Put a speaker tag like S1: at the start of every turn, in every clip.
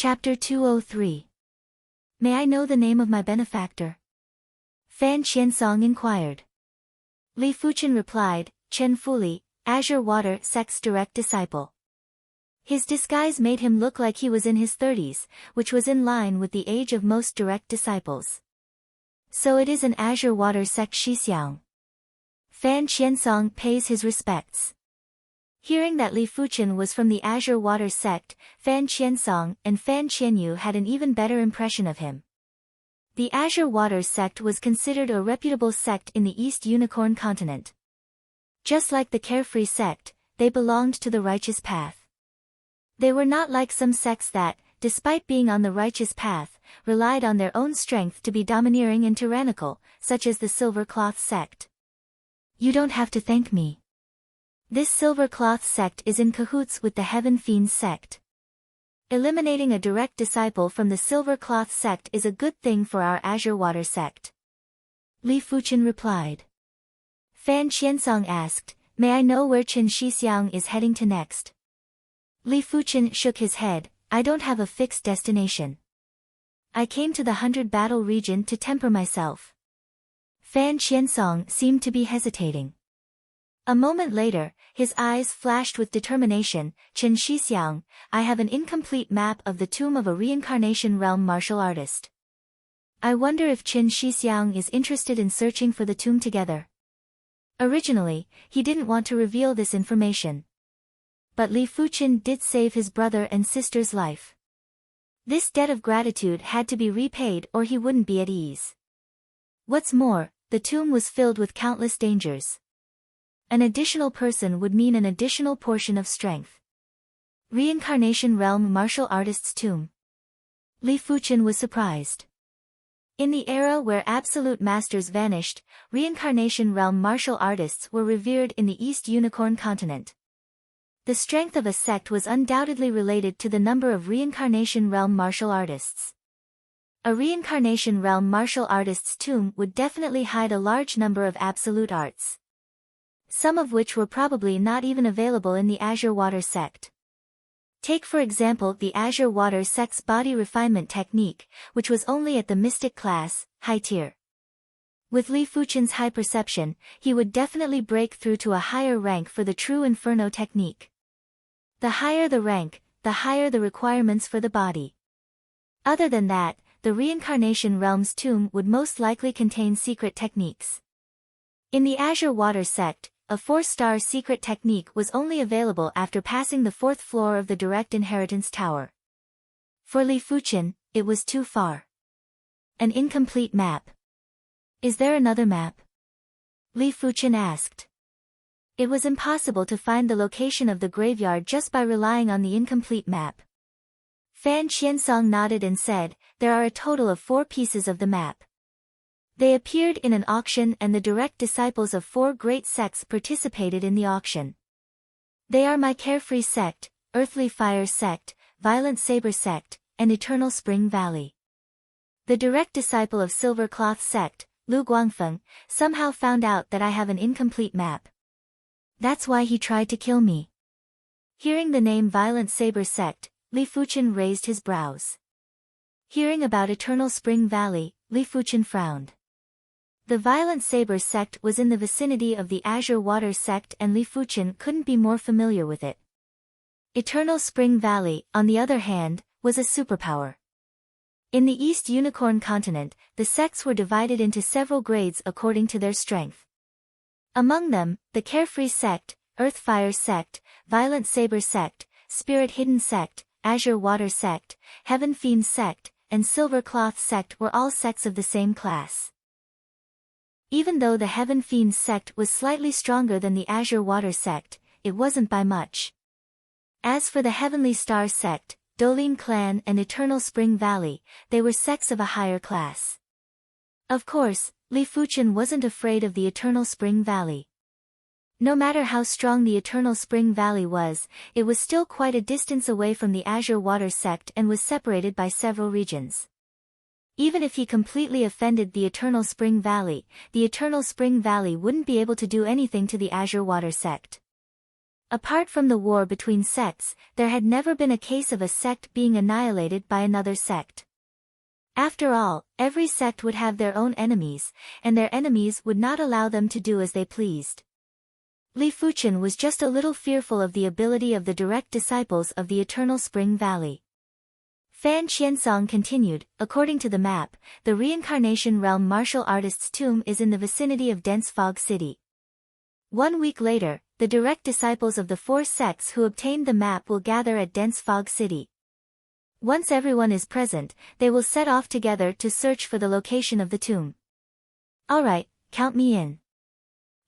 S1: Chapter 203. May I know the name of my benefactor? Fan Qiansong inquired. Li Fuchen replied, Chen Fuli, Azure Water Sect's direct disciple. His disguise made him look like he was in his 30s, which was in line with the age of most direct disciples. So it is an Azure Water Sect Shixiang. Fan Qiansong pays his respects. Hearing that Li Fuchen was from the Azure Water Sect, Fan Qiansong and Fan Qianyu had an even better impression of him. The Azure Water Sect was considered a reputable sect in the East Unicorn continent. Just like the Carefree Sect, they belonged to the righteous path. They were not like some sects that, despite being on the righteous path, relied on their own strength to be domineering and tyrannical, such as the Silver Cloth Sect. You don't have to thank me. This Silver Cloth Sect is in cahoots with the Heaven Fiends Sect. Eliminating a direct disciple from the Silver Cloth Sect is a good thing for our Azure Water Sect. Li Fuchen replied. Fan Qiansong asked, May I know where Chen Shixiang is heading to next? Li Fuchen shook his head, I don't have a fixed destination. I came to the 100 Battle region to temper myself. Fan Qiansong seemed to be hesitating. A moment later, his eyes flashed with determination. Chen Shixiang, I have an incomplete map of the tomb of a reincarnation realm martial artist. I wonder if Chen Shixiang is interested in searching for the tomb together. Originally, he didn't want to reveal this information. But Li Fuchen did save his brother and sister's life. This debt of gratitude had to be repaid or he wouldn't be at ease. What's more, the tomb was filled with countless dangers. An additional person would mean an additional portion of strength. Reincarnation Realm Martial Artist's Tomb. Li Fuchen was surprised. In the era where absolute masters vanished, Reincarnation Realm martial artists were revered in the East Unicorn continent. The strength of a sect was undoubtedly related to the number of Reincarnation Realm martial artists. A Reincarnation Realm martial artist's tomb would definitely hide a large number of absolute arts. Some of which were probably not even available in the Azure Water Sect. Take for example the Azure Water Sect's body refinement technique, which was only at the mystic class, high tier. With Li Fuchen's high perception, he would definitely break through to a higher rank for the true Inferno technique. The higher the rank, the higher the requirements for the body. Other than that, the Reincarnation Realm's tomb would most likely contain secret techniques. In the Azure Water Sect, a 4-star secret technique was only available after passing the 4th floor of the Direct Inheritance Tower. For Li Fuchen, it was too far. An incomplete map. Is there another map? Li Fuchen asked. It was impossible to find the location of the graveyard just by relying on the incomplete map. Fan Qiansong nodded and said, there are a total of 4 pieces of the map. They appeared in an auction and the direct disciples of 4 great sects participated in the auction. They are my Carefree Sect, Earthly Fire Sect, Violent Saber Sect, and Eternal Spring Valley. The direct disciple of Silver Cloth Sect, Lu Guangfeng, somehow found out that I have an incomplete map. That's why he tried to kill me. Hearing the name Violent Saber Sect, Li Fuchen raised his brows. Hearing about Eternal Spring Valley, Li Fuchen frowned. The Violent Saber Sect was in the vicinity of the Azure Water Sect and Li Fuchen couldn't be more familiar with it. Eternal Spring Valley, on the other hand, was a superpower. In the East Unicorn continent, the sects were divided into several grades according to their strength. Among them, the Carefree Sect, Earthfire Sect, Violent Saber Sect, Spirit Hidden Sect, Azure Water Sect, Heaven Fiend Sect, and Silver Cloth Sect were all sects of the same class. Even though the Heaven Fiends Sect was slightly stronger than the Azure Water Sect, it wasn't by much. As for the Heavenly Star Sect, Dolin Clan and Eternal Spring Valley, they were sects of a higher class. Of course, Li Fuchen wasn't afraid of the Eternal Spring Valley. No matter how strong the Eternal Spring Valley was, it was still quite a distance away from the Azure Water Sect and was separated by several regions. Even if he completely offended the Eternal Spring Valley wouldn't be able to do anything to the Azure Water Sect. Apart from the war between sects, there had never been a case of a sect being annihilated by another sect. After all, every sect would have their own enemies, and their enemies would not allow them to do as they pleased. Li Fuchen was just a little fearful of the ability of the direct disciples of the Eternal Spring Valley. Fan Qiansong continued, according to the map, the reincarnation realm martial artist's tomb is in the vicinity of Dense Fog City. 1 week later, the direct disciples of the 4 sects who obtained the map will gather at Dense Fog City. Once everyone is present, they will set off together to search for the location of the tomb. Alright, count me in.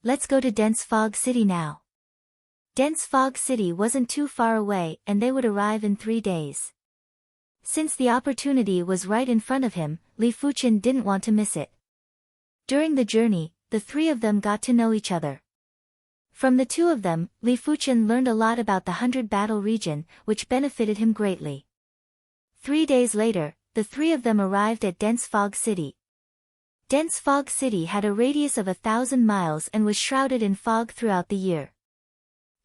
S1: Let's go to Dense Fog City now. Dense Fog City wasn't too far away and they would arrive in 3 days. Since the opportunity was right in front of him, Li Fuchen didn't want to miss it. During the journey, the 3 of them got to know each other. From the 2 of them, Li Fuchen learned a lot about the 100 Battle region, which benefited him greatly. 3 days later, the 3 of them arrived at Dense Fog City. Dense Fog City had a radius of 1,000 miles and was shrouded in fog throughout the year.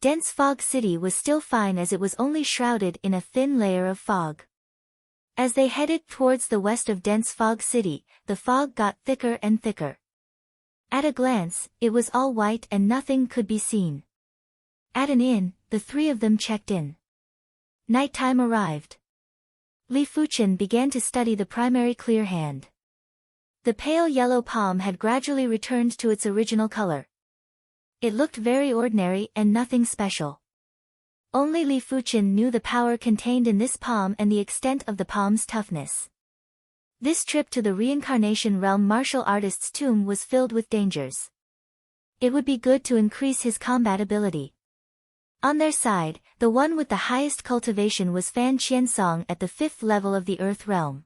S1: Dense Fog City was still fine as it was only shrouded in a thin layer of fog. As they headed towards the west of Dense Fog City, the fog got thicker and thicker. At a glance, it was all white and nothing could be seen. At an inn, the 3 of them checked in. Nighttime arrived. Li Fuchen began to study the primary clear hand. The pale yellow palm had gradually returned to its original color. It looked very ordinary and nothing special. Only Li Fuchen knew the power contained in this palm and the extent of the palm's toughness. This trip to the reincarnation realm martial artist's tomb was filled with dangers. It would be good to increase his combat ability. On their side, the one with the highest cultivation was Fan Qiansong at the 5th level of the Earth Realm.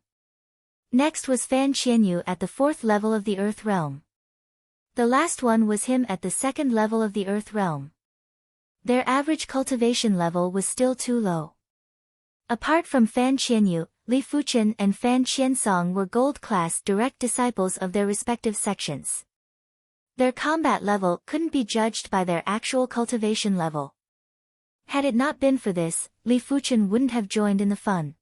S1: Next was Fan Qianyu at the 4th level of the Earth Realm. The last one was him at the 2nd level of the Earth Realm. Their average cultivation level was still too low. Apart from Fan Qianyu, Li Fuchen and Fan Qiansong were gold-class direct disciples of their respective sections. Their combat level couldn't be judged by their actual cultivation level. Had it not been for this, Li Fuchen wouldn't have joined in the fun.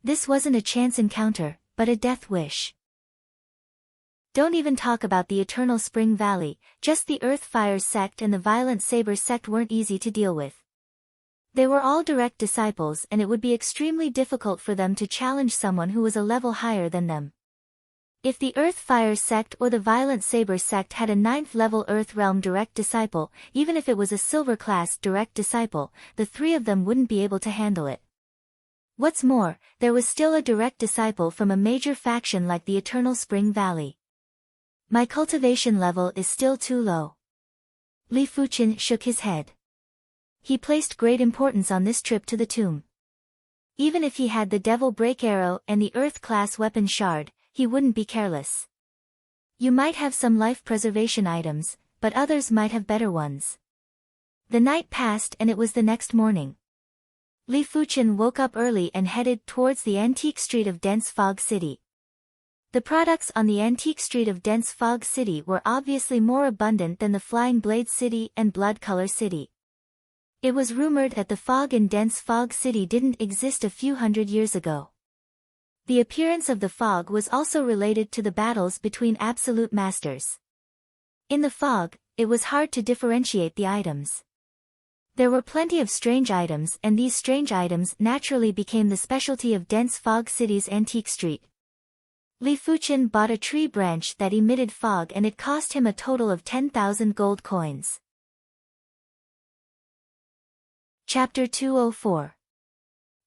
S1: This wasn't a chance encounter, but a death wish. Don't even talk about the Eternal Spring Valley, just the Earth Fire sect and the Violent Saber sect weren't easy to deal with. They were all direct disciples and it would be extremely difficult for them to challenge someone who was a level higher than them. If the Earth Fire sect or the Violent Saber sect had a 9th level Earth Realm direct disciple, even if it was a silver class direct disciple, the 3 of them wouldn't be able to handle it. What's more, there was still a direct disciple from a major faction like the Eternal Spring Valley. My cultivation level is still too low. Li Fuchen shook his head. He placed great importance on this trip to the tomb. Even if he had the Devil Break Arrow and the Earth-class weapon shard, he wouldn't be careless. You might have some life preservation items, but others might have better ones. The night passed and it was the next morning. Li Fuchen woke up early and headed towards the antique street of Dense Fog City. The products on the antique street of Dense Fog City were obviously more abundant than the Flying Blade City and Blood Color City. It was rumored that the fog in Dense Fog City didn't exist a few hundred years ago. The appearance of the fog was also related to the battles between absolute masters. In the fog, it was hard to differentiate the items. There were plenty of strange items and these strange items naturally became the specialty of Dense Fog City's antique street. Li Fuchen bought a tree branch that emitted fog and it cost him a total of 10,000 gold coins. Chapter 204.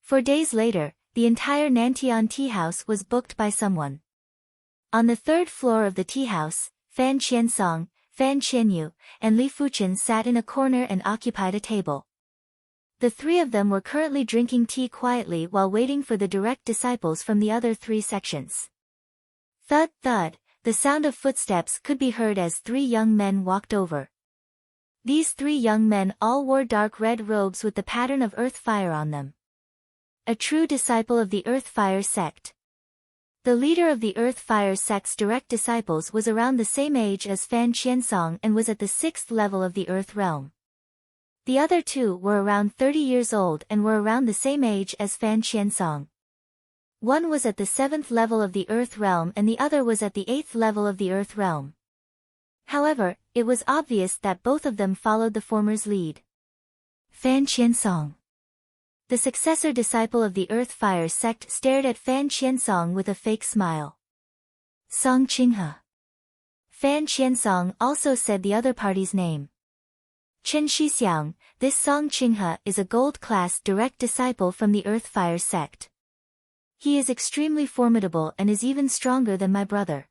S1: 4 days later, the entire Nantian tea house was booked by someone. On the 3rd floor of the tea house, Fan Qiansong, Fan Qianyu, and Li Fuchen sat in a corner and occupied a table. The 3 of them were currently drinking tea quietly while waiting for the direct disciples from the other 3 sections. Thud, thud, the sound of footsteps could be heard as 3 young men walked over. These 3 young men all wore dark red robes with the pattern of earth fire on them. A true disciple of the Earth Fire sect. The leader of the Earth Fire sect's direct disciples was around the same age as Fan Qiansong and was at the 6th level of the Earth Realm. The other two were around 30 years old and were around the same age as Fan Qiansong. One was at the 7th level of the Earth Realm and the other was at the 8th level of the Earth Realm. However, it was obvious that both of them followed the former's lead. Fan Qiansong. The successor disciple of the Earth Fire sect stared at Fan Qiansong with a fake smile. Song Qinghe. Fan Qiansong also said the other party's name. Chen Shixiang, this Song Qinghe is a gold-class direct disciple from the Earth Fire sect. He is extremely formidable and is even stronger than my brother.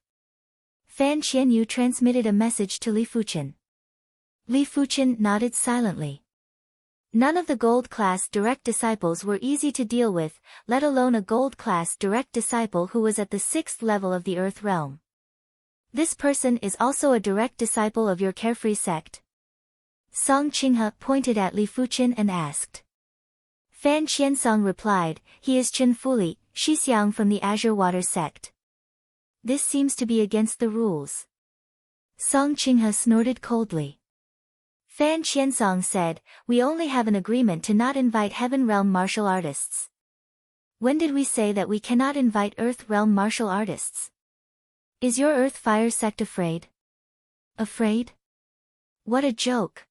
S1: Fan Qianyu transmitted a message to Li Fuchen. Li Fuchen nodded silently. None of the gold-class direct disciples were easy to deal with, let alone a gold-class direct disciple who was at the 6th level of the Earth Realm. This person is also a direct disciple of your carefree sect? Song Qinghe pointed at Li Fuchen and asked. Fan Qiansong replied, he is Chen Fuli, Shixiang from the Azure Water sect. This seems to be against the rules. Song Qinghe snorted coldly. Fan Qiansong said, we only have an agreement to not invite Heaven Realm martial artists. When did we say that we cannot invite Earth Realm martial artists? Is your Earth Fire sect afraid? Afraid? What a joke.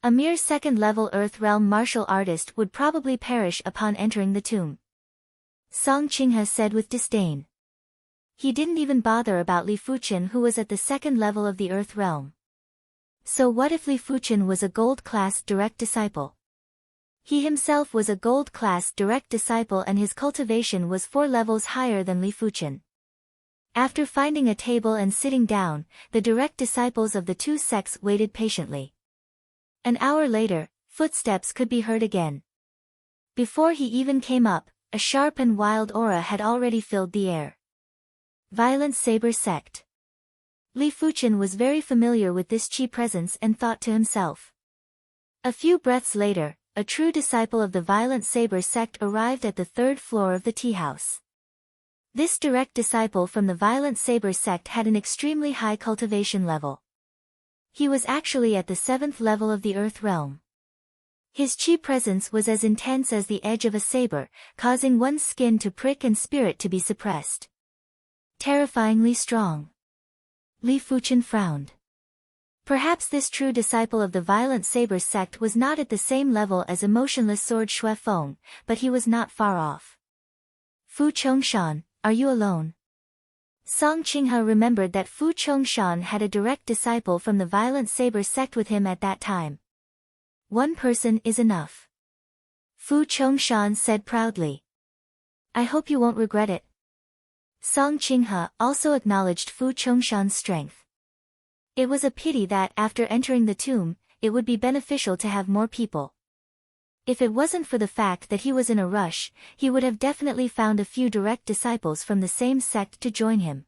S1: A mere 2nd-level Earth Realm martial artist would probably perish upon entering the tomb. Song Qinghe said with disdain. He didn't even bother about Li Fuchen who was at the 2nd level of the Earth Realm. So what if Li Fuchen was a gold-class direct disciple? He himself was a gold-class direct disciple and his cultivation was 4 levels higher than Li Fuchen. After finding a table and sitting down, the direct disciples of the two sects waited patiently. An hour later, footsteps could be heard again. Before he even came up, a sharp and wild aura had already filled the air. Violent Saber Sect. Li Fuchen was very familiar with this chi presence and thought to himself. A few breaths later, a true disciple of the Violent Saber Sect arrived at the 3rd floor of the tea house. This direct disciple from the Violent Saber Sect had an extremely high cultivation level. He was actually at the 7th level of the Earth Realm. His chi presence was as intense as the edge of a saber, causing one's skin to prick and spirit to be suppressed. Terrifyingly strong. Li Fuchen frowned. Perhaps this true disciple of the Violent Saber Sect was not at the same level as emotionless sword Shui Feng, but he was not far off. Fu Chongshan, are you alone? Song Qinghe remembered that Fu Chongshan had a direct disciple from the Violent Saber Sect with him at that time. One person is enough. Fu Chongshan said proudly. I hope you won't regret it. Song Qinghe also acknowledged Fu Chongshan's strength. It was a pity that after entering the tomb, it would be beneficial to have more people. If it wasn't for the fact that he was in a rush, he would have definitely found a few direct disciples from the same sect to join him.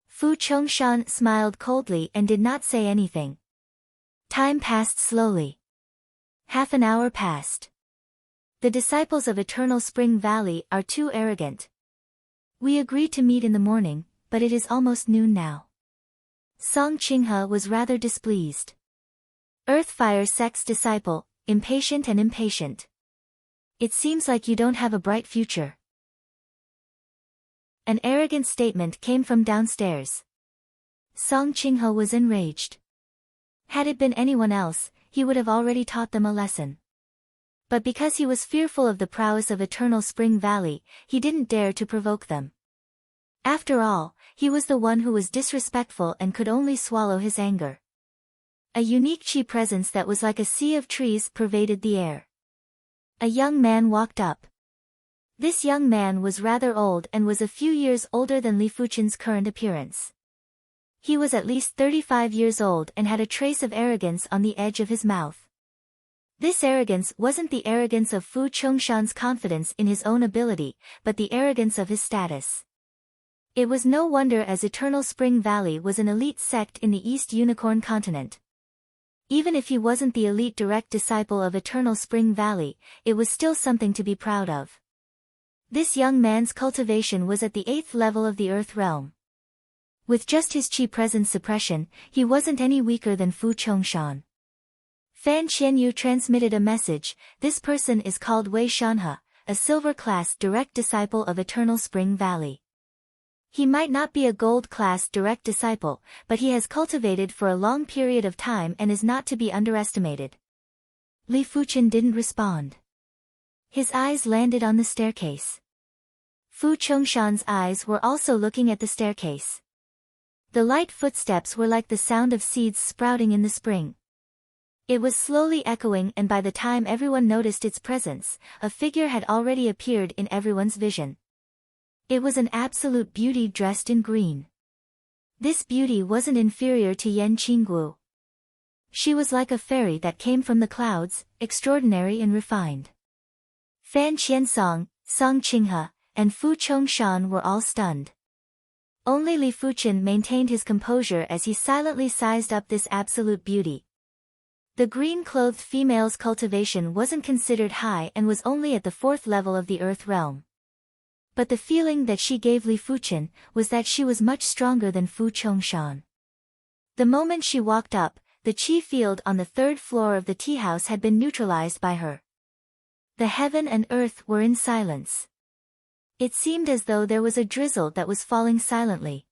S1: Fu Chongshan smiled coldly and did not say anything. Time passed slowly. Half an hour passed. The disciples of Eternal Spring Valley are too arrogant. We agreed to meet in the morning, but it is almost noon now. Song Qinghe was rather displeased. Earthfire sect's disciple, impatient and impatient. It seems like you don't have a bright future. An arrogant statement came from downstairs. Song Qinghe was enraged. Had it been anyone else, he would have already taught them a lesson. But because he was fearful of the prowess of Eternal Spring Valley, he didn't dare to provoke them. After all, he was the one who was disrespectful and could only swallow his anger. A unique chi presence that was like a sea of trees pervaded the air. A young man walked up. This young man was rather old and was a few years older than Li Fuchen's current appearance. He was at least 35 years old and had a trace of arrogance on the edge of his mouth. This arrogance wasn't the arrogance of Fu Chongshan's confidence in his own ability, but the arrogance of his status. It was no wonder as Eternal Spring Valley was an elite sect in the East Unicorn continent. Even if he wasn't the elite direct disciple of Eternal Spring Valley, it was still something to be proud of. This young man's cultivation was at the 8th level of the Earth Realm. With just his chi presence suppression, he wasn't any weaker than Fu Chongshan. Fan Qianyu transmitted a message. This person is called Wei Shanhe, a silver-class direct disciple of Eternal Spring Valley. He might not be a gold-class direct disciple, but he has cultivated for a long period of time and is not to be underestimated. Li Fuchen didn't respond. His eyes landed on the staircase. Fu Chongshan's eyes were also looking at the staircase. The light footsteps were like the sound of seeds sprouting in the spring. It was slowly echoing, and by the time everyone noticed its presence, a figure had already appeared in everyone's vision. It was an absolute beauty dressed in green. This beauty wasn't inferior to Yan Qinggu. She was like a fairy that came from the clouds, extraordinary and refined. Fan Qiansong, Song Qinghe, and Fu Chongshan were all stunned. Only Li Fuchen maintained his composure as he silently sized up this absolute beauty. The green-clothed female's cultivation wasn't considered high and was only at the 4th level of the Earth realm. But the feeling that she gave Li Fuchen was that she was much stronger than Fu Chongshan. The moment she walked up, the chi field on the 3rd floor of the tea house had been neutralized by her. The heaven and earth were in silence. It seemed as though there was a drizzle that was falling silently.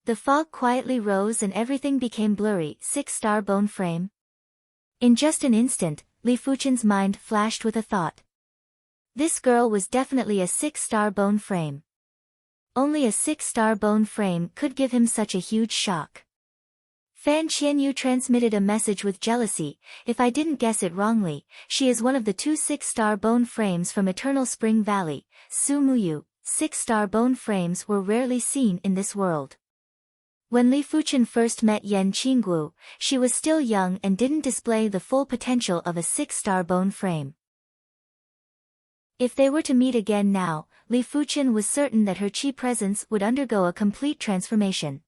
S1: The fog quietly rose and everything became blurry. 6-star bone frame. In just an instant, Li Fuchen's mind flashed with a thought. This girl was definitely a 6-star bone frame. Only a 6-star bone frame could give him such a huge shock. Fan Qianyu transmitted a message with jealousy. If I didn't guess it wrongly, she is one of the 2 6-star bone frames from Eternal Spring Valley, Su Muyu. 6-star bone frames were rarely seen in this world. When Li Fuchen first met Yan Qinggu, she was still young and didn't display the full potential of a 6-star bone frame. If they were to meet again now, Li Fuchen was certain that her chi presence would undergo a complete transformation.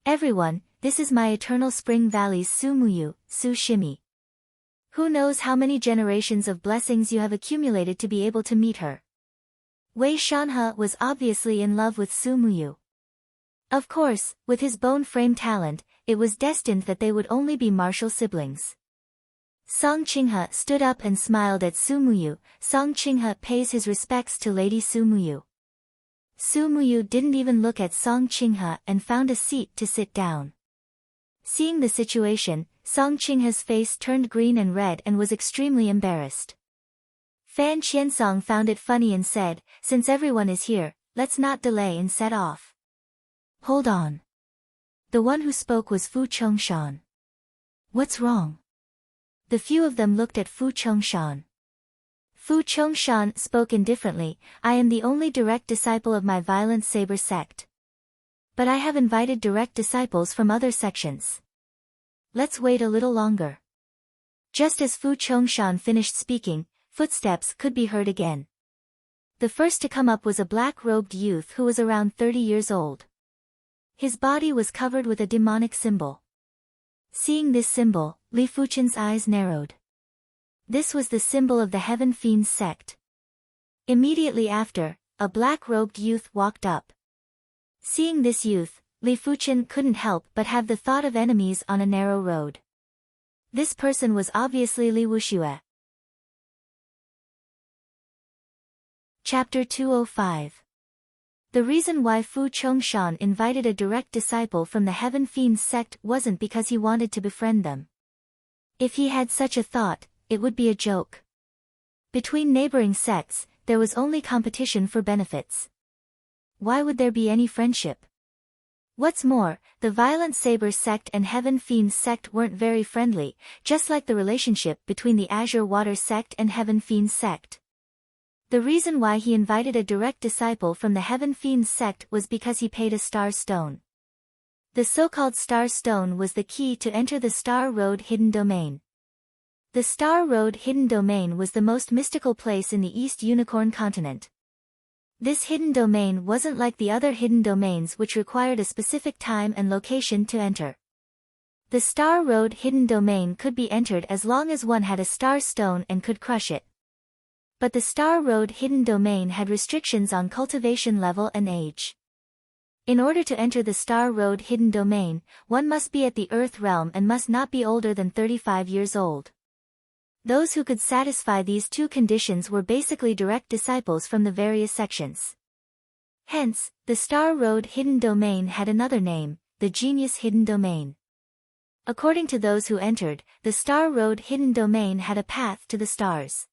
S1: Everyone, this is my Eternal Spring Valley's Su Muyu, Su Shimi. Who knows how many generations of blessings you have accumulated to be able to meet her. Wei Shanhe was obviously in love with Su Muyu. Of course, with his bone frame talent, it was destined that they would only be martial siblings. Song Qinghe stood up and smiled at Su Muyu. Song Qinghe pays his respects to Lady Su Muyu. Su Muyu didn't even look at Song Qinghe and found a seat to sit down. Seeing the situation, Song Qinghe's face turned green and red and was extremely embarrassed. Fan Qiansong found it funny and said, since everyone is here, let's not delay and set off. Hold on. The one who spoke was Fu Chongshan. What's wrong? The few of them looked at Fu Chongshan. Fu Chongshan spoke indifferently, I am the only direct disciple of my Violent Saber sect. But I have invited direct disciples from other sections. Let's wait a little longer. Just as Fu Chongshan finished speaking, footsteps could be heard again. The first to come up was a black-robed youth who was around 30 years old. His body was covered with a demonic symbol. Seeing this symbol, Li Fuchen's eyes narrowed. This was the symbol of the Heaven Fiends sect. Immediately after, a black-robed youth walked up. Seeing this youth, Li Fuchen couldn't help but have the thought of enemies on a narrow road. This person was obviously Li Wuxue. Chapter 205. The reason why Fu Chongshan invited a direct disciple from the Heaven Fiends sect wasn't because he wanted to befriend them. If he had such a thought, it would be a joke. Between neighboring sects, there was only competition for benefits. Why would there be any friendship? What's more, the Violent Saber sect and Heaven Fiends sect weren't very friendly, just like the relationship between the Azure Water sect and Heaven Fiends sect. The reason why he invited a direct disciple from the Heaven Fiends sect was because he paid a star stone. The so-called Star Stone was the key to enter the Star Road Hidden Domain. The Star Road Hidden Domain was the most mystical place in the East Unicorn continent. This hidden domain wasn't like the other hidden domains which required a specific time and location to enter. The Star Road Hidden Domain could be entered as long as one had a Star Stone and could crush it. But the Star Road Hidden Domain had restrictions on cultivation level and age. In order to enter the Star Road hidden domain, one must be at the Earth realm and must not be older than 35 years old. Those who could satisfy these two conditions were basically direct disciples from the various sections. Hence, the Star Road hidden domain had another name, the Genius hidden domain. According to those who entered, the Star Road hidden domain had a path to the stars.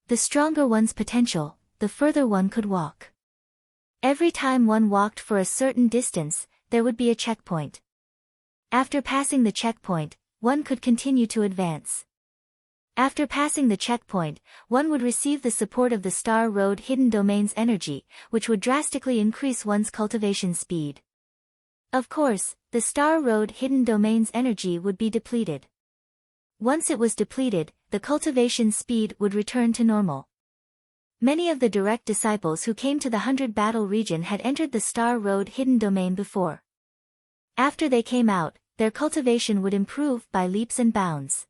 S1: The stronger one's potential, the further one could walk. Every time one walked for a certain distance, there would be a checkpoint. After passing the checkpoint, one could continue to advance. After passing the checkpoint, one would receive the support of the Star Road hidden domain's energy, which would drastically increase one's cultivation speed. Of course, the Star Road hidden domain's energy would be depleted. Once it was depleted, the cultivation speed would return to normal. Many of the direct disciples who came to the 100 Battle region had entered the Star Road hidden domain before. After they came out, their cultivation would improve by leaps and bounds.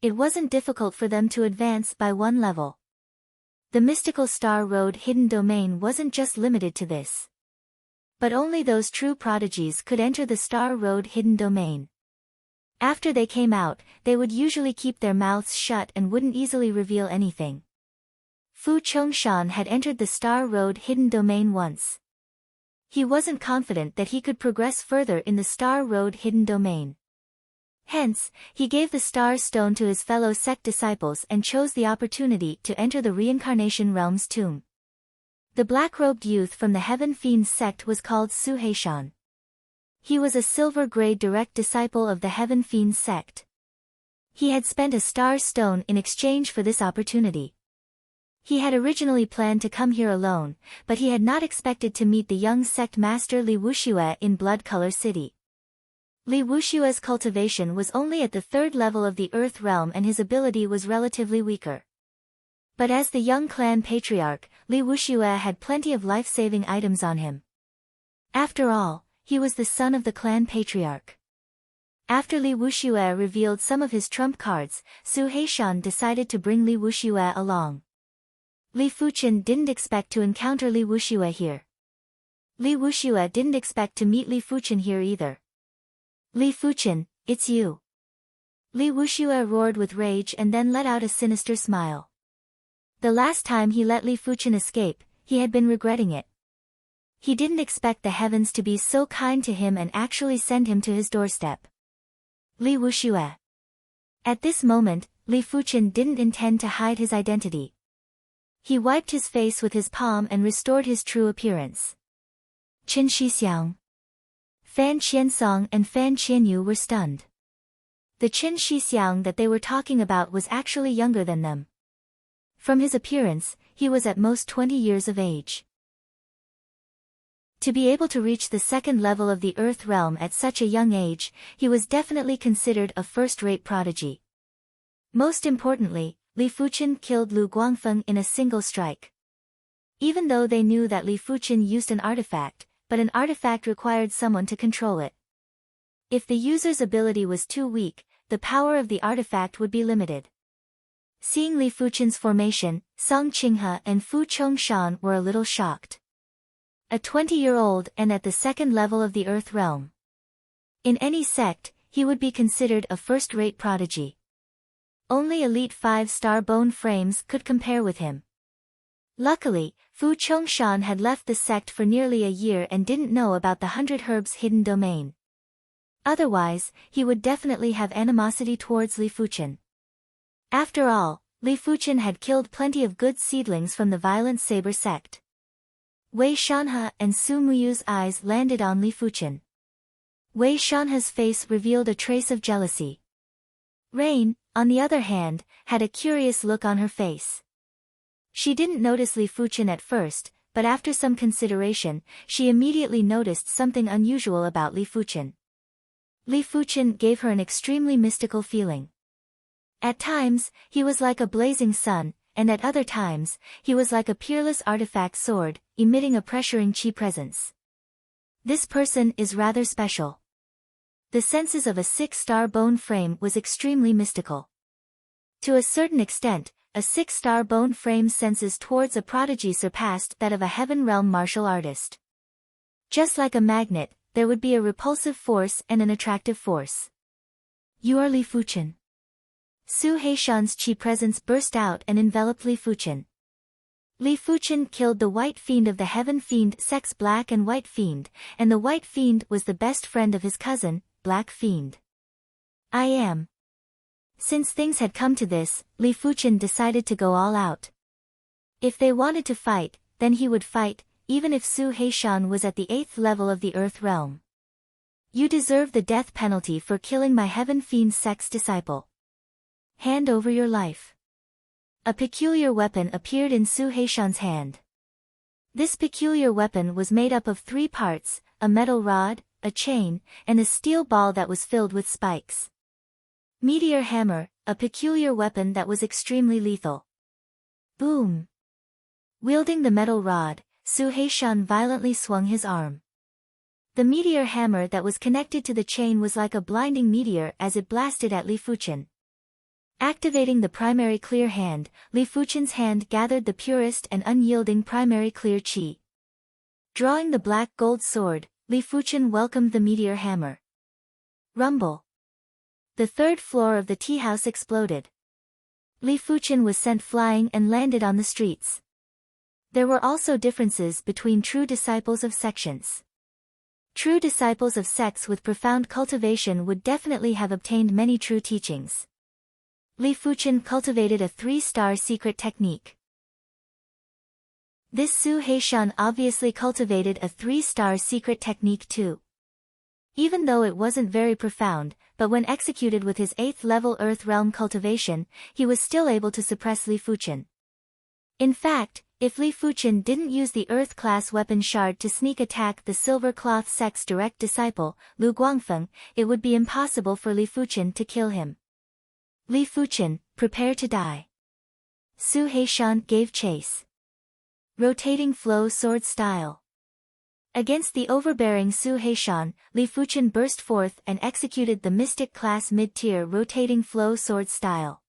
S1: It wasn't difficult for them to advance by one level. The mystical Star Road hidden domain wasn't just limited to this. But only those true prodigies could enter the Star Road hidden domain. After they came out, they would usually keep their mouths shut and wouldn't easily reveal anything. Fu Chongshan had entered the Star Road hidden domain once. He wasn't confident that he could progress further in the Star Road hidden domain. Hence, he gave the Star Stone to his fellow sect disciples and chose the opportunity to enter the Reincarnation Realm's tomb. The black-robed youth from the Heaven Fiends sect was called Su Heishan. He was a silver-grade direct disciple of the Heaven Fiends sect. He had spent a Star Stone in exchange for this opportunity. He had originally planned to come here alone, but he had not expected to meet the young sect master Li Wuxue in Blood Color City. Li Wuxue's cultivation was only at the 3rd level of the Earth realm and his ability was relatively weaker. But as the young clan patriarch, Li Wuxue had plenty of life-saving items on him. After all, he was the son of the clan patriarch. After Li Wuxue revealed some of his trump cards, Su Heishan decided to bring Li Wuxue along. Li Fuchen didn't expect to encounter Li Wuxue here. Li Wuxue didn't expect to meet Li Fuchen here either. Li Fuchen, it's you. Li Wuxue roared with rage and then let out a sinister smile. The last time he let Li Fuchen escape, he had been regretting it. He didn't expect the heavens to be so kind to him and actually send him to his doorstep. Li Wuxue. At this moment, Li Fuchen didn't intend to hide his identity. He wiped his face with his palm and restored his true appearance. Qin Shixiang. Fan Qiansong and Fan Qianyu were stunned. The Qin Shixiang that they were talking about was actually younger than them. From his appearance, he was at most 20 years of age. To be able to reach the 2nd level of the Earth realm at such a young age, he was definitely considered a first-rate prodigy. Most importantly, Li Fuchen killed Lu Guangfeng in a single strike. Even though they knew that Li Fuchen used an artifact, but an artifact required someone to control it. If the user's ability was too weak, the power of the artifact would be limited. Seeing Li Fuchen's formation, Song Qinghe and Fu Chongshan were a little shocked. A 20-year-old and at the 2nd level of the Earth realm. In any sect, he would be considered a first-rate prodigy. Only elite 5-star bone frames could compare with him. Luckily, Fu Chongshan had left the sect for nearly a year and didn't know about the 100 Herbs hidden domain. Otherwise, he would definitely have animosity towards Li Fuchen. After all, Li Fuchen had killed plenty of good seedlings from the Violent Saber sect. Wei Shanhe and Su Muyu's eyes landed on Li Fuchen. Wei Shanhe's face revealed a trace of jealousy. Rain, on the other hand, had a curious look on her face. She didn't notice Li Fuchen at first, but after some consideration, she immediately noticed something unusual about Li Fuchen. Li Fuchen gave her an extremely mystical feeling. At times, he was like a blazing sun, and at other times, he was like a peerless artifact sword, emitting a pressuring chi presence. This person is rather special. The senses of a 6-star bone frame was extremely mystical. To a certain extent, a 6-star bone frame's senses towards a prodigy surpassed that of a heaven realm martial artist. Just like a magnet, there would be a repulsive force and an attractive force. You are Li Fuchen. Su Heishan's chi presence burst out and enveloped Li Fuchen. Li Fuchen killed the White Fiend of the Heaven Fiend Sex Black and White Fiend, and the White Fiend was the best friend of his cousin, Black Fiend. I am. Since things had come to this, Li Fuchen decided to go all out. If they wanted to fight, then he would fight, even if Su Heishan was at the 8th level of the Earth Realm. You deserve the death penalty for killing my Heaven Fiend's sex disciple. Hand over your life. A peculiar weapon appeared in Su Heishan's hand. This peculiar weapon was made up of 3 parts, a metal rod, a chain, and a steel ball that was filled with spikes. Meteor hammer, a peculiar weapon that was extremely lethal. Boom! Wielding the metal rod, Su Heishan violently swung his arm. The meteor hammer that was connected to the chain was like a blinding meteor as it blasted at Li Fuchen. Activating the primary clear hand, Li Fuchen's hand gathered the purest and unyielding primary clear chi. Drawing the black gold sword, Li Fuchen welcomed the meteor hammer. Rumble. The 3rd floor of the tea house exploded. Li Fuchen was sent flying and landed on the streets. There were also differences between true disciples of sections. True disciples of sects with profound cultivation would definitely have obtained many true teachings. Li Fuchen cultivated a 3-star secret technique. This Su Heishan obviously cultivated a 3-star secret technique too. Even though it wasn't very profound, but when executed with his 8th level Earth Realm cultivation, he was still able to suppress Li Fuchen. In fact, if Li Fuchen didn't use the Earth-class weapon shard to sneak attack the Silver Cloth sect's direct disciple, Lu Guangfeng, it would be impossible for Li Fuchen to kill him. Li Fuchen, prepare to die. Su Heishan gave chase. Rotating flow sword style. Against the overbearing Su Heishan, Li Fuchen burst forth and executed the Mystic class mid-tier rotating flow sword style.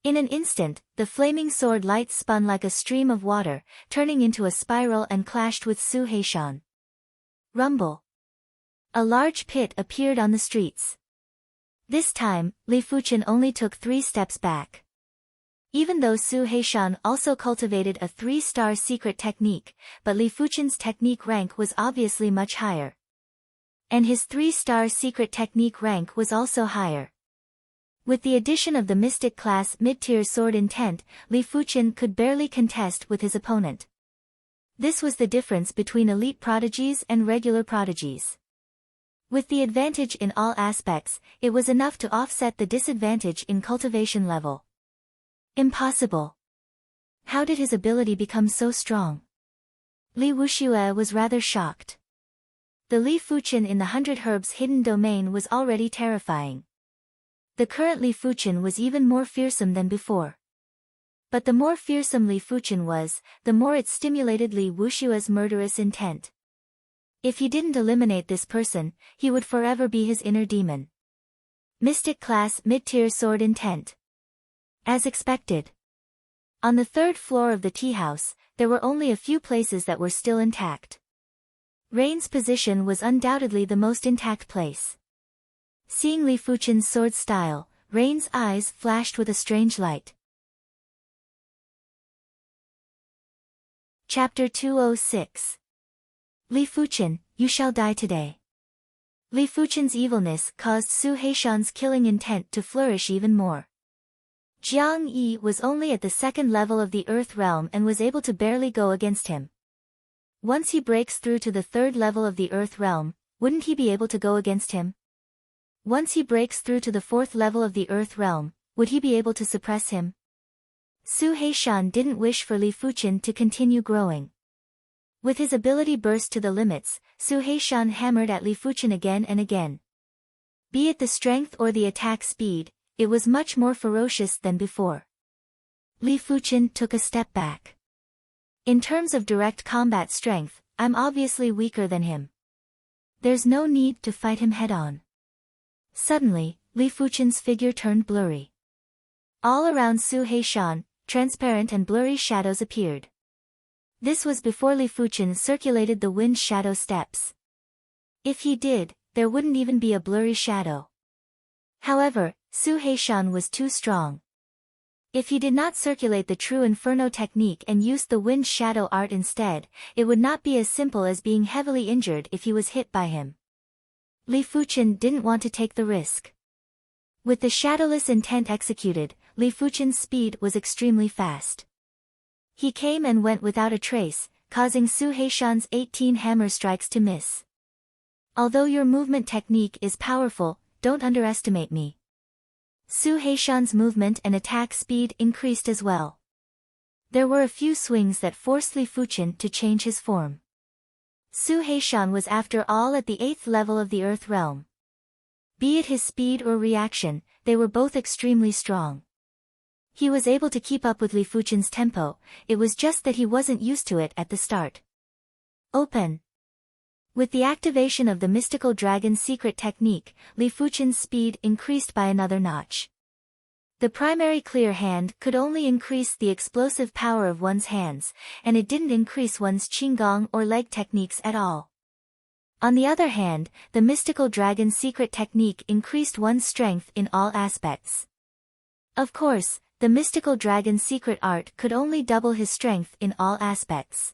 S1: In an instant, the flaming sword light spun like a stream of water, turning into a spiral and clashed with Su Heishan. Rumble. A large pit appeared on the streets. This time, Li Fuchen only took 3 steps back. Even though Su Heishan also cultivated a 3-star secret technique, but Li Fuchen's technique rank was obviously much higher. And his 3-star secret technique rank was also higher. With the addition of the Mystic class mid-tier sword intent, Li Fuchen could barely contest with his opponent. This was the difference between elite prodigies and regular prodigies. With the advantage in all aspects, it was enough to offset the disadvantage in cultivation level. Impossible. How did his ability become so strong? Li Wuxue was rather shocked. The Li Fuchen in the 100 Herbs hidden domain was already terrifying. The current Li Fuchen was even more fearsome than before. But the more fearsome Li Fuchen was, the more it stimulated Li Wuxue's murderous intent. If he didn't eliminate this person, he would forever be his inner demon. Mystic class mid-tier sword intent. As expected. On the 3rd floor of the tea house, there were only a few places that were still intact. Rain's position was undoubtedly the most intact place. Seeing Li Fuchen's sword style, Rain's eyes flashed with a strange light. Chapter 206. Li Fuchen, you shall die today. Li Fuchen's evilness caused Su Heishan's killing intent to flourish even more. Jiang Yi was only at the 2nd level of the Earth Realm and was able to barely go against him. Once he breaks through to the 3rd level of the Earth Realm, wouldn't he be able to go against him? Once he breaks through to the 4th level of the Earth Realm, would he be able to suppress him? Su Heishan didn't wish for Li Fuchen to continue growing. With his ability burst to the limits, Su Heishan hammered at Li Fuchen again and again. Be it the strength or the attack speed, it was much more ferocious than before. Li Fuchen took a step back. In terms of direct combat strength, I'm obviously weaker than him. There's no need to fight him head-on. Suddenly, Li Fuchen's figure turned blurry. All around Su Heishan, transparent and blurry shadows appeared. This was before Li Fuchen circulated the wind shadow steps. If he did, there wouldn't even be a blurry shadow. However, Su Heishan was too strong. If he did not circulate the true Inferno technique and used the wind shadow art instead, it would not be as simple as being heavily injured if he was hit by him. Li Fuchen didn't want to take the risk. With the shadowless intent executed, Li Fuchen's speed was extremely fast. He came and went without a trace, causing Su Heishan's 18 hammer strikes to miss. Although your movement technique is powerful, don't underestimate me. Su Heishan's movement and attack speed increased as well. There were a few swings that forced Li Fuchen to change his form. Su Heishan was after all at the 8th level of the Earth realm. Be it his speed or reaction, they were both extremely strong. He was able to keep up with Li Fuchen's tempo, it was just that he wasn't used to it at the start. Open. With the activation of the mystical dragon secret technique, Li Fuchen's speed increased by another notch. The primary clear hand could only increase the explosive power of one's hands, and it didn't increase one's qinggong or leg techniques at all. On the other hand, the mystical dragon secret technique increased one's strength in all aspects. Of course, the mystical dragon secret art could only double his strength in all aspects.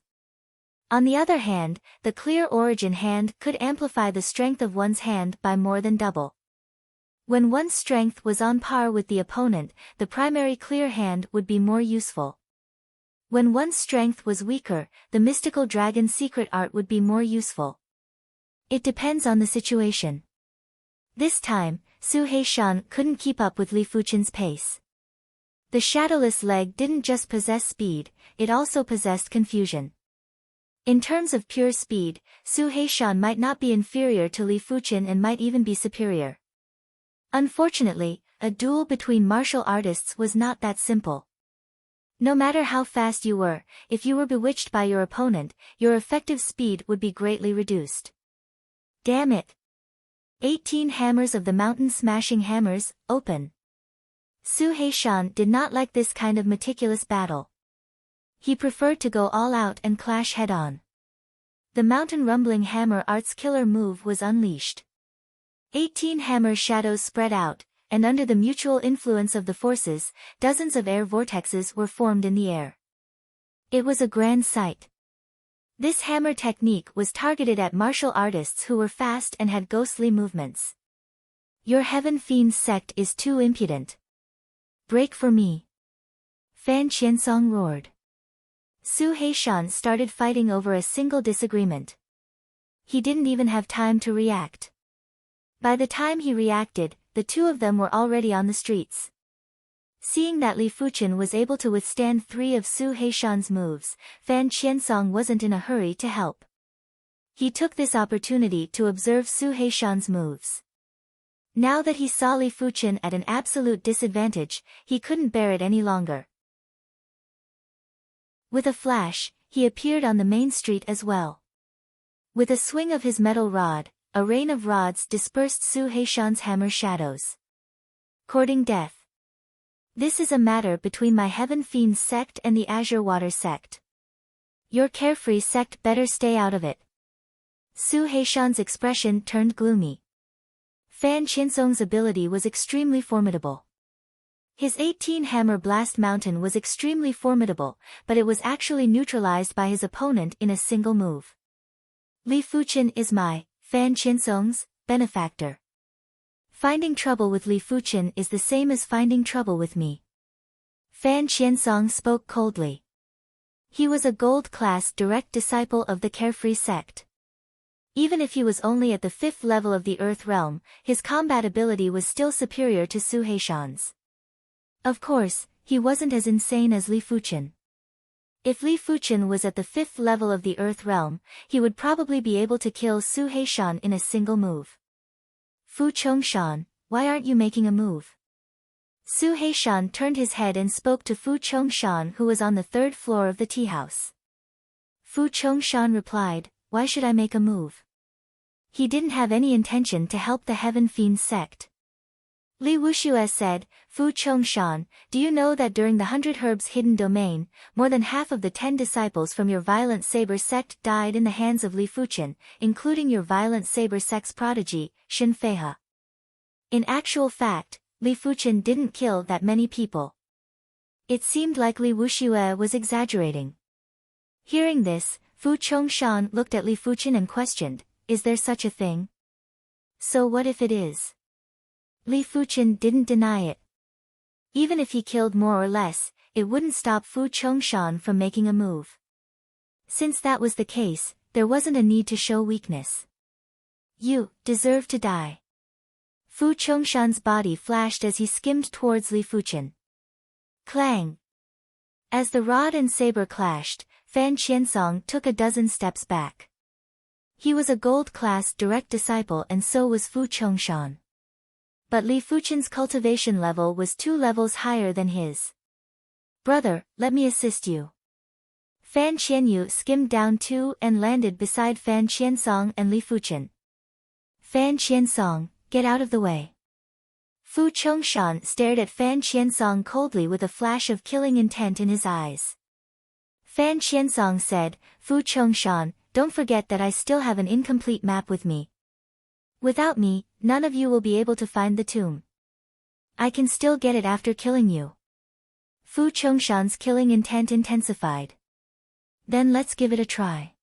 S1: On the other hand, the clear origin hand could amplify the strength of one's hand by more than double. When one's strength was on par with the opponent, the primary clear hand would be more useful. When one's strength was weaker, the mystical dragon secret art would be more useful. It depends on the situation. This time, Su Heishan couldn't keep up with Li Fuchen's pace. The shadowless leg didn't just possess speed, it also possessed confusion. In terms of pure speed, Su Heishan might not be inferior to Li Fuchen and might even be superior. Unfortunately, a duel between martial artists was not that simple. No matter how fast you were, if you were bewitched by your opponent, your effective speed would be greatly reduced. Damn it! 18 hammers of the mountain smashing hammers, open. Su Heishan did not like this kind of meticulous battle. He preferred to go all out and clash head-on. The mountain rumbling hammer art's killer move was unleashed. 18 hammer shadows spread out, and under the mutual influence of the forces, dozens of air vortexes were formed in the air. It was a grand sight. This hammer technique was targeted at martial artists who were fast and had ghostly movements. Your Heaven Fiend's sect is too impudent. Break for me. Fan Qiansong roared. Su Heishan started fighting over a single disagreement. He didn't even have time to react. By the time he reacted, the two of them were already on the streets. Seeing that Li Fuchen was able to withstand 3 of Su Heishan's moves, Fan Qiansong wasn't in a hurry to help. He took this opportunity to observe Su Heishan's moves. Now that he saw Li Fuchen at an absolute disadvantage, he couldn't bear it any longer. With a flash, he appeared on the main street as well. With a swing of his metal rod, a rain of rods dispersed Su Heishan's hammer shadows. Courting death. This is a matter between my Heaven Fiend's sect and the Azure Water sect. Your carefree sect better stay out of it. Su Heishan's expression turned gloomy. Fan Qiansong's ability was extremely formidable. His 18-hammer blast mountain was extremely formidable, but it was actually neutralized by his opponent in a single move. Li Fuchen is my, Fan Qiansong's, benefactor. Finding trouble with Li Fuchen is the same as finding trouble with me. Fan Qiansong spoke coldly. He was a gold-class direct disciple of the Carefree sect. Even if he was only at the 5th level of the Earth realm, his combat ability was still superior to Su Heishan's. Of course, he wasn't as insane as Li Fuchen. If Li Fuchen was at the 5th level of the Earth realm, he would probably be able to kill Su Heishan in a single move. Fu Chongshan, why aren't you making a move? Su Heishan turned his head and spoke to Fu Chongshan, who was on the 3rd floor of the tea house. Fu Chongshan replied, why should I make a move? He didn't have any intention to help the Heaven Fiend sect. Li Wuxue said, Fu Chongshan, do you know that during the 100 Herbs Hidden Domain, more than half of the 10 disciples from your Violent Saber sect died in the hands of Li Fuchen, including your Violent Saber sect's prodigy, Shin Feihe. In actual fact, Li Fuchen didn't kill that many people. It seemed like Li Wuxue was exaggerating. Hearing this, Fu Chongshan looked at Li Fuchen and questioned, is there such a thing? So what if it is? Li Fuchen didn't deny it. Even if he killed more or less, it wouldn't stop Fu Chongshan from making a move. Since that was the case, there wasn't a need to show weakness. You deserve to die. Fu Chongshan's body flashed as he skimmed towards Li Fuchen. Clang! As the rod and saber clashed, Fan Qiansong took a dozen steps back. He was a gold-class direct disciple and so was Fu Chongshan. But Li Fuchen's cultivation level was 2 levels higher than his. Brother, let me assist you. Fan Qianyu skimmed down too and landed beside Fan Qiansong and Li Fuchen. Fan Qiansong, get out of the way. Fu Chongshan stared at Fan Qiansong coldly with a flash of killing intent in his eyes. Fan Qiansong said, Fu Chongshan, don't forget that I still have an incomplete map with me. Without me, none of you will be able to find the tomb. I can still get it after killing you. Fu Chongshan's killing intent intensified. Then let's give it a try.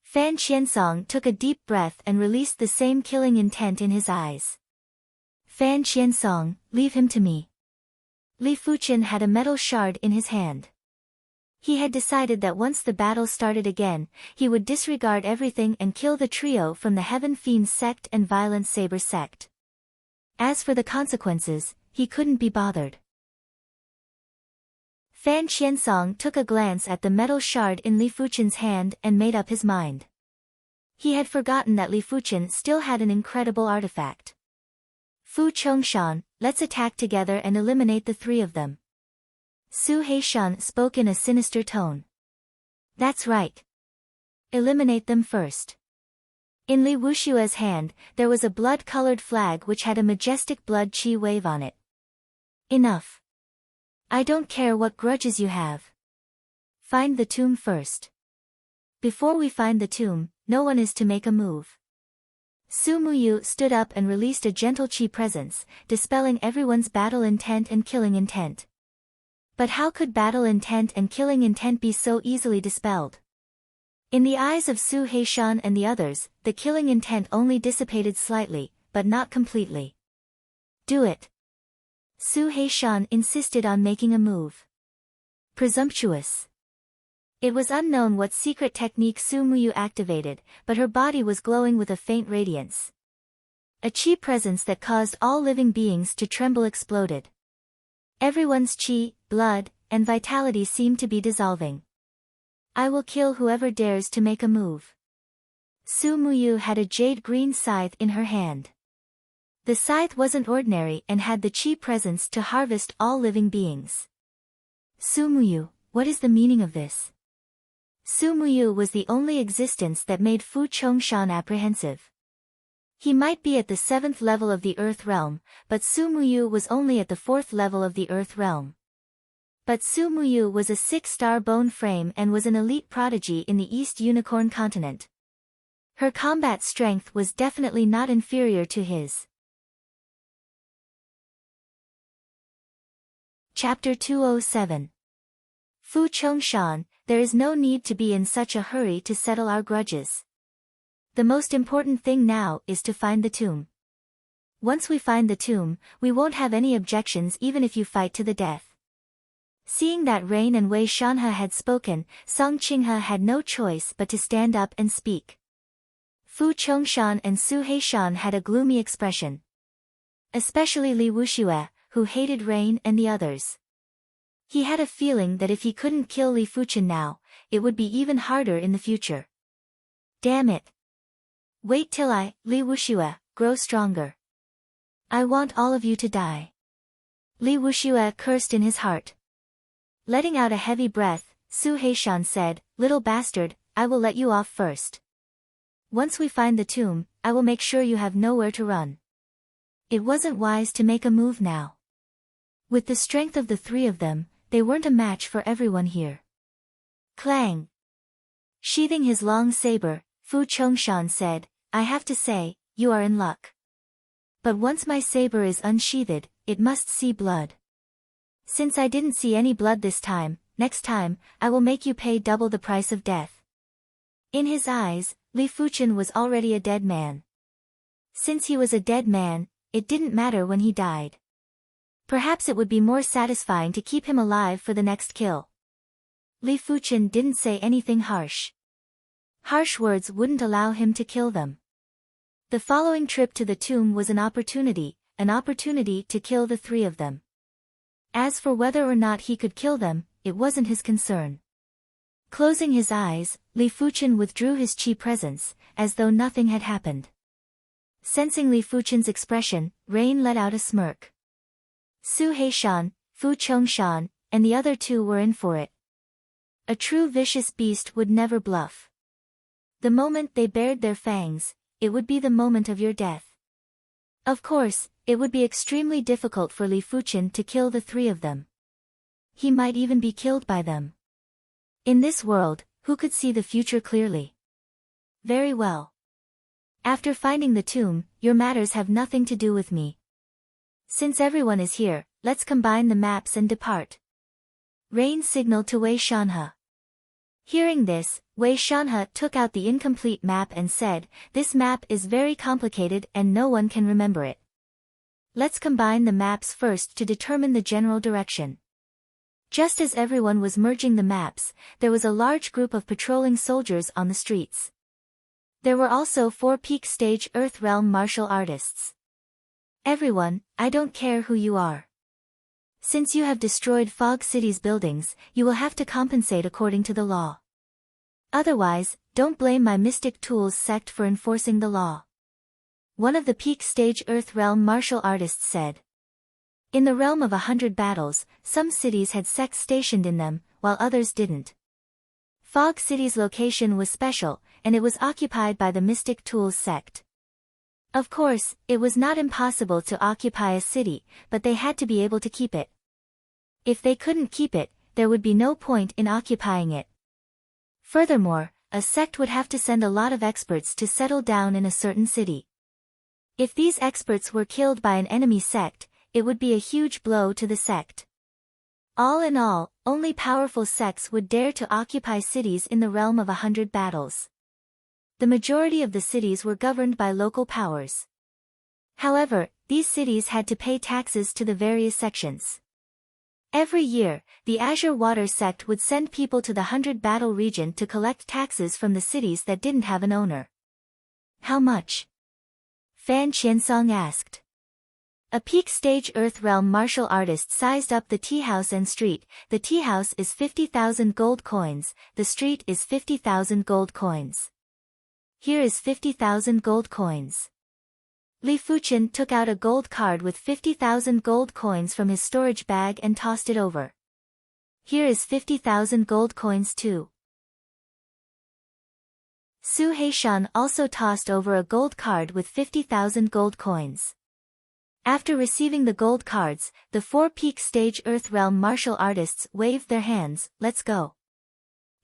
S1: Fan Qiansong took a deep breath and released the same killing intent in his eyes. Fan Qiansong, leave him to me. Li Fuchen had a metal shard in his hand. He had decided that once the battle started again, he would disregard everything and kill the trio from the Heaven Fiends sect and Violent Saber sect. As for the consequences, he couldn't be bothered. Fan Qiansong took a glance at the metal shard in Li Fuchen's hand and made up his mind. He had forgotten that Li Fuchen still had an incredible artifact. Fu Chongshan, let's attack together and eliminate the 3 of them. Su Heishan spoke in a sinister tone. That's right. Eliminate them first. In Li Wushue's hand, there was a blood-colored flag which had a majestic blood chi wave on it. Enough. I don't care what grudges you have. Find the tomb first. Before we find the tomb, no one is to make a move. Su Muyu stood up and released a gentle chi presence, dispelling everyone's battle intent and killing intent. But how could battle intent and killing intent be so easily dispelled? In the eyes of Su Heishan and the others, the killing intent only dissipated slightly, but not completely. Do it. Su Heishan insisted on making a move. Presumptuous. It was unknown what secret technique Su Muyu activated, but her body was glowing with a faint radiance. A chi presence that caused all living beings to tremble exploded. Everyone's chi, blood, and vitality seemed to be dissolving. I will kill whoever dares to make a move. Su Muyu had a jade-green scythe in her hand. The scythe wasn't ordinary and had the chi presence to harvest all living beings. Su Muyu, what is the meaning of this? Su Muyu was the only existence that made Fu Chongshan apprehensive. He might be at the 7th level of the Earth Realm, but Su Muyu was only at the 4th level of the Earth Realm. But Su Muyu was a 6-star bone frame and was an elite prodigy in the East Unicorn continent. Her combat strength was definitely not inferior to his. Chapter 207. Fu Chongshan, there is no need to be in such a hurry to settle our grudges. The most important thing now is to find the tomb. Once we find the tomb, we won't have any objections even if you fight to the death. Seeing that Rain and Wei Shanhe had spoken, Song Qinghe had no choice but to stand up and speak. Fu Chongshan and Su Heishan had a gloomy expression. Especially Li Wuxue, who hated Rain and the others. He had a feeling that if he couldn't kill Li Fuchen now, it would be even harder in the future. Damn it. Wait till Li Wuxue, grow stronger. I want all of you to die. Li Wuxue cursed in his heart. Letting out a heavy breath, Su Heishan said, Little bastard, I will let you off first. Once we find the tomb, I will make sure you have nowhere to run. It wasn't wise to make a move now. With the strength of the three of them, they weren't a match for everyone here. Clang! Sheathing his long saber, Fu Chongshan said, I have to say, you are in luck. But once my saber is unsheathed, it must see blood. Since I didn't see any blood this time, next time, I will make you pay double the price of death. In his eyes, Li Fuchen was already a dead man. Since he was a dead man, it didn't matter when he died. Perhaps it would be more satisfying to keep him alive for the next kill. Li Fuchen didn't say anything harsh. Harsh words wouldn't allow him to kill them. The following trip to the tomb was an opportunity to kill the three of them. As for whether or not he could kill them, it wasn't his concern. Closing his eyes, Li Fuchen withdrew his qi presence, as though nothing had happened. Sensing Li Fuchen's expression, Rain let out a smirk. Su Heishan, Fu Chongshan, and the other two were in for it. A true vicious beast would never bluff. The moment they bared their fangs, it would be the moment of your death. Of course, it would be extremely difficult for Li Fuchen to kill the three of them. He might even be killed by them. In this world, who could see the future clearly? Very well. After finding the tomb, your matters have nothing to do with me. Since everyone is here, let's combine the maps and depart. Rain signaled to Wei Shanhe. Hearing this, Wei Shanhe took out the incomplete map and said, this map is very complicated and no one can remember it. Let's combine the maps first to determine the general direction. Just as everyone was merging the maps, there was a large group of patrolling soldiers on the streets. There were also 4 peak stage Earth Realm martial artists. Everyone, I don't care who you are. Since you have destroyed Fog City's buildings, you will have to compensate according to the law. Otherwise, don't blame my Mystic Tools sect for enforcing the law. One of the peak stage Earth Realm martial artists said. In the realm of 100 battles, some cities had sects stationed in them, while others didn't. Fog City's location was special, and it was occupied by the Mystic Tools sect. Of course, it was not impossible to occupy a city, but they had to be able to keep it. If they couldn't keep it, there would be no point in occupying it. Furthermore, a sect would have to send a lot of experts to settle down in a certain city. If these experts were killed by an enemy sect, it would be a huge blow to the sect. All in all, only powerful sects would dare to occupy cities in the realm of 100 battles. The majority of the cities were governed by local powers. However, these cities had to pay taxes to the various sections. Every year, the Azure Water sect would send people to the 100 battle region to collect taxes from the cities that didn't have an owner. How much? Fan Qiansong asked. A peak stage Earth Realm martial artist sized up the tea house and street. The tea house is 50,000 gold coins, the street is 50,000 gold coins. Here is 50,000 gold coins. Li Fuchen took out a gold card with 50,000 gold coins from his storage bag and tossed it over. Here is 50,000 gold coins too. Su Heishan also tossed over a gold card with 50,000 gold coins. After receiving the gold cards, the 4 peak stage Earth Realm martial artists waved their hands, let's go.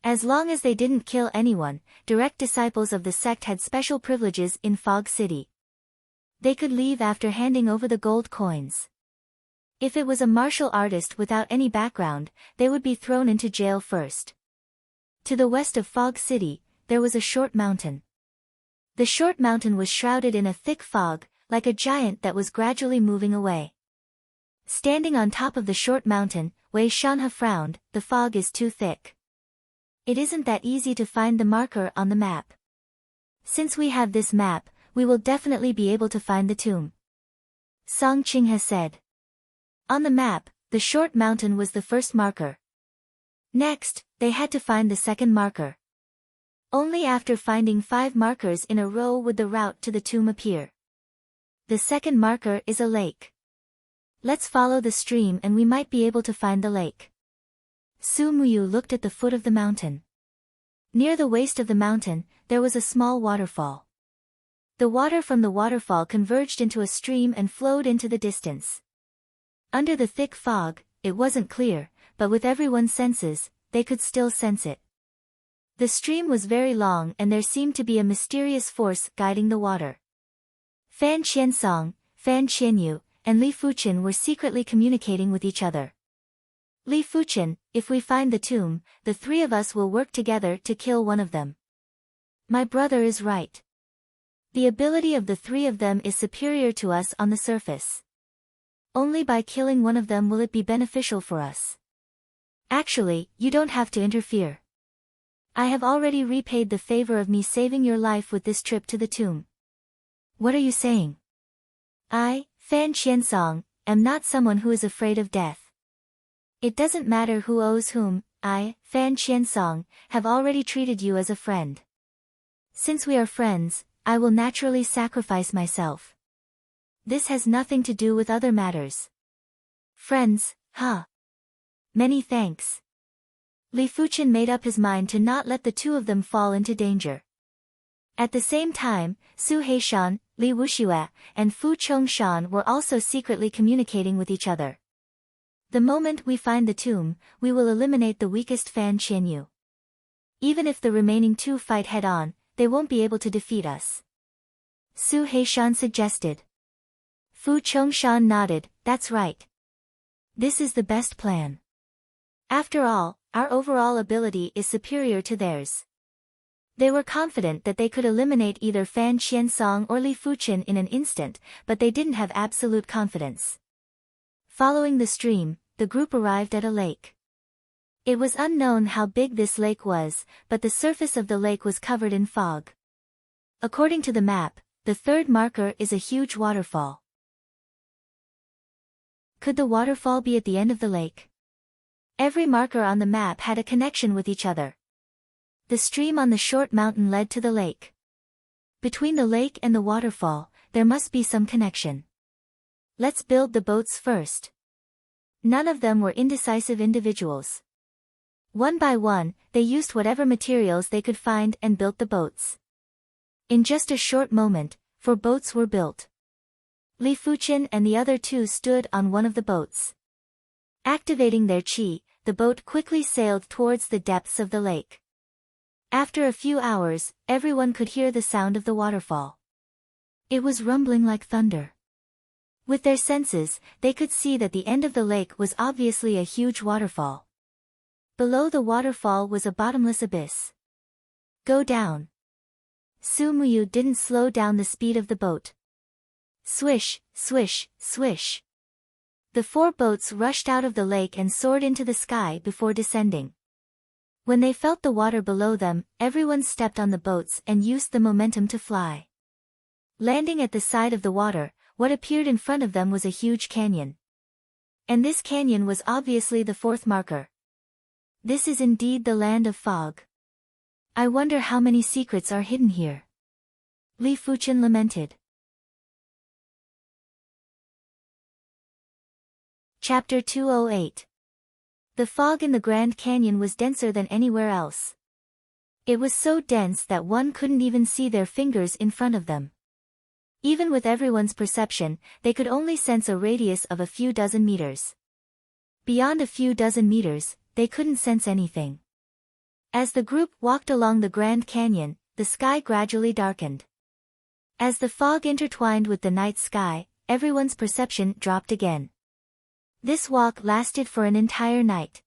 S1: As long as they didn't kill anyone, direct disciples of the sect had special privileges in Fog City. They could leave after handing over the gold coins. If it was a martial artist without any background, they would be thrown into jail first. To the west of Fog City, there was a short mountain. The short mountain was shrouded in a thick fog, like a giant that was gradually moving away. Standing on top of the short mountain, Wei Shanhe frowned, the fog is too thick. It isn't that easy to find the marker on the map. Since we have this map, we will definitely be able to find the tomb. Song Qinghe said. On the map, the short mountain was the first marker. Next, they had to find the second marker. Only after finding 5 markers in a row would the route to the tomb appear. The second marker is a lake. Let's follow the stream and we might be able to find the lake. Su Muyu looked at the foot of the mountain. Near the waist of the mountain, there was a small waterfall. The water from the waterfall converged into a stream and flowed into the distance. Under the thick fog, it wasn't clear, but with everyone's senses, they could still sense it. The stream was very long and there seemed to be a mysterious force guiding the water. Fan Qiansong, Fan Qianyu, and Li Fuchen were secretly communicating with each other. Li Fuchen, if we find the tomb, the three of us will work together to kill one of them. My brother is right. The ability of the three of them is superior to us on the surface. Only by killing one of them will it be beneficial for us. Actually, you don't have to interfere. I have already repaid the favor of me saving your life with this trip to the tomb. What are you saying? I, Fan Qiansong, am not someone who is afraid of death. It doesn't matter who owes whom, I, Fan Qiansong, have already treated you as a friend. Since we are friends, I will naturally sacrifice myself. This has nothing to do with other matters. Friends, huh? Many thanks. Li Fuchen made up his mind to not let the two of them fall into danger. At the same time, Su Heishan, Li Wuxue, and Fu Chongshan were also secretly communicating with each other. The moment we find the tomb, we will eliminate the weakest Fan Qianyu. Even if the remaining two fight head-on, they won't be able to defeat us. Su Heishan suggested. Fu Chongshan nodded, that's right. This is the best plan. After all, our overall ability is superior to theirs. They were confident that they could eliminate either Fan Qiansong or Li Fuchen in an instant, but they didn't have absolute confidence. Following the stream, the group arrived at a lake. It was unknown how big this lake was, but the surface of the lake was covered in fog. According to the map, the third marker is a huge waterfall. Could the waterfall be at the end of the lake? Every marker on the map had a connection with each other. The stream on the short mountain led to the lake. Between the lake and the waterfall, there must be some connection. Let's build the boats first. None of them were indecisive individuals. One by one, they used whatever materials they could find and built the boats. In just a short moment, 4 boats were built. Li Fuchen and the other 2 stood on one of the boats. Activating their qi, the boat quickly sailed towards the depths of the lake. After a few hours, everyone could hear the sound of the waterfall. It was rumbling like thunder. With their senses, they could see that the end of the lake was obviously a huge waterfall. Below the waterfall was a bottomless abyss. Go down. Su Muyu didn't slow down the speed of the boat. Swish, swish, swish. The 4 boats rushed out of the lake and soared into the sky before descending. When they felt the water below them, everyone stepped on the boats and used the momentum to fly. Landing at the side of the water, what appeared in front of them was a huge canyon. And this canyon was obviously the 4th marker. This is indeed the land of fog. I wonder how many secrets are hidden here. Li Fuchen lamented. Chapter 208. The fog in the Grand Canyon was denser than anywhere else. It was so dense that one couldn't even see their fingers in front of them. Even with everyone's perception, they could only sense a radius of a few dozen meters. Beyond a few dozen meters, they couldn't sense anything. As the group walked along the Grand Canyon, the sky gradually darkened. As the fog intertwined with the night sky, everyone's perception dropped again. This walk lasted for an entire night.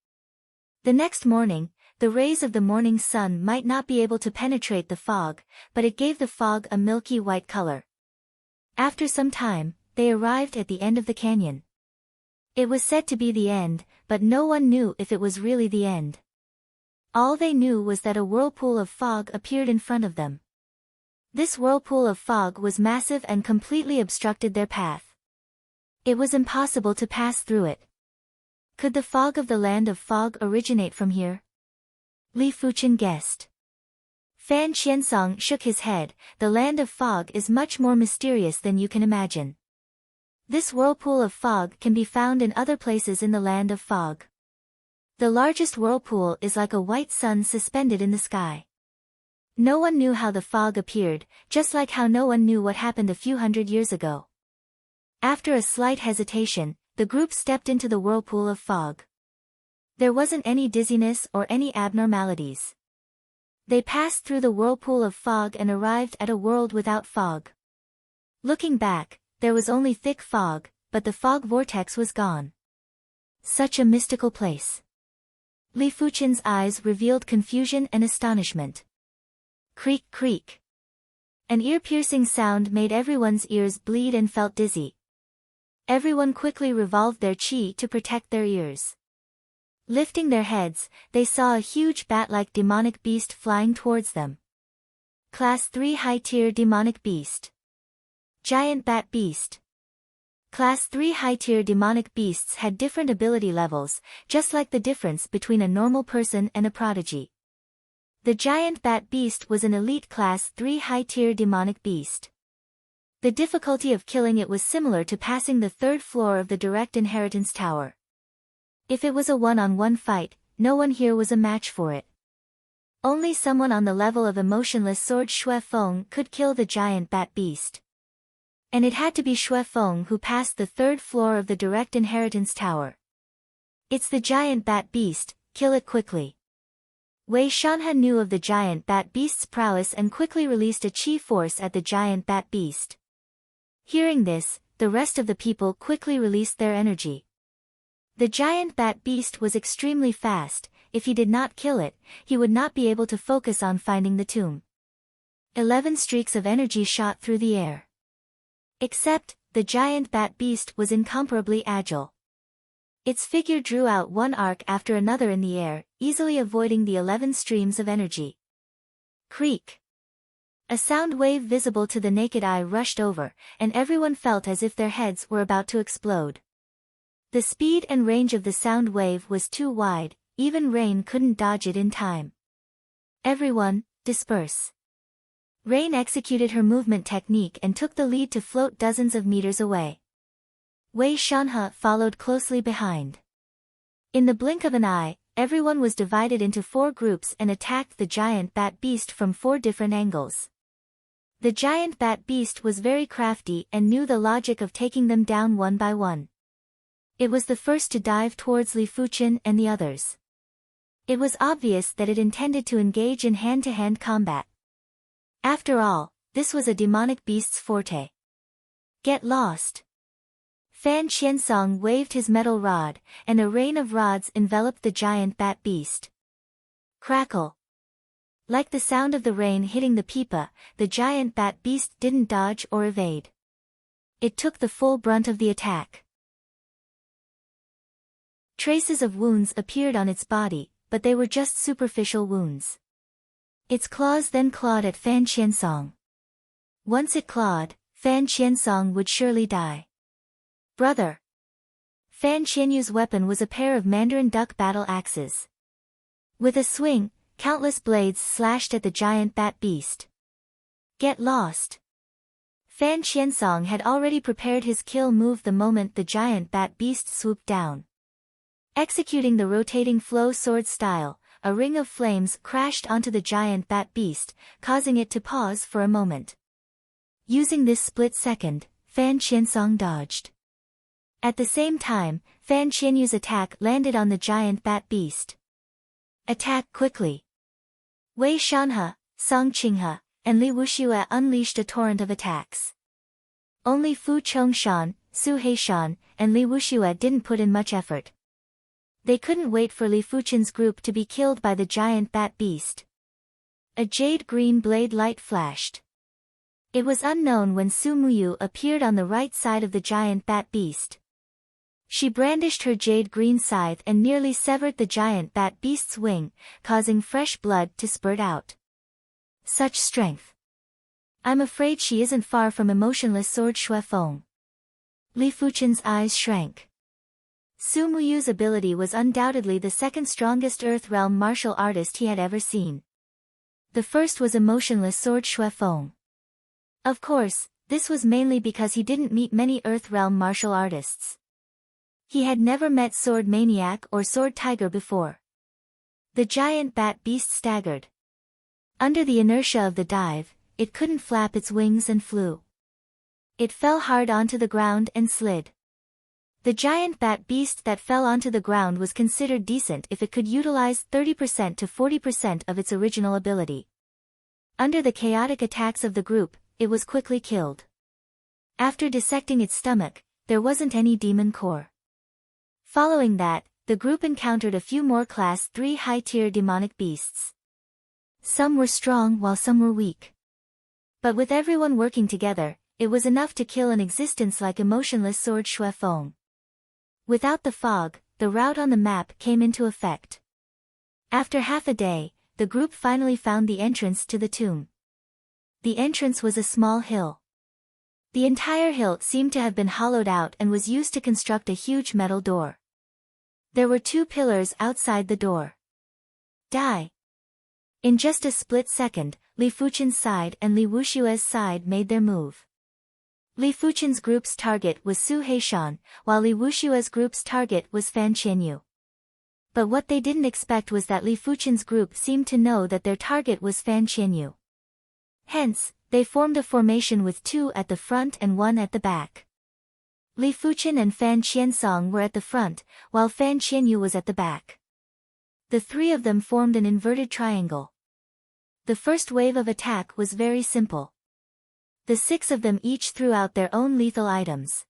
S1: The next morning, the rays of the morning sun might not be able to penetrate the fog, but it gave the fog a milky white color. After some time, they arrived at the end of the canyon. It was said to be the end, but no one knew if it was really the end. All they knew was that a whirlpool of fog appeared in front of them. This whirlpool of fog was massive and completely obstructed their path. It was impossible to pass through it. Could the fog of the land of fog originate from here? Li Fuchen guessed. Fan Qiansong shook his head. The land of fog is much more mysterious than you can imagine. This whirlpool of fog can be found in other places in the land of fog. The largest whirlpool is like a white sun suspended in the sky. No one knew how the fog appeared, just like how no one knew what happened a few hundred years ago. After a slight hesitation, the group stepped into the whirlpool of fog. There wasn't any dizziness or any abnormalities. They passed through the whirlpool of fog and arrived at a world without fog. Looking back, there was only thick fog, but the fog vortex was gone. Such a mystical place. Li Fuchen's eyes revealed confusion and astonishment. Creak, creak. An ear-piercing sound made everyone's ears bleed and felt dizzy. Everyone quickly revolved their chi to protect their ears. Lifting their heads, they saw a huge bat-like demonic beast flying towards them. Class 3 high-tier demonic beast. Giant bat beast. Class 3 high-tier demonic beasts had different ability levels, just like the difference between a normal person and a prodigy. The giant bat beast was an elite class 3 high-tier demonic beast. The difficulty of killing it was similar to passing the third floor of the direct inheritance tower. If it was a one-on-one fight, no one here was a match for it. Only someone on the level of emotionless sword Xue Feng could kill the giant bat beast. And it had to be Xue Feng who passed the third floor of the direct inheritance tower. It's the giant bat beast, kill it quickly. Wei Shanhe knew of the giant bat beast's prowess and quickly released a chi force at the giant bat beast. Hearing this, the rest of the people quickly released their energy. The giant bat beast was extremely fast. If he did not kill it, he would not be able to focus on finding the tomb. 11 streaks of energy shot through the air. Except, the giant bat beast was incomparably agile. Its figure drew out one arc after another in the air, easily avoiding the 11 streams of energy. Creak. A sound wave visible to the naked eye rushed over, and everyone felt as if their heads were about to explode. The speed and range of the sound wave was too wide, even Rain couldn't dodge it in time. Everyone, disperse. Rain executed her movement technique and took the lead to float dozens of meters away. Wei Shanhe followed closely behind. In the blink of an eye, everyone was divided into 4 groups and attacked the giant bat beast from 4 different angles. The giant bat beast was very crafty and knew the logic of taking them down one by one. It was the first to dive towards Li Fuchen and the others. It was obvious that it intended to engage in hand-to-hand combat. After all, this was a demonic beast's forte. Get lost. Fan Qiansong waved his metal rod, and a rain of rods enveloped the giant bat beast. Crackle. Like the sound of the rain hitting the pipa, the giant bat beast didn't dodge or evade. It took the full brunt of the attack. Traces of wounds appeared on its body, but they were just superficial wounds. Its claws then clawed at Fan Qiansong. Once it clawed, Fan Qiansong would surely die. Brother. Fan Qianyu's weapon was a pair of Mandarin duck battle axes. With a swing, countless blades slashed at the giant bat beast. Get lost. Fan Qiansong had already prepared his kill move the moment the giant bat beast swooped down. Executing the rotating flow sword style, a ring of flames crashed onto the giant bat beast, causing it to pause for a moment. Using this split second, Fan Qiansong dodged. At the same time, Fan Qianyu's attack landed on the giant bat beast. Attack quickly. Wei Shanhe, Song Qinghe, and Li Wuxue unleashed a torrent of attacks. Only Fu Chongshan, Su Heishan, and Li Wuxue didn't put in much effort. They couldn't wait for Li Fuchen's group to be killed by the giant bat beast. A jade-green blade light flashed. It was unknown when Su Muyu appeared on the right side of the giant bat beast. She brandished her jade-green scythe and nearly severed the giant bat beast's wing, causing fresh blood to spurt out. Such strength. I'm afraid she isn't far from emotionless sword Xue Feng. Li Fuchen's eyes shrank. Su Muyu's ability was undoubtedly the second strongest Earth Realm martial artist he had ever seen. The first was emotionless sword Xue Feng. Of course, this was mainly because he didn't meet many Earth Realm martial artists. He had never met Sword Maniac or Sword Tiger before. The giant bat beast staggered. Under the inertia of the dive, it couldn't flap its wings and flew. It fell hard onto the ground and slid. The giant bat beast that fell onto the ground was considered decent if it could utilize 30% to 40% of its original ability. Under the chaotic attacks of the group, it was quickly killed. After dissecting its stomach, there wasn't any demon core. Following that, the group encountered a few more Class 3 high-tier demonic beasts. Some were strong while some were weak. But with everyone working together, it was enough to kill an existence like emotionless sword Shui Feng. Without the fog, the route on the map came into effect. After half a day, the group finally found the entrance to the tomb. The entrance was a small hill. The entire hill seemed to have been hollowed out and was used to construct a huge metal door. There were 2 pillars outside the door. Die! In just a split second, Li Fuchen's side and Li Wushue's side made their move. Li Fuchen's group's target was Su Heishan, while Li Wushue's group's target was Fan Qianyu. But what they didn't expect was that Li Fuchen's group seemed to know that their target was Fan Qianyu. Hence, they formed a formation with 2 at the front and 1 at the back. Li Fuchen and Fan Qiansong were at the front, while Fan Qianyu was at the back. The 3 of them formed an inverted triangle. The first wave of attack was very simple. The 6 of them each threw out their own lethal items.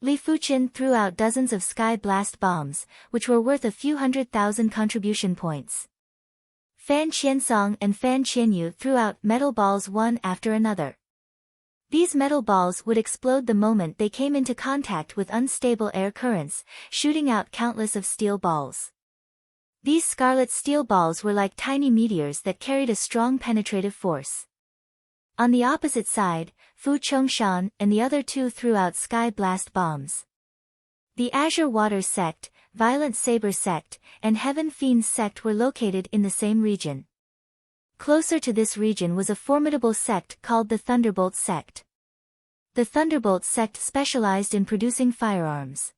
S1: Li Fuchen threw out dozens of sky blast bombs, which were worth a few 100,000 contribution points. Fan Qiansong and Fan Qianyu threw out metal balls one after another. These metal balls would explode the moment they came into contact with unstable air currents, shooting out countless of steel balls. These scarlet steel balls were like tiny meteors that carried a strong penetrative force. On the opposite side, Fu Chongshan and the other 2 threw out sky blast bombs. The Azure Water Sect, Violent Saber Sect, and Heaven Fiends Sect were located in the same region. Closer to this region was a formidable sect called the Thunderbolt Sect. The Thunderbolt Sect specialized in producing firearms.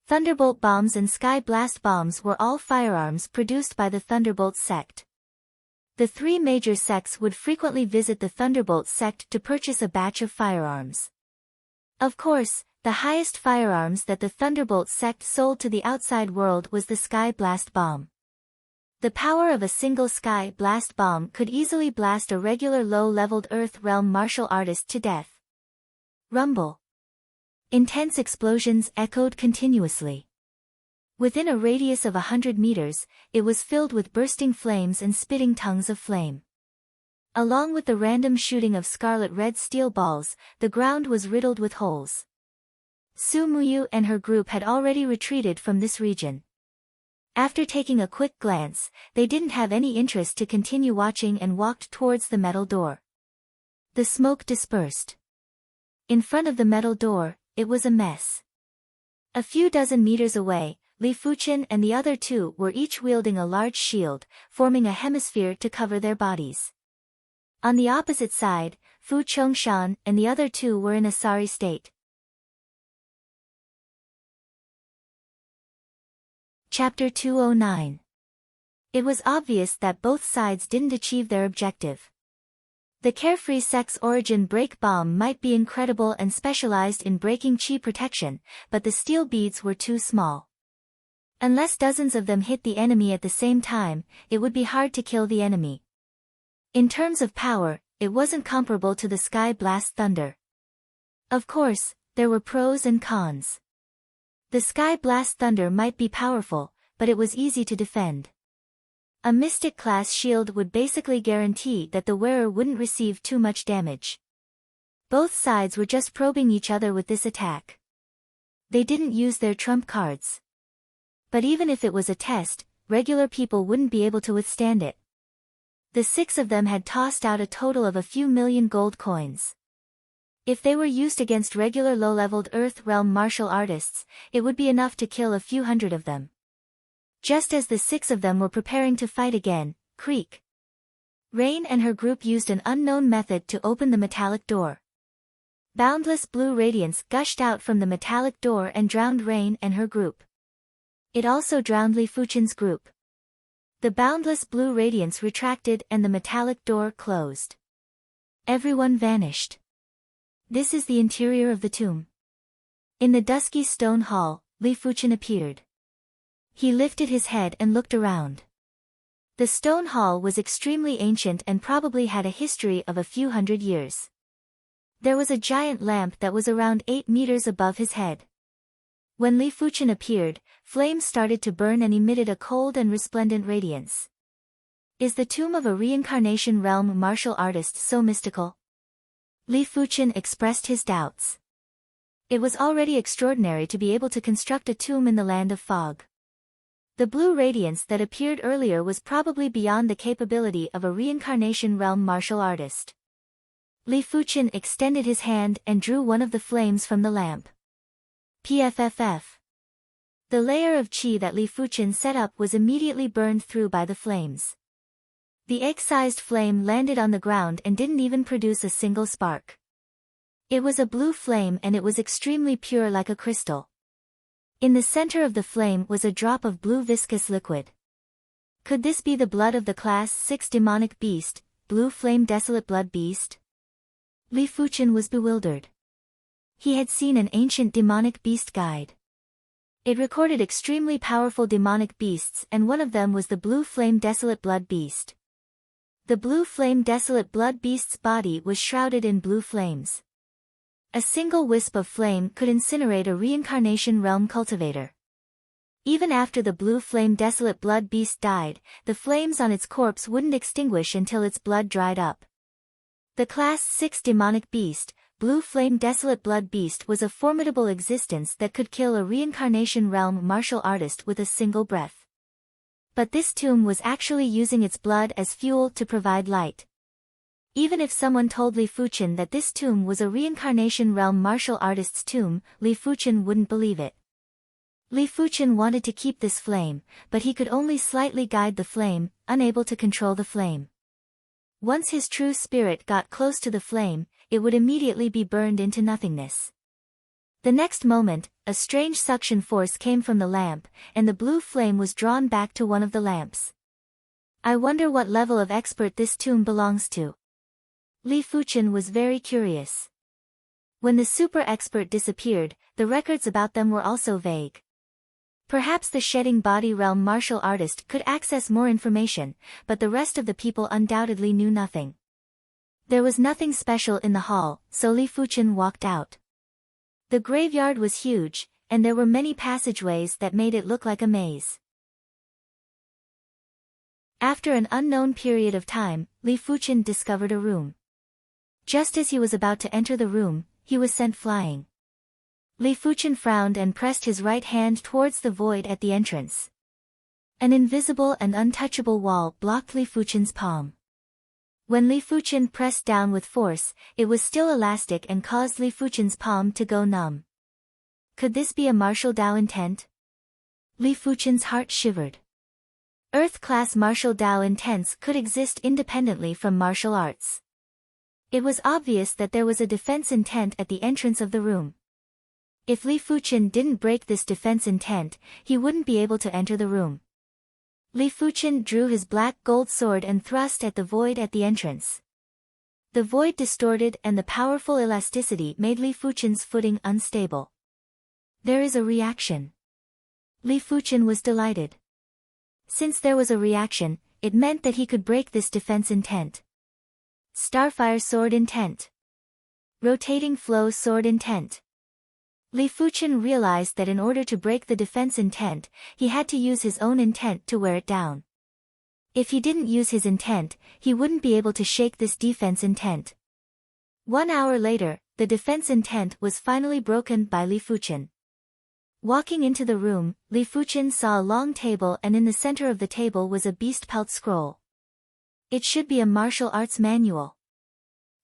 S1: Thunderbolt bombs and sky blast bombs were all firearms produced by the Thunderbolt Sect. The 3 major sects would frequently visit the Thunderbolt Sect to purchase a batch of firearms. Of course, the highest firearms that the Thunderbolt Sect sold to the outside world was the Sky Blast Bomb. The power of a single Sky Blast Bomb could easily blast a regular low-leveled Earth Realm martial artist to death. Rumble. Intense explosions echoed continuously. Within a radius of 100 meters, it was filled with bursting flames and spitting tongues of flame. Along with the random shooting of scarlet-red steel balls, the ground was riddled with holes. Su Muyu and her group had already retreated from this region. After taking a quick glance, they didn't have any interest to continue watching and walked towards the metal door. The smoke dispersed. In front of the metal door, it was a mess. A few dozen meters away, Li Fuchen and the other 2 were each wielding a large shield, forming a hemisphere to cover their bodies. On the opposite side, Fu Chongshan and the other 2 were in a sorry state. Chapter 209. It was obvious that both sides didn't achieve their objective. The Carefree Sect's Origin Break Bomb might be incredible and specialized in breaking chi protection, but the steel beads were too small. Unless dozens of them hit the enemy at the same time, it would be hard to kill the enemy. In terms of power, it wasn't comparable to the Sky Blast Thunder. Of course, there were pros and cons. The Sky Blast Thunder might be powerful, but it was easy to defend. A Mystic-class shield would basically guarantee that the wearer wouldn't receive too much damage. Both sides were just probing each other with this attack. They didn't use their trump cards. But even if it was a test, regular people wouldn't be able to withstand it. The 6 of them had tossed out a total of a few million gold coins. If they were used against regular low-leveled Earth Realm martial artists, it would be enough to kill a few hundred of them. Just as the 6 of them were preparing to fight again, creak. Rain and her group used an unknown method to open the metallic door. Boundless blue radiance gushed out from the metallic door and drowned Rain and her group. It also drowned Li Fuchen's group. The boundless blue radiance retracted and the metallic door closed. Everyone vanished. This is the interior of the tomb. In the dusky stone hall, Li Fuchen appeared. He lifted his head and looked around. The stone hall was extremely ancient and probably had a history of a few hundred years. There was a giant lamp that was around 8 meters above his head. When Li Fuchen appeared, flames started to burn and emitted a cold and resplendent radiance. Is the tomb of a reincarnation realm martial artist so mystical? Li Fuchen expressed his doubts. It was already extraordinary to be able to construct a tomb in the land of fog. The blue radiance that appeared earlier was probably beyond the capability of a reincarnation realm martial artist. Li Fuchen extended his hand and drew one of the flames from the lamp. PFFF. The layer of qi that Li Fuchen set up was immediately burned through by the flames. The egg-sized flame landed on the ground and didn't even produce a single spark. It was a blue flame and it was extremely pure like a crystal. In the center of the flame was a drop of blue viscous liquid. Could this be the blood of the Class 6 demonic beast, blue flame desolate blood beast? Li Fuchen was bewildered. He had seen an ancient demonic beast guide. It recorded extremely powerful demonic beasts and one of them was the blue flame desolate blood beast. The blue flame desolate blood beast's body was shrouded in blue flames. A single wisp of flame could incinerate a reincarnation realm cultivator. Even after the blue flame desolate blood beast died, the flames on its corpse wouldn't extinguish until its blood dried up. The Class 6 demonic beast, blue flame desolate blood beast was a formidable existence that could kill a reincarnation realm martial artist with a single breath. But this tomb was actually using its blood as fuel to provide light. Even if someone told Li Fuchen that this tomb was a reincarnation realm martial artist's tomb, Li Fuchen wouldn't believe it. Li Fuchen wanted to keep this flame, but he could only slightly guide the flame, unable to control the flame. Once his true spirit got close to the flame, it would immediately be burned into nothingness. The next moment, a strange suction force came from the lamp, and the blue flame was drawn back to one of the lamps. I wonder what level of expert this tomb belongs to. Li Fuchen was very curious. When the super expert disappeared, the records about them were also vague. Perhaps the shedding body realm martial artist could access more information, but the rest of the people undoubtedly knew nothing. There was nothing special in the hall, so Li Fuchen walked out. The graveyard was huge, and there were many passageways that made it look like a maze. After an unknown period of time, Li Fuchen discovered a room. Just as he was about to enter the room, he was sent flying. Li Fuchen frowned and pressed his right hand towards the void at the entrance. An invisible and untouchable wall blocked Li Fuchen's palm. When Li Fuchen pressed down with force, it was still elastic and caused Li Fuchen's palm to go numb. Could this be a martial Dao intent? Li Fuchen's heart shivered. Earth-class martial Dao intents could exist independently from martial arts. It was obvious that there was a defense intent at the entrance of the room. If Li Fuchen didn't break this defense intent, he wouldn't be able to enter the room. Li Fuchen drew his black gold sword and thrust at the void at the entrance. The void distorted and the powerful elasticity made Li Fuchen's footing unstable. There is a reaction. Li Fuchen was delighted. Since there was a reaction, it meant that he could break this defense intent. Starfire sword intent. Rotating flow sword intent. Li Fuchen realized that in order to break the defense intent, he had to use his own intent to wear it down. If he didn't use his intent, he wouldn't be able to shake this defense intent. 1 hour later, the defense intent was finally broken by Li Fuchen. Walking into the room, Li Fuchen saw a long table and in the center of the table was a beast pelt scroll. It should be a martial arts manual.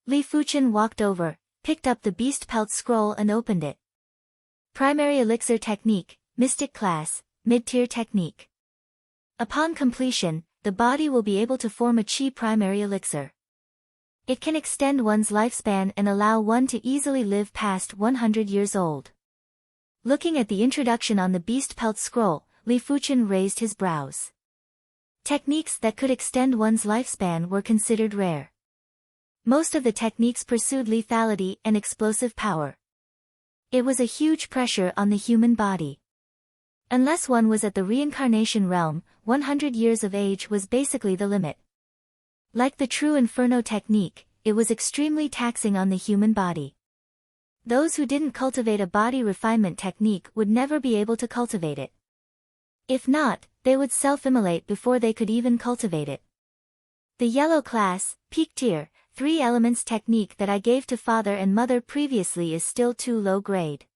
S1: Li Fuchen walked over, picked up the beast pelt scroll and opened it. Primary Elixir Technique, Mystic Class, Mid-Tier Technique. Upon completion, the body will be able to form a Qi Primary Elixir. It can extend one's lifespan and allow one to easily live past 100 years old. Looking at the introduction on the beast pelt scroll, Li Fuchen raised his brows. Techniques that could extend one's lifespan were considered rare. Most of the techniques pursued lethality and explosive power. It was a huge pressure on the human body. Unless one was at the reincarnation realm, 100 years of age was basically the limit. Like the true Inferno technique, it was extremely taxing on the human body. Those who didn't cultivate a body refinement technique would never be able to cultivate it. If not, they would self-immolate before they could even cultivate it. The yellow class, peak tier, 3 elements technique that I gave to father and mother previously is still too low grade.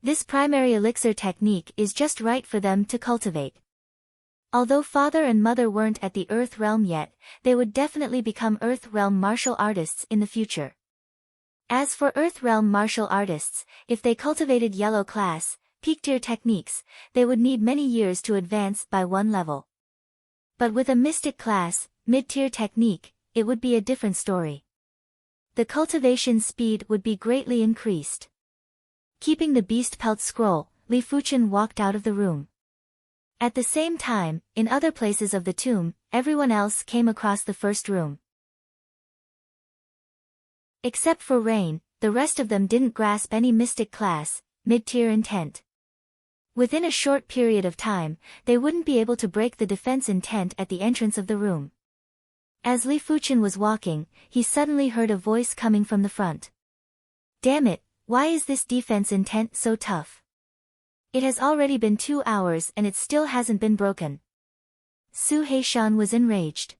S1: This primary elixir technique is just right for them to cultivate. Although father and mother weren't at the Earth realm yet, they would definitely become Earth realm martial artists in the future. As for Earth realm martial artists, if they cultivated yellow class, peak tier techniques, they would need many years to advance by one level. But with a mystic class, mid-tier technique, it would be a different story. The cultivation speed would be greatly increased. Keeping the beast pelt scroll, Li Fuchen walked out of the room. At the same time, in other places of the tomb, everyone else came across the first room. Except for Rain, the rest of them didn't grasp any mystic class, mid-tier intent. Within a short period of time, they wouldn't be able to break the defense intent at the entrance of the room. As Li Fuchen was walking, he suddenly heard a voice coming from the front. Damn it, why is this defense intent so tough? It has already been 2 hours and it still hasn't been broken. Su Heishan was enraged.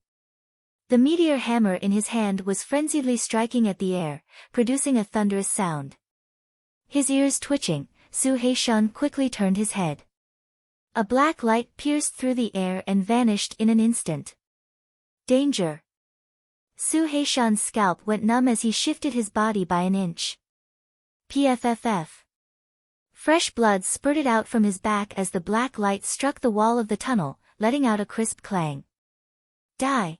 S1: The meteor hammer in his hand was frenziedly striking at the air, producing a thunderous sound. His ears twitching, Su Heishan quickly turned his head. A black light pierced through the air and vanished in an instant. Danger! Su Heishan's scalp went numb as he shifted his body by an inch. PFFF. Fresh blood spurted out from his back as the black light struck the wall of the tunnel, letting out a crisp clang. Die!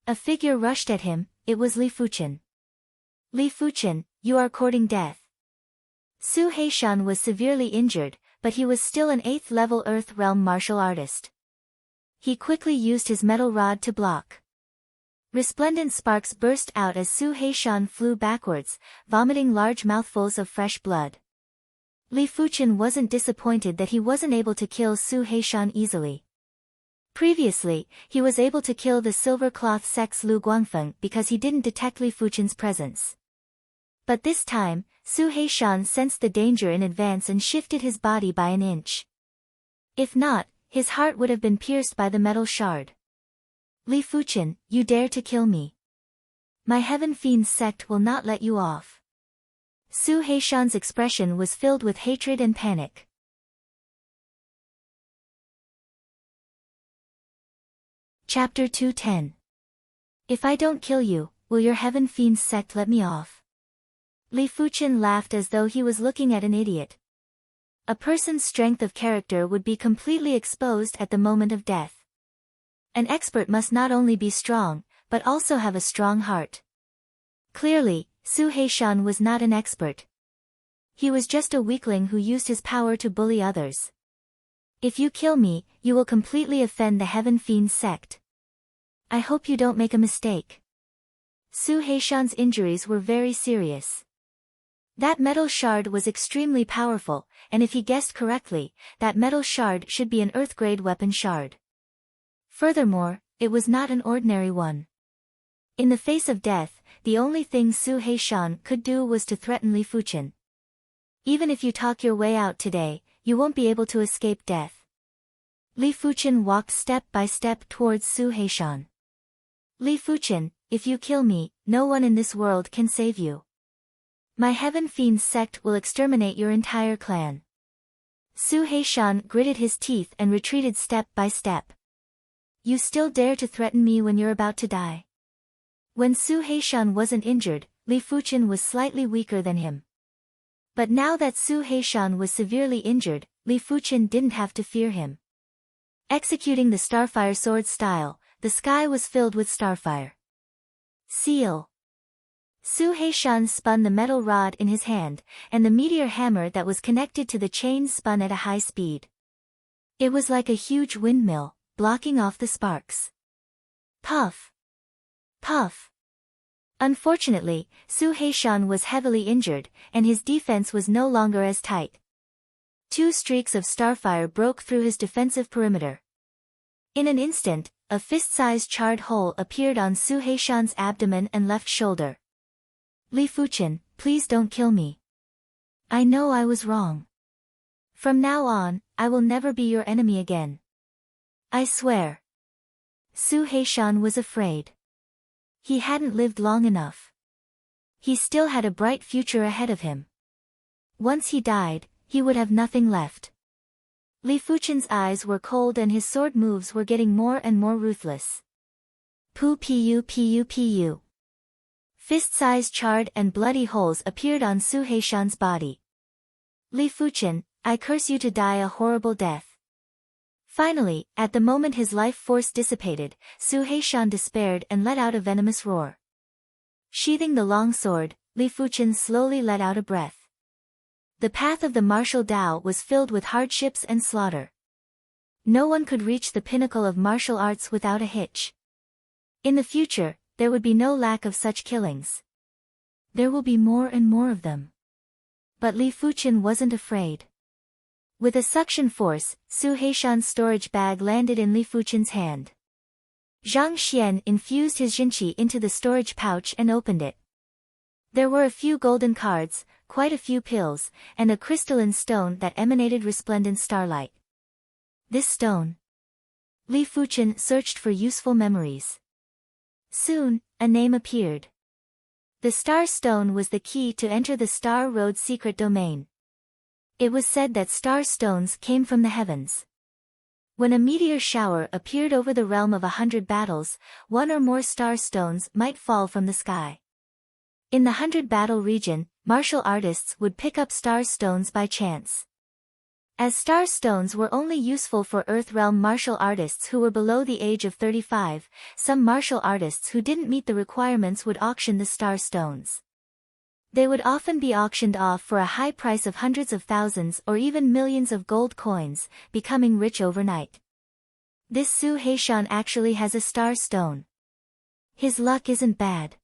S1: A figure rushed at him, it was Li Fuchen. Li Fuchen, you are courting death. Su Heishan was severely injured, but he was still an 8th level Earth realm martial artist. He quickly used his metal rod to block. Resplendent sparks burst out as Su Heishan flew backwards, vomiting large mouthfuls of fresh blood. Li Fuchen wasn't disappointed that he wasn't able to kill Su Heishan easily. Previously, he was able to kill the silver cloth sex Lu Guangfeng because he didn't detect Li Fuchen's presence. But this time, Su Heishan sensed the danger in advance and shifted his body by an inch. If not, his heart would have been pierced by the metal shard. Li Fuchen, you dare to kill me. My Heaven Fiends sect will not let you off. Su Heishan's expression was filled with hatred and panic. Chapter 210. If I don't kill you, will your Heaven Fiends sect let me off? Li Fuchen laughed as though he was looking at an idiot. A person's strength of character would be completely exposed at the moment of death. An expert must not only be strong, but also have a strong heart. Clearly, Su Heishan was not an expert. He was just a weakling who used his power to bully others. If you kill me, you will completely offend the Heaven Fiends sect. I hope you don't make a mistake. Su Heishan's injuries were very serious. That metal shard was extremely powerful, and if he guessed correctly, that metal shard should be an Earth-grade weapon shard. Furthermore, it was not an ordinary one. In the face of death, the only thing Su Heishan could do was to threaten Li Fuchen. Even if you talk your way out today, you won't be able to escape death. Li Fuchen walked step by step towards Su Heishan. Li Fuchen, if you kill me, no one in this world can save you. My Heaven Fiends sect will exterminate your entire clan. Su Heishan gritted his teeth and retreated step by step. You still dare to threaten me when you're about to die? When Su Heishan wasn't injured, Li Fuchen was slightly weaker than him. But now that Su Heishan was severely injured, Li Fuchen didn't have to fear him. Executing the Starfire sword style, the sky was filled with starfire. Seal. Su Heishan spun the metal rod in his hand, and the meteor hammer that was connected to the chain spun at a high speed. It was like a huge windmill, blocking off the sparks. Puff! Puff! Unfortunately, Su Heishan was heavily injured, and his defense was no longer as tight. 2 streaks of starfire broke through his defensive perimeter. In an instant, a fist-sized charred hole appeared on Su Heishan's abdomen and left shoulder. Li Fuchen, please don't kill me. I know I was wrong. From now on, I will never be your enemy again. I swear. Su Heishan was afraid. He hadn't lived long enough. He still had a bright future ahead of him. Once he died, he would have nothing left. Li Fuchen's eyes were cold and his sword moves were getting more and more ruthless. Pu. Fist-sized charred and bloody holes appeared on Su Heishan's body. Li Fuchen, I curse you to die a horrible death. Finally, at the moment his life force dissipated, Su Heishan despaired and let out a venomous roar. Sheathing the long sword, Li Fuchen slowly let out a breath. The path of the martial Tao was filled with hardships and slaughter. No one could reach the pinnacle of martial arts without a hitch. In the future, there would be no lack of such killings. There will be more and more of them. But Li Fuchen wasn't afraid. With a suction force, Su Heishan's storage bag landed in Li Fuchen's hand. Zhang Xian infused his Jinqi into the storage pouch and opened it. There were a few golden cards, quite a few pills, and a crystalline stone that emanated resplendent starlight. This stone. Li Fuchen searched for useful memories. Soon, a name appeared. The Star Stone was the key to enter the Star Road secret domain. It was said that star stones came from the heavens. When a meteor shower appeared over the realm of 100 battles, 1 or more star stones might fall from the sky. In the 100 battle region, martial artists would pick up star stones by chance. As star stones were only useful for Earth realm martial artists who were below the age of 35, some martial artists who didn't meet the requirements would auction the star stones. They would often be auctioned off for a high price of hundreds of thousands or even millions of gold coins, becoming rich overnight. This Su Heishan actually has a star stone. His luck isn't bad.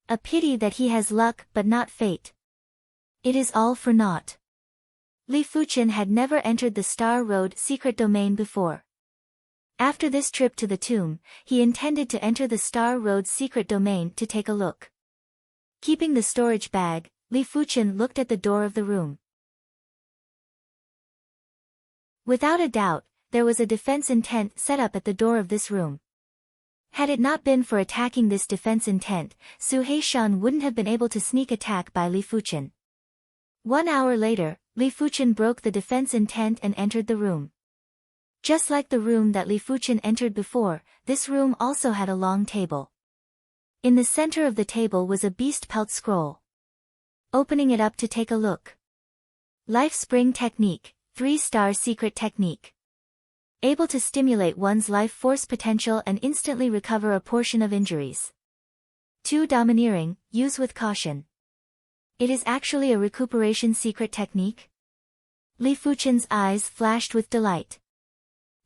S1: A pity that he has luck but not fate. It is all for naught. Li Fuchen had never entered the Star Road secret domain before. After this trip to the tomb, he intended to enter the Star Road secret domain to take a look. Keeping the storage bag, Li Fuchen looked at the door of the room. Without a doubt, there was a defense intent set up at the door of this room. Had it not been for attacking this defense intent, Su Heishan wouldn't have been able to sneak attack by Li Fuchen. 1 hour later, Li Fuchen broke the defense intent and entered the room. Just like the room that Li Fuchen entered before, this room also had a long table. In the center of the table was a beast pelt scroll. Opening it up to take a look. Life Spring Technique, 3-star secret technique. Able to stimulate one's life force potential and instantly recover a portion of injuries. 2 domineering, use with caution. It is actually a recuperation secret technique? Li Fuchen's eyes flashed with delight.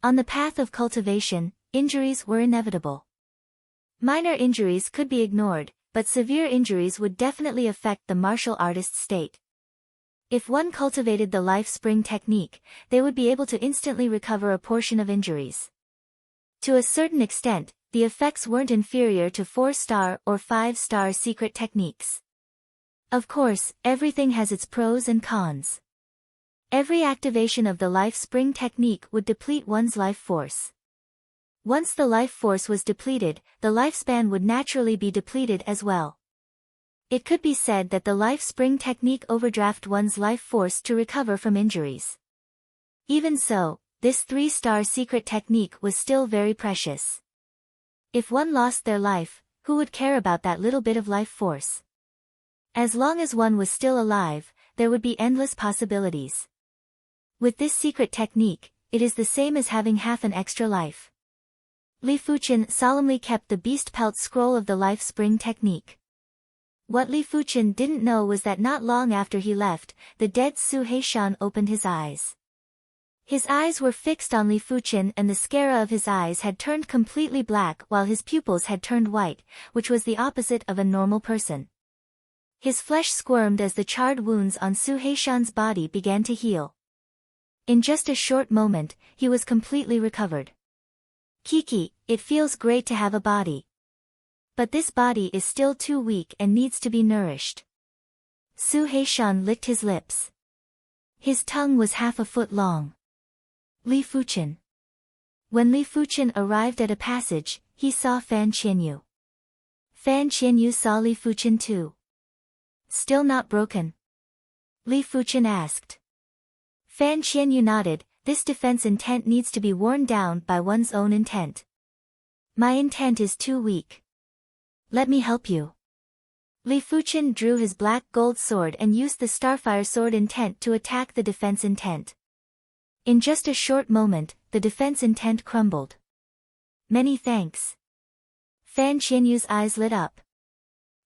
S1: On the path of cultivation, injuries were inevitable. Minor injuries could be ignored, but severe injuries would definitely affect the martial artist's state. If one cultivated the Life Spring technique, they would be able to instantly recover a portion of injuries. To a certain extent, the effects weren't inferior to 4-star or 5-star secret techniques. Of course, everything has its pros and cons. Every activation of the Life Spring technique would deplete one's life force. Once the life force was depleted, the lifespan would naturally be depleted as well. It could be said that the Life Spring technique overdraft one's life force to recover from injuries. Even so, this 3-star secret technique was still very precious. If one lost their life, who would care about that little bit of life force? As long as one was still alive, there would be endless possibilities. With this secret technique, it is the same as having half an extra life. Li Fuchen solemnly kept the beast pelt scroll of the Life Spring technique. What Li Fuchen didn't know was that not long after he left, the dead Su Heishan opened his eyes. His eyes were fixed on Li Fuchen, and the sclera of his eyes had turned completely black while his pupils had turned white, which was the opposite of a normal person. His flesh squirmed as the charred wounds on Su Heishan's body began to heal. In just a short moment, he was completely recovered. Kiki, it feels great to have a body. But this body is still too weak and needs to be nourished. Su Heishan licked his lips. His tongue was half a foot long. Li Fuchen. When Li Fuchen arrived at a passage, he saw Fan Qianyu. Fan Qianyu saw Li Fuchen too. Still not broken? Li Fuchen asked. Fan Qianyu nodded. This defense intent needs to be worn down by one's own intent. My intent is too weak. Let me help you. Li Fuchen drew his black gold sword and used the Starfire sword intent to attack the defense intent. In just a short moment, the defense intent crumbled. Many thanks. Fan Qianyu's eyes lit up.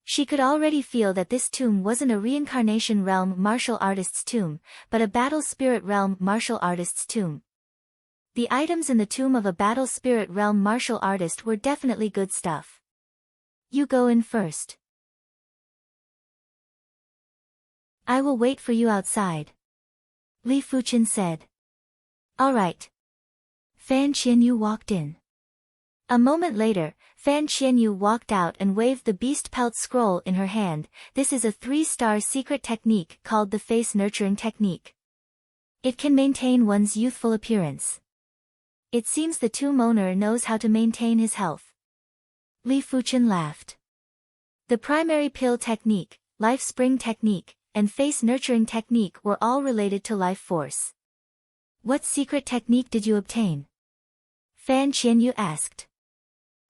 S1: She could already feel that this tomb wasn't a reincarnation realm martial artist's tomb, but a battle spirit realm martial artist's tomb. The items in the tomb of a battle spirit realm martial artist were definitely good stuff. You go in first. I will wait for you outside. Li Fuchen said. All right. Fan Qianyu walked in. A moment later, Fan Qianyu walked out and waved the beast pelt scroll in her hand. This is a 3-star secret technique called the face nurturing technique. It can maintain one's youthful appearance. It seems the tomb owner knows how to maintain his health. Li Fuchen laughed. The primary pill technique, life spring technique, and face nurturing technique were all related to life force. What secret technique did you obtain? Fan Qianyu asked.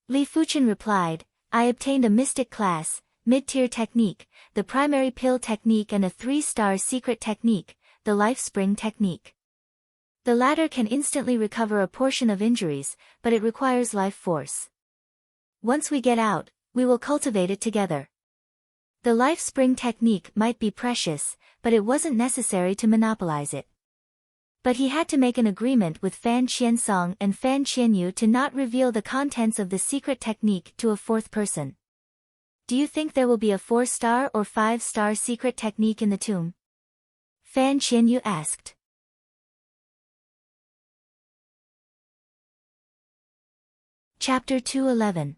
S1: Li Fuchen replied, I obtained a mystic class, mid-tier technique, the primary pill technique and a 3-star secret technique, the life spring technique. The latter can instantly recover a portion of injuries, but it requires life force. Once we get out, we will cultivate it together. The life spring technique might be precious, but it wasn't necessary to monopolize it. But he had to make an agreement with Fan Qiansong and Fan Qianyu to not reveal the contents of the secret technique to a fourth person. Do you think there will be a 4-star or 5-star secret technique in the tomb? Fan Qianyu asked. Chapter 211.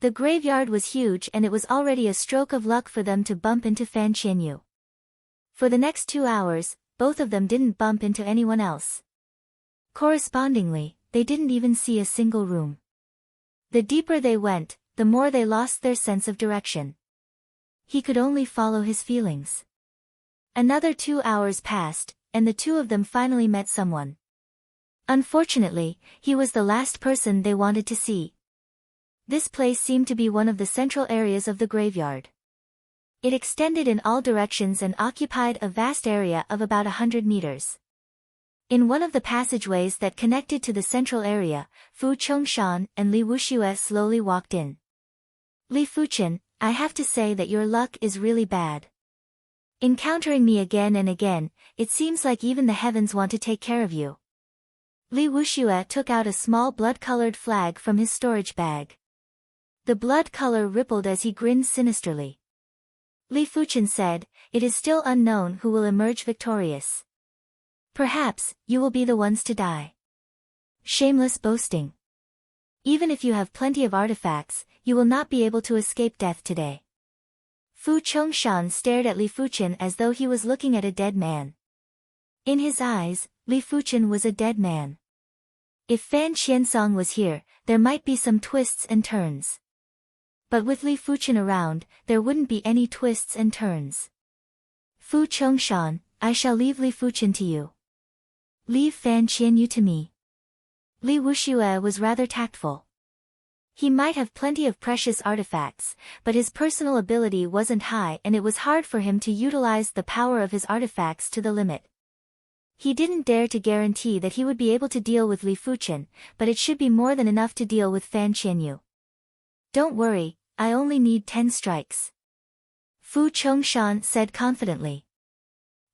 S1: The graveyard was huge and it was already a stroke of luck for them to bump into Fan Qianyu. For the next 2 hours, both of them didn't bump into anyone else. Correspondingly, they didn't even see a single room. The deeper they went, the more they lost their sense of direction. He could only follow his feelings. Another 2 hours passed, and the two of them finally met someone. Unfortunately, he was the last person they wanted to see. This place seemed to be one of the central areas of the graveyard. It extended in all directions and occupied a vast area of about 100 meters. In one of the passageways that connected to the central area, Fu Chongshan and Li Wuxue slowly walked in. Li Fuchen, I have to say that your luck is really bad. Encountering me again and again, it seems like even the heavens want to take care of you. Li Wuxue took out a small blood-colored flag from his storage bag. The blood color rippled as he grinned sinisterly. Li Fuchen said, it is still unknown who will emerge victorious. Perhaps, you will be the ones to die. Shameless boasting. Even if you have plenty of artifacts, you will not be able to escape death today. Fu Chongshan stared at Li Fuchen as though he was looking at a dead man. In his eyes, Li Fuchen was a dead man. If Fan Qiansong was here, there might be some twists and turns. But with Li Fuchen around, there wouldn't be any twists and turns. Fu Chongshan, I shall leave Li Fuchen to you. Leave Fan Qianyu to me. Li Wuxue was rather tactful. He might have plenty of precious artifacts, but his personal ability wasn't high and it was hard for him to utilize the power of his artifacts to the limit. He didn't dare to guarantee that he would be able to deal with Li Fuchen, but it should be more than enough to deal with Fan Qianyu. Don't worry, I only need 10 strikes. Fu Chongshan said confidently.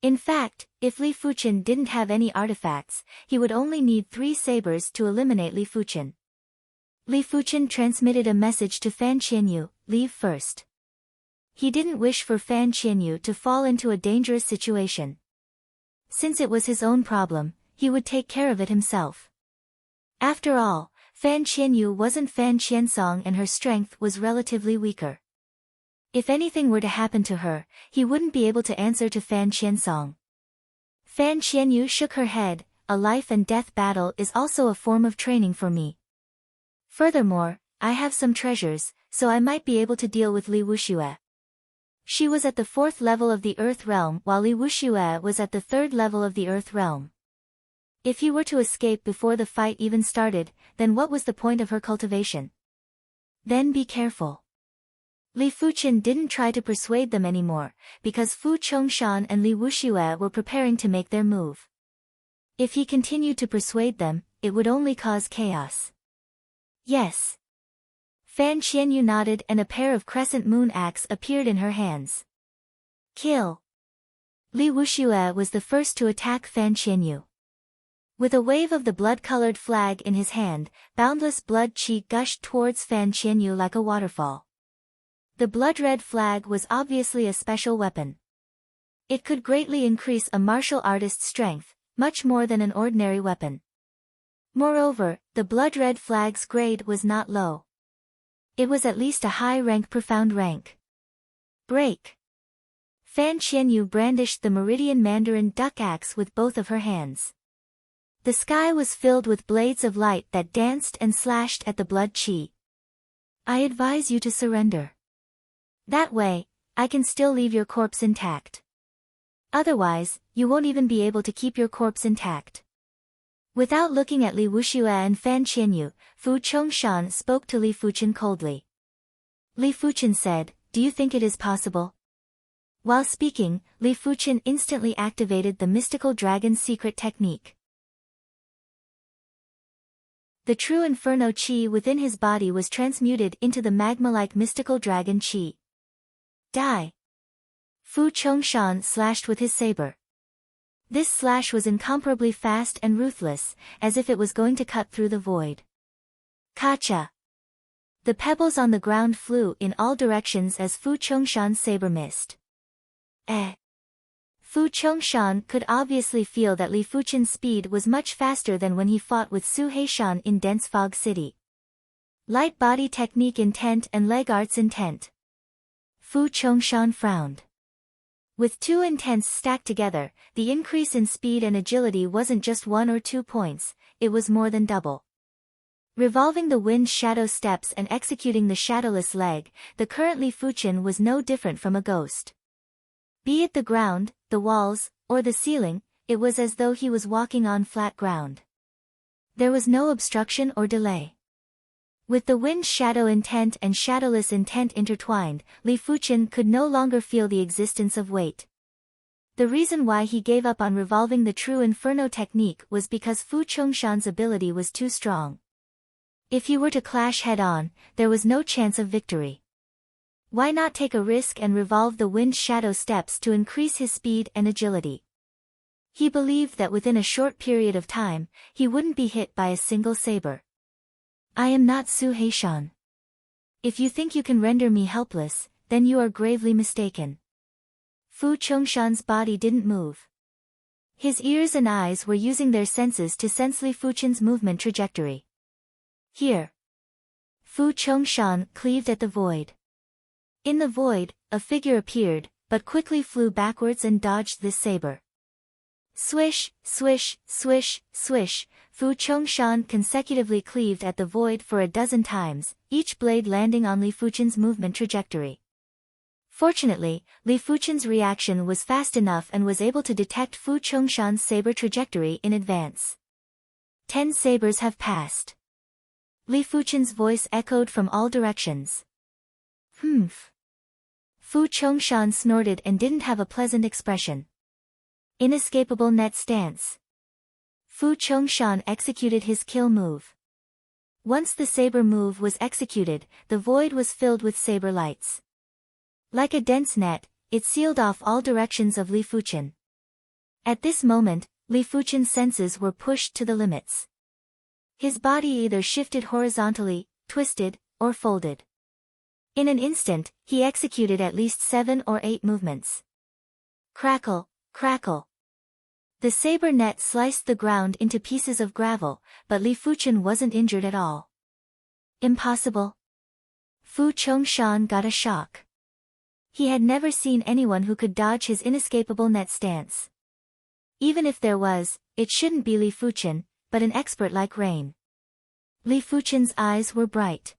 S1: In fact, if Li Fuchen didn't have any artifacts, he would only need 3 sabers to eliminate Li Fuchen. Li Fuchen transmitted a message to Fan Qianyu, leave first. He didn't wish for Fan Qianyu to fall into a dangerous situation. Since it was his own problem, he would take care of it himself. After all, Fan Qianyu wasn't Fan Qiansong and her strength was relatively weaker. If anything were to happen to her, he wouldn't be able to answer to Fan Qiansong. Fan Qianyu shook her head, a life and death battle is also a form of training for me. Furthermore, I have some treasures, so I might be able to deal with Li Wuxue. She was at the 4th level of the Earth Realm while Li Wuxue was at the 3rd level of the Earth Realm. If he were to escape before the fight even started, then what was the point of her cultivation? Then be careful. Li Fuchen didn't try to persuade them anymore, because Fu Chongshan and Li Wuxue were preparing to make their move. If he continued to persuade them, it would only cause chaos. Yes. Fan Qianyu nodded and a pair of crescent moon axe appeared in her hands. Kill. Li Wuxue was the first to attack Fan Qianyu. With a wave of the blood-colored flag in his hand, boundless blood qi gushed towards Fan Qianyu like a waterfall. The blood-red flag was obviously a special weapon. It could greatly increase a martial artist's strength, much more than an ordinary weapon. Moreover, the blood-red flag's grade was not low. It was at least a high-rank profound rank. Break! Fan Qianyu brandished the Meridian Mandarin duck axe with both of her hands. The sky was filled with blades of light that danced and slashed at the blood qi. I advise you to surrender. That way, I can still leave your corpse intact. Otherwise, you won't even be able to keep your corpse intact. Without looking at Li Wuxue and Fan Qianyu, Fu Chongshan spoke to Li Fuchen coldly. Li Fuchen said, "Do you think it is possible?" While speaking, Li Fuchen instantly activated the mystical dragon secret technique. The true inferno qi within his body was transmuted into the magma-like mystical dragon qi. Die! Fu Chongshan slashed with his saber. This slash was incomparably fast and ruthless, as if it was going to cut through the void. Kacha! The pebbles on the ground flew in all directions as Fu Chongshan's saber missed. Fu Chongshan could obviously feel that Li Fuchen's speed was much faster than when he fought with Su Heishan in Dense Fog City. Light body technique intent and leg arts intent. Fu Chongshan frowned. With 2 intents stacked together, the increase in speed and agility wasn't just 1 or 2 points, it was more than double. Revolving the wind shadow steps and executing the shadowless leg, the current Li Fuchen was no different from a ghost. Be it the ground, the walls, or the ceiling, it was as though he was walking on flat ground. There was no obstruction or delay. With the wind shadow intent and shadowless intent intertwined, Li Fuchen could no longer feel the existence of weight. The reason why he gave up on revolving the true inferno technique was because Fu Chongshan's ability was too strong. If he were to clash head-on, there was no chance of victory. Why not take a risk and revolve the wind shadow steps to increase his speed and agility? He believed that within a short period of time, he wouldn't be hit by a single saber. I am not Su Heishan. If you think you can render me helpless, then you are gravely mistaken. Fu Chongshan's body didn't move. His ears and eyes were using their senses to sense Li Fuchen's movement trajectory. Here. Fu Chongshan cleaved at the void. In the void, a figure appeared, but quickly flew backwards and dodged this saber. Swish, swish, swish, swish, Fu Chongshan consecutively cleaved at the void for a dozen times, each blade landing on Li Fuchen's movement trajectory. Fortunately, Li Fuchen's reaction was fast enough and was able to detect Fu Chongshan's saber trajectory in advance. 10 sabers have passed. Li Fuchen's voice echoed from all directions. Humph. Fu Chongshan snorted and didn't have a pleasant expression. Inescapable net stance. Fu Chongshan executed his kill move. Once the saber move was executed, the void was filled with saber lights. Like a dense net, it sealed off all directions of Li Fuchen. At this moment, Li Fuchen's senses were pushed to the limits. His body either shifted horizontally, twisted, or folded. In an instant, he executed at least 7 or 8 movements. Crackle, crackle. The saber net sliced the ground into pieces of gravel, but Li Fuchen wasn't injured at all. Impossible. Fu Chongshan got a shock. He had never seen anyone who could dodge his inescapable net stance. Even if there was, it shouldn't be Li Fuchen, but an expert like Rain. Li Fuchen's eyes were bright.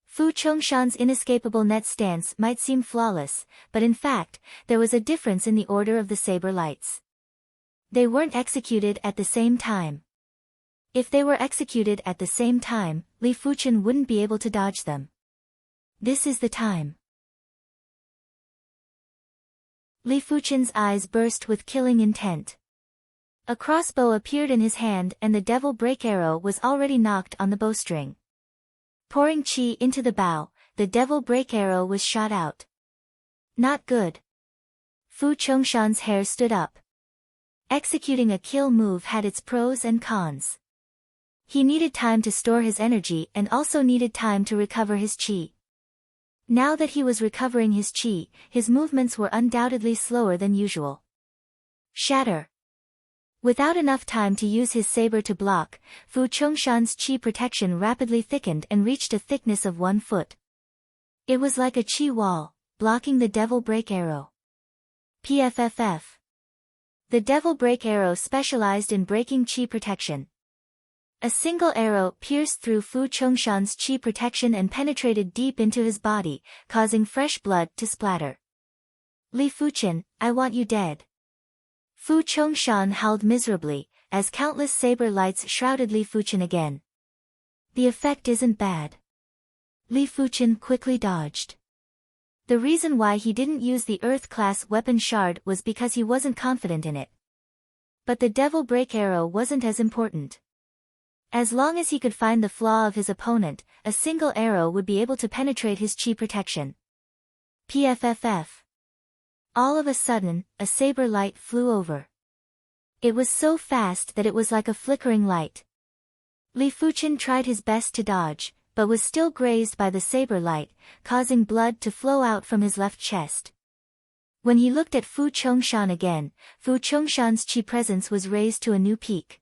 S1: Fu Chongshan's inescapable net stance might seem flawless, but in fact, there was a difference in the order of the saber lights. They weren't executed at the same time. If they were executed at the same time, Li Fuchen wouldn't be able to dodge them. This is the time. Li Fuchen's eyes burst with killing intent. A crossbow appeared in his hand and the devil break arrow was already knocked on the bowstring. Pouring chi into the bow, the devil break arrow was shot out. Not good. Fu Chongshan's hair stood up. Executing a kill move had its pros and cons. He needed time to store his energy and also needed time to recover his chi. Now that he was recovering his chi, his movements were undoubtedly slower than usual. Shatter. Without enough time to use his saber to block, Fu Chongshan's chi protection rapidly thickened and reached a thickness of 1 foot. It was like a chi wall, blocking the devil break arrow. PFFF. The devil break arrow specialized in breaking chi protection. A single arrow pierced through Fu Chongshan's chi protection and penetrated deep into his body, causing fresh blood to splatter. Li Fuchen, I want you dead. Fu Chongshan howled miserably, as countless saber lights shrouded Li Fuchen again. The effect isn't bad. Li Fuchen quickly dodged. The reason why he didn't use the Earth-class weapon shard was because he wasn't confident in it. But the devil break arrow wasn't as important. As long as he could find the flaw of his opponent, a single arrow would be able to penetrate his chi protection. PFFF. All of a sudden, a saber light flew over. It was so fast that it was like a flickering light. Li Fuchen tried his best to dodge, but was still grazed by the saber light, causing blood to flow out from his left chest. When he looked at Fu Chongshan again, Fu Chongshan's chi presence was raised to a new peak.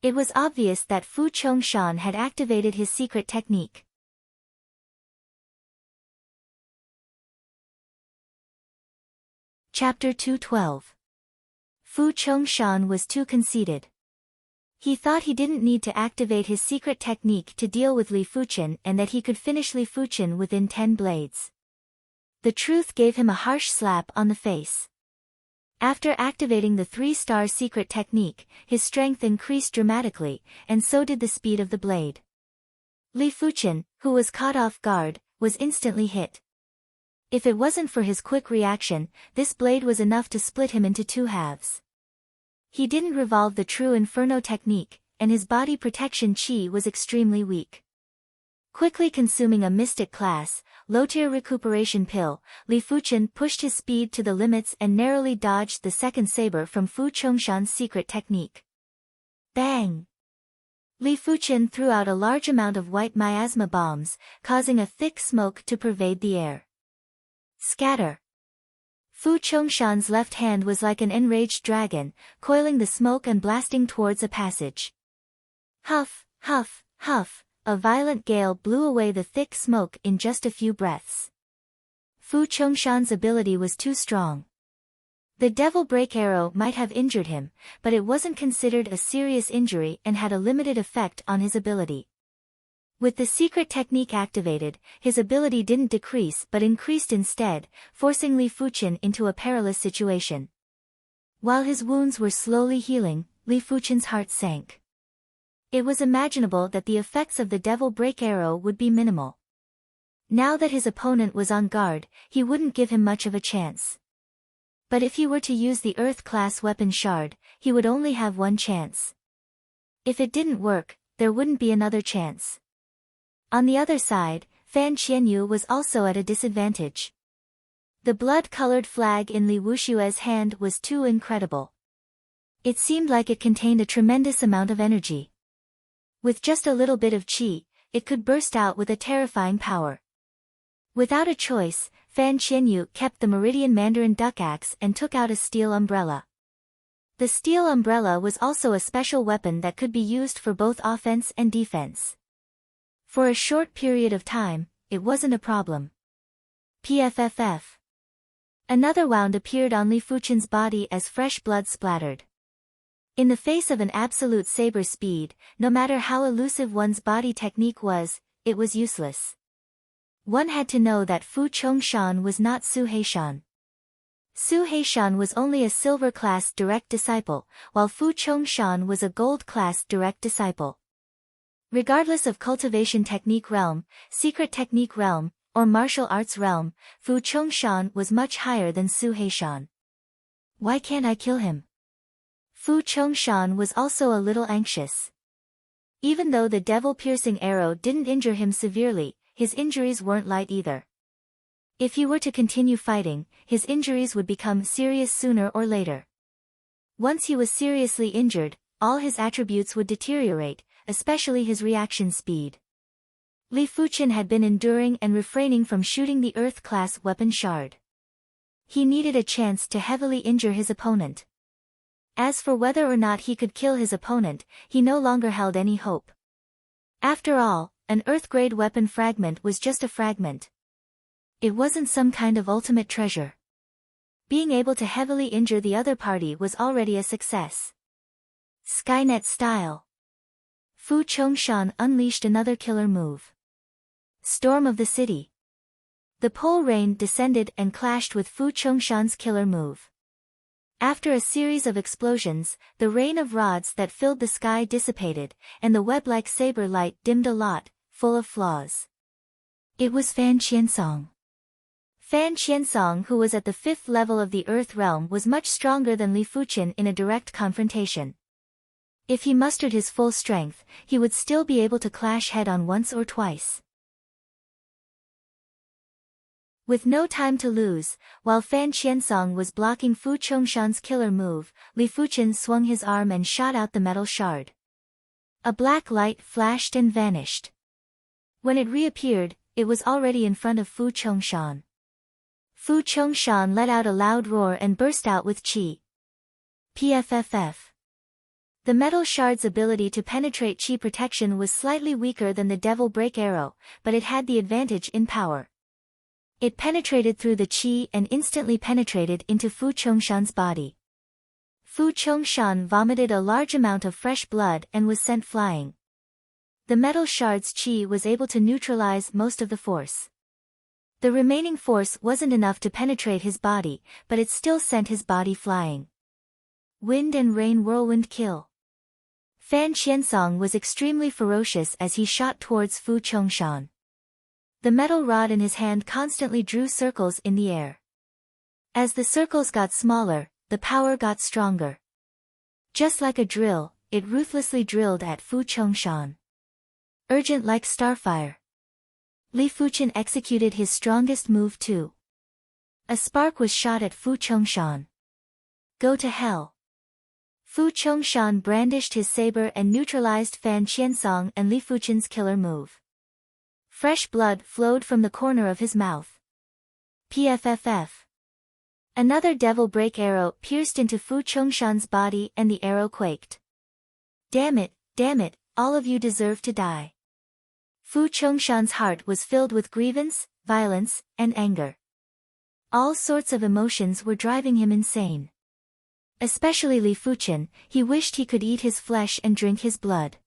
S1: It was obvious that Fu Chongshan had activated his secret technique. Chapter 212. Fu Chongshan was too conceited. He thought he didn't need to activate his secret technique to deal with Li Fuchen and that he could finish Li Fuchen within 10 blades. The truth gave him a harsh slap on the face. After activating the 3-star secret technique, his strength increased dramatically, and so did the speed of the blade. Li Fuchen, who was caught off guard, was instantly hit. If it wasn't for his quick reaction, this blade was enough to split him into 2 halves. He didn't revolve the true Inferno technique, and his body protection chi was extremely weak. Quickly consuming a mystic class, low-tier recuperation pill, Li Fuchen pushed his speed to the limits and narrowly dodged the second saber from Fu Chongshan's secret technique. Bang! Li Fuchen threw out a large amount of white miasma bombs, causing a thick smoke to pervade the air. Scatter! Fu Chongshan's left hand was like an enraged dragon, coiling the smoke and blasting towards a passage. Huff, huff, huff, a violent gale blew away the thick smoke in just a few breaths. Fu Chongshan's ability was too strong. The devil break arrow might have injured him, but it wasn't considered a serious injury and had a limited effect on his ability. With the secret technique activated, his ability didn't decrease but increased instead, forcing Li Fuchen into a perilous situation. While his wounds were slowly healing, Li Fuchen's heart sank. It was imaginable that the effects of the devil break arrow would be minimal. Now that his opponent was on guard, he wouldn't give him much of a chance. But if he were to use the Earth-class weapon shard, he would only have 1 chance. If it didn't work, there wouldn't be another chance. On the other side, Fan Qianyu was also at a disadvantage. The blood-colored flag in Li Wushue's hand was too incredible. It seemed like it contained a tremendous amount of energy. With just a little bit of qi, it could burst out with a terrifying power. Without a choice, Fan Qianyu kept the Meridian Mandarin duck axe and took out a steel umbrella. The steel umbrella was also a special weapon that could be used for both offense and defense. For a short period of time, it wasn't a problem. Pfff. Another wound appeared on Li Fuchen's body as fresh blood splattered. In the face of an absolute saber speed, no matter how elusive one's body technique was, it was useless. One had to know that Fu Chongshan was not Su Heishan. Su Heishan was only a silver-class direct disciple, while Fu Chongshan was a gold-class direct disciple. Regardless of cultivation technique realm, secret technique realm, or martial arts realm, Fu Chongshan was much higher than Su Heishan. Why can't I kill him? Fu Chongshan was also a little anxious. Even though the devil-piercing arrow didn't injure him severely, his injuries weren't light either. If he were to continue fighting, his injuries would become serious sooner or later. Once he was seriously injured, all his attributes would deteriorate, especially his reaction speed. Li Fuchen had been enduring and refraining from shooting the Earth-class weapon shard. He needed a chance to heavily injure his opponent. As for whether or not he could kill his opponent, he no longer held any hope. After all, an Earth-grade weapon fragment was just a fragment. It wasn't some kind of ultimate treasure. Being able to heavily injure the other party was already a success. Skynet style. Fu Chongshan unleashed another killer move. Storm of the City. The pole rain descended and clashed with Fu Chongshan's killer move. After a series of explosions, the rain of rods that filled the sky dissipated, and the web-like saber light dimmed a lot, full of flaws. It was Fan Qiansong. Fan Qiansong, who was at the 5th level of the Earth realm, was much stronger than Li Fuchen in a direct confrontation. If he mustered his full strength, he would still be able to clash head-on once or twice. With no time to lose, while Fan Qiansong was blocking Fu Chongshan's killer move, Li Fuchen swung his arm and shot out the metal shard. A black light flashed and vanished. When it reappeared, it was already in front of Fu Chongshan. Fu Chongshan let out a loud roar and burst out with qi. Pfff. The metal shard's ability to penetrate qi protection was slightly weaker than the Devil Break Arrow, but it had the advantage in power. It penetrated through the qi and instantly penetrated into Fu Chongshan's body. Fu Chongshan vomited a large amount of fresh blood and was sent flying. The metal shard's qi was able to neutralize most of the force. The remaining force wasn't enough to penetrate his body, but it still sent his body flying. Wind and rain whirlwind kill. Fan Qiansong was extremely ferocious as he shot towards Fu Chongshan. The metal rod in his hand constantly drew circles in the air. As the circles got smaller, the power got stronger. Just like a drill, it ruthlessly drilled at Fu Chongshan. Urgent like starfire. Li Fuchen executed his strongest move too. A spark was shot at Fu Chongshan. Go to hell. Fu Chongshan brandished his saber and neutralized Fan Qiansong and Li Fuchen's killer move. Fresh blood flowed from the corner of his mouth. Pfff. Another Devil Break Arrow pierced into Fu Chongshan's body and the arrow quaked. Damn it, all of you deserve to die. Fu Chongshan's heart was filled with grievance, violence, and anger. All sorts of emotions were driving him insane. Especially Li Fuchen, he wished he could eat his flesh and drink his blood.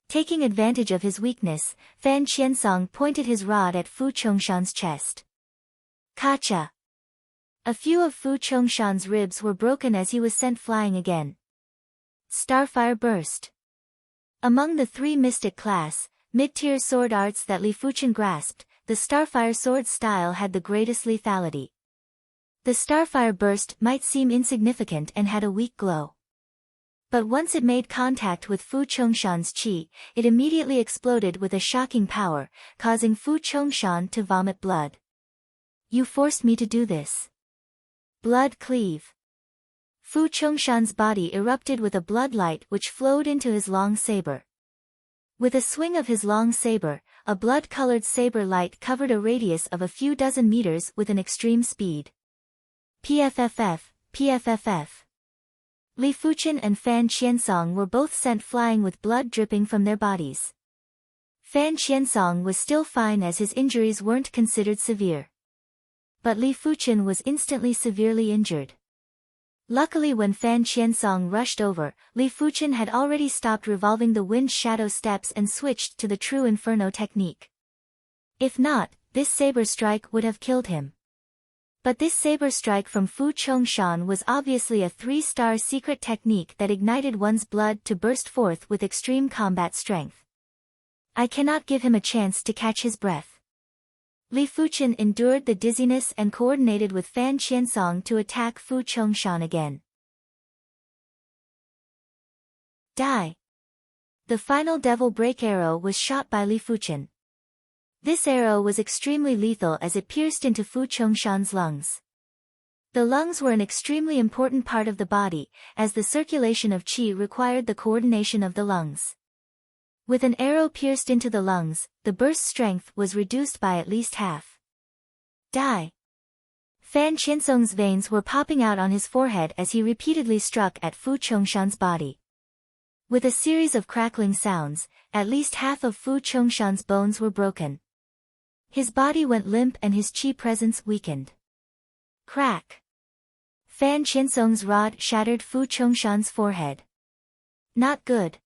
S1: Taking advantage of his weakness, Fan Qiansong pointed his rod at Fu Chongshan's chest. Kacha! A few of Fu Chongshan's ribs were broken as he was sent flying again. Starfire burst. Among the 3 mystic class, mid-tier sword arts that Li Fuchen grasped, the Starfire sword style had the greatest lethality. The Starfire burst might seem insignificant and had a weak glow. But once it made contact with Fu Chongshan's qi, it immediately exploded with a shocking power, causing Fu Chongshan to vomit blood. You forced me to do this. Blood cleave. Fu Chongshan's body erupted with a bloodlight which flowed into his long saber. With a swing of his long saber, a blood-colored saber light covered a radius of a few dozen meters with an extreme speed. PFFF, PFFF. Li Fuchen and Fan Qiansong were both sent flying with blood dripping from their bodies. Fan Qiansong was still fine as his injuries weren't considered severe. But Li Fuchen was instantly severely injured. Luckily, when Fan Qiansong rushed over, Li Fuchen had already stopped revolving the wind shadow steps and switched to the true Inferno technique. If not, this saber strike would have killed him. But this saber strike from Fu Chongshan was obviously a 3-star secret technique that ignited one's blood to burst forth with extreme combat strength. I cannot give him a chance to catch his breath. Li Fuchen endured the dizziness and coordinated with Fan Qiansong to attack Fu Chongshan again. Die. The final Devil Break arrow was shot by Li Fuchen. This arrow was extremely lethal as it pierced into Fu Chongshan's lungs. The lungs were an extremely important part of the body, as the circulation of qi required the coordination of the lungs. With an arrow pierced into the lungs, the burst strength was reduced by at least half. Die. Fan Qiansong's veins were popping out on his forehead as he repeatedly struck at Fu Chongshan's body. With a series of crackling sounds, at least half of Fu Chongshan's bones were broken. His body went limp and his qi presence weakened. Crack. Fan Qiansong's rod shattered Fu Chongshan's forehead. Not good.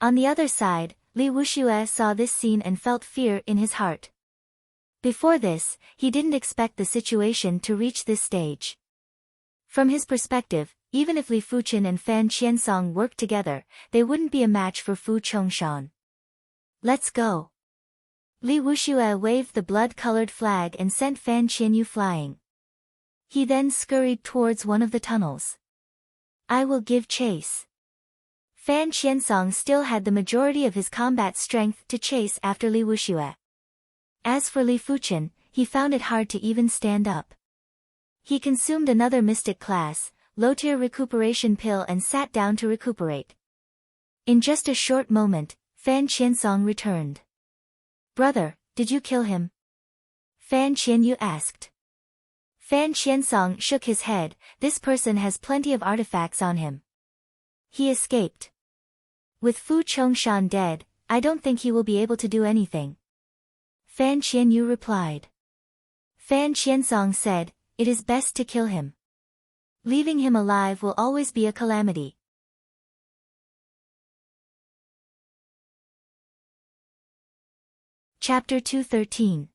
S1: On the other side, Li Wuxue saw this scene and felt fear in his heart. Before this, he didn't expect the situation to reach this stage. From his perspective, even if Li Fuchen and Fan Qiansong worked together, they wouldn't be a match for Fu Chongshan. Let's go. Li Wuxue waved the blood-colored flag and sent Fan Qianyu flying. He then scurried towards one of the tunnels. I will give chase. Fan Qiansong still had the majority of his combat strength to chase after Li Wuxue. As for Li Fuchen, he found it hard to even stand up. He consumed another mystic class, low-tier recuperation pill and sat down to recuperate. In just a short moment, Fan Qiansong returned. Brother, did you kill him? Fan Qianyu asked. Fan Qiansong shook his head. This person has plenty of artifacts on him. He escaped. With Fu Chongshan dead, I don't think he will be able to do anything. Fan Qianyu replied. Fan Qiansong said, it is best to kill him. Leaving him alive will always be a calamity. Chapter 213.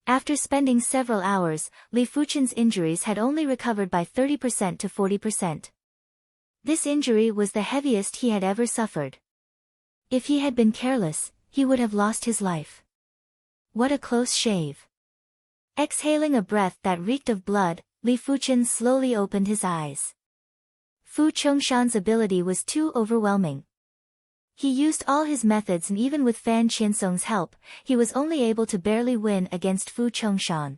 S1: After spending several hours, Li Fuchen's injuries had only recovered by 30% to 40%. This injury was the heaviest he had ever suffered. If he had been careless, he would have lost his life. What a close shave. Exhaling a breath that reeked of blood, Li Fuchen slowly opened his eyes. Fu Chongshan's ability was too overwhelming. He used all his methods and even with Fan Qiansong's help, he was only able to barely win against Fu Chongshan.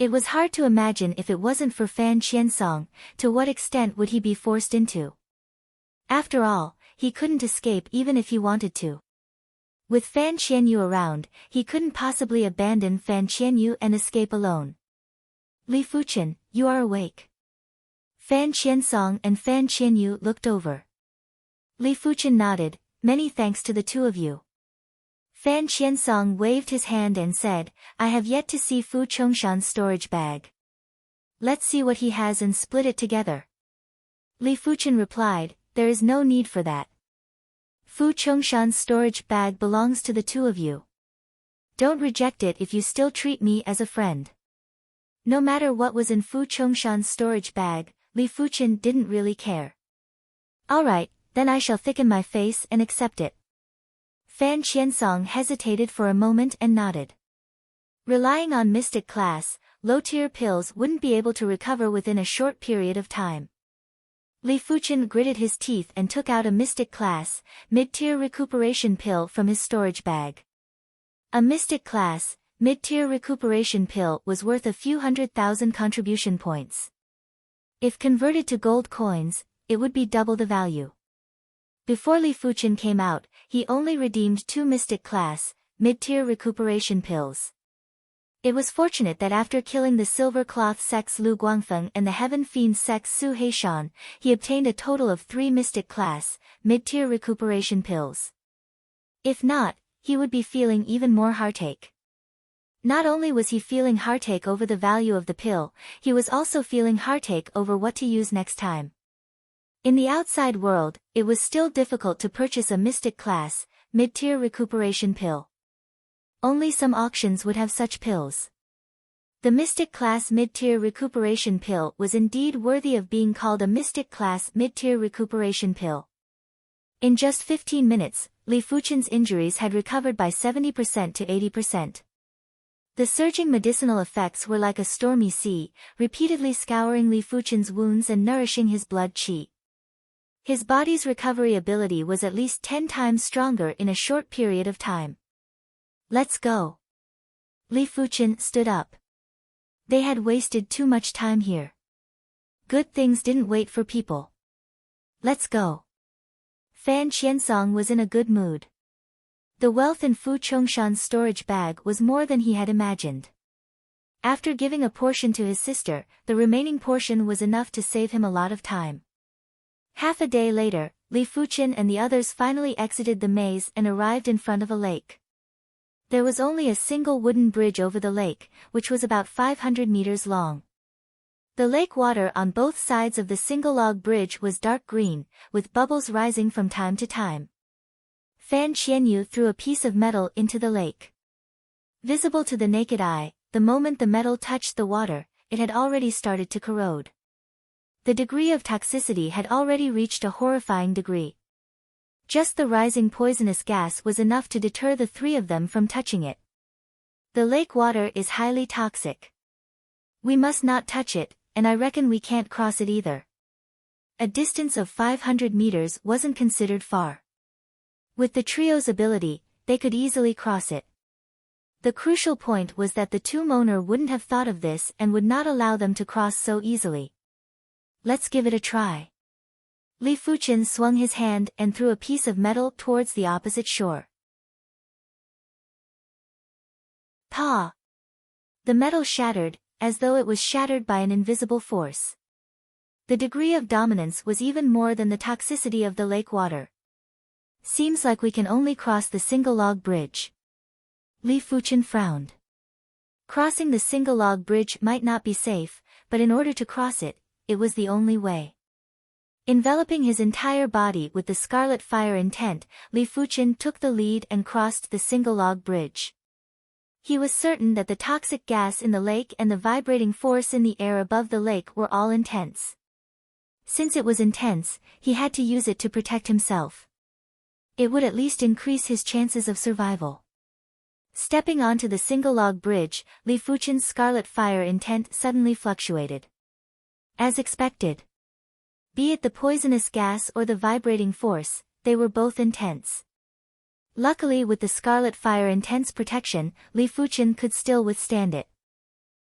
S1: It was hard to imagine if it wasn't for Fan Qiansong, to what extent would he be forced into. After all, he couldn't escape even if he wanted to. With Fan Qianyu around, he couldn't possibly abandon Fan Qianyu and escape alone. Li Fuchen, you are awake. Fan Qiansong and Fan Qianyu looked over. Li Fuchen nodded, many thanks to the two of you. Fan Qiansong waved his hand and said, I have yet to see Fu Chongshan's storage bag. Let's see what he has and split it together. Li Fuchen replied, there is no need for that. Fu Chongshan's storage bag belongs to the two of you. Don't reject it if you still treat me as a friend. No matter what was in Fu Chongshan's storage bag, Li Fuchen didn't really care. Alright, then I shall thicken my face and accept it. Fan Qiansong hesitated for a moment and nodded. Relying on mystic class, low-tier pills wouldn't be able to recover within a short period of time. Li Fuchen gritted his teeth and took out a mystic class, mid-tier recuperation pill from his storage bag. A mystic class, mid-tier recuperation pill was worth a few 100,000 contribution points. If converted to gold coins, it would be double the value. Before Li Fuchen came out, he only redeemed 2 Mystic Class, mid-tier recuperation pills. It was fortunate that after killing the Silver Cloth Sex Lu Guangfeng and the Heaven Fiend Sex Su Heishan, he obtained a total of 3 Mystic Class, mid-tier recuperation pills. If not, he would be feeling even more heartache. Not only was he feeling heartache over the value of the pill, he was also feeling heartache over what to use next time. In the outside world, it was still difficult to purchase a Mystic Class, mid-tier recuperation pill. Only some auctions would have such pills. The Mystic Class mid-tier recuperation pill was indeed worthy of being called a Mystic Class mid-tier recuperation pill. In just 15 minutes, Li Fuchen's injuries had recovered by 70% to 80%. The surging medicinal effects were like a stormy sea, repeatedly scouring Li Fuchen's wounds and nourishing his blood qi. His body's recovery ability was at least 10 times stronger in a short period of time. Let's go. Li Fuchen stood up. They had wasted too much time here. Good things didn't wait for people. Let's go. Fan Qiansong was in a good mood. The wealth in Fu Chongshan's storage bag was more than he had imagined. After giving a portion to his sister, the remaining portion was enough to save him a lot of time. Half a day later, Li Fuchen and the others finally exited the maze and arrived in front of a lake. There was only a single wooden bridge over the lake, which was about 500 meters long. The lake water on both sides of the single-log bridge was dark green, with bubbles rising from time to time. Fan Qianyu threw a piece of metal into the lake. Visible to the naked eye, the moment the metal touched the water, it had already started to corrode. The degree of toxicity had already reached a horrifying degree. Just the rising poisonous gas was enough to deter the 3 of them from touching it. The lake water is highly toxic. We must not touch it, and I reckon we can't cross it either. A distance of 500 meters wasn't considered far. With the trio's ability, they could easily cross it. The crucial point was that the 2 Moner wouldn't have thought of this and would not allow them to cross so easily. Let's give it a try. Li Fuchen swung his hand and threw a piece of metal towards the opposite shore. Pa! The metal shattered, as though it was shattered by an invisible force. The degree of dominance was even more than the toxicity of the lake water. Seems like we can only cross the single-log bridge. Li Fuchen frowned. Crossing the single-log bridge might not be safe, but in order to cross it, it was the only way. Enveloping his entire body with the scarlet fire intent, Li Fuchen took the lead and crossed the single-log bridge. He was certain that the toxic gas in the lake and the vibrating force in the air above the lake were all intense. Since it was intense, he had to use it to protect himself. It would at least increase his chances of survival. Stepping onto the single-log bridge, Li Fuchen's scarlet fire intent suddenly fluctuated. As expected. Be it the poisonous gas or the vibrating force, they were both intense. Luckily with the scarlet fire intense protection, Li Fuchen could still withstand it.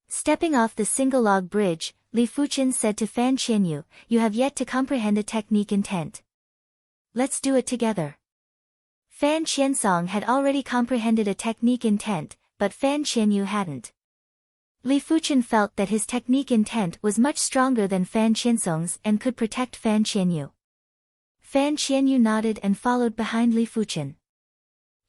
S1: Stepping off the single-log bridge, Li Fuchen said to Fan Qianyu, "You have yet to comprehend a technique intent. Let's do it together." Fan Qiansong had already comprehended a technique intent, but Fan Qianyu hadn't. Li Fuchen felt that his technique intent was much stronger than Fan Qiansong's and could protect Fan Qianyu. Fan Qianyu nodded and followed behind Li Fuchen.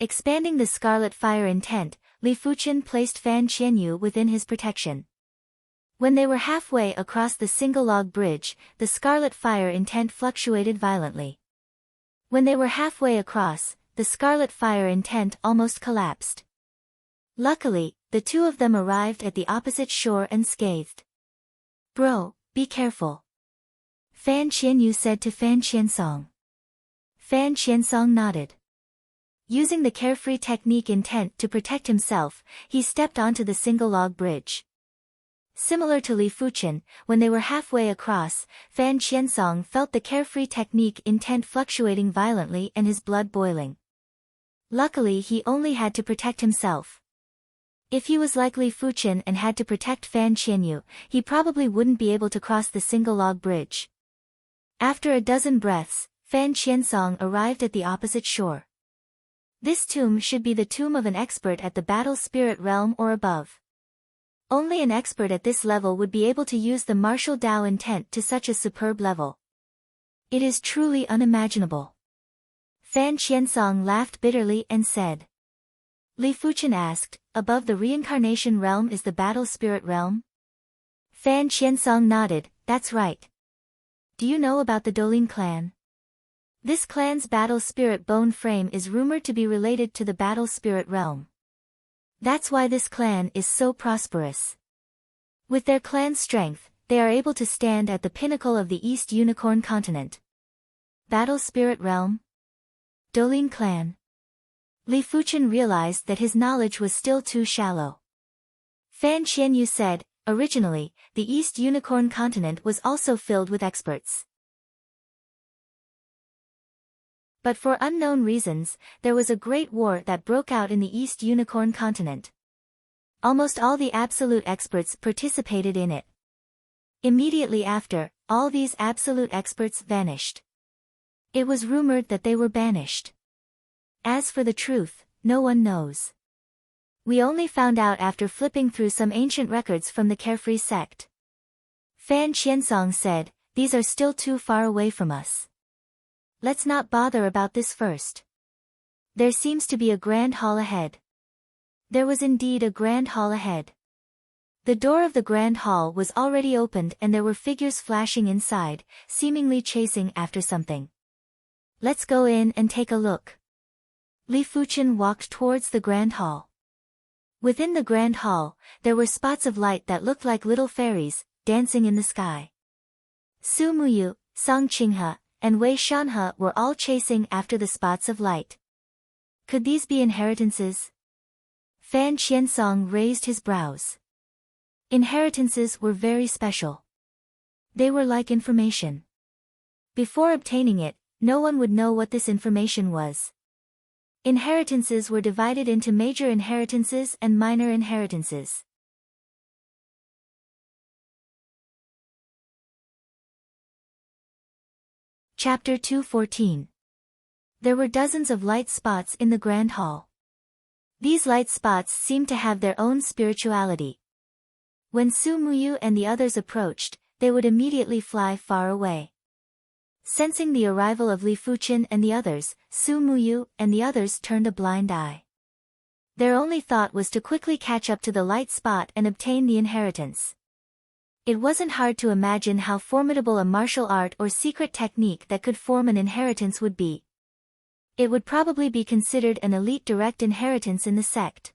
S1: Expanding the scarlet fire intent, Li Fuchen placed Fan Qianyu within his protection. When they were halfway across the single-log bridge, the scarlet fire intent fluctuated violently. When they were halfway across, the scarlet fire intent almost collapsed. Luckily, the 2 of them arrived at the opposite shore unscathed. "Bro, be careful," Fan Qianyu said to Fan Qiansong. Fan Qiansong nodded. Using the carefree technique intent to protect himself, he stepped onto the single-log bridge. Similar to Li Fuchen, when they were halfway across, Fan Qiansong felt the carefree technique intent fluctuating violently and his blood boiling. Luckily he only had to protect himself. If he was like Li Fuchen and had to protect Fan Qianyu, he probably wouldn't be able to cross the single log bridge. After a dozen breaths, Fan Qiansong arrived at the opposite shore. This tomb should be the tomb of an expert at the battle spirit realm or above. Only an expert at this level would be able to use the martial Dao intent to such a superb level. It is truly unimaginable. Fan Qiansong laughed bitterly and said. Li Fuchen asked, above the reincarnation realm is the battle spirit realm? Fan Qiansong nodded, that's right. Do you know about the Dolin clan? This clan's battle spirit bone frame is rumored to be related to the battle spirit realm. That's why this clan is so prosperous. With their clan's strength, they are able to stand at the pinnacle of the East Unicorn continent. Battle spirit realm? Dolin clan. Li Fuchen realized that his knowledge was still too shallow. Fan Qianyu said, originally, the East Unicorn continent was also filled with experts. But for unknown reasons, there was a great war that broke out in the East Unicorn continent. Almost all the absolute experts participated in it. Immediately after, all these absolute experts vanished. It was rumored that they were banished. As for the truth, no one knows. We only found out after flipping through some ancient records from the Carefree sect. Fan Qiansong said, these are still too far away from us. Let's not bother about this first. There seems to be a grand hall ahead. There was indeed a grand hall ahead. The door of the grand hall was already opened and there were figures flashing inside, seemingly chasing after something. Let's go in and take a look. Li Fuchen walked towards the grand hall. Within the grand hall, there were spots of light that looked like little fairies, dancing in the sky. Su Muyu, Song Qinghe, and Wei Shanhe were all chasing after the spots of light. Could these be inheritances? Fan Qiansong raised his brows. Inheritances were very special. They were like information. Before obtaining it, no one would know what this information was. Inheritances were divided into major inheritances and minor inheritances. Chapter 214. There were dozens of light spots in the Grand Hall. These light spots seemed to have their own spirituality. When Su Muyu and the others approached, they would immediately fly far away. Sensing the arrival of Li Fuchen and the others, Su Muyu and the others turned a blind eye. Their only thought was to quickly catch up to the light spot and obtain the inheritance. It wasn't hard to imagine how formidable a martial art or secret technique that could form an inheritance would be. It would probably be considered an elite direct inheritance in the sect.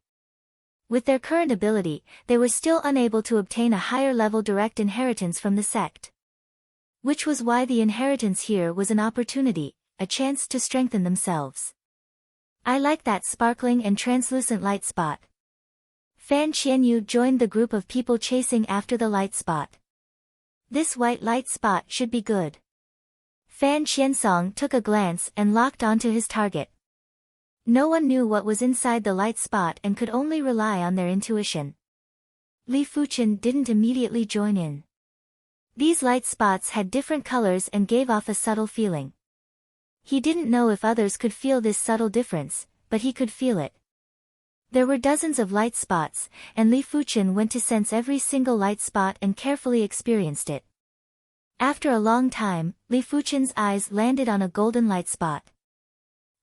S1: With their current ability, they were still unable to obtain a higher-level direct inheritance from the sect. Which was why the inheritance here was an opportunity, a chance to strengthen themselves. I like that sparkling and translucent light spot. Fan Qianyu joined the group of people chasing after the light spot. This white light spot should be good. Fan Qiansong took a glance and locked onto his target. No one knew what was inside the light spot and could only rely on their intuition. Li Fuchen didn't immediately join in. These light spots had different colors and gave off a subtle feeling. He didn't know if others could feel this subtle difference, but he could feel it. There were dozens of light spots, and Li Fuchen went to sense every single light spot and carefully experienced it. After a long time, Li Fuchen's eyes landed on a golden light spot.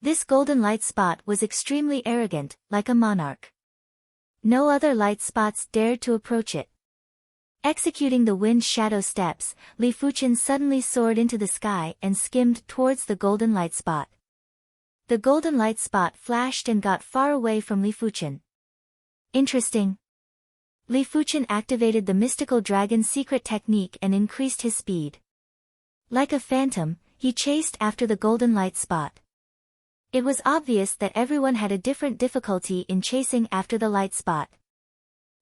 S1: This golden light spot was extremely arrogant, like a monarch. No other light spots dared to approach it. Executing the wind shadow steps, Li Fuchen suddenly soared into the sky and skimmed towards the golden light spot. The golden light spot flashed and got far away from Li Fuchen. Interesting. Li Fuchen activated the mystical dragon secret technique and increased his speed. Like a phantom, he chased after the golden light spot. It was obvious that everyone had a different difficulty in chasing after the light spot.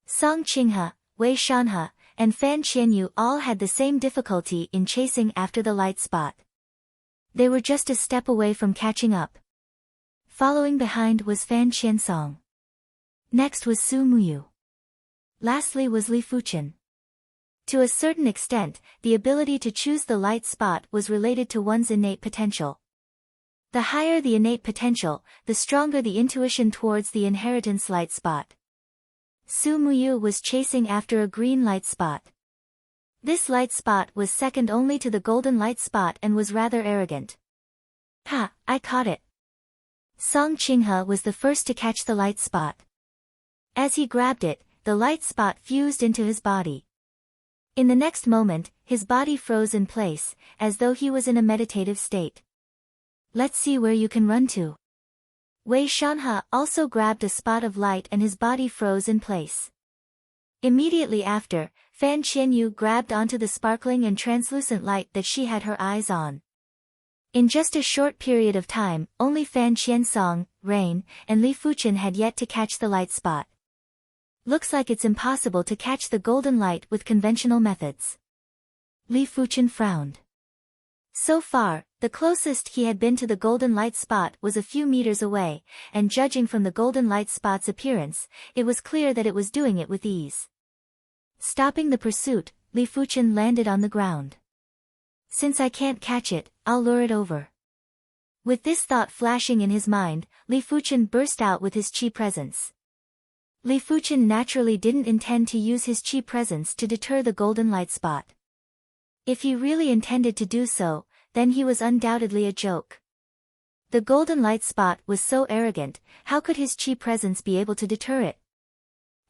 S1: Song Qinghe, Wei Shanhe, and Fan Qianyu all had the same difficulty in chasing after the light spot. They were just a step away from catching up. Following behind was Fan Qiansong. Next was Su Muyu. Lastly was Li Fuchen. To a certain extent, the ability to choose the light spot was related to one's innate potential. The higher the innate potential, the stronger the intuition towards the inheritance light spot. Su Muyu was chasing after a green light spot. This light spot was second only to the golden light spot and was rather arrogant. Ha, I caught it. Song Qinghe was the first to catch the light spot. As he grabbed it, the light spot fused into his body. In the next moment, his body froze in place, as though he was in a meditative state. Let's see where you can run to. Wei Shanhe also grabbed a spot of light and his body froze in place. Immediately after, Fan Qianyu grabbed onto the sparkling and translucent light that she had her eyes on. In just a short period of time, only Fan Qiansong, Rain, and Li Fuchen had yet to catch the light spot. Looks like it's impossible to catch the golden light with conventional methods. Li Fuchen frowned. So far, the closest he had been to the golden light spot was a few meters away, and judging from the golden light spot's appearance, it was clear that it was doing it with ease. Stopping the pursuit, Li Fuchen landed on the ground. Since I can't catch it, I'll lure it over. With this thought flashing in his mind, Li Fuchen burst out with his qi presence. Li Fuchen naturally didn't intend to use his qi presence to deter the golden light spot. If he really intended to do so, then he was undoubtedly a joke. The golden light spot was so arrogant, how could his qi presence be able to deter it?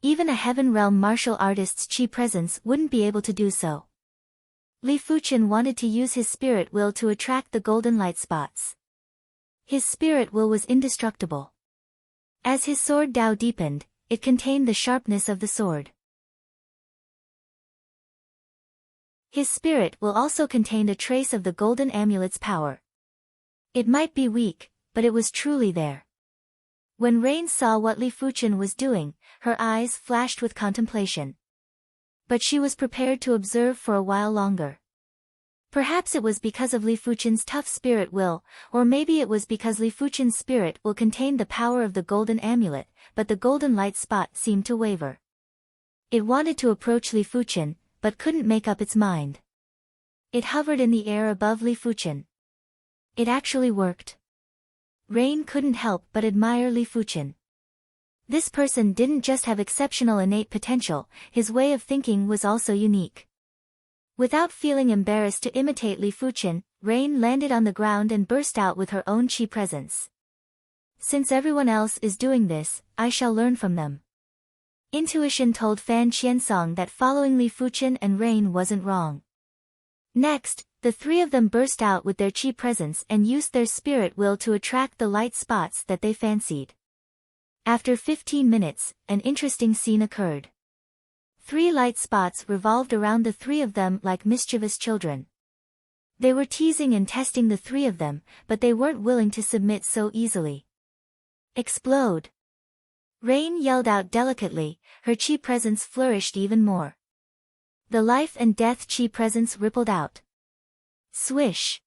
S1: Even a Heaven Realm martial artist's qi presence wouldn't be able to do so. Li Fuchen wanted to use his spirit will to attract the golden light spots. His spirit will was indestructible. As his sword Dao deepened, it contained the sharpness of the sword. His spirit will also contained a trace of the golden amulet's power. It might be weak, but it was truly there. When Rain saw what Li Fuchen was doing, her eyes flashed with contemplation. But she was prepared to observe for a while longer. Perhaps it was because of Li Fuchen's tough spirit will, or maybe it was because Li Fuchen's spirit will contained the power of the golden amulet, but the golden light spot seemed to waver. It wanted to approach Li Fuchen, but couldn't make up its mind. It hovered in the air above Li Fuchen. It actually worked. Rain couldn't help but admire Li Fuchen. This person didn't just have exceptional innate potential, his way of thinking was also unique. Without feeling embarrassed to imitate Li Fuchen, Rain landed on the ground and burst out with her own qi presence. Since everyone else is doing this, I shall learn from them. Intuition told Fan Qiansong that following Li Fuchen and Rain wasn't wrong. Next, the three of them burst out with their qi presence and used their spirit will to attract the light spots that they fancied. After 15 minutes, an interesting scene occurred. 3 light spots revolved around the 3 of them like mischievous children. They were teasing and testing the 3 of them, but they weren't willing to submit so easily. Explode! Rain yelled out delicately, her qi presence flourished even more. The life and death qi presence rippled out. Swish!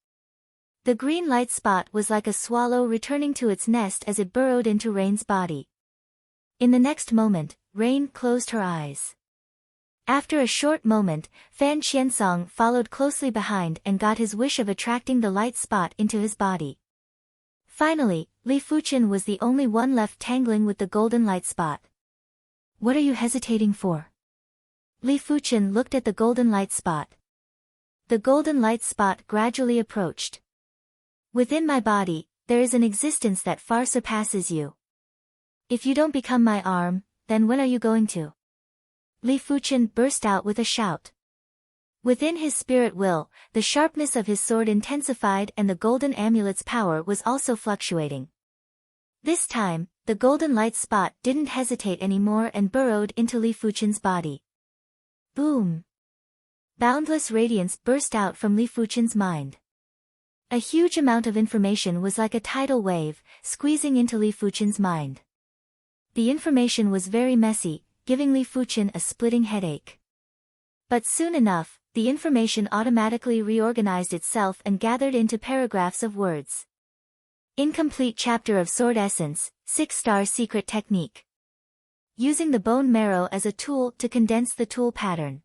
S1: The green light spot was like a swallow returning to its nest as it burrowed into Rain's body. In the next moment, Rain closed her eyes. After a short moment, Fan Qiansong followed closely behind and got his wish of attracting the light spot into his body. Finally, Li Fuchen was the only one left tangling with the golden light spot. What are you hesitating for? Li Fuchen looked at the golden light spot. The golden light spot gradually approached. Within my body, there is an existence that far surpasses you. If you don't become my arm, then when are you going to? Li Fuchen burst out with a shout. Within his spirit will, the sharpness of his sword intensified and the golden amulet's power was also fluctuating. This time, the golden light spot didn't hesitate anymore and burrowed into Li Fuchen's body. Boom! Boundless radiance burst out from Li Fuchen's mind. A huge amount of information was like a tidal wave, squeezing into Li Fuchen's mind. The information was very messy, giving Li Fuchen a splitting headache. But soon enough, the information automatically reorganized itself and gathered into paragraphs of words. Incomplete chapter of Sword Essence, 6-star secret technique. using the bone marrow as a tool to condense the tool pattern.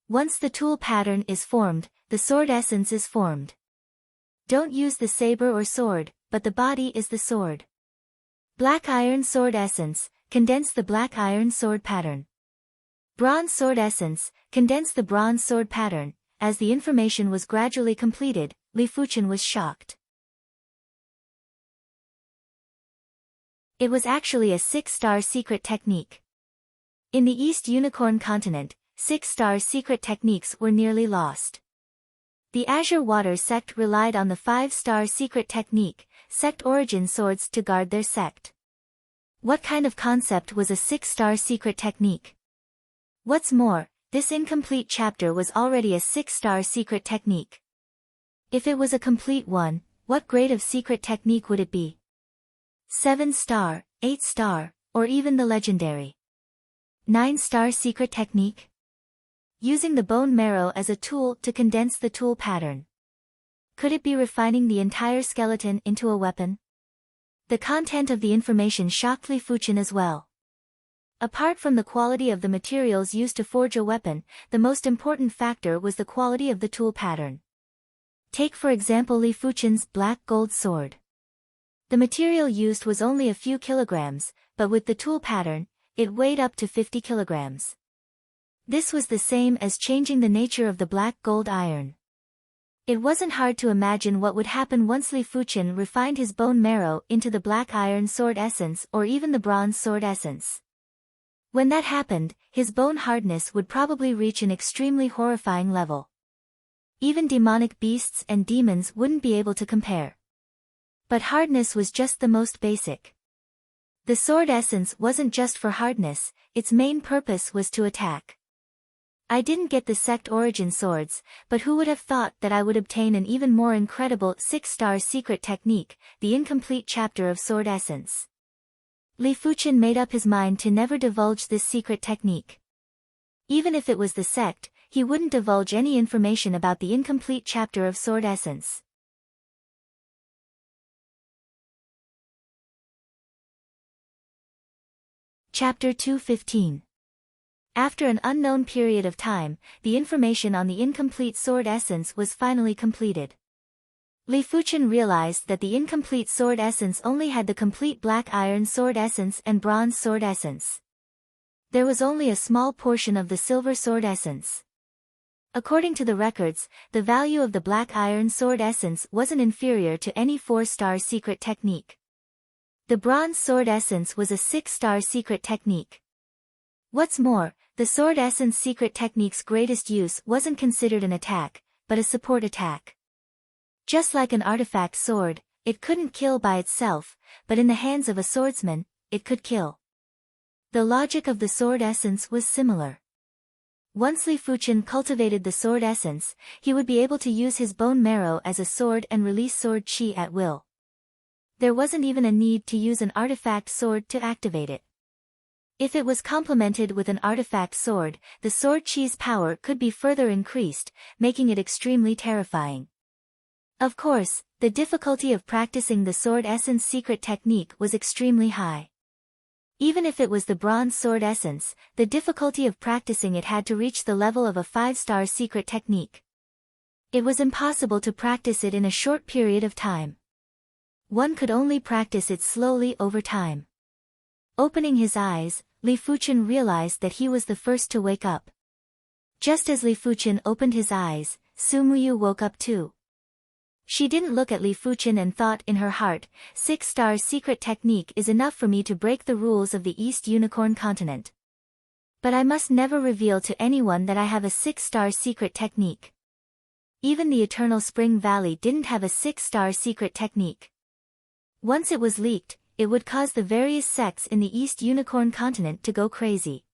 S1: Once the tool pattern is formed, the sword essence is formed. Don't use the saber or sword, but the body is the sword. Black iron sword essence, condense the black iron sword pattern. Bronze sword essence, condense the bronze sword pattern. As the information was gradually completed, Li Fuchen was shocked. It was actually a 6-star secret technique. In the East Unicorn continent, 6-star secret techniques were nearly lost. The Azure Water sect relied on the 5-star secret technique, sect origin swords to guard their sect. What kind of concept was a 6-star secret technique? What's more, this incomplete chapter was already a 6-star secret technique. If it was a complete one, what grade of secret technique would it be? 7-star, 8-star, or even the legendary 9-star secret technique? Using the bone marrow as a tool to condense the tool pattern. Could it be refining the entire skeleton into a weapon? The content of the information shocked Li Fuchen as well. Apart from the quality of the materials used to forge a weapon, the most important factor was the quality of the tool pattern. Take for example Li Fuchen's black gold sword. The material used was only a few kilograms, but with the tool pattern, it weighed up to 50 kilograms. This was the same as changing the nature of the black gold iron. It wasn't hard to imagine what would happen once Li Fuchen refined his bone marrow into the black iron sword essence or even the bronze sword essence. When that happened, his bone hardness would probably reach an extremely horrifying level. Even demonic beasts and demons wouldn't be able to compare. But hardness was just the most basic. The sword essence wasn't just for hardness, its main purpose was to attack. I didn't get the sect origin swords, but who would have thought that I would obtain an even more incredible 6-star secret technique, the incomplete chapter of sword essence. Li Fuchen made up his mind to never divulge this secret technique. Even if it was the sect, he wouldn't divulge any information about the incomplete chapter of sword essence. Chapter 215. After an unknown period of time, the information on the incomplete sword essence was finally completed. Li Fuchen realized that the incomplete sword essence only had the complete black iron sword essence and bronze sword essence. There was only a small portion of the silver sword essence. According to the records, the value of the black iron sword essence wasn't inferior to any 4-star secret technique. The bronze sword essence was a 6-star secret technique. What's more, the sword essence secret technique's greatest use wasn't considered an attack, but a support attack. Just like an artifact sword, it couldn't kill by itself, but in the hands of a swordsman, it could kill. The logic of the sword essence was similar. Once Li Fuchen cultivated the sword essence, he would be able to use his bone marrow as a sword and release sword chi at will. There wasn't even a need to use an artifact sword to activate it. If it was complemented with an artifact sword, the sword chi's power could be further increased, making it extremely terrifying. Of course, the difficulty of practicing the sword essence secret technique was extremely high. Even if it was the bronze sword essence, the difficulty of practicing it had to reach the level of a 5-star secret technique. It was impossible to practice it in a short period of time. One could only practice it slowly over time. Opening his eyes, Li Fuchen realized that he was the first to wake up. Just as Li Fuchen opened his eyes, Su Muyu woke up too. She didn't look at Li Fuchen and thought in her heart, 6-star secret technique is enough for me to break the rules of the East Unicorn continent. But I must never reveal to anyone that I have a 6-star secret technique. Even the Eternal Spring Valley didn't have a 6-star secret technique. Once it was leaked, it would cause the various sects in the East Unicorn continent to go crazy.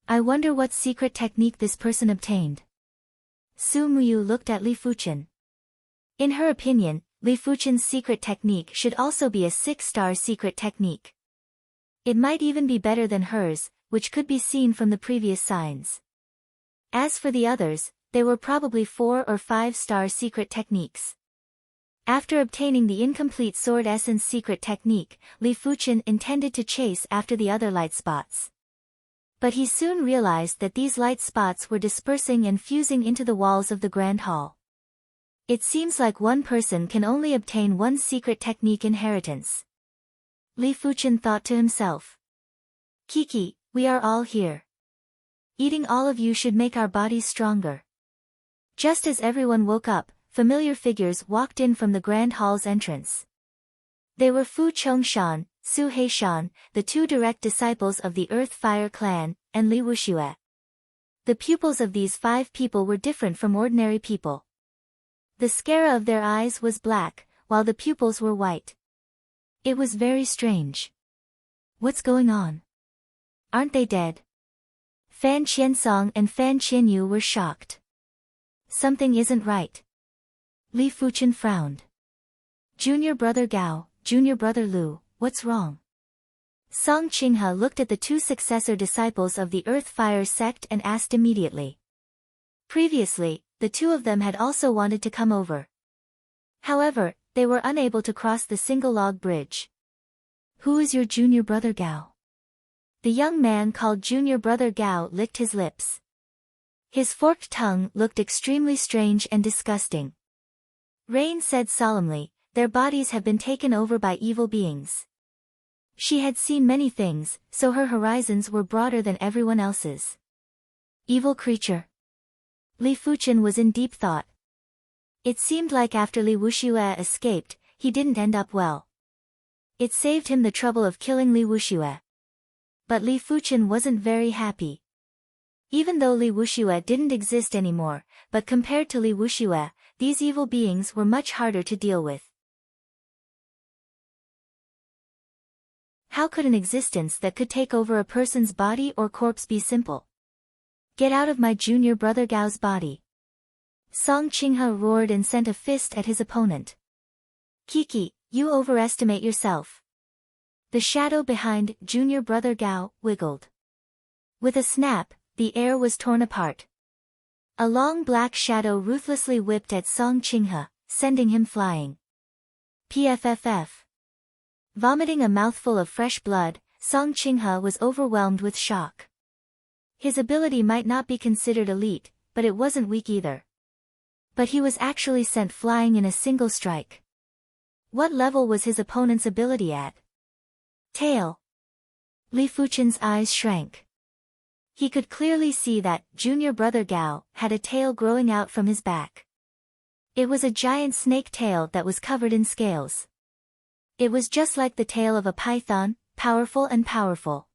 S1: I wonder what secret technique this person obtained. Su Muyu looked at Li Fuchen. In her opinion, Li Fuchen's secret technique should also be a 6-star secret technique. It might even be better than hers, which could be seen from the previous signs. As for the others, they were probably 4 or 5-star secret techniques. After obtaining the incomplete sword essence secret technique, Li Fuchen intended to chase after the other light spots. But he soon realized that these light spots were dispersing and fusing into the walls of the Grand Hall. It seems like one person can only obtain one secret technique inheritance. Li Fuchen thought to himself. Kiki, we are all here. Eating all of you should make our bodies stronger. Just as everyone woke up, familiar figures walked in from the Grand Hall's entrance. They were Fu Chongshan, Su Heishan, the two direct disciples of the Earth Fire clan, and Li Wuxue. The pupils of these 5 people were different from ordinary people. The sclera of their eyes was black, while the pupils were white. It was very strange. What's going on? Aren't they dead? Fan Qiansong and Fan Qianyu were shocked. Something isn't right. Li Fuchen frowned. Junior brother Gao, junior brother Lu, what's wrong? Song Qinghe looked at the 2 successor disciples of the Earth Fire sect and asked immediately. Previously, the 2 of them had also wanted to come over. However, they were unable to cross the single log bridge. Who is your junior brother Gao? The young man called junior brother Gao licked his lips. His forked tongue looked extremely strange and disgusting. Rain said solemnly, their bodies have been taken over by evil beings. She had seen many things, so her horizons were broader than everyone else's. Evil creature. Li Fuchen was in deep thought. It seemed like after Li Wuxue escaped, he didn't end up well. It saved him the trouble of killing Li Wuxue. But Li Fuchen wasn't very happy. Even though Li Wuxue didn't exist anymore, but compared to Li Wuxue, these evil beings were much harder to deal with. How could an existence that could take over a person's body or corpse be simple? Get out of my junior brother Gao's body. Song Qinghe roared and sent a fist at his opponent. Kiki, you overestimate yourself. The shadow behind junior brother Gao wiggled. With a snap, the air was torn apart. A long black shadow ruthlessly whipped at Song Qinghe, sending him flying. Pfff. Vomiting a mouthful of fresh blood, Song Qinghe was overwhelmed with shock. His ability might not be considered elite, but it wasn't weak either. But he was actually sent flying in a single strike. What level was his opponent's ability at? Tail. Li Fuchen's eyes shrank. He could clearly see that junior brother Gao had a tail growing out from his back. It was a giant snake tail that was covered in scales. It was just like the tail of a python, powerful and powerful.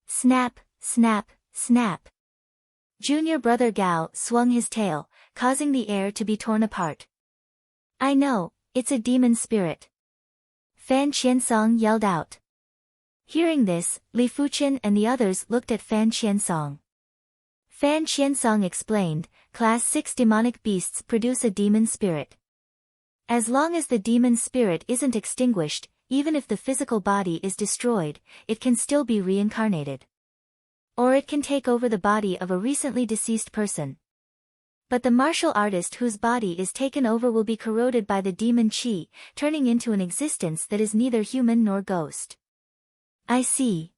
S1: Snap, snap, snap. Junior brother Gao swung his tail, causing the air to be torn apart. I know, it's a demon spirit. Fan Qiansong yelled out. Hearing this, Li Fuchen and the others looked at Fan Qiansong. Fan Qiansong explained, Class 6 demonic beasts produce a demon spirit. As long as the demon spirit isn't extinguished, even if the physical body is destroyed, it can still be reincarnated. Or it can take over the body of a recently deceased person. But the martial artist whose body is taken over will be corroded by the demon qi, turning into an existence that is neither human nor ghost. I see.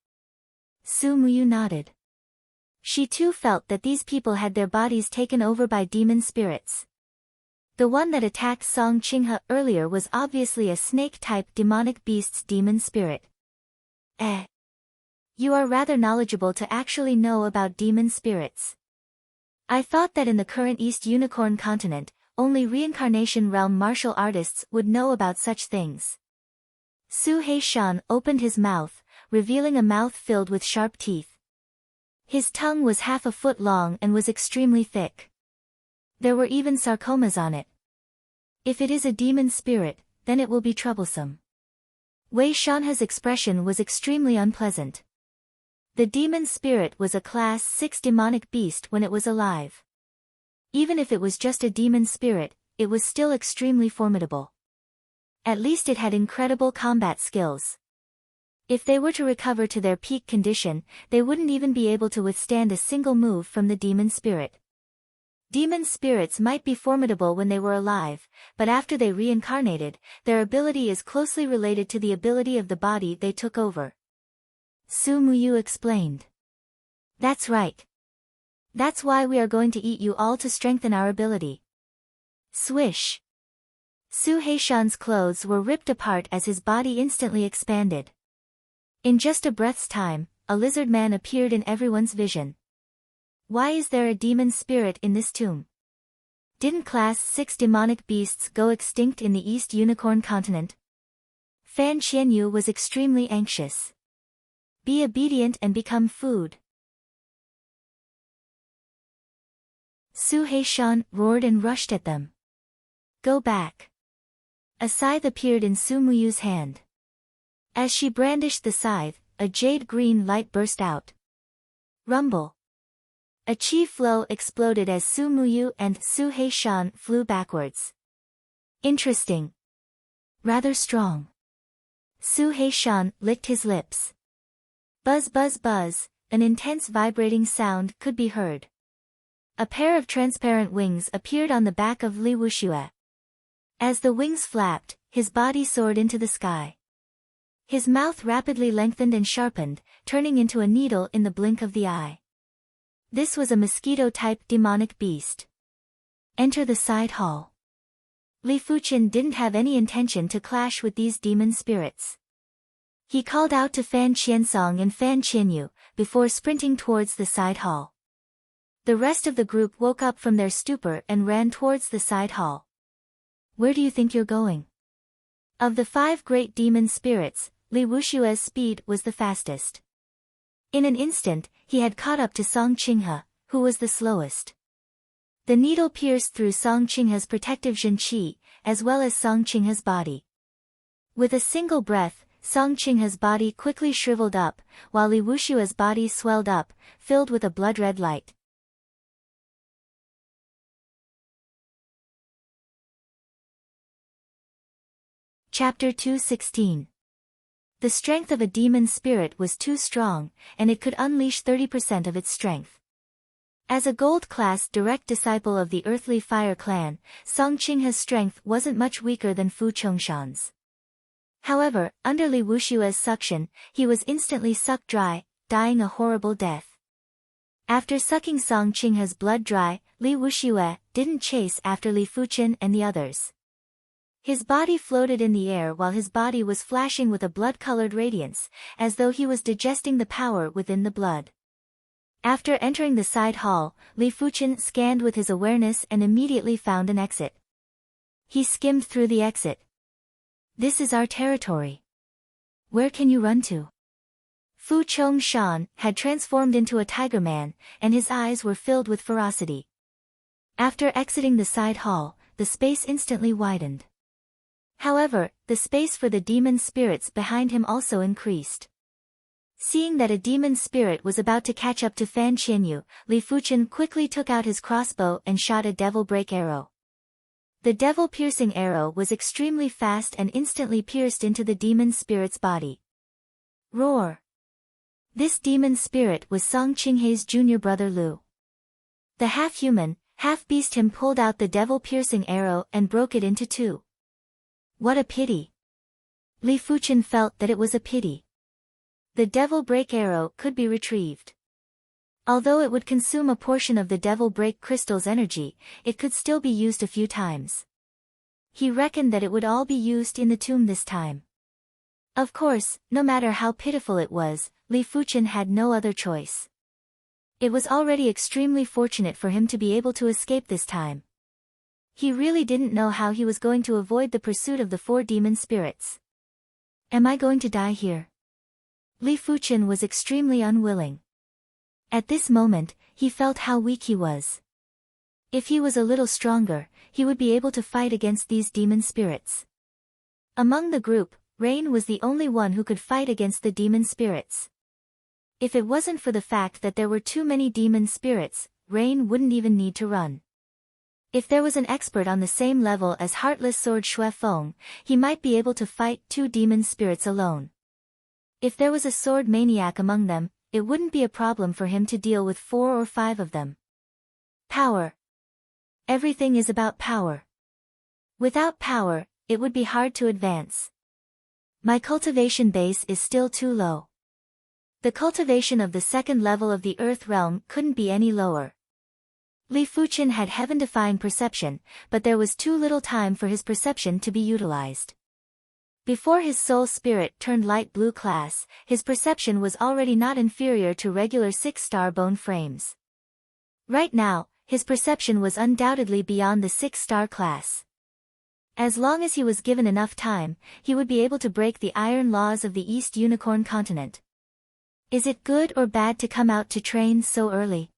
S1: Su Muyu nodded. She too felt that these people had their bodies taken over by demon spirits. The one that attacked Song Qinghe earlier was obviously a snake-type demonic beast's demon spirit. You are rather knowledgeable to actually know about demon spirits. I thought that in the current East Unicorn continent, only reincarnation realm martial artists would know about such things. Su Heishan opened his mouth, revealing a mouth filled with sharp teeth. His tongue was half a foot long and was extremely thick. There were even sarcomas on it. If it is a demon spirit, then it will be troublesome. Wei Shanhe's expression was extremely unpleasant. The demon spirit was a Class 6 demonic beast when it was alive. Even if it was just a demon spirit, it was still extremely formidable. At least it had incredible combat skills. If they were to recover to their peak condition, they wouldn't even be able to withstand a single move from the demon spirit. Demon spirits might be formidable when they were alive, but after they reincarnated, their ability is closely related to the ability of the body they took over. Su Muyu explained. That's right. That's why we are going to eat you all to strengthen our ability. Swish. Su Heishan's clothes were ripped apart as his body instantly expanded. In just a breath's time, a lizard man appeared in everyone's vision. Why is there a demon spirit in this tomb? Didn't Class 6 demonic beasts go extinct in the East Unicorn continent? Fan Qianyu was extremely anxious. Be obedient and become food. Su Heishan roared and rushed at them. Go back. A scythe appeared in Su Muyu's hand. As she brandished the scythe, a jade green light burst out. Rumble. A chi flow exploded as Su Muyu and Su Heishan flew backwards. Interesting. Rather strong. Su Heishan licked his lips. Buzz buzz buzz, an intense vibrating sound could be heard. A pair of transparent wings appeared on the back of Li Wuxue. As the wings flapped, his body soared into the sky. His mouth rapidly lengthened and sharpened, turning into a needle in the blink of the eye. This was a mosquito-type demonic beast. Enter the side hall. Li Fuchen didn't have any intention to clash with these demon spirits. He called out to Fan Qiansong and Fan Qianyu, before sprinting towards the side hall. The rest of the group woke up from their stupor and ran towards the side hall. Where do you think you're going? Of the 5 great demon spirits, Li Wushue's speed was the fastest. In an instant, he had caught up to Song Qinghe, who was the slowest. The needle pierced through Song Qinghe's protective Zhen Qi, as well as Song Qinghe's body. With a single breath, Song Qinghe's body quickly shriveled up, while Li Wushue's body swelled up, filled with a blood-red light. Chapter 216. The strength of a demon spirit was too strong, and it could unleash 30% of its strength. As a gold-class direct disciple of the Earthly Fire clan, Song Qinghe's strength wasn't much weaker than Fu Chongshan's. However, under Li Wushue's suction, he was instantly sucked dry, dying a horrible death. After sucking Song Qinghe's blood dry, Li Wuxue didn't chase after Li Fuchen and the others. His body floated in the air while his body was flashing with a blood-colored radiance, as though he was digesting the power within the blood. After entering the side hall, Li Fuchen scanned with his awareness and immediately found an exit. He skimmed through the exit. This is our territory. Where can you run to? Fu Chongshan had transformed into a tiger man, and his eyes were filled with ferocity. After exiting the side hall, the space instantly widened. However, the space for the demon spirits behind him also increased. Seeing that a demon spirit was about to catch up to Fan Qianyu, Li Fuchen quickly took out his crossbow and shot a devil break arrow. The devil-piercing arrow was extremely fast and instantly pierced into the demon spirit's body. Roar! This demon spirit was Song Qinghe's junior brother Lu. The half-human, half-beast him pulled out the devil-piercing arrow and broke it into 2. What a pity! Li Fuchen felt that it was a pity. The devil break arrow could be retrieved. Although it would consume a portion of the devil break crystal's energy, it could still be used a few times. He reckoned that it would all be used in the tomb this time. Of course, no matter how pitiful it was, Li Fuchen had no other choice. It was already extremely fortunate for him to be able to escape this time. He really didn't know how he was going to avoid the pursuit of the 4 demon spirits. Am I going to die here? Li Fuchen was extremely unwilling. At this moment, he felt how weak he was. If he was a little stronger, he would be able to fight against these demon spirits. Among the group, Rain was the only one who could fight against the demon spirits. If it wasn't for the fact that there were too many demon spirits, Rain wouldn't even need to run. If there was an expert on the same level as Heartless Sword Xue Feng, he might be able to fight 2 demon spirits alone. If there was a sword maniac among them, it wouldn't be a problem for him to deal with 4 or 5 of them. Power. Everything is about power. Without power, it would be hard to advance. My cultivation base is still too low. The cultivation of the second level of the Earth realm couldn't be any lower. Li Fuqian had heaven-defying perception, but there was too little time for his perception to be utilized. Before his soul spirit turned light blue class, his perception was already not inferior to regular 6-star bone frames. Right now, his perception was undoubtedly beyond the 6-star class. As long as he was given enough time, he would be able to break the iron laws of the East Unicorn continent. Is it good or bad to come out to train so early?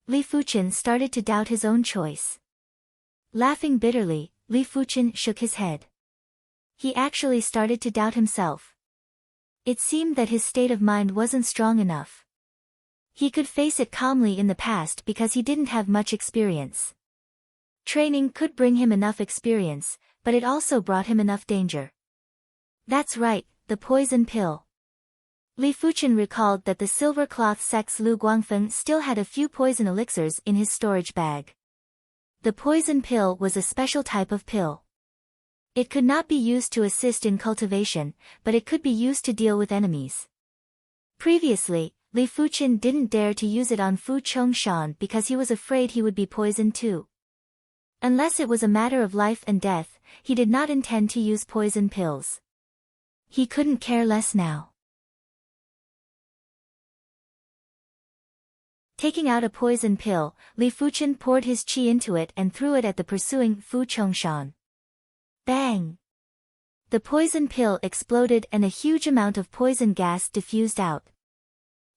S1: Li Fuqian started to doubt his own choice. Laughing bitterly, Li Fuqian shook his head. He actually started to doubt himself. It seemed that his state of mind wasn't strong enough. He could face it calmly in the past because he didn't have much experience. Training could bring him enough experience, but it also brought him enough danger. That's right, the poison pill. Li Fuqian recalled that the silver cloth sex Lu Guangfen still had a few poison elixirs in his storage bag. The poison pill was a special type of pill. It could not be used to assist in cultivation, but it could be used to deal with enemies. Previously, Li Fuqian didn't dare to use it on Fu Chongshan because he was afraid he would be poisoned too. Unless it was a matter of life and death, he did not intend to use poison pills. He couldn't care less now. Taking out a poison pill, Li Fuqian poured his qi into it and threw it at the pursuing Fu Chongshan. Bang! The poison pill exploded and a huge amount of poison gas diffused out.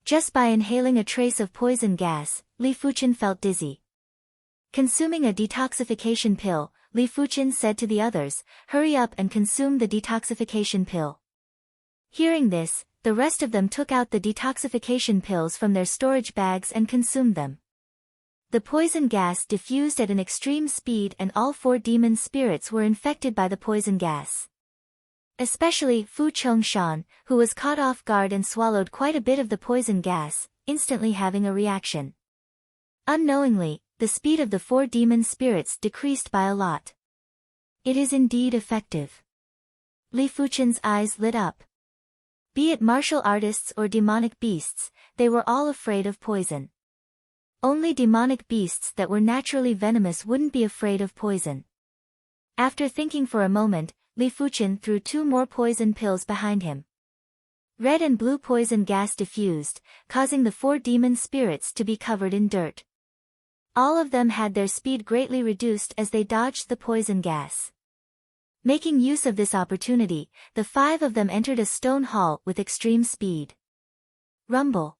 S1: Just by inhaling a trace of poison gas, Li Fuqian felt dizzy. Consuming a detoxification pill, Li Fuqian said to the others, "Hurry up and consume the detoxification pill." Hearing this, the rest of them took out the detoxification pills from their storage bags and consumed them. The poison gas diffused at an extreme speed and all 4 demon spirits were infected by the poison gas. Especially Fu Chongshan, who was caught off guard and swallowed quite a bit of the poison gas, instantly having a reaction. Unknowingly, the speed of the 4 demon spirits decreased by a lot. It is indeed effective. Li Fuqian's eyes lit up. Be it martial artists or demonic beasts, they were all afraid of poison. Only demonic beasts that were naturally venomous wouldn't be afraid of poison. After thinking for a moment, Li Fuqian threw 2 more poison pills behind him. Red and blue poison gas diffused, causing the 4 demon spirits to be covered in dirt. All of them had their speed greatly reduced as they dodged the poison gas. Making use of this opportunity, the 5 of them entered a stone hall with extreme speed. Rumble.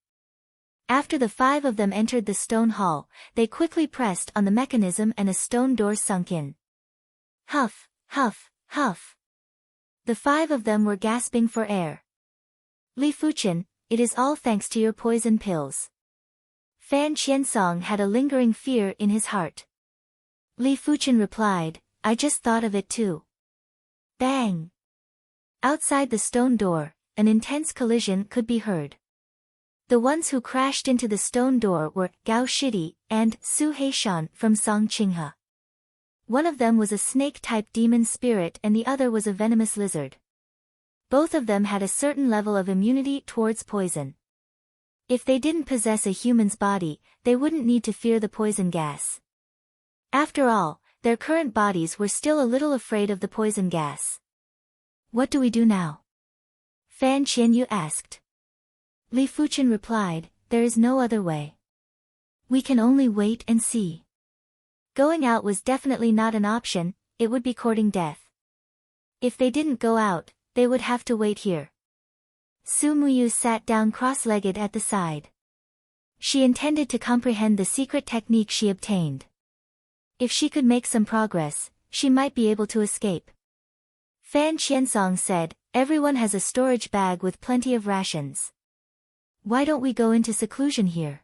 S1: After the 5 of them entered the stone hall, they quickly pressed on the mechanism and a stone door sunk in. Huff, huff, huff. The 5 of them were gasping for air. Li Fuqian, it is all thanks to your poison pills. Fan Qiansong had a lingering fear in his heart. Li Fuqian replied, I just thought of it too. Bang! Outside the stone door, an intense collision could be heard. The ones who crashed into the stone door were Gao Shidi and Su Heishan from Song Qinghe. One of them was a snake-type demon spirit and the other was a venomous lizard. Both of them had a certain level of immunity towards poison. If they didn't possess a human's body, they wouldn't need to fear the poison gas. After all, their current bodies were still a little afraid of the poison gas. What do we do now? Fan Qianyu asked. Li Fuqian replied, there is no other way. We can only wait and see. Going out was definitely not an option, it would be courting death. If they didn't go out, they would have to wait here. Su Muyu sat down cross-legged at the side. She intended to comprehend the secret technique she obtained. If she could make some progress, she might be able to escape. Fan Qiansong said, everyone has a storage bag with plenty of rations. Why don't we go into seclusion here?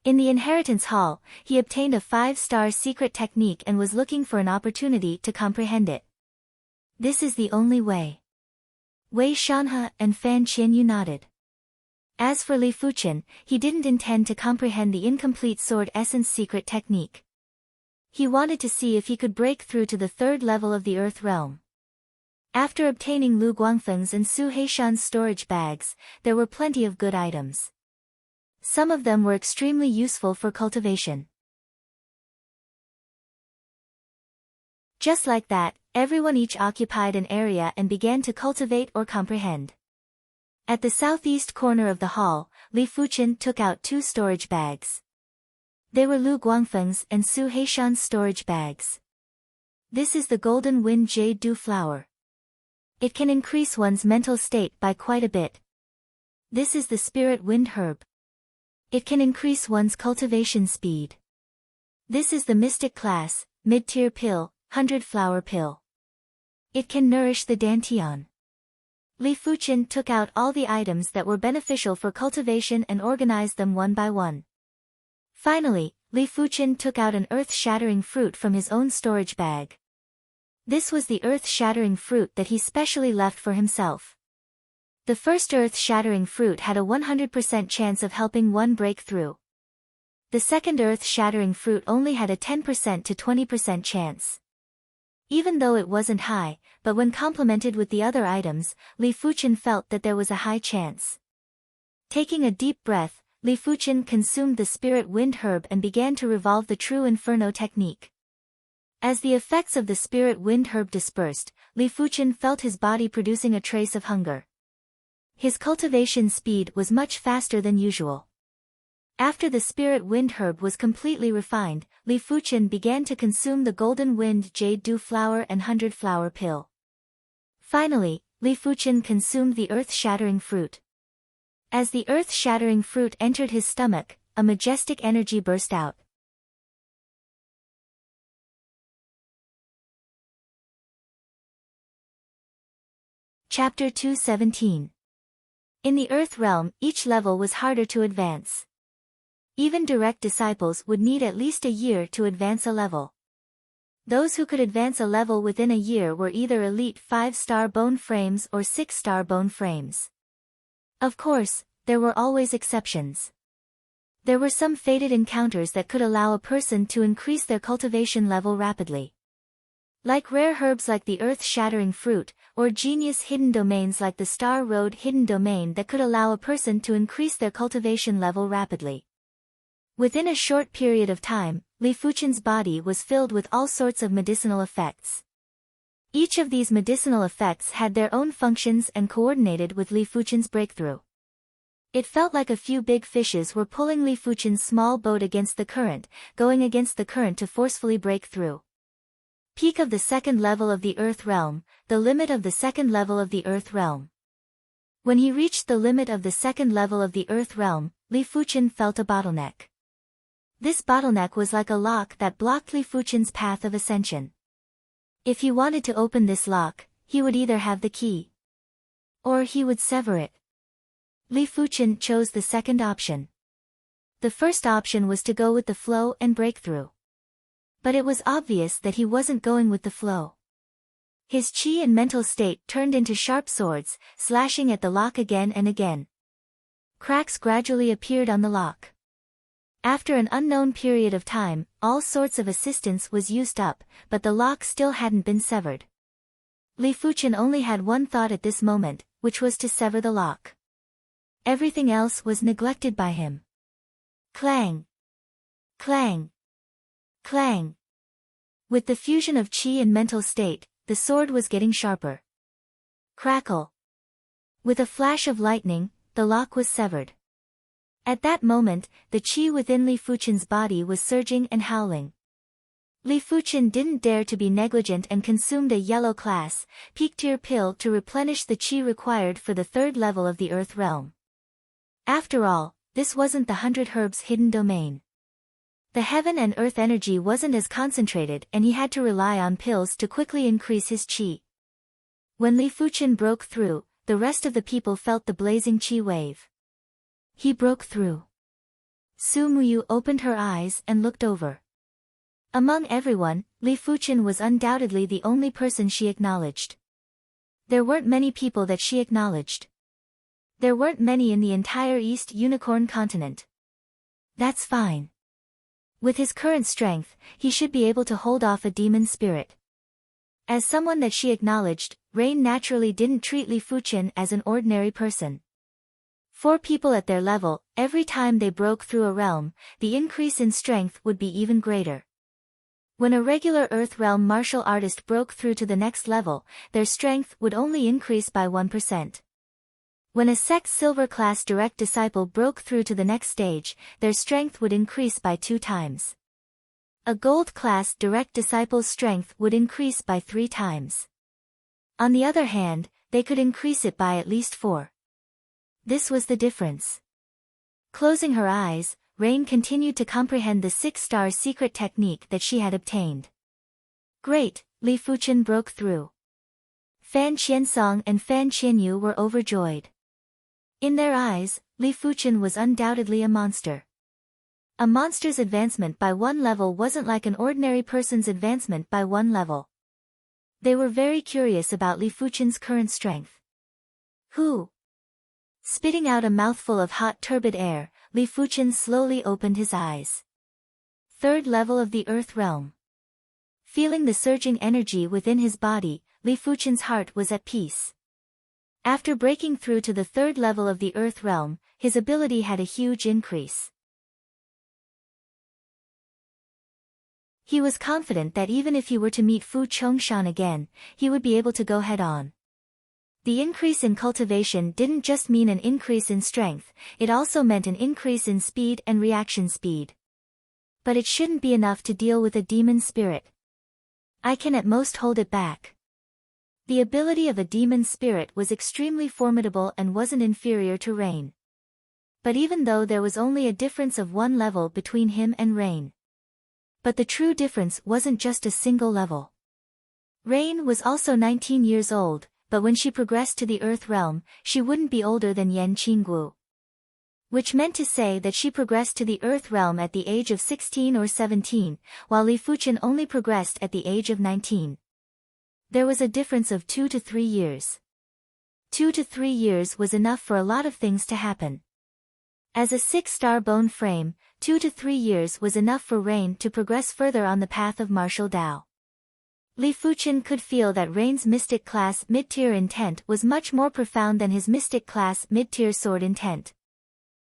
S1: In the inheritance hall, he obtained a 5-star secret technique and was looking for an opportunity to comprehend it. This is the only way. Wei Shanhe and Fan Qianyu nodded. As for Li Fuqian, he didn't intend to comprehend the incomplete sword essence secret technique. He wanted to see if he could break through to the third level of the Earth realm. After obtaining Lu Guangfeng's and Su Heishan's storage bags, there were plenty of good items. Some of them were extremely useful for cultivation. Just like that, everyone each occupied an area and began to cultivate or comprehend. At the southeast corner of the hall, Li Fuchen took out 2 storage bags. They were Lu Guangfeng's and Su Heishan's storage bags. This is the Golden Wind Jade Dew Flower. It can increase one's mental state by quite a bit. This is the Spirit Wind Herb. It can increase one's cultivation speed. This is the Mystic Class, Mid-Tier Pill, 100 Flower Pill. It can nourish the Dantian. Li Fuchen took out all the items that were beneficial for cultivation and organized them one by one. Finally, Li Fuchen took out an earth-shattering fruit from his own storage bag. This was the earth-shattering fruit that he specially left for himself. The first earth-shattering fruit had a 100% chance of helping one break through. The second earth-shattering fruit only had a 10% to 20% chance. Even though it wasn't high, but when complemented with the other items, Li Fuchen felt that there was a high chance. Taking a deep breath, Li Fuchen consumed the Spirit Wind Herb and began to revolve the True Inferno technique. As the effects of the Spirit Wind Herb dispersed, Li Fuchen felt his body producing a trace of hunger. His cultivation speed was much faster than usual. After the Spirit Wind Herb was completely refined, Li Fuchen began to consume the Golden Wind Jade Dew Flower and 100 Flower Pill. Finally, Li Fuchen consumed the earth-shattering fruit. As the earth-shattering fruit entered his stomach, a majestic energy burst out. Chapter 217. In the Earth realm, each level was harder to advance. Even direct disciples would need at least a year to advance a level. Those who could advance a level within a year were either elite 5-star bone frames or 6-star bone frames. Of course, there were always exceptions. There were some fated encounters that could allow a person to increase their cultivation level rapidly. Like rare herbs like the earth-shattering fruit, or genius hidden domains like the Star Road hidden domain that could allow a person to increase their cultivation level rapidly. Within a short period of time, Li Fuchen's body was filled with all sorts of medicinal effects. Each of these medicinal effects had their own functions and coordinated with Li Fuchen's breakthrough. It felt like a few big fishes were pulling Li Fuchen's small boat against the current, going against the current to forcefully break through. Peak of the second level of the Earth realm, the limit of the second level of the Earth realm. When he reached the limit of the second level of the Earth realm, Li Fuchen felt a bottleneck. This bottleneck was like a lock that blocked Li Fuchen's path of ascension. If he wanted to open this lock, he would either have the key, or he would sever it. Li Fuchen chose the second option. The first option was to go with the flow and break through. But it was obvious that he wasn't going with the flow. His chi and mental state turned into sharp swords, slashing at the lock again and again. Cracks gradually appeared on the lock. After an unknown period of time, all sorts of assistance was used up, but the lock still hadn't been severed. Li Fuchen only had one thought at this moment, which was to sever the lock. Everything else was neglected by him. Clang! Clang! Clang! With the fusion of chi and mental state, the sword was getting sharper. Crackle! With a flash of lightning, the lock was severed. At that moment, the chi within Li Fuchen's body was surging and howling. Li Fuchen didn't dare to be negligent and consumed a yellow class, peak tier pill to replenish the chi required for the third level of the Earth realm. After all, this wasn't the 100 herbs hidden domain. The heaven and earth energy wasn't as concentrated and he had to rely on pills to quickly increase his chi. When Li Fuchen broke through, the rest of the people felt the blazing chi wave. He broke through. Su Muyu opened her eyes and looked over. Among everyone, Li Fuchen was undoubtedly the only person she acknowledged. There weren't many people that she acknowledged. There weren't many in the entire East Unicorn continent. That's fine. With his current strength, he should be able to hold off a demon spirit. As someone that she acknowledged, Rain naturally didn't treat Li Fuchen as an ordinary person. For people at their level, every time they broke through a realm, the increase in strength would be even greater. When a regular Earth Realm martial artist broke through to the next level, their strength would only increase by 1%. When a Sect Silver class direct disciple broke through to the next stage, their strength would increase by 2 times. A Gold class direct disciple's strength would increase by 3 times. On the other hand, they could increase it by at least 4. This was the difference. Closing her eyes, Rain continued to comprehend the 6-star secret technique that she had obtained. Great, Li Fuchen broke through. Fan Qiansong and Fan Qianyu were overjoyed. In their eyes, Li Fuchen was undoubtedly a monster. A monster's advancement by 1 level wasn't like an ordinary person's advancement by 1 level. They were very curious about Li Fuchen's current strength. Who? Spitting out a mouthful of hot turbid air, Li Fuchen slowly opened his eyes. 3rd level of the Earth Realm. Feeling the surging energy within his body, Li Fuchen's heart was at peace. After breaking through to the 3rd level of the Earth Realm, his ability had a huge increase. He was confident that even if he were to meet Fu Chongshan again, he would be able to go head-on. The increase in cultivation didn't just mean an increase in strength, it also meant an increase in speed and reaction speed. But it shouldn't be enough to deal with a demon spirit. I can at most hold it back. The ability of a demon spirit was extremely formidable and wasn't inferior to Rain. But even though there was only a difference of 1 level between him and Rain. But the true difference wasn't just a single level. Rain was also 19 years old, but when she progressed to the Earth Realm, she wouldn't be older than Yan Qinggu. Which meant to say that she progressed to the Earth Realm at the age of 16 or 17, while Li Fuchen only progressed at the age of 19. There was a difference of 2 to 3 years. 2 to 3 years was enough for a lot of things to happen. As a 6-star bone frame, 2 to 3 years was enough for Rain to progress further on the path of martial Dao. Li Fuchen could feel that Rain's Mystic class mid-tier intent was much more profound than his Mystic class mid-tier sword intent.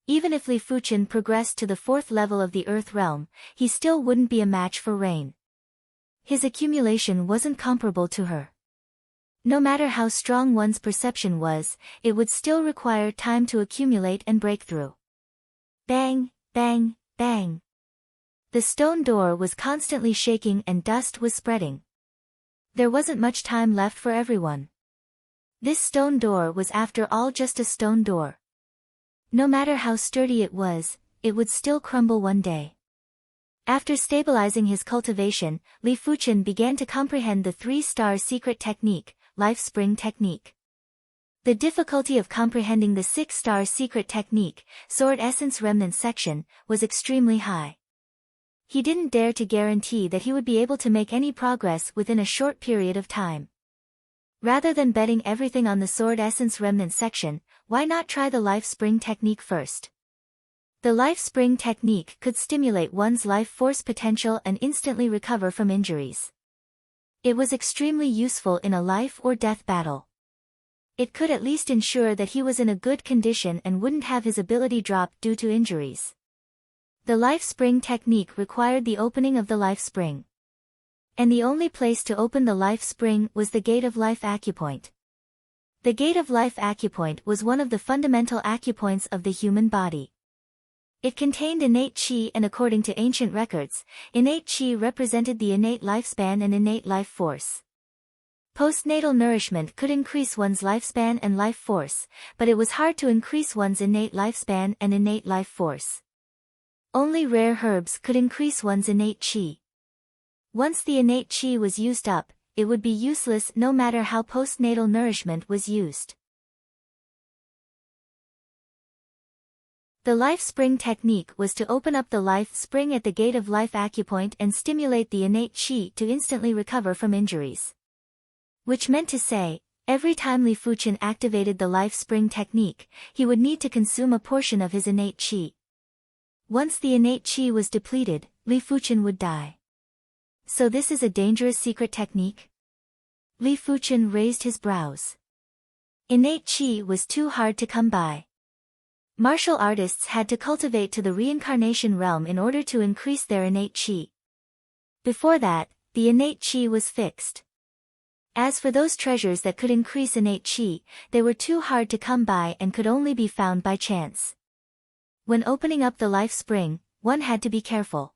S1: Even if Li Fuchen progressed to the 4th level of the Earth Realm, he still wouldn't be a match for Rain. His accumulation wasn't comparable to her. No matter how strong one's perception was, it would still require time to accumulate and break through. Bang, bang, bang. The stone door was constantly shaking and dust was spreading. There wasn't much time left for everyone. This stone door was after all just a stone door. No matter how sturdy it would still crumble one day. After stabilizing his cultivation, Li Fuchen began to comprehend the 3-star secret technique, Life Spring Technique. The difficulty of comprehending the 6-star secret technique, Sword Essence Remnant section, was extremely high. He didn't dare to guarantee that he would be able to make any progress within a short period of time. Rather than betting everything on the Sword Essence Remnant section, why not try the Life Spring Technique first? The Life Spring Technique could stimulate one's life force potential and instantly recover from injuries. It was extremely useful in a life or death battle. It could at least ensure that he was in a good condition and wouldn't have his ability drop due to injuries. The Life Spring Technique required the opening of the Life Spring. And the only place to open the Life Spring was the Gate of Life Acupoint. The Gate of Life Acupoint was one of the fundamental acupoints of the human body. It contained innate qi, and according to ancient records, innate qi represented the innate lifespan and innate life force. Postnatal nourishment could increase one's lifespan and life force, but it was hard to increase one's innate lifespan and innate life force. Only rare herbs could increase one's innate qi. Once the innate qi was used up, it would be useless no matter how postnatal nourishment was used. The Life Spring Technique was to open up the Life Spring at the Gate of Life Acupoint and stimulate the innate qi to instantly recover from injuries. Which meant to say, every time Li Fuchen activated the Life Spring Technique, he would need to consume a portion of his innate qi. Once the innate qi was depleted, Li Fuchen would die. So this is a dangerous secret technique? Li Fuchen raised his brows. Innate qi was too hard to come by. Martial artists had to cultivate to the reincarnation realm in order to increase their innate qi. Before that, the innate qi was fixed. As for those treasures that could increase innate qi, they were too hard to come by and could only be found by chance. When opening up the life spring, one had to be careful.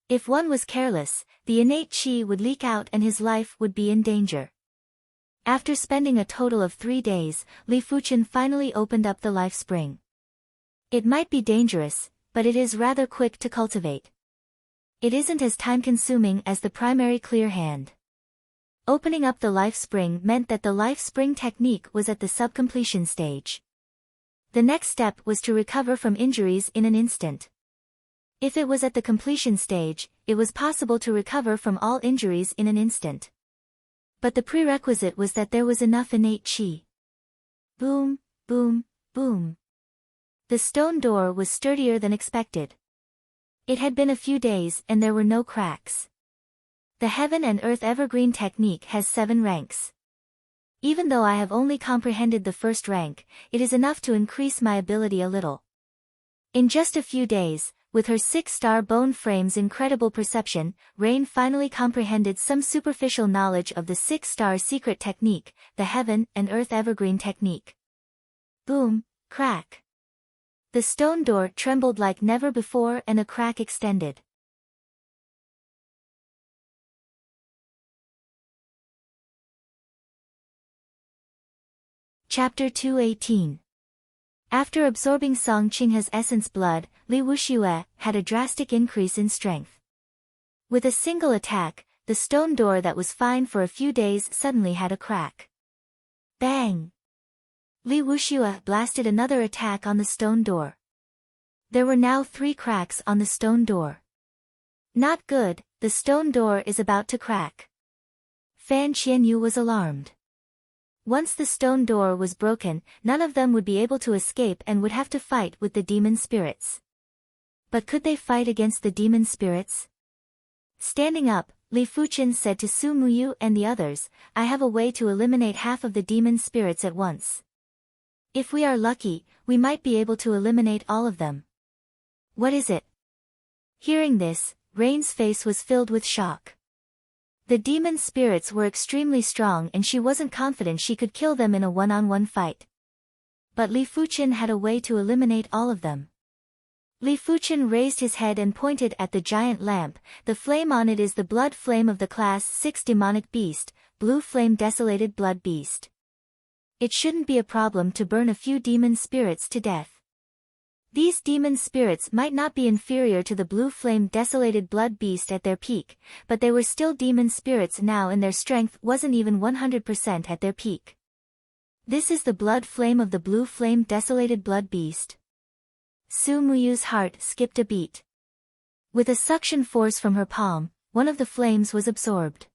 S1: If one was careless, the innate qi would leak out and his life would be in danger. After spending a total of 3 days, Li Fuchen finally opened up the life spring. It might be dangerous, but it is rather quick to cultivate. It isn't as time-consuming as the primary clear hand. Opening up the life spring meant that the life spring technique was at the subcompletion stage. The next step was to recover from injuries in an instant. If it was at the completion stage, it was possible to recover from all injuries in an instant. But the prerequisite was that there was enough innate qi. Boom, boom, boom. The stone door was sturdier than expected. It had been a few days and there were no cracks. The Heaven and Earth Evergreen technique has 7 ranks. Even though I have only comprehended the first rank, it is enough to increase my ability a little. In just a few days, with her 6-star bone frame's incredible perception, Rain finally comprehended some superficial knowledge of the 6-star secret technique, the Heaven and Earth Evergreen technique. Boom, crack. The stone door trembled like never before and a crack extended. Chapter 218. After absorbing Song Qinghe's essence blood, Li Wuxue had a drastic increase in strength. With a single attack, the stone door that was fine for a few days suddenly had a crack. Bang! Li Wuxue blasted another attack on the stone door. There were now 3 cracks on the stone door. Not good, the stone door is about to crack. Fan Qianyu was alarmed. Once the stone door was broken, none of them would be able to escape and would have to fight with the demon spirits. But could they fight against the demon spirits? Standing up, Li Fuchen said to Su Muyu and the others, I have a way to eliminate half of the demon spirits at once. If we are lucky, we might be able to eliminate all of them. What is it? Hearing this, Rain's face was filled with shock. The demon spirits were extremely strong and she wasn't confident she could kill them in a one-on-one fight. But Li Fuchen had a way to eliminate all of them. Li Fuchen raised his head and pointed at the giant lamp. The flame on it is the blood flame of the class 6 demonic beast, blue flame desolated blood beast. It shouldn't be a problem to burn a few demon spirits to death. These demon spirits might not be inferior to the blue flame desolated blood beast at their peak, but they were still demon spirits now and their strength wasn't even 100% at their peak. This is the blood flame of the blue flame desolated blood beast. Su Muyu's heart skipped a beat. With a suction force from her palm, one of the flames was absorbed.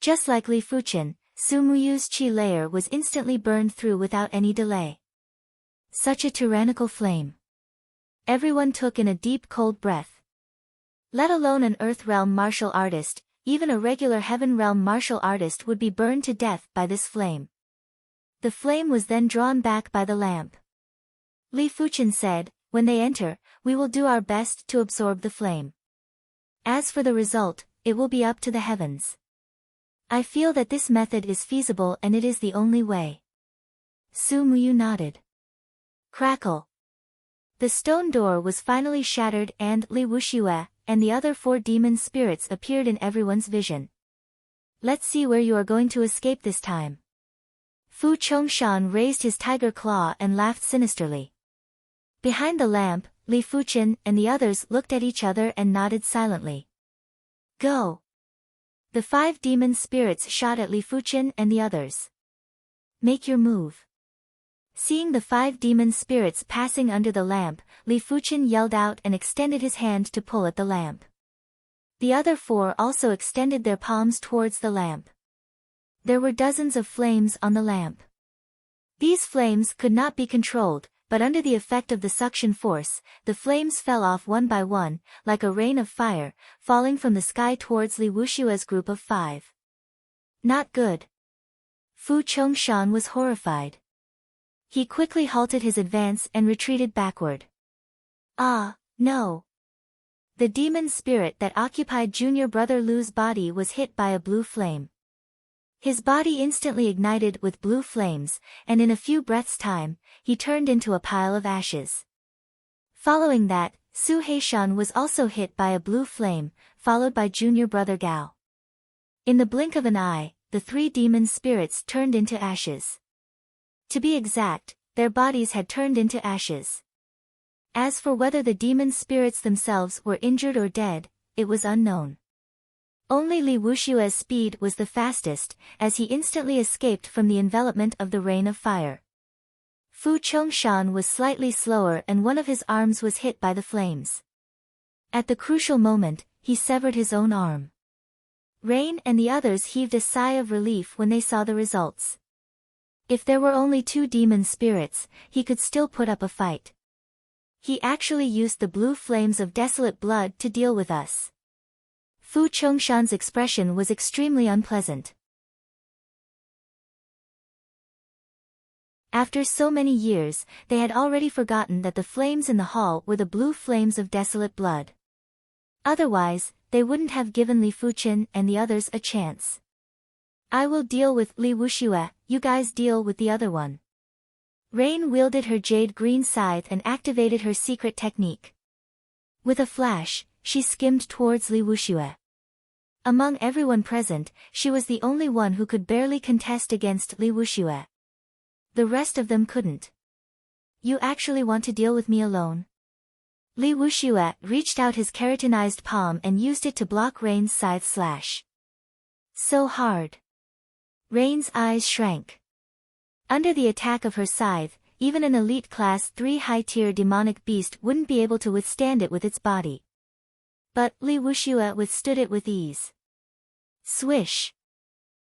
S1: Just like Li Fuchen, Su Muyu's qi layer was instantly burned through without any delay. Such a tyrannical flame. Everyone took in a deep cold breath. Let alone an Earth Realm martial artist, even a regular Heaven Realm martial artist would be burned to death by this flame. The flame was then drawn back by the lamp. Li Fuchen said, when they enter, we will do our best to absorb the flame. As for the result, it will be up to the heavens. I feel that this method is feasible and it is the only way. Su Muyu nodded. Crackle. The stone door was finally shattered and Li Wuxue and the other 4 demon spirits appeared in everyone's vision. Let's see where you are going to escape this time. Fu Chongshan raised his tiger claw and laughed sinisterly. Behind the lamp, Li Fuchen and the others looked at each other and nodded silently. Go! The 5 demon spirits shot at Li Fuchen and the others. Make your move. Seeing the 5 demon spirits passing under the lamp, Li Fuchen yelled out and extended his hand to pull at the lamp. The other 4 also extended their palms towards the lamp. There were dozens of flames on the lamp. These flames could not be controlled, but under the effect of the suction force, the flames fell off one by one, like a rain of fire, falling from the sky towards Li Wushue's group of 5. Not good. Fu Chongshan was horrified. He quickly halted his advance and retreated backward. Ah, no. The demon spirit that occupied junior brother Lu's body was hit by a blue flame. His body instantly ignited with blue flames, and in a few breaths' time, he turned into a pile of ashes. Following that, Su Heishan was also hit by a blue flame, followed by junior brother Gao. In the blink of an eye, the 3 demon spirits turned into ashes. To be exact, their bodies had turned into ashes. As for whether the demon spirits themselves were injured or dead, it was unknown. Only Li Wushue's speed was the fastest, as he instantly escaped from the envelopment of the rain of fire. Fu Chongshan was slightly slower and one of his arms was hit by the flames. At the crucial moment, he severed his own arm. Rain and the others heaved a sigh of relief when they saw the results. If there were only 2 demon spirits, he could still put up a fight. He actually used the blue flames of desolate blood to deal with us. Fu Chongshan's expression was extremely unpleasant. After so many years, they had already forgotten that the flames in the hall were the blue flames of desolate blood. Otherwise, they wouldn't have given Li Fuchen and the others a chance. I will deal with Li Wushue, you guys deal with the other one. Rain wielded her jade green scythe and activated her secret technique. With a flash, she skimmed towards Li Wushue. Among everyone present, she was the only one who could barely contest against Li Wushue. The rest of them couldn't. You actually want to deal with me alone? Li Wushue reached out his keratinized palm and used it to block Rain's scythe slash. So hard. Rain's eyes shrank. Under the attack of her scythe, even an elite class 3 high-tier demonic beast wouldn't be able to withstand it with its body. But Li Wushue withstood it with ease. Swish!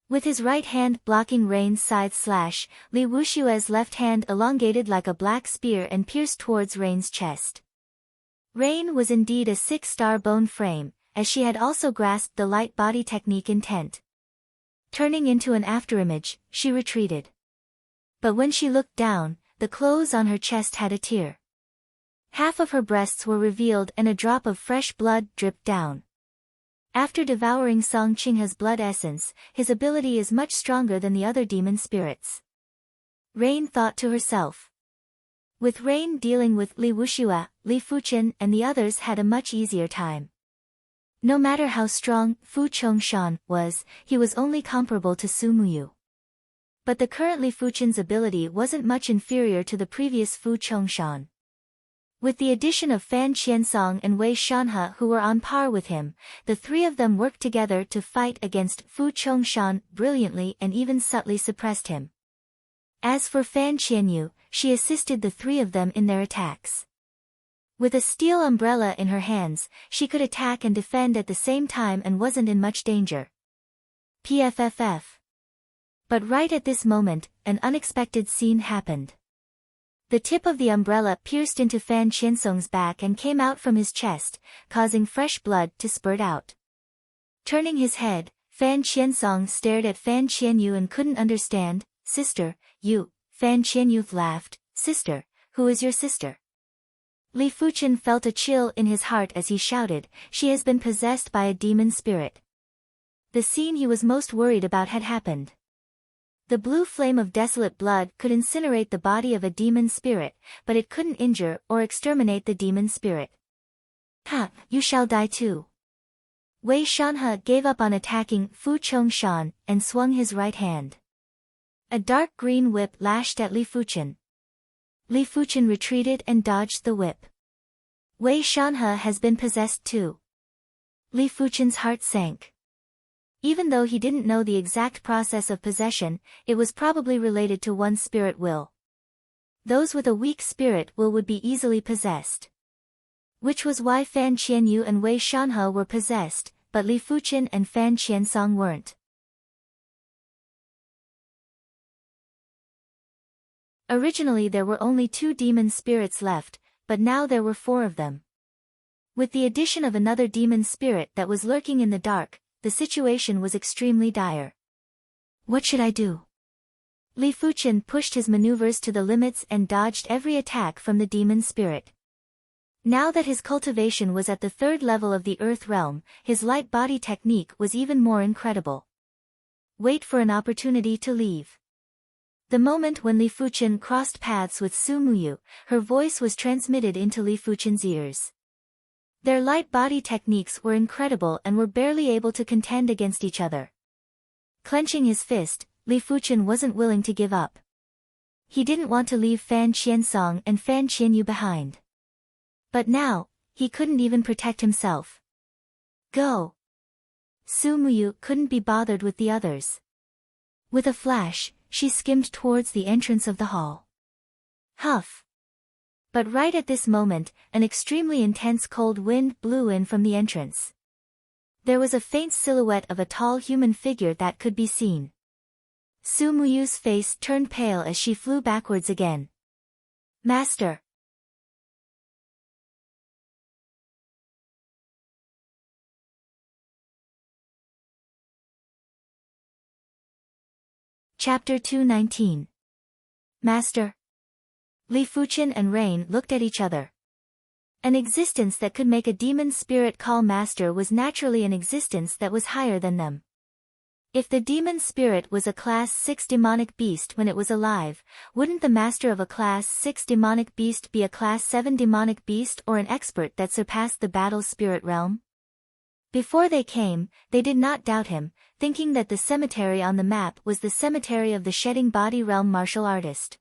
S1: With his right hand blocking Rain's scythe slash, Li Wushue's left hand elongated like a black spear and pierced towards Rain's chest. Rain was indeed a 6-star bone frame, as she had also grasped the light body technique intent. Turning into an afterimage, she retreated. But when she looked down, the clothes on her chest had a tear. Half of her breasts were revealed and a drop of fresh blood dripped down. After devouring Song Qinghe's blood essence, his ability is much stronger than the other demon spirits. Rain thought to herself. With Rain dealing with Li Wushue, Li Fuchen and the others had a much easier time. No matter how strong Fu Chongshan was, he was only comparable to Su Muyu. But the current Li Fuchen's ability wasn't much inferior to the previous Fu Chongshan. With the addition of Fan Qiansong and Wei Shanhe who were on par with him, the 3 of them worked together to fight against Fu Chongshan brilliantly and even subtly suppressed him. As for Fan Qianyu, she assisted the 3 of them in their attacks. With a steel umbrella in her hands, she could attack and defend at the same time and wasn't in much danger. PFFF. But right at this moment, an unexpected scene happened. The tip of the umbrella pierced into Fan Qiansong's back and came out from his chest, causing fresh blood to spurt out. Turning his head, Fan Qiansong stared at Fan Qianyu and couldn't understand. Sister, you, Fan Qianyu laughed. Sister, who is your sister? Li Fuchen felt a chill in his heart as he shouted, she has been possessed by a demon spirit. The scene he was most worried about had happened. The blue flame of desolate blood could incinerate the body of a demon spirit, but it couldn't injure or exterminate the demon spirit. Ha, you shall die too. Wei Shanhe gave up on attacking Fu Chongshan and swung his right hand. A dark green whip lashed at Li Fuchen. Li Fuchen retreated and dodged the whip. Wei Shanhe has been possessed too. Li Fuchen's heart sank. Even though he didn't know the exact process of possession, it was probably related to one's spirit will. Those with a weak spirit will would be easily possessed. Which was why Fan Qianyu and Wei Shanhe were possessed, but Li Fuchen and Fan Qiansong weren't. Originally there were only 2 demon spirits left, but now there were 4 of them. With the addition of another demon spirit that was lurking in the dark, the situation was extremely dire. What should I do? Li Fuchen pushed his maneuvers to the limits and dodged every attack from the demon spirit. Now that his cultivation was at the 3rd level of the Earth realm, his light body technique was even more incredible. Wait for an opportunity to leave. The moment when Li Fuchen crossed paths with Su Muyu, her voice was transmitted into Li Fuchen's ears. Their light body techniques were incredible and were barely able to contend against each other. Clenching his fist, Li Fuchen wasn't willing to give up. He didn't want to leave Fan Qiansong and Fan Qianyu behind. But now, he couldn't even protect himself. Go! Su Muyu couldn't be bothered with the others. With a flash, she skimmed towards the entrance of the hall. Huff! But right at this moment, an extremely intense cold wind blew in from the entrance. There was a faint silhouette of a tall human figure that could be seen. Su Muyu's face turned pale as she flew backwards again. Master! Chapter 219. Master. Li Fuchen and Rain looked at each other. An existence that could make a demon spirit call master was naturally an existence that was higher than them. If the demon spirit was a class 6 demonic beast when it was alive, wouldn't the master of a class 6 demonic beast be a class 7 demonic beast or an expert that surpassed the battle spirit realm? Before they came, they did not doubt him, thinking that the cemetery on the map was the cemetery of the shedding body realm martial artist.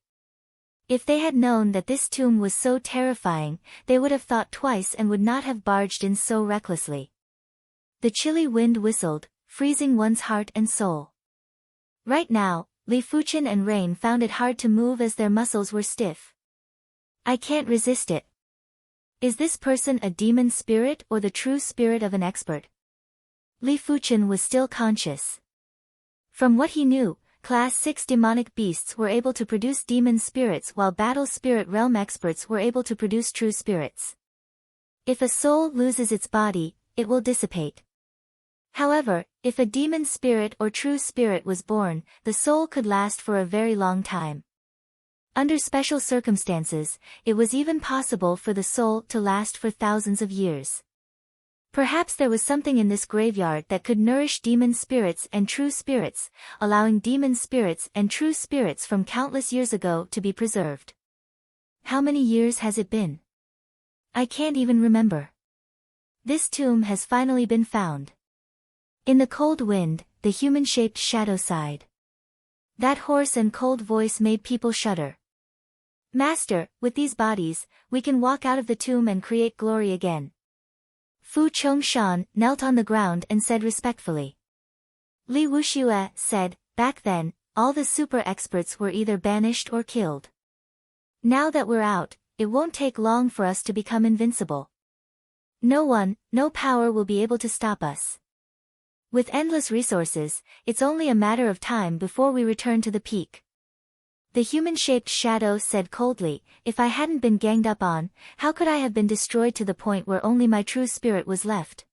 S1: If they had known that this tomb was so terrifying, they would have thought twice and would not have barged in so recklessly. The chilly wind whistled, freezing one's heart and soul. Right now, Li Fuchen and Rain found it hard to move as their muscles were stiff. I can't resist it. Is this person a demon spirit or the true spirit of an expert? Li Fuchen was still conscious. From what he knew, Class 6 demonic beasts were able to produce demon spirits while battle spirit realm experts were able to produce true spirits. If a soul loses its body, it will dissipate. However, if a demon spirit or true spirit was born, the soul could last for a very long time. Under special circumstances, it was even possible for the soul to last for thousands of years. Perhaps there was something in this graveyard that could nourish demon spirits and true spirits, allowing demon spirits and true spirits from countless years ago to be preserved. How many years has it been? I can't even remember. This tomb has finally been found. In the cold wind, the human-shaped shadow sighed. That hoarse and cold voice made people shudder. Master, with these bodies, we can walk out of the tomb and create glory again. Fu Chongshan knelt on the ground and said respectfully. Li Wuxue said, back then, all the super experts were either banished or killed. Now that we're out, it won't take long for us to become invincible. No one, no power will be able to stop us. With endless resources, it's only a matter of time before we return to the peak. The human-shaped shadow said coldly, if I hadn't been ganged up on, how could I have been destroyed to the point where only my true spirit was left?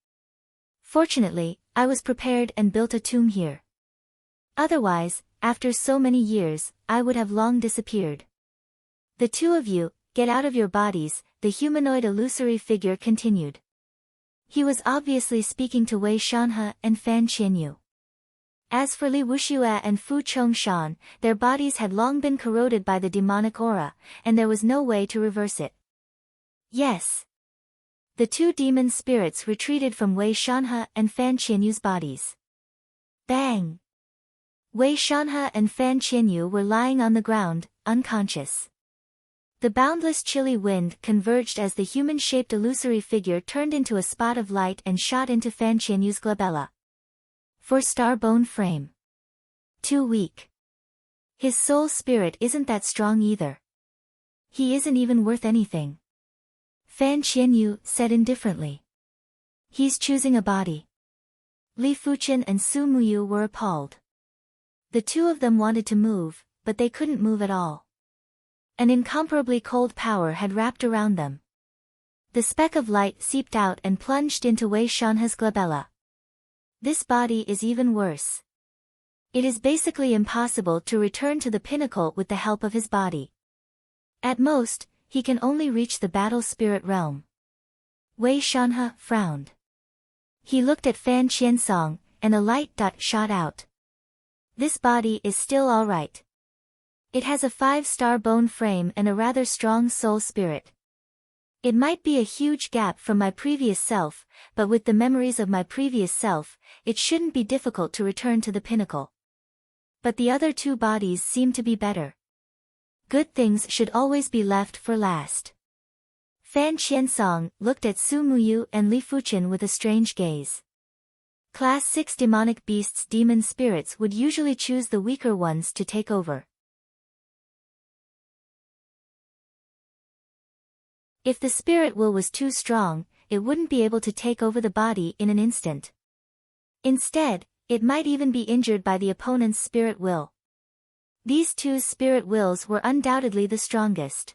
S1: Fortunately, I was prepared and built a tomb here. Otherwise, after so many years, I would have long disappeared. The two of you, get out of your bodies, the humanoid illusory figure continued. He was obviously speaking to Wei Shanhe and Fan Qianyu. As for Li Wuxue and Fu Chongshan, their bodies had long been corroded by the demonic aura, and there was no way to reverse it. Yes. The two demon spirits retreated from Wei Shanhe and Fan Qianyu's bodies. Bang! Wei Shanhe and Fan Qianyu were lying on the ground, unconscious. The boundless chilly wind converged as the human-shaped illusory figure turned into a spot of light and shot into Fan Qianyu's glabella. For Starbone frame. Too weak. His soul spirit isn't that strong either. He isn't even worth anything. Fan Qianyu said indifferently. He's choosing a body. Li Fuchen and Su Muyu were appalled. The two of them wanted to move, but they couldn't move at all. An incomparably cold power had wrapped around them. The speck of light seeped out and plunged into Wei Shanhe's glabella. This body is even worse. It is basically impossible to return to the pinnacle with the help of his body. At most, he can only reach the battle spirit realm. Wei Shanhe frowned. He looked at Fan Qiansong, and a light dot shot out. This body is still all right. It has a 5-star bone frame and a rather strong soul spirit. It might be a huge gap from my previous self, but with the memories of my previous self, it shouldn't be difficult to return to the pinnacle. But the other two bodies seem to be better. Good things should always be left for last. Fan Qiansong looked at Su Muyu and Li Fuchen with a strange gaze. Class 6 demonic beasts' demon spirits would usually choose the weaker ones to take over. If the spirit will was too strong, it wouldn't be able to take over the body in an instant. Instead, it might even be injured by the opponent's spirit will. These two's spirit wills were undoubtedly the strongest.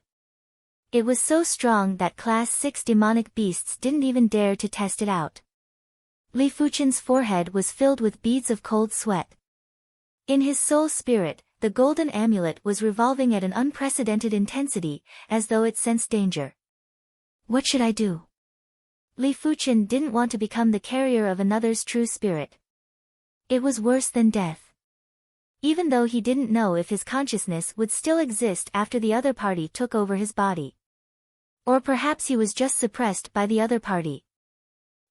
S1: It was so strong that Class 6 demonic beasts didn't even dare to test it out. Li Fuchen's forehead was filled with beads of cold sweat. In his soul spirit, the golden amulet was revolving at an unprecedented intensity, as though it sensed danger. What should I do? Li Fuchen didn't want to become the carrier of another's true spirit. It was worse than death. Even though he didn't know if his consciousness would still exist after the other party took over his body. Or perhaps he was just suppressed by the other party.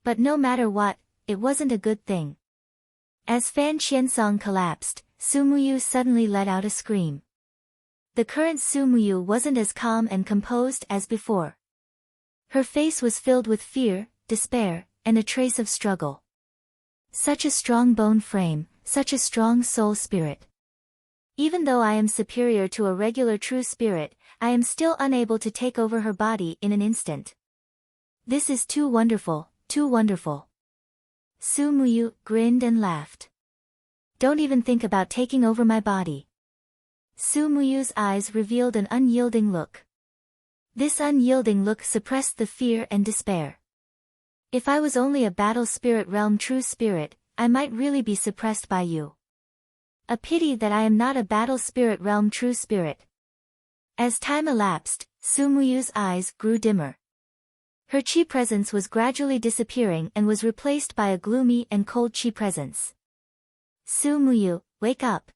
S1: But no matter what, it wasn't a good thing. As Fan Qiansong collapsed, Su Muyu suddenly let out a scream. The current Su Muyu wasn't as calm and composed as before. Her face was filled with fear, despair, and a trace of struggle. Such a strong bone frame, such a strong soul spirit. Even though I am superior to a regular true spirit, I am still unable to take over her body in an instant. This is too wonderful, too wonderful. Su Muyu grinned and laughed. Don't even think about taking over my body. Su Muyu's eyes revealed an unyielding look. This unyielding look suppressed the fear and despair. If I was only a battle spirit realm true spirit, I might really be suppressed by you. A pity that I am not a battle spirit realm true spirit. As time elapsed, Su Muyu's eyes grew dimmer. Her chi presence was gradually disappearing and was replaced by a gloomy and cold chi presence. Su Muyu, wake up.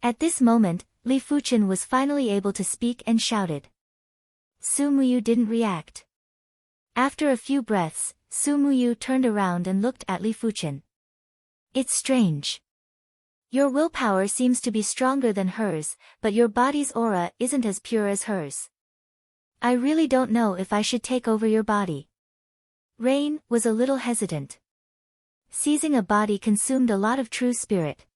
S1: At this moment, Li Fuchen was finally able to speak and shouted. Su Muyu didn't react. After a few breaths, Su Muyu turned around and looked at Li Fuchen. It's strange. Your willpower seems to be stronger than hers, but your body's aura isn't as pure as hers. I really don't know if I should take over your body. Rain was a little hesitant. Seizing a body consumed a lot of true spirit.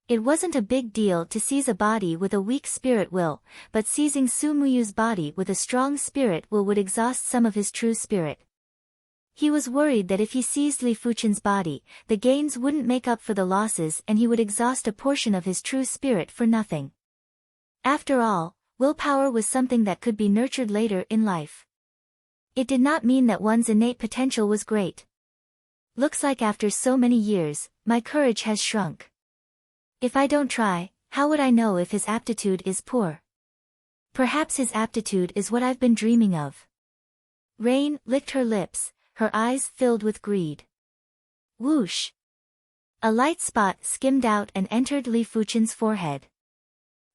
S1: It wasn't a big deal to seize a body with a weak spirit will, but seizing Su Muyu's body with a strong spirit will would exhaust some of his true spirit. He was worried that if he seized Li Fuchen's body, the gains wouldn't make up for the losses and he would exhaust a portion of his true spirit for nothing. After all, willpower was something that could be nurtured later in life. It did not mean that one's innate potential was great. Looks like after so many years, my courage has shrunk. If I don't try, how would I know if his aptitude is poor? Perhaps his aptitude is what I've been dreaming of. Rain licked her lips, her eyes filled with greed. Whoosh! A light spot skimmed out and entered Li Fuchen's forehead.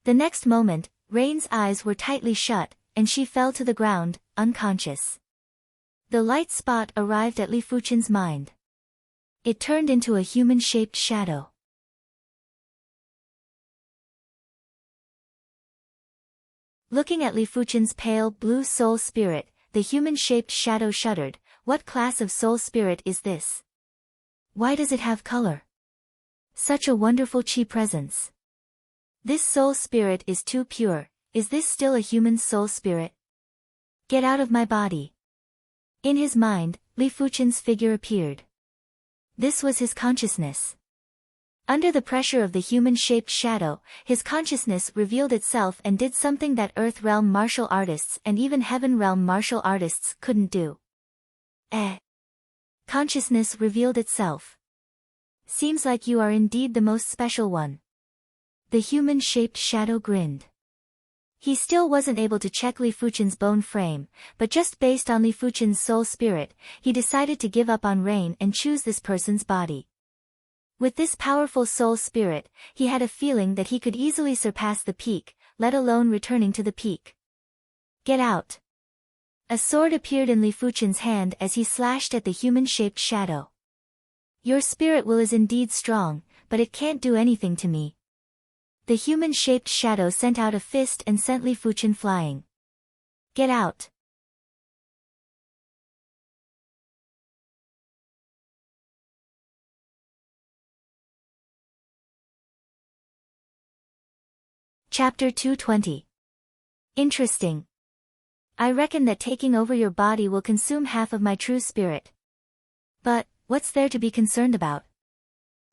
S1: The next moment, Rain's eyes were tightly shut, and she fell to the ground, unconscious. The light spot arrived at Li Fuchen's mind. It turned into a human-shaped shadow. Looking at Li Fuchen's pale blue soul spirit, the human-shaped shadow shuddered. What class of soul spirit is this? Why does it have color? Such a wonderful chi presence. This soul spirit is too pure. Is this still a human soul spirit? Get out of my body. In his mind, Li Fuchen's figure appeared. This was his consciousness. Under the pressure of the human-shaped shadow, his consciousness revealed itself and did something that Earth Realm martial artists and even Heaven Realm martial artists couldn't do. Consciousness revealed itself. Seems like you are indeed the most special one. The human-shaped shadow grinned. He still wasn't able to check Li Fuchen's bone frame, but just based on Li Fuchen's soul spirit, he decided to give up on Rain and choose this person's body. With this powerful soul spirit, he had a feeling that he could easily surpass the peak, let alone returning to the peak. Get out. A sword appeared in Li Fuchen's hand as he slashed at the human-shaped shadow. Your spirit will is indeed strong, but it can't do anything to me. The human-shaped shadow sent out a fist and sent Li Fuchen flying. Get out. Chapter 220. Interesting. I reckon that taking over your body will consume half of my true spirit. But, what's there to be concerned about?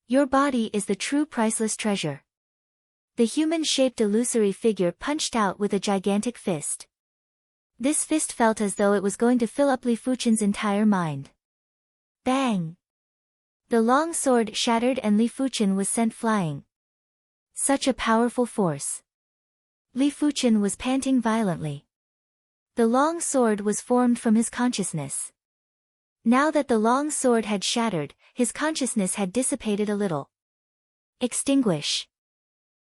S1: Your body is the true priceless treasure. The human-shaped illusory figure punched out with a gigantic fist. This fist felt as though it was going to fill up Li Fuchen's entire mind. Bang! The long sword shattered and Li Fuchen was sent flying. Such a powerful force. Li Fuchen was panting violently. The long sword was formed from his consciousness. Now that the long sword had shattered, his consciousness had dissipated a little. Extinguish.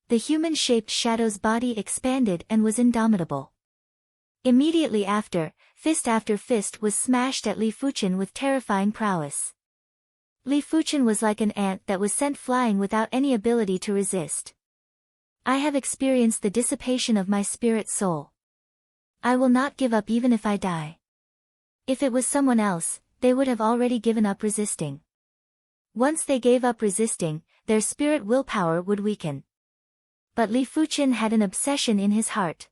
S1: The human-shaped shadow's body expanded and was indomitable. Immediately after fist was smashed at Li Fuchen with terrifying prowess. Li Fuchen was like an ant that was sent flying without any ability to resist. I have experienced the dissipation of my spirit soul. I will not give up even if I die. If it was someone else, they would have already given up resisting. Once they gave up resisting, their spirit willpower would weaken. But Li Fuchen had an obsession in his heart.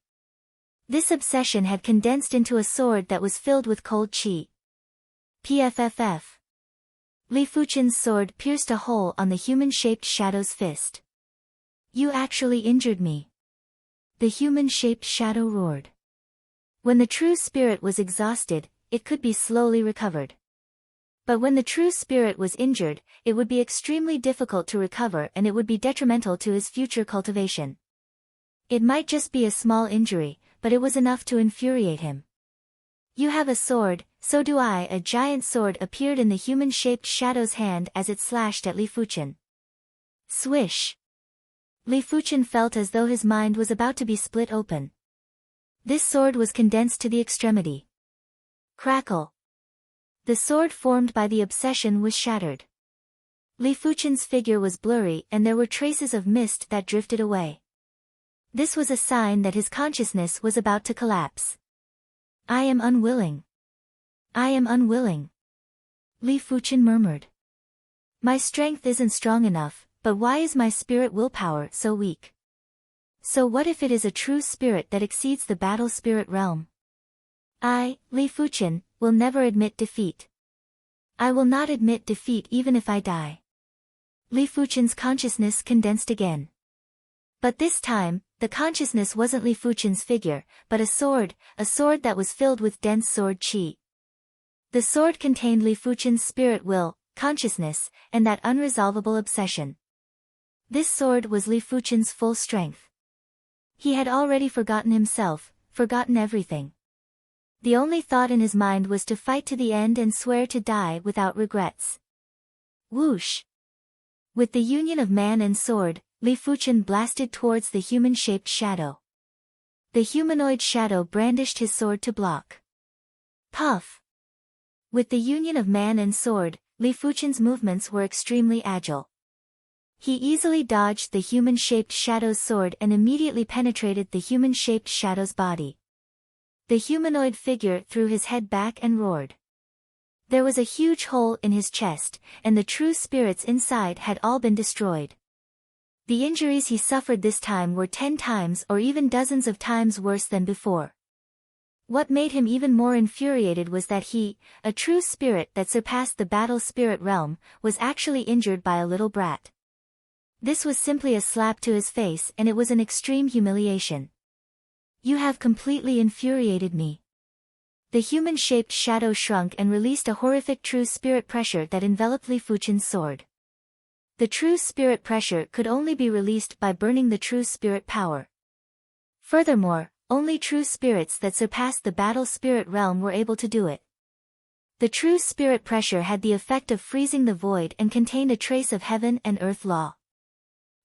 S1: This obsession had condensed into a sword that was filled with cold qi. PFFF. Li Fuchen's sword pierced a hole on the human-shaped shadow's fist. You actually injured me. The human-shaped shadow roared. When the true spirit was exhausted, it could be slowly recovered. But when the true spirit was injured, it would be extremely difficult to recover and it would be detrimental to his future cultivation. It might just be a small injury, but it was enough to infuriate him. You have a sword, so do I. A giant sword appeared in the human-shaped shadow's hand as it slashed at Li Fuchen. Swish! Li Fuchen felt as though his mind was about to be split open. This sword was condensed to the extremity. Crackle! The sword formed by the obsession was shattered. Li Fuchen's figure was blurry and there were traces of mist that drifted away. This was a sign that his consciousness was about to collapse. I am unwilling. I am unwilling. Li Fuchen murmured. My strength isn't strong enough, but why is my spirit willpower so weak? So what if it is a true spirit that exceeds the battle spirit realm? I, Li Fuchen, will never admit defeat. I will not admit defeat even if I die. Li Fuchen's consciousness condensed again. But this time, the consciousness wasn't Li Fuchen's figure, but a sword that was filled with dense sword qi. The sword contained Li Fuchen's spirit will, consciousness, and that unresolvable obsession. This sword was Li Fuchen's full strength. He had already forgotten himself, forgotten everything. The only thought in his mind was to fight to the end and swear to die without regrets. Whoosh! With the union of man and sword, Li Fuchen blasted towards the human-shaped shadow. The humanoid shadow brandished his sword to block. Puff! With the union of man and sword, Li Fuchen's movements were extremely agile. He easily dodged the human-shaped shadow's sword and immediately penetrated the human-shaped shadow's body. The humanoid figure threw his head back and roared. There was a huge hole in his chest, and the true spirits inside had all been destroyed. The injuries he suffered this time were 10 times or even dozens of times worse than before. What made him even more infuriated was that he, a true spirit that surpassed the battle spirit realm, was actually injured by a little brat. This was simply a slap to his face, and it was an extreme humiliation. You have completely infuriated me. The human-shaped shadow shrunk and released a horrific true spirit pressure that enveloped Li Fuchen's sword. The true spirit pressure could only be released by burning the true spirit power. Furthermore, only true spirits that surpassed the battle spirit realm were able to do it. The true spirit pressure had the effect of freezing the void and contained a trace of heaven and earth law.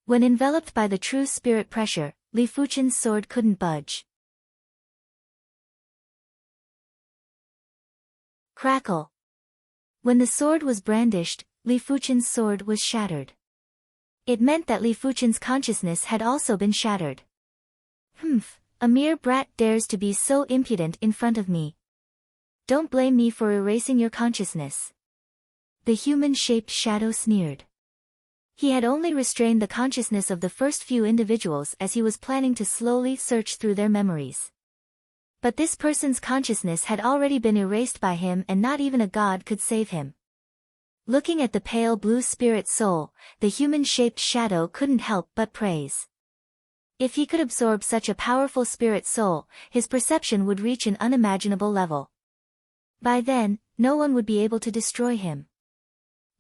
S1: When enveloped by the true spirit pressure, Li Fuchen's sword couldn't budge. Crackle. When the sword was brandished, Li Fuchen's sword was shattered. It meant that Li Fuchen's consciousness had also been shattered. A mere brat dares to be so impudent in front of me. Don't blame me for erasing your consciousness. The human-shaped shadow sneered. He had only restrained the consciousness of the first few individuals as he was planning to slowly search through their memories. But this person's consciousness had already been erased by him, and not even a god could save him. Looking at the pale blue spirit soul, the human-shaped shadow couldn't help but praise. If he could absorb such a powerful spirit soul, his perception would reach an unimaginable level. By then, no one would be able to destroy him.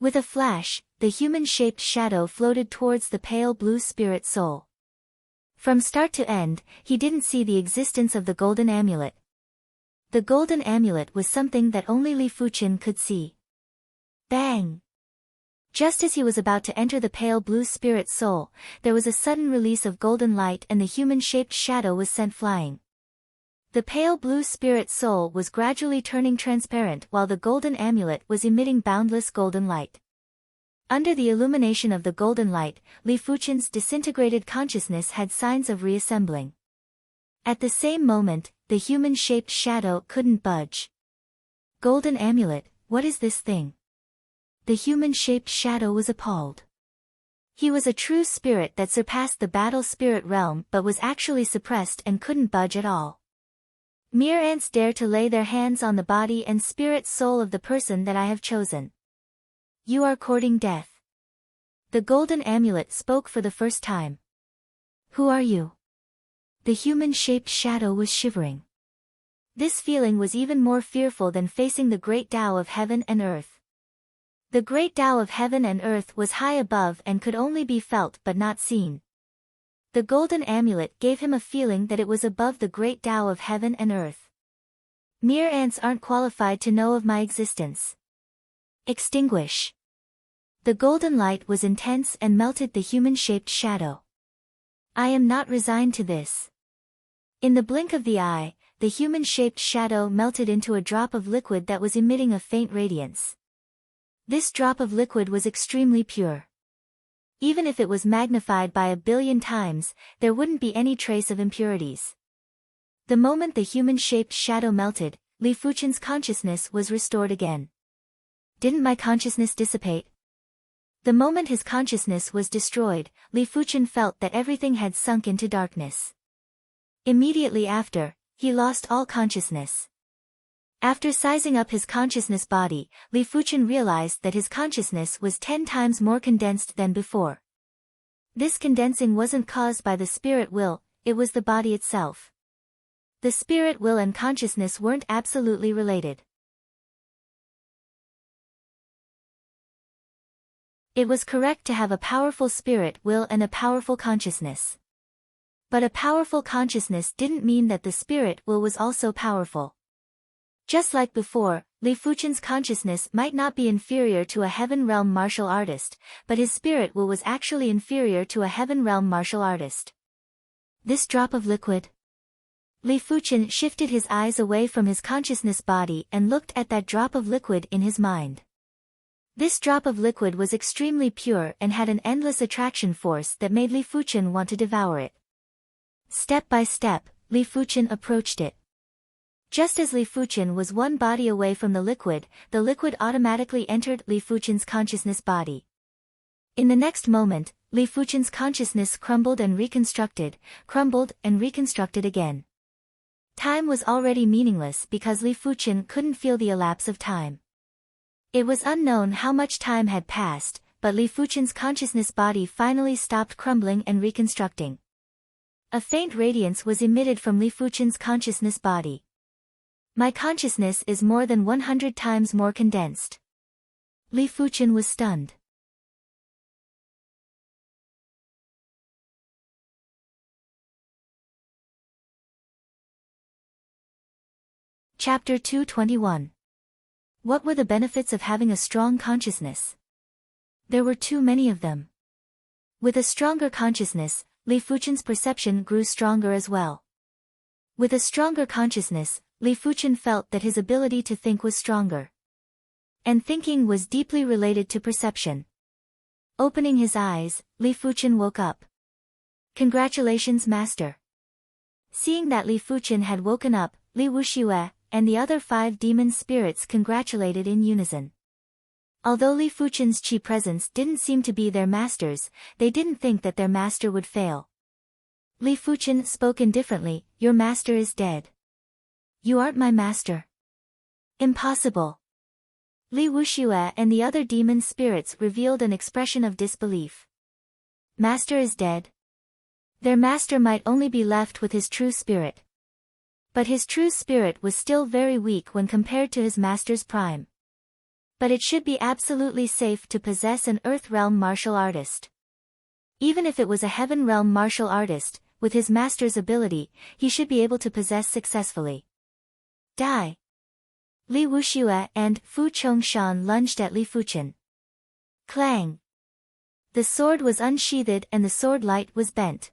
S1: With a flash, the human-shaped shadow floated towards the pale blue spirit soul. From start to end, he didn't see the existence of the golden amulet. The golden amulet was something that only Li Fuchen could see. Bang! Just as he was about to enter the pale blue spirit soul, there was a sudden release of golden light and the human-shaped shadow was sent flying. The pale blue spirit soul was gradually turning transparent while the golden amulet was emitting boundless golden light. Under the illumination of the golden light, Li Fuchen's disintegrated consciousness had signs of reassembling. At the same moment, the human-shaped shadow couldn't budge. Golden amulet, what is this thing? The human-shaped shadow was appalled. He was a true spirit that surpassed the battle spirit realm but was actually suppressed and couldn't budge at all. Mere ants dare to lay their hands on the body and spirit soul of the person that I have chosen. You are courting death. The golden amulet spoke for the first time. Who are you? The human-shaped shadow was shivering. This feeling was even more fearful than facing the great Tao of heaven and earth. The great Tao of heaven and earth was high above and could only be felt but not seen. The golden amulet gave him a feeling that it was above the great Tao of heaven and earth. Mere ants aren't qualified to know of my existence. Extinguish. The golden light was intense and melted the human-shaped shadow. I am not resigned to this. In the blink of the eye, the human-shaped shadow melted into a drop of liquid that was emitting a faint radiance. This drop of liquid was extremely pure. Even if it was magnified by 1 billion times, there wouldn't be any trace of impurities. The moment the human-shaped shadow melted, Li Fuchen's consciousness was restored again. Didn't my consciousness dissipate? The moment his consciousness was destroyed, Li Fuchen felt that everything had sunk into darkness. Immediately after, he lost all consciousness. After sizing up his consciousness body, Li Fuchen realized that his consciousness was 10 times more condensed than before. This condensing wasn't caused by the spirit will, it was the body itself. The spirit will and consciousness weren't absolutely related. It was correct to have a powerful spirit will and a powerful consciousness. But a powerful consciousness didn't mean that the spirit will was also powerful. Just like before, Li Fuchen's consciousness might not be inferior to a heaven realm martial artist, but his spirit will was actually inferior to a heaven realm martial artist. This drop of liquid? Li Fuchen shifted his eyes away from his consciousness body and looked at that drop of liquid in his mind. This drop of liquid was extremely pure and had an endless attraction force that made Li Fuchen want to devour it. Step by step, Li Fuchen approached it. Just as Li Fuchen was one body away from the liquid automatically entered Li Fuchen's consciousness body. In the next moment, Li Fuchen's consciousness crumbled and reconstructed again. Time was already meaningless because Li Fuchen couldn't feel the elapse of time. It was unknown how much time had passed, but Li Fuchen's consciousness body finally stopped crumbling and reconstructing. A faint radiance was emitted from Li Fuchen's consciousness body. My consciousness is more than 100 times more condensed. Li Fuchen was stunned. Chapter 221. What were the benefits of having a strong consciousness? There were too many of them. With a stronger consciousness, Li Fuchen's perception grew stronger as well. With a stronger consciousness, Li Fuchen felt that his ability to think was stronger. And thinking was deeply related to perception. Opening his eyes, Li Fuchen woke up. Congratulations, Master. Seeing that Li Fuchen had woken up, Li Wuxue and the other 5 demon spirits congratulated in unison. Although Li Fuchen's Qi presence didn't seem to be their masters, they didn't think that their master would fail. Li Fuchen spoke indifferently, "Your master is dead. You aren't my master." Impossible. Li Wuxue and the other demon spirits revealed an expression of disbelief. Master is dead? Their master might only be left with his true spirit. But his true spirit was still very weak when compared to his master's prime. But it should be absolutely safe to possess an Earth Realm martial artist. Even if it was a Heaven Realm martial artist, with his master's ability, he should be able to possess successfully. Die! Li Wuxue and Fu Chongshan lunged at Li Fuchen. Clang! The sword was unsheathed and the sword light was bent.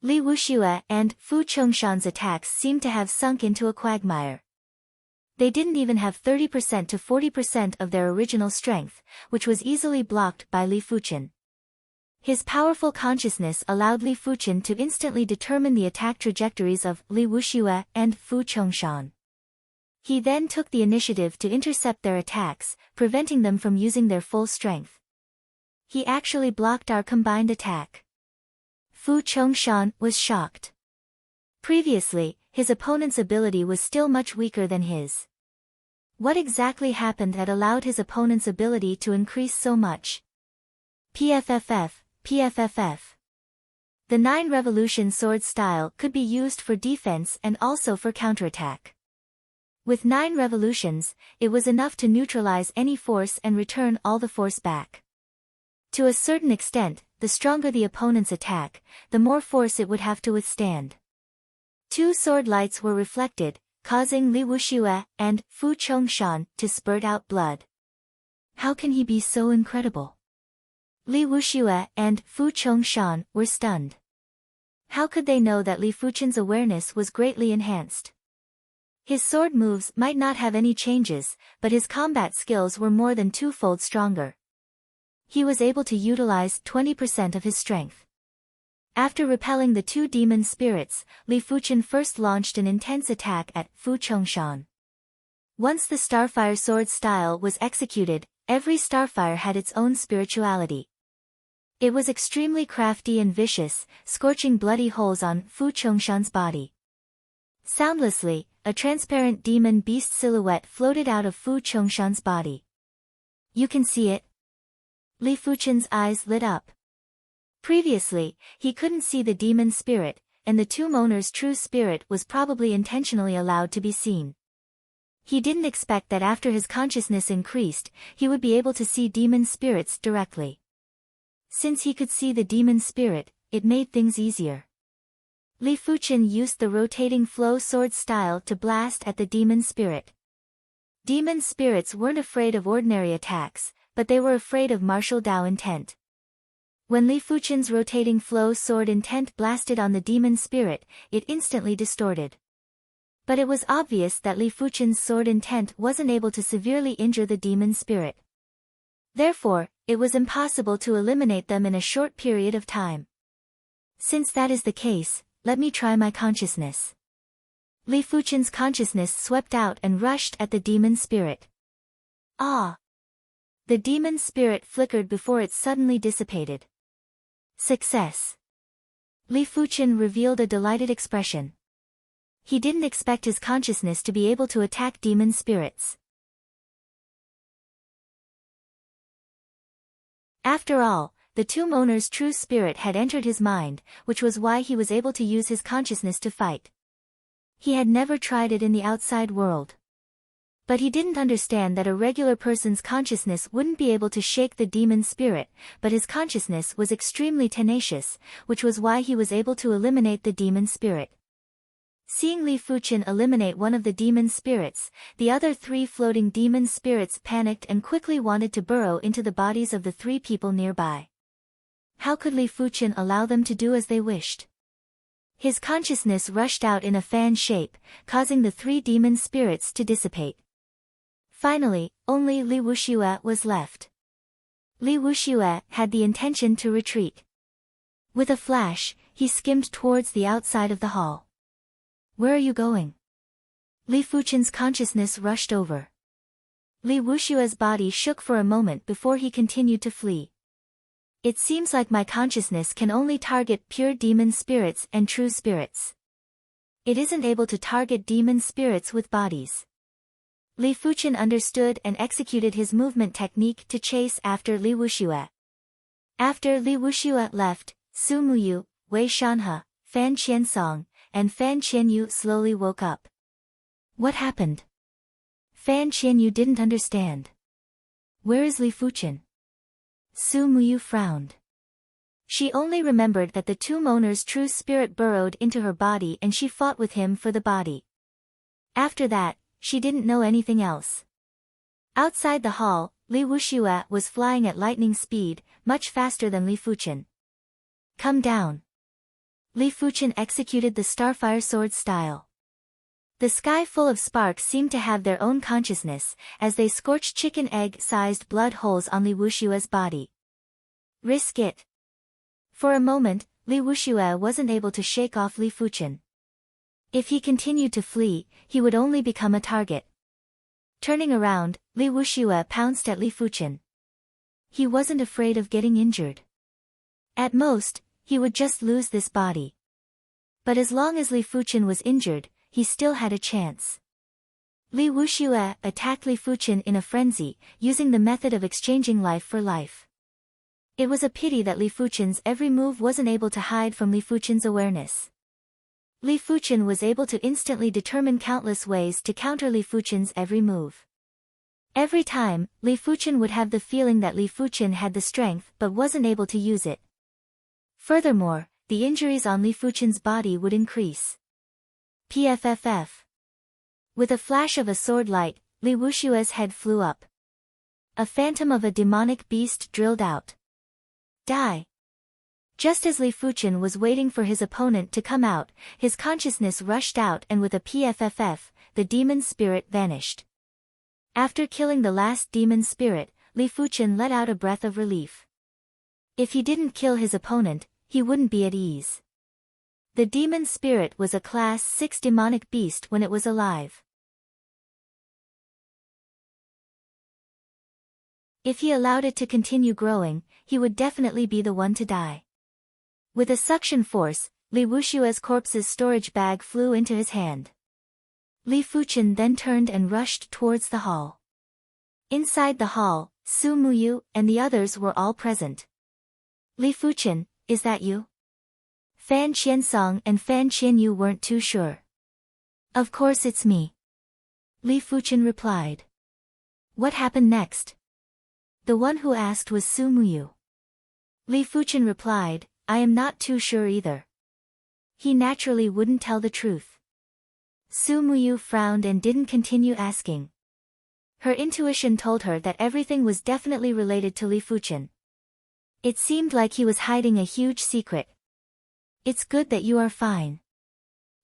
S1: Li Wuxue and Fu Chongshan's attacks seemed to have sunk into a quagmire. They didn't even have 30% to 40% of their original strength, which was easily blocked by Li Fuchen. His powerful consciousness allowed Li Fuchen to instantly determine the attack trajectories of Li Wuxue and Fu Chongshan. He then took the initiative to intercept their attacks, preventing them from using their full strength. He actually blocked our combined attack. Fu Chongshan was shocked. Previously, his opponent's ability was still much weaker than his. What exactly happened that allowed his opponent's ability to increase so much? PFFF. The 9 revolution sword style could be used for defense and also for counterattack. With 9 revolutions, it was enough to neutralize any force and return all the force back. To a certain extent, the stronger the opponent's attack, the more force it would have to withstand. 2 sword lights were reflected, causing Li Wuxue and Fu Chongshan to spurt out blood. How can he be so incredible? Li Wuxue and Fu Chongshan were stunned. How could they know that Li Fuchen's awareness was greatly enhanced? His sword moves might not have any changes, but his combat skills were more than 2-fold stronger. He was able to utilize 20% of his strength. After repelling the 2 demon spirits, Li Fuchen first launched an intense attack at Fu Chongshan. Once the Starfire sword style was executed, every Starfire had its own spirituality. It was extremely crafty and vicious, scorching bloody holes on Fu Chongshan's body. Soundlessly, a transparent demon beast silhouette floated out of Fu Chongshan's body. You can see it? Li Fuchen's eyes lit up. Previously, he couldn't see the demon spirit, and the 2 moner's true spirit was probably intentionally allowed to be seen. He didn't expect that after his consciousness increased, he would be able to see demon spirits directly. Since he could see the demon spirit, it made things easier. Li Fuchen used the rotating flow sword style to blast at the demon spirit. Demon spirits weren't afraid of ordinary attacks, but they were afraid of martial Dao intent. When Li Fuchen's rotating flow sword intent blasted on the demon spirit, it instantly distorted. But it was obvious that Li Fuchen's sword intent wasn't able to severely injure the demon spirit. Therefore, it was impossible to eliminate them in a short period of time. Since that is the case, let me try my consciousness. Li Fuchen's consciousness swept out and rushed at the demon spirit. Ah! The demon spirit flickered before it suddenly dissipated. Success! Li Fuchen revealed a delighted expression. He didn't expect his consciousness to be able to attack demon spirits. After all, the tomb owner's true spirit had entered his mind, which was why he was able to use his consciousness to fight. He had never tried it in the outside world. But he didn't understand that a regular person's consciousness wouldn't be able to shake the demon spirit, but his consciousness was extremely tenacious, which was why he was able to eliminate the demon spirit. Seeing Li Fuchen eliminate one of the demon spirits, the other 3 floating demon spirits panicked and quickly wanted to burrow into the bodies of the 3 people nearby. How could Li Fuchen allow them to do as they wished? His consciousness rushed out in a fan shape, causing the 3 demon spirits to dissipate. Finally, only Li Wuxue was left. Li Wuxue had the intention to retreat. With a flash, he skimmed towards the outside of the hall. Where are you going? Li Fuchen's consciousness rushed over. Li Wuxue's body shook for a moment before he continued to flee. It seems like my consciousness can only target pure demon spirits and true spirits. It isn't able to target demon spirits with bodies. Li Fuchen understood and executed his movement technique to chase after Li Wuxue. After Li Wuxue left, Su Muyu, Wei Shanhe, Fan Qiansong, and Fan Qianyu slowly woke up. What happened? Fan Qianyu didn't understand. Where is Li Fuchen? Su Muyu frowned. She only remembered that the tomb owner's true spirit burrowed into her body and she fought with him for the body. After that, she didn't know anything else. Outside the hall, Li Wuxue was flying at lightning speed, much faster than Li Fuchen. Come down. Li Fuchen executed the Starfire Sword style. The sky full of sparks seemed to have their own consciousness, as they scorched chicken egg-sized blood holes on Li Wuxue's body. Risk it. For a moment, Li Wuxue wasn't able to shake off Li Fuchen. If he continued to flee, he would only become a target. Turning around, Li Wuxue pounced at Li Fuchen. He wasn't afraid of getting injured. At most, he would just lose this body. But as long as Li Fuchen was injured, he still had a chance. Li Wuxue attacked Li Fuchen in a frenzy, using the method of exchanging life for life. It was a pity that Li Fuchen's every move wasn't able to hide from Li Fuchen's awareness. Li Fuchen was able to instantly determine countless ways to counter Li Fuchen's every move. Every time, Li Fuchen would have the feeling that Li Fuchen had the strength but wasn't able to use it. Furthermore, the injuries on Li Fuchen's body would increase. PFFF. With a flash of a sword light, Li Wuxue's head flew up. A phantom of a demonic beast drilled out. Die. Just as Li Fuchen was waiting for his opponent to come out, his consciousness rushed out and with a PFFF, the demon spirit vanished. After killing the last demon spirit, Li Fuchen let out a breath of relief. If he didn't kill his opponent, he wouldn't be at ease. The demon spirit was a Class 6 demonic beast when it was alive. If he allowed it to continue growing, he would definitely be the one to die. With a suction force, Li Wuxue's corpse's storage bag flew into his hand. Li Fuchen then turned and rushed towards the hall. Inside the hall, Su Muyu and the others were all present. Li Fuchen, is that you? Fan Qiansong and Fan Qianyu weren't too sure. Of course it's me. Li Fuchen replied. What happened next? The one who asked was Su Muyu. Li Fuchen replied, I am not too sure either. He naturally wouldn't tell the truth. Su Muyu frowned and didn't continue asking. Her intuition told her that everything was definitely related to Li Fuchen. It seemed like he was hiding a huge secret. It's good that you are fine.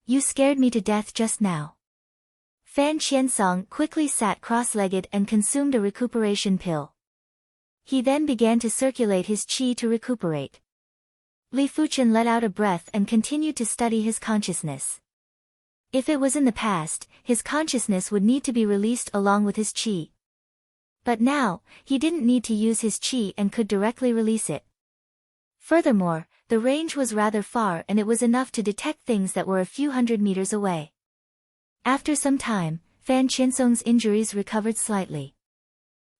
S1: You scared me to death just now. Fan Qiansong quickly sat cross-legged and consumed a recuperation pill. He then began to circulate his qi to recuperate. Li Fuchen let out a breath and continued to study his consciousness. If it was in the past, his consciousness would need to be released along with his qi. But now, he didn't need to use his qi and could directly release it. Furthermore, the range was rather far and it was enough to detect things that were a few hundred meters away. After some time, Fan Qiansong's injuries recovered slightly.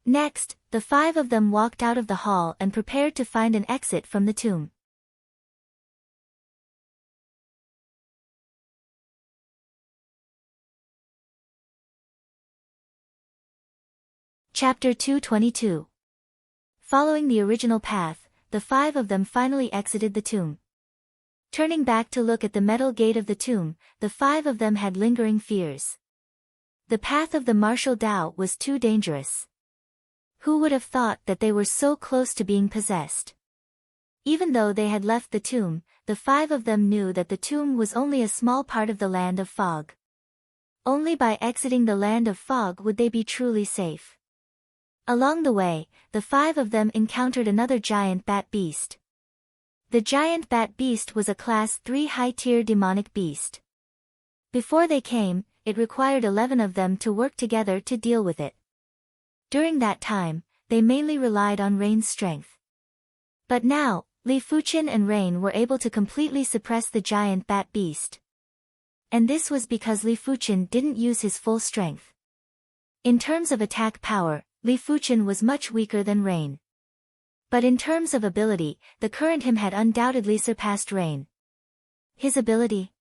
S1: Next, the five of them walked out of the hall and prepared to find an exit from the tomb. Chapter 222. Following the original path, the five of them finally exited the tomb. Turning back to look at the metal gate of the tomb, the five of them had lingering fears. The path of the martial Tao was too dangerous. Who would have thought that they were so close to being possessed? Even though they had left the tomb, the five of them knew that the tomb was only a small part of the land of fog. Only by exiting the land of fog would they be truly safe. Along the way, the five of them encountered another giant bat beast. The giant bat beast was a Class 3 high-tier demonic beast. Before they came, it required 11 of them to work together to deal with it. During that time, they mainly relied on Rain's strength. But now, Li Fuqin and Rain were able to completely suppress the giant bat beast. And this was because Li Fuqin didn't use his full strength. In terms of attack power, Li Fuqin was much weaker than Rain. But in terms of ability, the current him had undoubtedly surpassed Rain. His ability?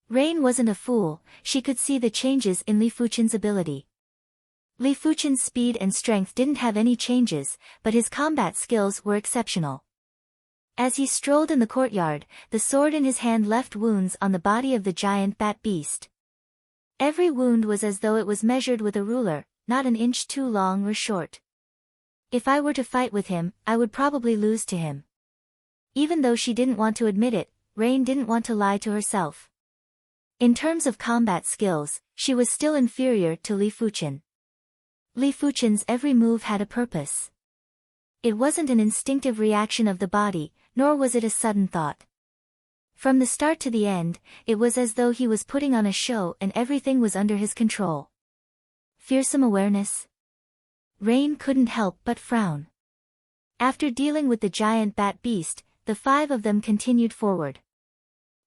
S1: Rain wasn't a fool, she could see the changes in Li Fuqin's ability. Li Fuqin's speed and strength didn't have any changes, but his combat skills were exceptional. As he strolled in the courtyard, the sword in his hand left wounds on the body of the giant bat beast. Every wound was as though it was measured with a ruler, not an inch too long or short. If I were to fight with him, I would probably lose to him. Even though she didn't want to admit it, Rain didn't want to lie to herself. In terms of combat skills, she was still inferior to Li Fuqin. Li Fuqin's every move had a purpose. It wasn't an instinctive reaction of the body, nor was it a sudden thought. From the start to the end, it was as though he was putting on a show and everything was under his control. Fearsome awareness? Rain couldn't help but frown. After dealing with the giant bat beast, the five of them continued forward.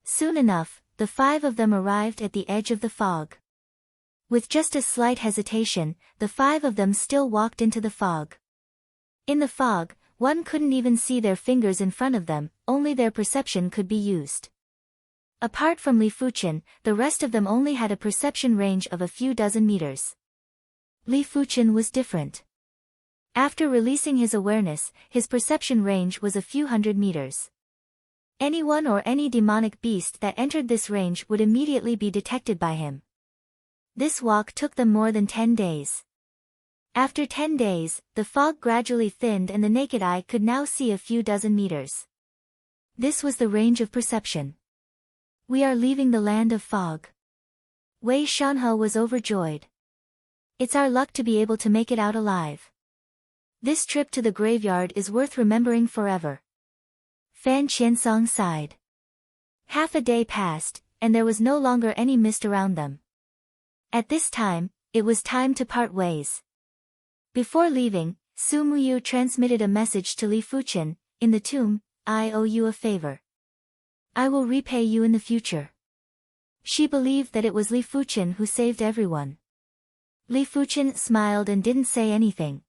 S1: Soon enough, the five of them arrived at the edge of the fog. With just a slight hesitation, the five of them still walked into the fog. In the fog, one couldn't even see their fingers in front of them, only their perception could be used. Apart from Li Fuqin, the rest of them only had a perception range of a few dozen meters. Li Fuqin was different. After releasing his awareness, his perception range was a few hundred meters. Anyone or any demonic beast that entered this range would immediately be detected by him. This walk took them more than 10 days. After 10 days, the fog gradually thinned and the naked eye could now see a few dozen meters. This was the range of perception. We are leaving the land of fog. Wei Shanhe was overjoyed. It's our luck to be able to make it out alive. This trip to the graveyard is worth remembering forever. Fan Qiansong sighed. Half a day passed, and there was no longer any mist around them. At this time, it was time to part ways. Before leaving, Su Muyu transmitted a message to Li Fuqin, "In the tomb, I owe you a favor. I will repay you in the future." She believed that it was Li Fuqin who saved everyone. Li Fuqin smiled and didn't say anything.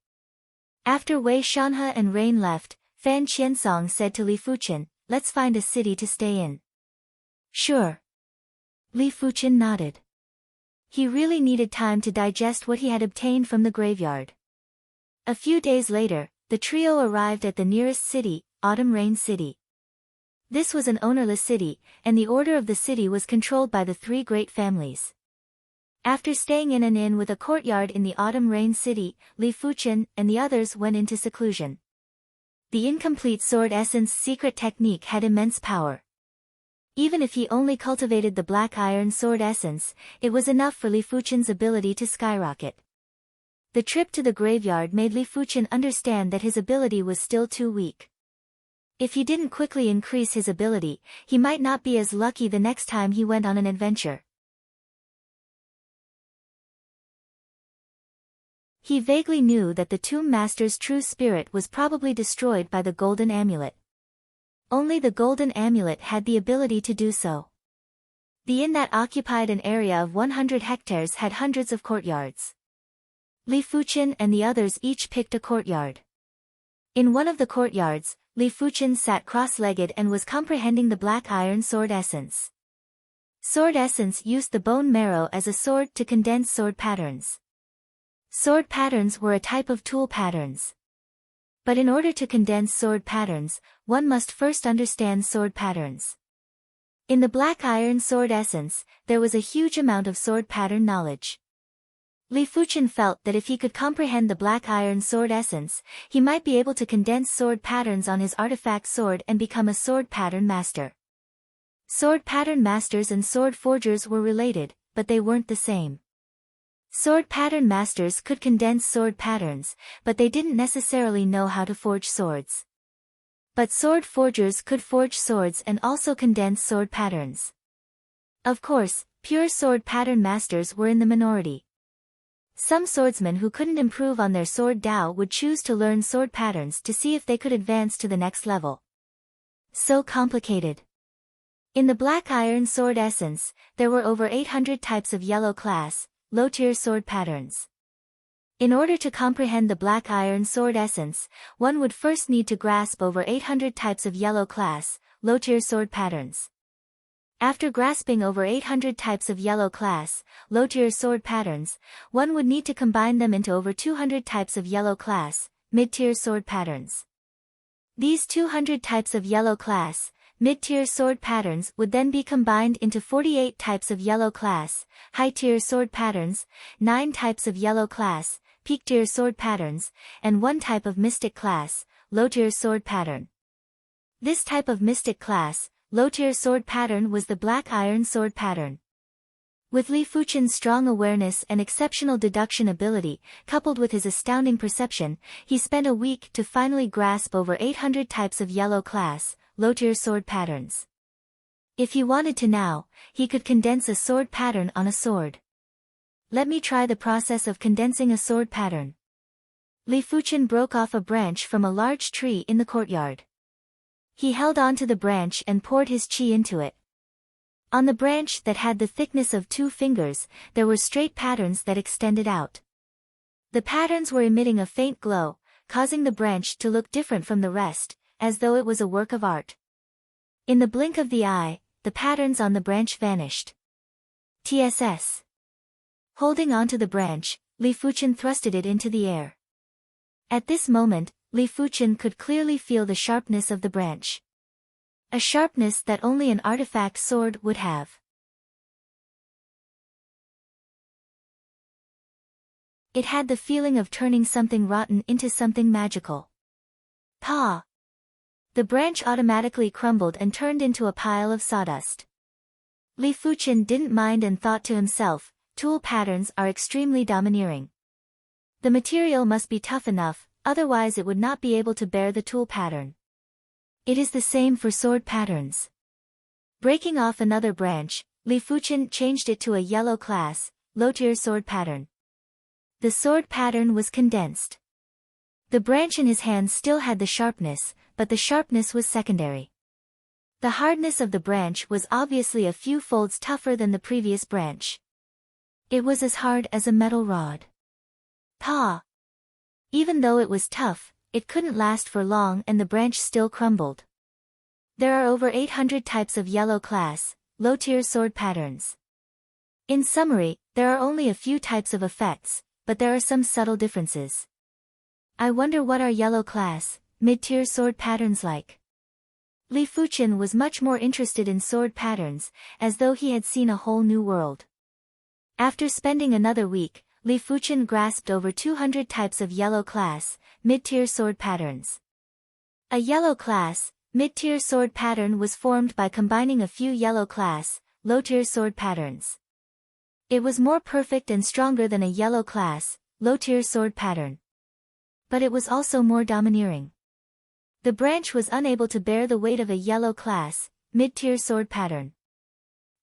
S1: After Wei Shanhe and Rain left, Fan Qiansong said to Li Fuqin, "Let's find a city to stay in." "Sure." Li Fuqin nodded. He really needed time to digest what he had obtained from the graveyard. A few days later, the trio arrived at the nearest city, Autumn Rain City. This was an ownerless city, and the order of the city was controlled by the three great families. After staying in an inn with a courtyard in the Autumn Rain City, Li Fuqin and the others went into seclusion. The incomplete sword essence secret technique had immense power. Even if he only cultivated the black iron sword essence, it was enough for Li Fuqin's ability to skyrocket. The trip to the graveyard made Li Fuqin understand that his ability was still too weak. If he didn't quickly increase his ability, he might not be as lucky the next time he went on an adventure. He vaguely knew that the Tomb Master's true spirit was probably destroyed by the Golden Amulet. Only the Golden Amulet had the ability to do so. The inn that occupied an area of 100 hectares had hundreds of courtyards. Li Fuchen and the others each picked a courtyard. In one of the courtyards, Li Fuchen sat cross-legged and was comprehending the black iron sword essence. Sword essence used the bone marrow as a sword to condense sword patterns. Sword patterns were a type of tool patterns. But in order to condense sword patterns, one must first understand sword patterns. In the black iron sword essence, there was a huge amount of sword pattern knowledge. Li Fuchen felt that if he could comprehend the black iron sword essence, he might be able to condense sword patterns on his artifact sword and become a sword pattern master. Sword pattern masters and sword forgers were related, but they weren't the same. Sword pattern masters could condense sword patterns, but they didn't necessarily know how to forge swords. But sword forgers could forge swords and also condense sword patterns. Of course, pure sword pattern masters were in the minority. Some swordsmen who couldn't improve on their sword Dao would choose to learn sword patterns to see if they could advance to the next level. So complicated. In the black iron sword essence, there were over 800 types of yellow class, low-tier sword patterns. In order to comprehend the black iron sword essence, one would first need to grasp over 800 types of yellow class, low-tier sword patterns. After grasping over 800 types of yellow class, low-tier sword patterns, one would need to combine them into over 200 types of yellow class, mid-tier sword patterns. These 200 types of yellow class, mid-tier sword patterns would then be combined into 48 types of yellow class, high-tier sword patterns, 9 types of yellow class, peak-tier sword patterns, and 1 type of mystic class, low-tier sword pattern. This type of mystic class, low-tier sword pattern was the black iron sword pattern. With Li Fuchen's strong awareness and exceptional deduction ability, coupled with his astounding perception, he spent a week to finally grasp over 800 types of yellow class, low-tier sword patterns. If he wanted to now, he could condense a sword pattern on a sword. Let me try the process of condensing a sword pattern. Li Fuchen broke off a branch from a large tree in the courtyard. He held on to the branch and poured his qi into it. On the branch that had the thickness of 2 fingers, there were straight patterns that extended out. The patterns were emitting a faint glow, causing the branch to look different from the rest, as though it was a work of art. In the blink of the eye, the patterns on the branch vanished. TSS. Holding onto the branch, Li Fuchen thrusted it into the air. At this moment, Li Fuchen could clearly feel the sharpness of the branch. A sharpness that only an artifact sword would have. It had the feeling of turning something rotten into something magical. Pa! The branch automatically crumbled and turned into a pile of sawdust. Li Fuchen didn't mind and thought to himself, tool patterns are extremely domineering. The material must be tough enough, otherwise it would not be able to bear the tool pattern. It is the same for sword patterns. Breaking off another branch, Li Fuchen changed it to a yellow class, low-tier sword pattern. The sword pattern was condensed. The branch in his hand still had the sharpness, but the sharpness was secondary. The hardness of the branch was obviously a few folds tougher than the previous branch. It was as hard as a metal rod. Pa! Even though it was tough, it couldn't last for long and the branch still crumbled. There are over 800 types of yellow class, low-tier sword patterns. In summary, there are only a few types of effects, but there are some subtle differences. I wonder what are yellow class, mid-tier sword patterns like. Li Fuchen was much more interested in sword patterns, as though he had seen a whole new world. After spending another week, Li Fuchen grasped over 200 types of yellow class, mid-tier sword patterns. A yellow class, mid-tier sword pattern was formed by combining a few yellow class, low-tier sword patterns. It was more perfect and stronger than a yellow class, low-tier sword pattern. But it was also more domineering. The branch was unable to bear the weight of a yellow class, mid-tier sword pattern.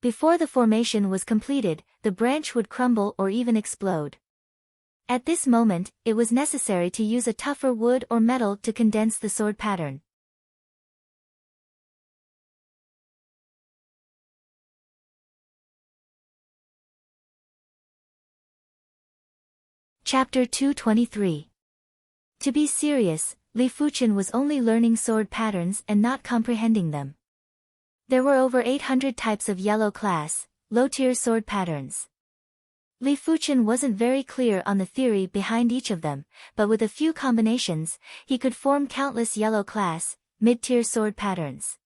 S1: Before the formation was completed, the branch would crumble or even explode. At this moment, it was necessary to use a tougher wood or metal to condense the sword pattern. Chapter 223. To be serious, Li Fuchen was only learning sword patterns and not comprehending them. There were over 800 types of yellow class, low-tier sword patterns. Li Fuchen wasn't very clear on the theory behind each of them, but with a few combinations, he could form countless yellow class, mid-tier sword patterns.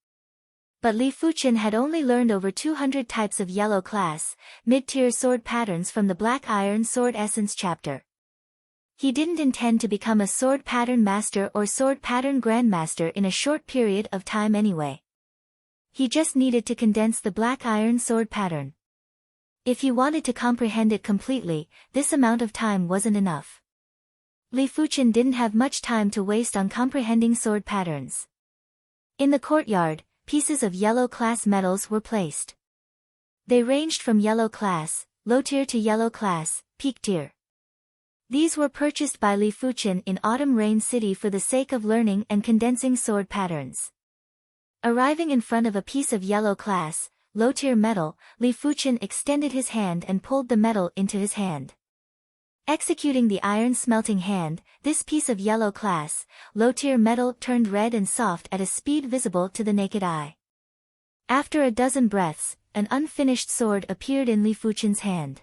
S1: But Li Fuchen had only learned over 200 types of yellow class, mid-tier sword patterns from the Black Iron Sword Essence chapter. He didn't intend to become a sword pattern master or sword pattern grandmaster in a short period of time anyway. He just needed to condense the Black Iron Sword pattern. If he wanted to comprehend it completely, this amount of time wasn't enough. Li Fuchen didn't have much time to waste on comprehending sword patterns. In the courtyard, pieces of yellow class medals were placed. They ranged from yellow class, low tier to yellow class, peak tier. These were purchased by Li Fuchen in Autumn Rain City for the sake of learning and condensing sword patterns. Arriving in front of a piece of yellow class, low-tier metal, Li Fuchen extended his hand and pulled the metal into his hand. Executing the iron smelting hand, this piece of yellow class, low-tier metal turned red and soft at a speed visible to the naked eye. After a dozen breaths, an unfinished sword appeared in Li Fuchen's hand.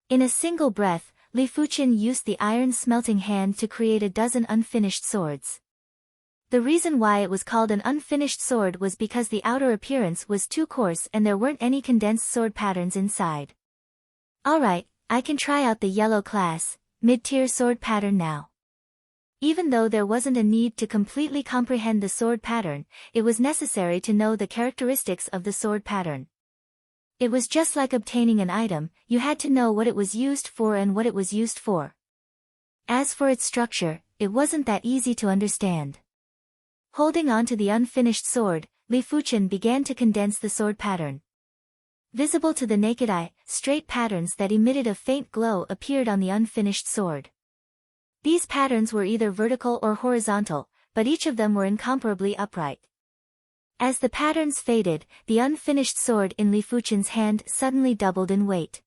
S1: In a single breath, Li Fuchen used the iron smelting hand to create a dozen unfinished swords. The reason why it was called an unfinished sword was because the outer appearance was too coarse and there weren't any condensed sword patterns inside. Alright, I can try out the yellow class, mid-tier sword pattern now. Even though there wasn't a need to completely comprehend the sword pattern, it was necessary to know the characteristics of the sword pattern. It was just like obtaining an item, you had to know what it was used for and what it was used for. As for its structure, it wasn't that easy to understand. Holding on to the unfinished sword, Li Fuchen began to condense the sword pattern. Visible to the naked eye, straight patterns that emitted a faint glow appeared on the unfinished sword. These patterns were either vertical or horizontal, but each of them were incomparably upright. As the patterns faded, the unfinished sword in Li Fuchen's hand suddenly doubled in weight.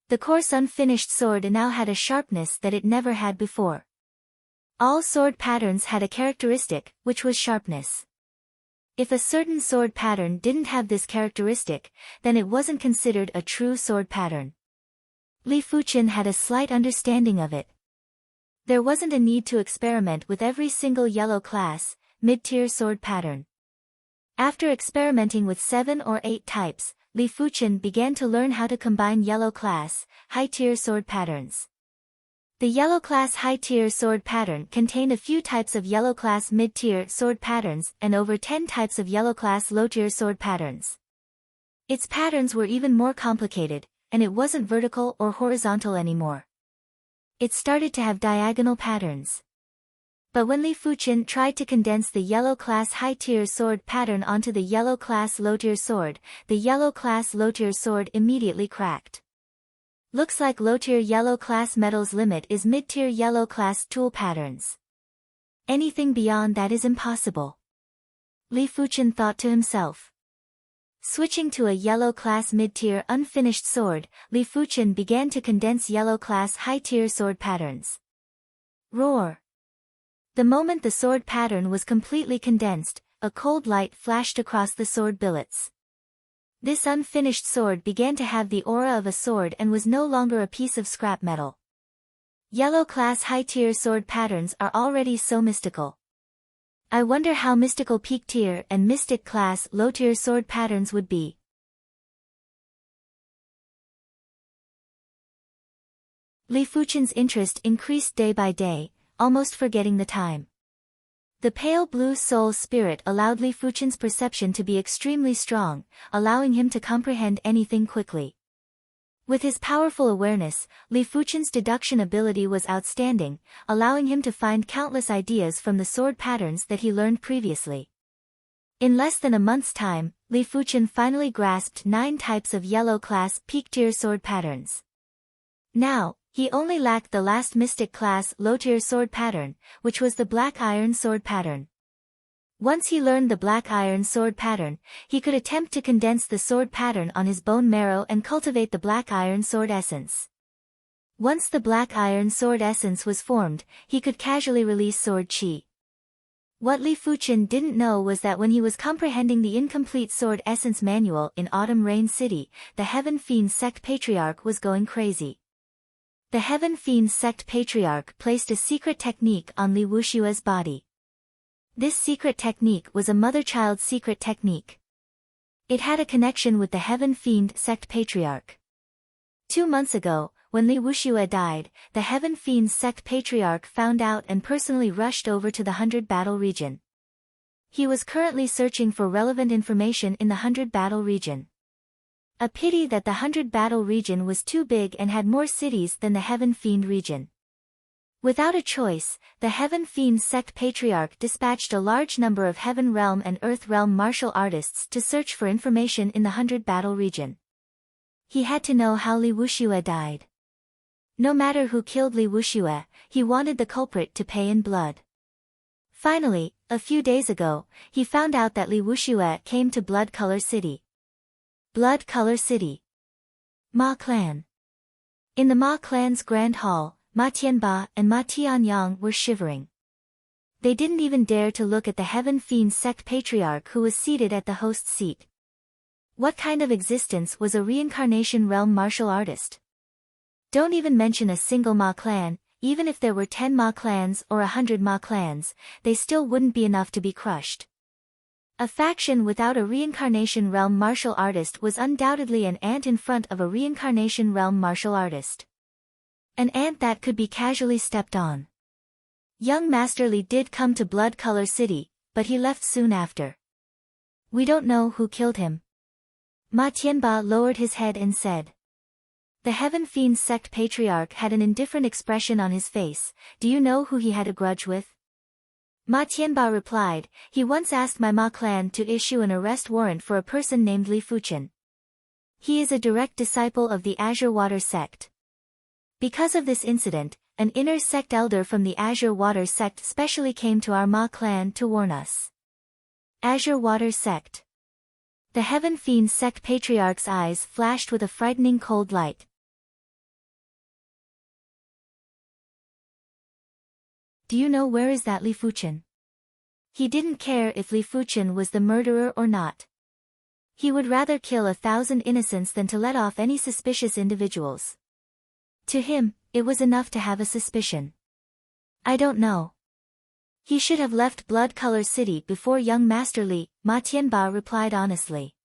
S1: The coarse unfinished sword now had a sharpness that it never had before. All sword patterns had a characteristic, which was sharpness. If a certain sword pattern didn't have this characteristic, then it wasn't considered a true sword pattern. Li Fuchen had a slight understanding of it. There wasn't a need to experiment with every single yellow class, mid-tier sword pattern. After experimenting with 7 or 8 types, Li Fuchen began to learn how to combine yellow class, high-tier sword patterns. The yellow class high-tier sword pattern contained a few types of yellow class mid-tier sword patterns and over 10 types of yellow class low-tier sword patterns. Its patterns were even more complicated, and it wasn't vertical or horizontal anymore. It started to have diagonal patterns. But when Li Fuchen tried to condense the yellow class high-tier sword pattern onto the yellow class low-tier sword, the yellow class low-tier sword immediately cracked. Looks like low-tier yellow class metal's limit is mid-tier yellow class tool patterns. Anything beyond that is impossible. Li Fuchen thought to himself. Switching to a yellow class mid-tier unfinished sword, Li Fuchen began to condense yellow class high-tier sword patterns. Roar! The moment the sword pattern was completely condensed, a cold light flashed across the sword billets. This unfinished sword began to have the aura of a sword and was no longer a piece of scrap metal. Yellow class high-tier sword patterns are already so mystical. I wonder how mystical peak tier and mystic class low-tier sword patterns would be. Li Fuchen's interest increased day by day, almost forgetting the time. The pale blue soul spirit allowed Li Fuchen's perception to be extremely strong, allowing him to comprehend anything quickly. With his powerful awareness, Li Fuchen's deduction ability was outstanding, allowing him to find countless ideas from the sword patterns that he learned previously. In less than a month's time, Li Fuchen finally grasped 9 types of yellow class peak-tier sword patterns. Now, he only lacked the last mystic class low-tier sword pattern, which was the black iron sword pattern. Once he learned the black iron sword pattern, he could attempt to condense the sword pattern on his bone marrow and cultivate the black iron sword essence. Once the black iron sword essence was formed, he could casually release sword chi. What Li Fuchen didn't know was that when he was comprehending the incomplete sword essence manual in Autumn Rain City, the Heaven Fiend sect patriarch was going crazy. The Heaven Fiend sect patriarch placed a secret technique on Li Wushue's body. This secret technique was a mother-child secret technique. It had a connection with the Heaven Fiend sect patriarch. 2 months ago, when Li Wushue died, the Heaven Fiend sect patriarch found out and personally rushed over to the 100 Battle region. He was currently searching for relevant information in the 100 Battle region. A pity that the 100 Battle region was too big and had more cities than the Heaven Fiend region. Without a choice, the Heaven Fiend sect patriarch dispatched a large number of Heaven Realm and Earth Realm martial artists to search for information in the 100 Battle region. He had to know how Li Wushue died. No matter who killed Li Wushue, he wanted the culprit to pay in blood. Finally, a few days ago, he found out that Li Wushue came to Blood Color City. Blood Color City. Ma Clan. In the Ma Clan's Grand Hall, Ma Tianba and Ma Tianyang were shivering. They didn't even dare to look at the Heaven Fiend sect patriarch who was seated at the host's seat. What kind of existence was a reincarnation realm martial artist? Don't even mention a single Ma clan, even if there were 10 Ma clans or 100 Ma clans, they still wouldn't be enough to be crushed. A faction without a reincarnation realm martial artist was undoubtedly an ant in front of a reincarnation realm martial artist. An ant that could be casually stepped on. Young Master Li did come to Blood Color City, but he left soon after. We don't know who killed him. Ma Tianba lowered his head and said. The Heaven Fiend sect patriarch had an indifferent expression on his face. Do you know who he had a grudge with? Ma Tianba replied, he once asked my Ma clan to issue an arrest warrant for a person named Li Fuchen. He is a direct disciple of the Azure Water sect. Because of this incident, an inner sect elder from the Azure Water sect specially came to our Ma clan to warn us. Azure Water sect. The Heaven Fiend sect patriarch's eyes flashed with a frightening cold light. Do you know where is that Li Fuchen? He didn't care if Li Fuchen was the murderer or not. He would rather kill 1,000 innocents than to let off any suspicious individuals. To him, it was enough to have a suspicion. I don't know. He should have left Blood Color City before young Master Li, Ma Tianba replied honestly.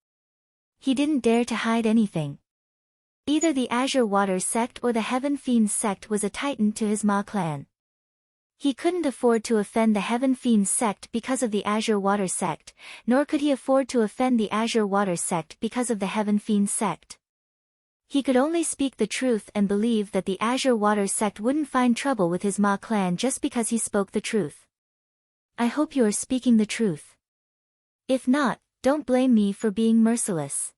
S1: He didn't dare to hide anything. Either the Azure Water sect or the Heaven Fiend sect was a titan to his Ma clan. He couldn't afford to offend the Heaven Fiend sect because of the Azure Water sect, nor could he afford to offend the Azure Water sect because of the Heaven Fiend sect. He could only speak the truth and believe that the Azure Water sect wouldn't find trouble with his Ma clan just because he spoke the truth. I hope you are speaking the truth. If not, don't blame me for being merciless.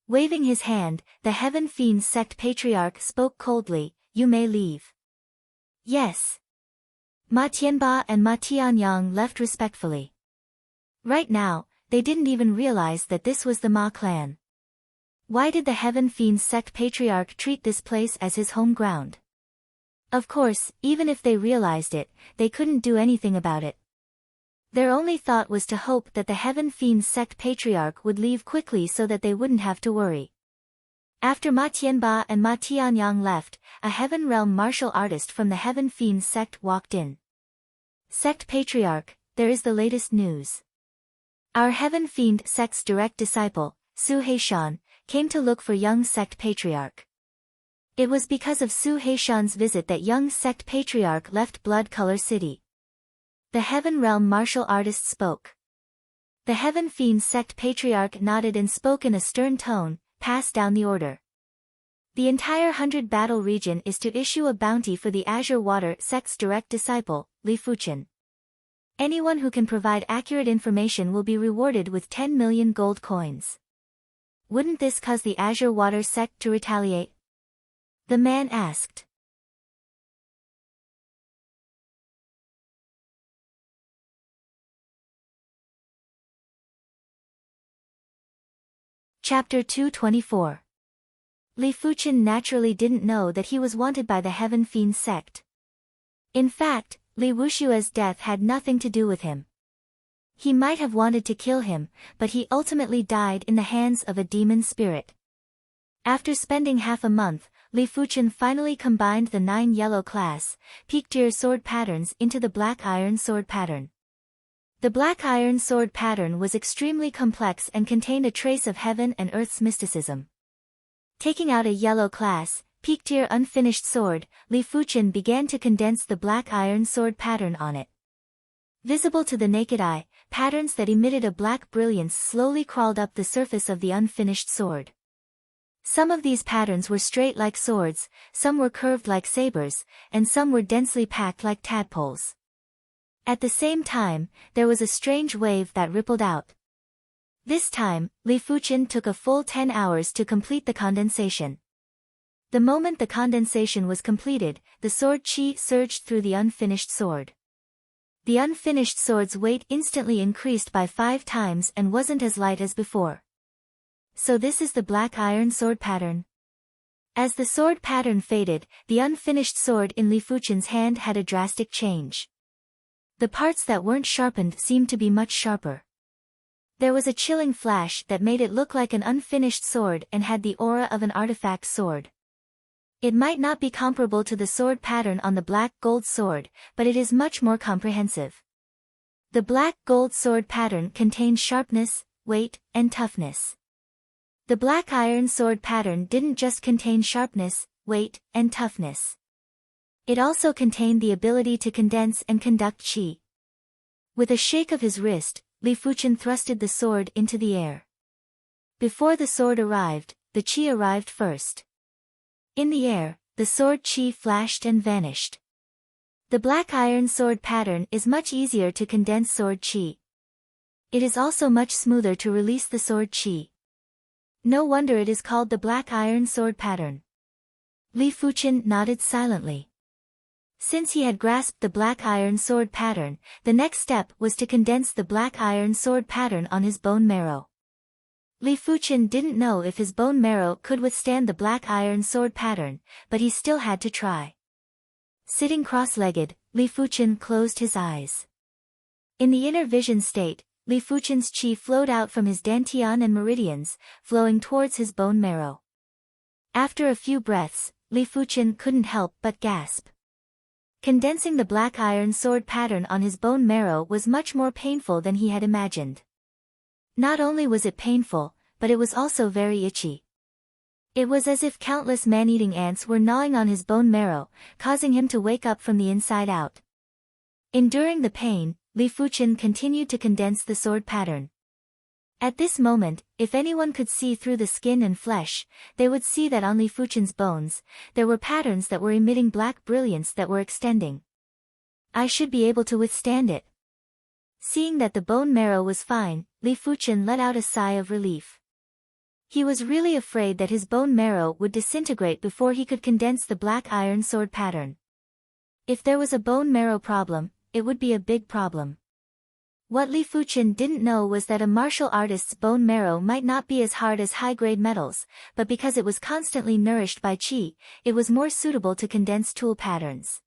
S1: Waving his hand, the Heaven Fiend sect patriarch spoke coldly, you may leave. Yes. Ma Tianba and Ma Tianyang left respectfully. Right now, they didn't even realize that this was the Ma clan. Why did the Heaven Fiend sect patriarch treat this place as his home ground? Of course, even if they realized it, they couldn't do anything about it. Their only thought was to hope that the Heaven Fiend sect patriarch would leave quickly so that they wouldn't have to worry. After Ma Tianba and Ma Tianyang left, a Heaven Realm martial artist from the Heaven Fiend sect walked in. Sect Patriarch, there is the latest news. Our Heaven Fiend sect's direct disciple, Su Heishan, came to look for young sect patriarch. It was because of Su Heishan's visit that young sect patriarch left Blood Color City. The Heaven Realm martial artist spoke. The Heaven Fiend sect patriarch nodded and spoke in a stern tone, pass down the order. The entire 100 Battle region is to issue a bounty for the Azure Water sect's direct disciple, Li Fuchen. Anyone who can provide accurate information will be rewarded with 10 million gold coins. Wouldn't this cause the Azure Water sect to retaliate? The man asked. Chapter 224. Li Fuchen naturally didn't know that he was wanted by the Heaven Fiend sect. In fact, Li Wushue's death had nothing to do with him. He might have wanted to kill him, but he ultimately died in the hands of a demon spirit. After spending half a month, Li Fuchen finally combined the 9 yellow class, Peak-tier sword patterns into the black iron sword pattern. The black iron sword pattern was extremely complex and contained a trace of heaven and earth's mysticism. Taking out a yellow class, Peak-tier unfinished sword, Li Fuchen began to condense the black iron sword pattern on it. Visible to the naked eye, patterns that emitted a black brilliance slowly crawled up the surface of the unfinished sword. Some of these patterns were straight like swords, some were curved like sabers, and some were densely packed like tadpoles. At the same time, there was a strange wave that rippled out. This time, Li Fuchen took a full 10 hours to complete the condensation. The moment the condensation was completed, the sword chi surged through the unfinished sword. The unfinished sword's weight instantly increased by 5 times and wasn't as light as before. So this is the black iron sword pattern. As the sword pattern faded, the unfinished sword in Li Fuchen's hand had a drastic change. The parts that weren't sharpened seemed to be much sharper. There was a chilling flash that made it look like an unfinished sword and had the aura of an artifact sword. It might not be comparable to the sword pattern on the black gold sword, but it is much more comprehensive. The black gold sword pattern contained sharpness, weight, and toughness. The black iron sword pattern didn't just contain sharpness, weight, and toughness. It also contained the ability to condense and conduct qi. With a shake of his wrist, Li Fuchen thrusted the sword into the air. Before the sword arrived, the qi arrived first. In the air, the sword qi flashed and vanished. The black iron sword pattern is much easier to condense sword qi. It is also much smoother to release the sword qi. No wonder it is called the black iron sword pattern. Li Fuchen nodded silently. Since he had grasped the black iron sword pattern, the next step was to condense the black iron sword pattern on his bone marrow. Li Fuchen didn't know if his bone marrow could withstand the black iron sword pattern, but he still had to try. Sitting cross-legged, Li Fuchen closed his eyes. In the inner vision state, Li Fuchen's qi flowed out from his dantian and meridians, flowing towards his bone marrow. After a few breaths, Li Fuchen couldn't help but gasp. Condensing the black iron sword pattern on his bone marrow was much more painful than he had imagined. Not only was it painful, but it was also very itchy. It was as if countless man-eating ants were gnawing on his bone marrow, causing him to wake up from the inside out. Enduring the pain, Li Fuchen continued to condense the sword pattern. At this moment, if anyone could see through the skin and flesh, they would see that on Li Fuchen's bones, there were patterns that were emitting black brilliance that were extending. I should be able to withstand it. Seeing that the bone marrow was fine, Li Fuchen let out a sigh of relief. He was really afraid that his bone marrow would disintegrate before he could condense the black iron sword pattern. If there was a bone marrow problem, it would be a big problem. What Li Fuchen didn't know was that a martial artist's bone marrow might not be as hard as high-grade metals, but because it was constantly nourished by qi, it was more suitable to condense tool patterns.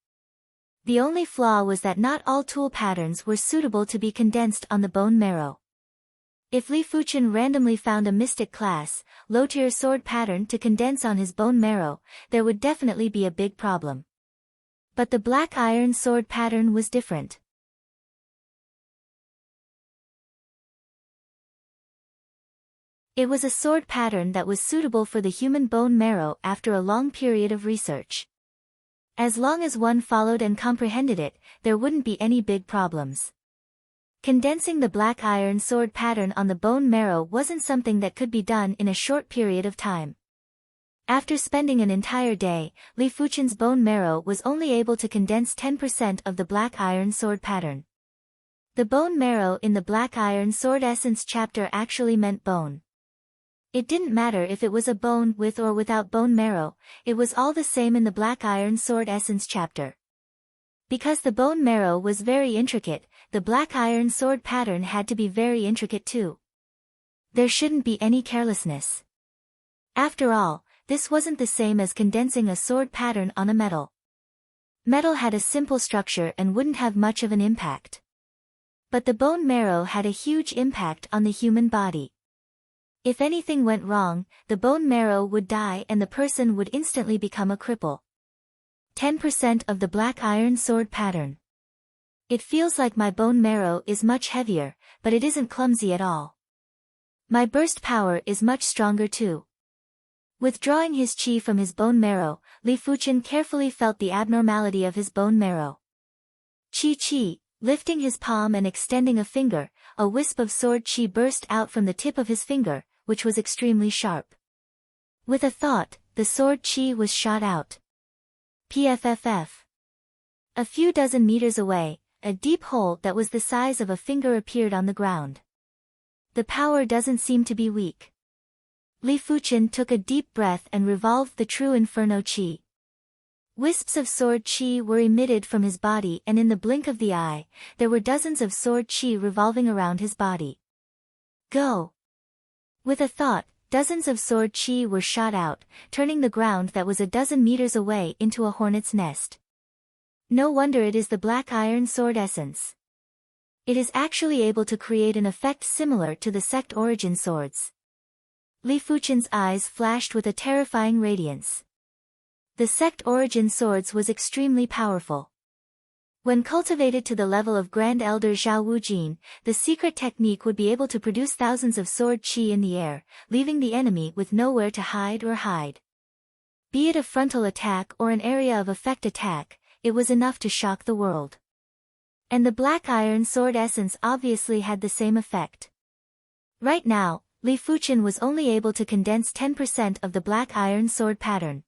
S1: The only flaw was that not all tool patterns were suitable to be condensed on the bone marrow. If Li Fuchen randomly found a mystic class, low-tier sword pattern to condense on his bone marrow, there would definitely be a big problem. But the black iron sword pattern was different. It was a sword pattern that was suitable for the human bone marrow after a long period of research. As long as one followed and comprehended it, there wouldn't be any big problems. Condensing the black iron sword pattern on the bone marrow wasn't something that could be done in a short period of time. After spending an entire day, Li Fuchen's bone marrow was only able to condense 10% of the black iron sword pattern. The bone marrow in the black iron sword essence chapter actually meant bone. It didn't matter if it was a bone with or without bone marrow, it was all the same in the black iron sword essence chapter. Because the bone marrow was very intricate, the black iron sword pattern had to be very intricate too. There shouldn't be any carelessness. After all, this wasn't the same as condensing a sword pattern on a metal. Metal had a simple structure and wouldn't have much of an impact. But the bone marrow had a huge impact on the human body. If anything went wrong, the bone marrow would die and the person would instantly become a cripple. 10% of the black iron sword pattern. It feels like my bone marrow is much heavier, but it isn't clumsy at all. My burst power is much stronger too. Withdrawing his chi from his bone marrow, Li Fuchen carefully felt the abnormality of his bone marrow. Chi. Lifting his palm and extending a finger, a wisp of sword chi burst out from the tip of his finger, which was extremely sharp. With a thought, the sword chi was shot out. Pfff. A few dozen meters away, a deep hole that was the size of a finger appeared on the ground. The power doesn't seem to be weak. Li Fuchen took a deep breath and revolved the true inferno chi. Wisps of sword chi were emitted from his body, and in the blink of the eye, there were dozens of sword chi revolving around his body. Go! With a thought, dozens of sword chi were shot out, turning the ground that was a dozen meters away into a hornet's nest. No wonder it is the black iron sword essence. It is actually able to create an effect similar to the sect origin swords. Li Fuchen's eyes flashed with a terrifying radiance. The sect origin swords was extremely powerful. When cultivated to the level of Grand Elder Zhao Wujin, the secret technique would be able to produce thousands of sword chi in the air, leaving the enemy with nowhere to hide. Be it a frontal attack or an area of effect attack, it was enough to shock the world. And the black iron sword essence obviously had the same effect. Right now, Li Fuchen was only able to condense 10% of the black iron sword pattern.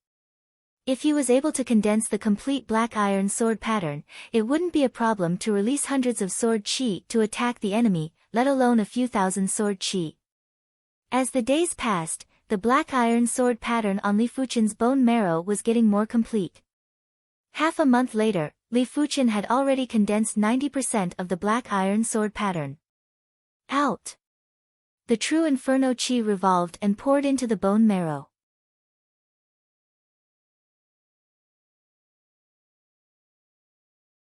S1: If he was able to condense the complete black iron sword pattern, it wouldn't be a problem to release hundreds of sword chi to attack the enemy, let alone a few thousand sword chi. As the days passed, the black iron sword pattern on Li Fuchen's bone marrow was getting more complete. Half a month later, Li Fuchen had already condensed 90% of the black iron sword pattern. Out! The true inferno chi revolved and poured into the bone marrow.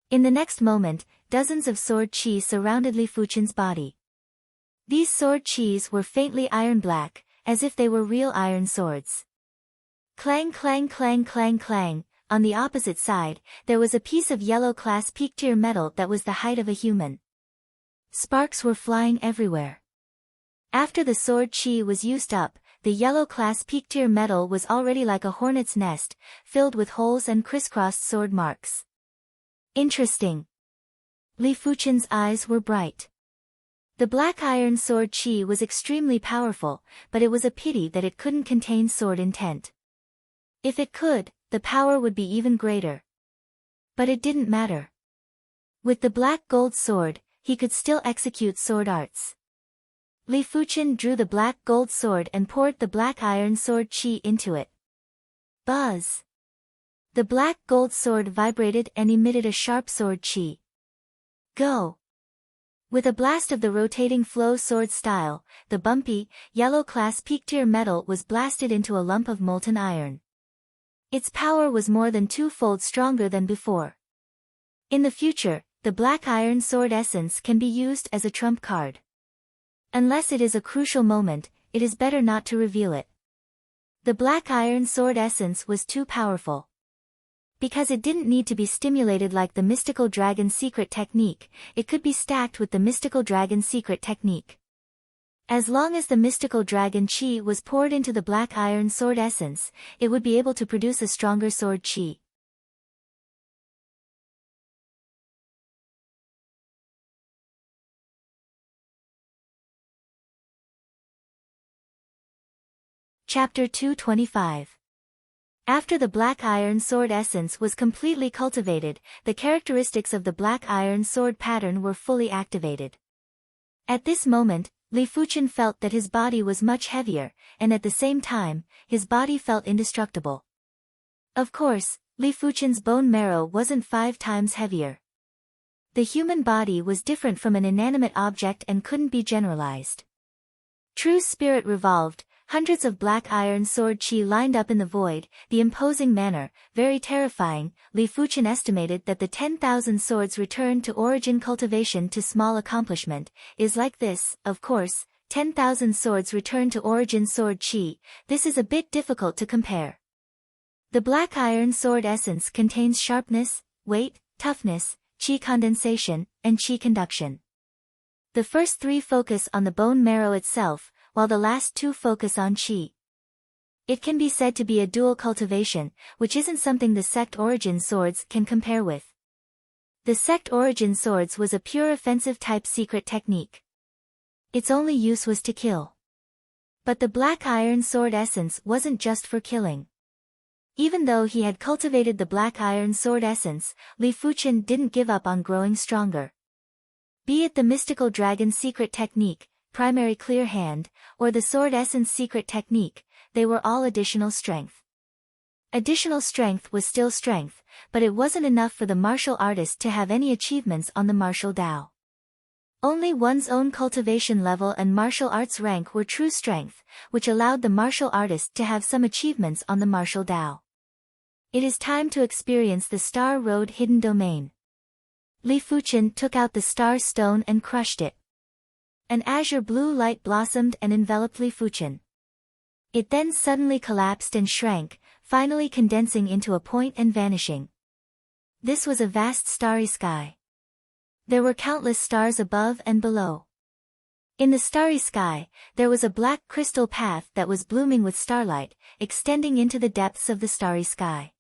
S1: In the next moment, dozens of sword chi surrounded Li Fuchen's body. These sword chis were faintly iron black, as if they were real iron swords. Clang clang clang clang clang, on the opposite side, there was a piece of yellow class peak tier metal that was the height of a human. Sparks were flying everywhere. After the sword chi was used up, the yellow class peak tier metal was already like a hornet's nest, filled with holes and crisscrossed sword marks. Interesting. Li Fuchen's eyes were bright. The black iron sword chi was extremely powerful, but it was a pity that it couldn't contain sword intent. If it could, the power would be even greater. But it didn't matter. With the black gold sword, he could still execute sword arts. Li Fuchen drew the black gold sword and poured the black iron sword chi into it. Buzz! The black gold sword vibrated and emitted a sharp sword chi. Go! With a blast of the rotating flow sword style, the bumpy, yellow class peak tier metal was blasted into a lump of molten iron. Its power was more than twofold stronger than before. In the future, the black iron sword essence can be used as a trump card. Unless it is a crucial moment, it is better not to reveal it. The black iron sword essence was too powerful. Because it didn't need to be stimulated like the mystical dragon secret technique, it could be stacked with the mystical dragon secret technique. As long as the mystical dragon chi was poured into the black iron sword essence, it would be able to produce a stronger sword chi. Chapter 225. After the black iron sword essence was completely cultivated, the characteristics of the black iron sword pattern were fully activated. At this moment, Li Fuchen felt that his body was much heavier, and at the same time, his body felt indestructible. Of course, Li Fuchen's bone marrow wasn't 5 times heavier. The human body was different from an inanimate object and couldn't be generalized. True spirit revolved, Hundreds of black iron sword chi lined up in the void, the imposing manner, very terrifying. Li Fuchen estimated that the 10,000 swords returned to origin cultivation to small accomplishment, is like this, of course, 10,000 swords return to origin sword chi, this is a bit difficult to compare. The black iron sword essence contains sharpness, weight, toughness, chi condensation, and chi conduction. The first three focus on the bone marrow itself, while the last two focus on chi. It can be said to be a dual cultivation, which isn't something the sect origin swords can compare with. The sect origin swords was a pure offensive type secret technique. Its only use was to kill. But the black iron sword essence wasn't just for killing. Even though he had cultivated the black iron sword essence, Li Fuchen didn't give up on growing stronger. Be it the mystical dragon secret technique, primary clear hand, or the sword essence secret technique, they were all additional strength. Additional strength was still strength, but it wasn't enough for the martial artist to have any achievements on the martial Tao. Only one's own cultivation level and martial arts rank were true strength, which allowed the martial artist to have some achievements on the martial Tao. It is time to experience the Star Road hidden domain. Li Fuchen took out the star stone and crushed it. An azure blue light blossomed and enveloped Li Fuchen. It then suddenly collapsed and shrank, finally condensing into a point and vanishing. This was a vast starry sky. There were countless stars above and below. In the starry sky, there was a black crystal path that was blooming with starlight, extending into the depths of the starry sky.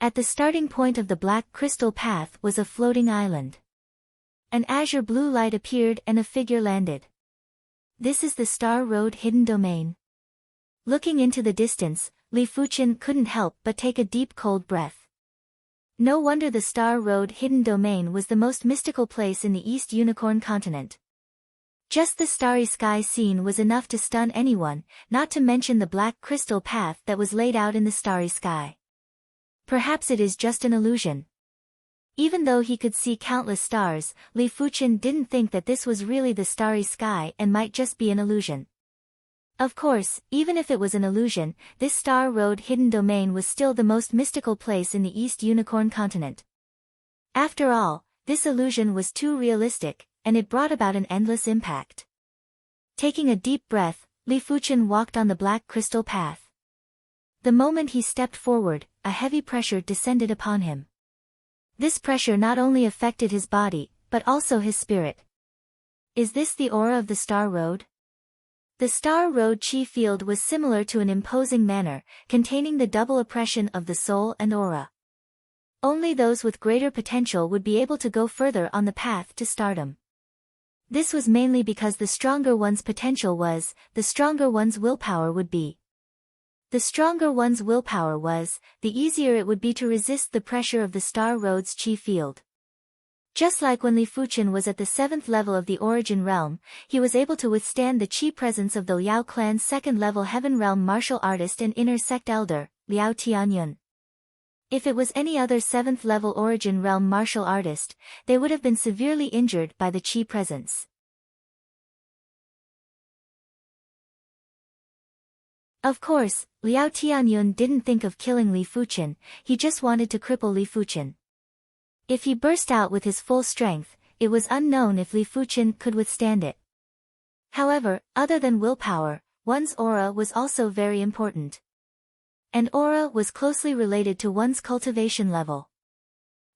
S1: At the starting point of the black crystal path was a floating island. An azure blue light appeared and a figure landed. This is the Star Road hidden domain. Looking into the distance, Li Fuchen couldn't help but take a deep cold breath. No wonder the Star Road hidden domain was the most mystical place in the East Unicorn continent. Just the starry sky scene was enough to stun anyone, not to mention the black crystal path that was laid out in the starry sky. Perhaps it is just an illusion. Even though he could see countless stars, Li Fuchen didn't think that this was really the starry sky and might just be an illusion. Of course, even if it was an illusion, this Star Road hidden domain was still the most mystical place in the East Unicorn continent. After all, this illusion was too realistic, and it brought about an endless impact. Taking a deep breath, Li Fuchen walked on the black crystal path. The moment he stepped forward, a heavy pressure descended upon him. This pressure not only affected his body, but also his spirit. Is this the aura of the Star Road? The Star Road chi field was similar to an imposing manor, containing the double oppression of the soul and aura. Only those with greater potential would be able to go further on the path to stardom. This was mainly because the stronger one's potential was, the stronger one's willpower would be. The stronger one's willpower was, the easier it would be to resist the pressure of the Star Road's chi field. Just like when Li Fuchen was at the 7th level of the Origin Realm, he was able to withstand the chi presence of the Liao clan's 2nd level Heaven Realm martial artist and inner sect elder, Liao Tianyun. If it was any other 7th level Origin Realm martial artist, they would have been severely injured by the chi presence. Of course, Liao Tianyun didn't think of killing Li Fuchen, he just wanted to cripple Li Fuchen. If he burst out with his full strength, it was unknown if Li Fuchen could withstand it. However, other than willpower, one's aura was also very important. An aura was closely related to one's cultivation level.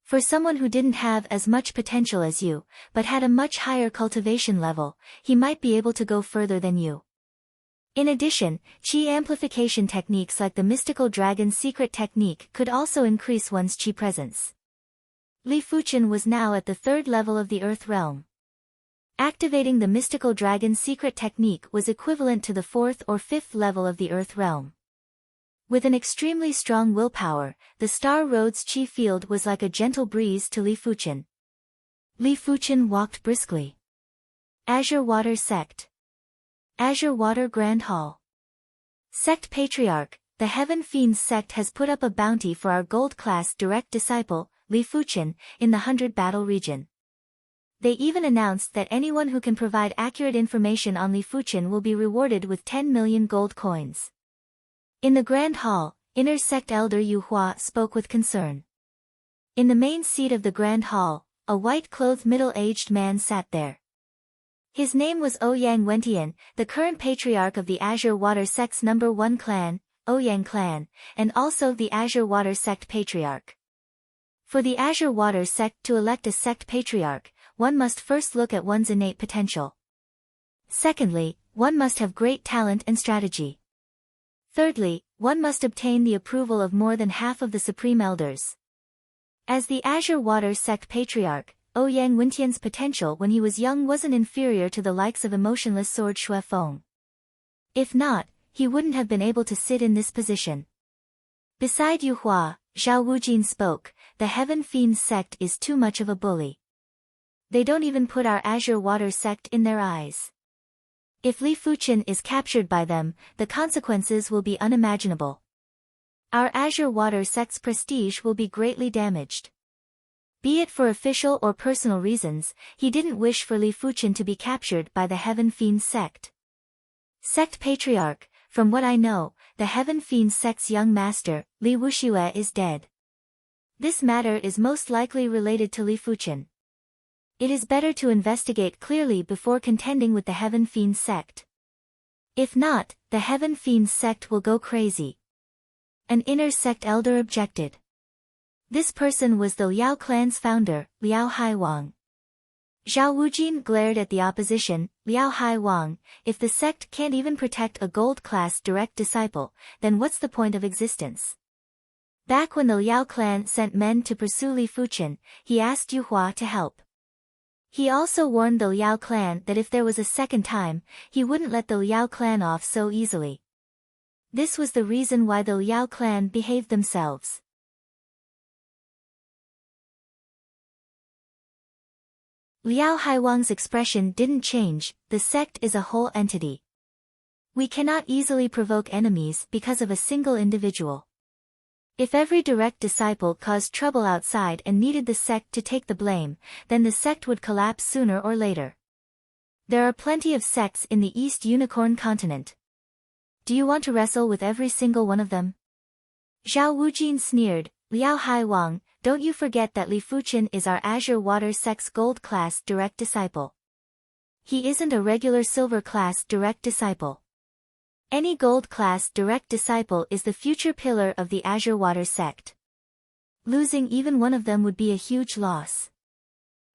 S1: For someone who didn't have as much potential as you, but had a much higher cultivation level, he might be able to go further than you. In addition, chi amplification techniques like the mystical dragon secret technique could also increase one's chi presence. Li Fuchen was now at the 3rd level of the Earth Realm. Activating the mystical dragon secret technique was equivalent to the 4th or 5th level of the Earth Realm. With an extremely strong willpower, the Star Road's chi field was like a gentle breeze to Li Fuchen. Li Fuchen walked briskly. Azure Water Sect. Azure Water Grand Hall. Sect Patriarch, the Heaven Fiends sect has put up a bounty for our gold class direct disciple, Li Fuchen, in the 100 battle region. They even announced that anyone who can provide accurate information on Li Fuchen will be rewarded with 10 million gold coins. In the Grand Hall, inner sect elder Yu Hua spoke with concern. In the main seat of the Grand Hall, a white-clothed middle-aged man sat there. His name was Ouyang Wentian, the current patriarch of the Azure Water Sect's number 1 clan, Ouyang clan, and also the Azure Water Sect patriarch. For the Azure Water Sect to elect a sect patriarch, one must first look at one's innate potential. Secondly, one must have great talent and strategy. Thirdly, one must obtain the approval of more than half of the Supreme Elders. As the Azure Water Sect patriarch, Ouyang Wentian's potential when he was young wasn't inferior to the likes of emotionless Sword Shui Feng. If not, he wouldn't have been able to sit in this position. Beside Yu Hua, Zhao Wujin spoke, the Heaven Fiends sect is too much of a bully. They don't even put our Azure Water Sect in their eyes. If Li Fuchen is captured by them, the consequences will be unimaginable. Our Azure Water Sect's prestige will be greatly damaged. Be it for official or personal reasons, he didn't wish for Li Fuchen to be captured by the Heaven Fiends sect. Sect Patriarch, from what I know, the Heaven Fiends sect's young master, Li Wuxiue is dead. This matter is most likely related to Li Fuchen. It is better to investigate clearly before contending with the Heaven Fiends sect. If not, the Heaven Fiends sect will go crazy. An inner sect elder objected. This person was the Liao clan's founder, Liao Haiwang. Zhao Wujin glared at the opposition, Liao Haiwang, if the sect can't even protect a gold-class direct disciple, then what's the point of existence? Back when the Liao clan sent men to pursue Li Fuchen, he asked Yu Hua to help. He also warned the Liao clan that if there was a second time, he wouldn't let the Liao clan off so easily. This was the reason why the Liao clan behaved themselves. Liao Haiwang's expression didn't change, the sect is a whole entity. We cannot easily provoke enemies because of a single individual. If every direct disciple caused trouble outside and needed the sect to take the blame, then the sect would collapse sooner or later. There are plenty of sects in the East Unicorn continent. Do you want to wrestle with every single one of them? Zhao Wujin sneered, Liao Haiwang, don't you forget that Li Fuchen is our Azure Water Sect's gold-class direct disciple. He isn't a regular silver-class direct disciple. Any gold-class direct disciple is the future pillar of the Azure Water Sect. Losing even one of them would be a huge loss.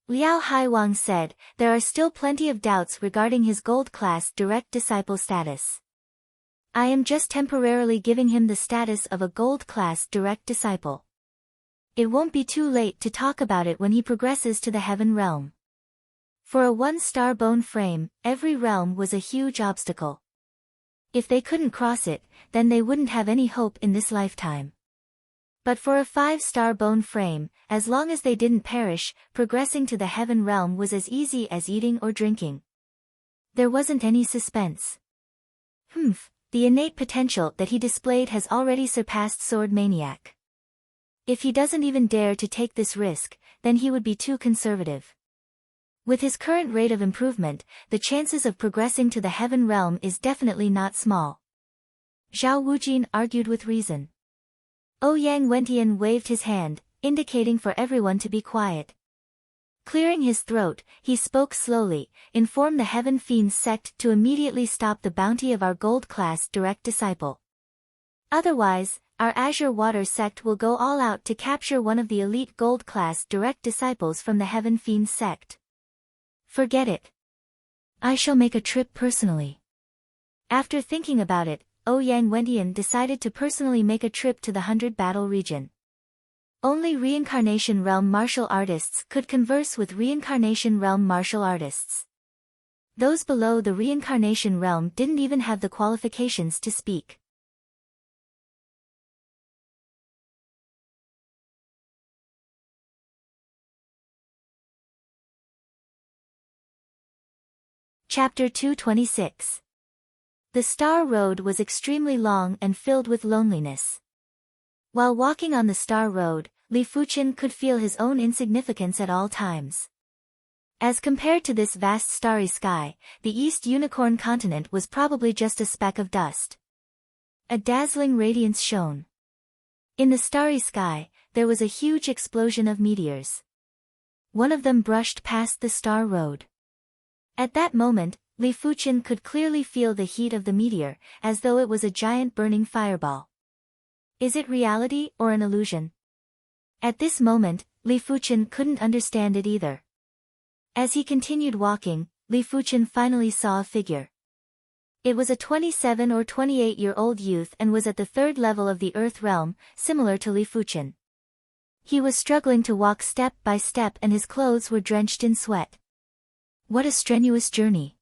S1: Liao Haiwang said, there are still plenty of doubts regarding his gold-class direct disciple status. I am just temporarily giving him the status of a gold-class direct disciple. It won't be too late to talk about it when he progresses to the Heaven Realm. For a 1-star bone frame, every realm was a huge obstacle. If they couldn't cross it, then they wouldn't have any hope in this lifetime. But for a 5-star bone frame, as long as they didn't perish, progressing to the Heaven Realm was as easy as eating or drinking. There wasn't any suspense. The innate potential that he displayed has already surpassed Sword Maniac. If he doesn't even dare to take this risk, then he would be too conservative. With his current rate of improvement, the chances of progressing to the Heaven Realm is definitely not small. Zhao Wujin argued with reason. Ouyang Wentian waved his hand, indicating for everyone to be quiet. Clearing his throat, he spoke slowly, inform the Heaven Fiends sect to immediately stop the bounty of our gold-class direct disciple. Otherwise, our Azure Water Sect will go all out to capture one of the elite gold-class direct disciples from the Heaven Fiends sect. Forget it. I shall make a trip personally. After thinking about it, Ouyang Wentian decided to personally make a trip to the 100 Battle region. Only Reincarnation Realm martial artists could converse with Reincarnation Realm martial artists. Those below the Reincarnation Realm didn't even have the qualifications to speak. Chapter 226. The Star Road was extremely long and filled with loneliness. While walking on the Star Road, Li Fuchen could feel his own insignificance at all times. As compared to this vast starry sky, the East Unicorn continent was probably just a speck of dust. A dazzling radiance shone. In the starry sky, there was a huge explosion of meteors. One of them brushed past the star road. At that moment, Li Fuqian could clearly feel the heat of the meteor, as though it was a giant burning fireball. Is it reality or an illusion? At this moment, Li Fuqian couldn't understand it either. As he continued walking, Li Fuqian finally saw a figure. It was a 27 or 28-year-old youth and was at the third level of the Earth realm, similar to Li Fuqian. He was struggling to walk step by step and his clothes were drenched in sweat. What a strenuous journey.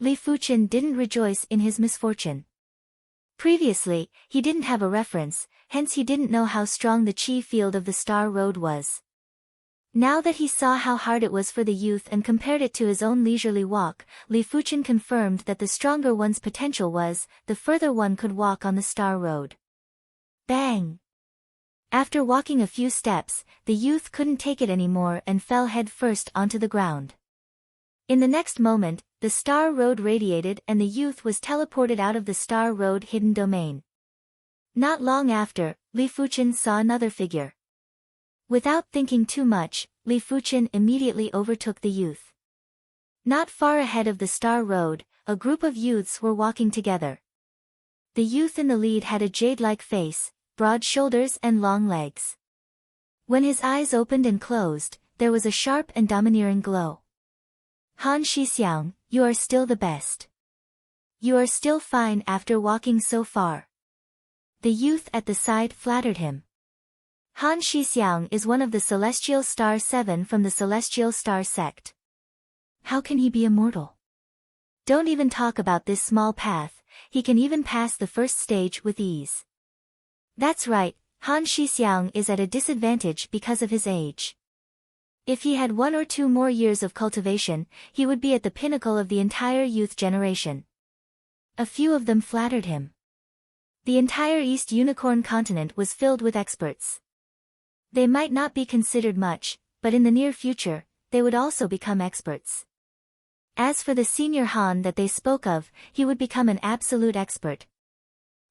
S1: Li Fuqian didn't rejoice in his misfortune. Previously, he didn't have a reference, hence he didn't know how strong the chi field of the star road was. Now that he saw how hard it was for the youth and compared it to his own leisurely walk, Li Fuqian confirmed that the stronger one's potential was, the further one could walk on the star road. Bang! After walking a few steps, the youth couldn't take it anymore and fell head first onto the ground. In the next moment, the star road radiated and the youth was teleported out of the star road hidden domain. Not long after, Li Fuqian saw another figure. Without thinking too much, Li Fuqian immediately overtook the youth. Not far ahead of the star road, a group of youths were walking together. The youth in the lead had a jade-like face, broad shoulders and long legs. When his eyes opened and closed, there was a sharp and domineering glow. Han Shixiang, you are still the best. You are still fine after walking so far. The youth at the side flattered him. Han Shixiang is one of the Celestial Star 7 from the Celestial Star sect. How can he be immortal? Don't even talk about this small path, he can even pass the first stage with ease. That's right, Han Shixiang is at a disadvantage because of his age. If he had 1 or 2 more years of cultivation, he would be at the pinnacle of the entire youth generation. A few of them flattered him. The entire East Unicorn continent was filled with experts. They might not be considered much, but in the near future, they would also become experts. As for the senior Han that they spoke of, he would become an absolute expert.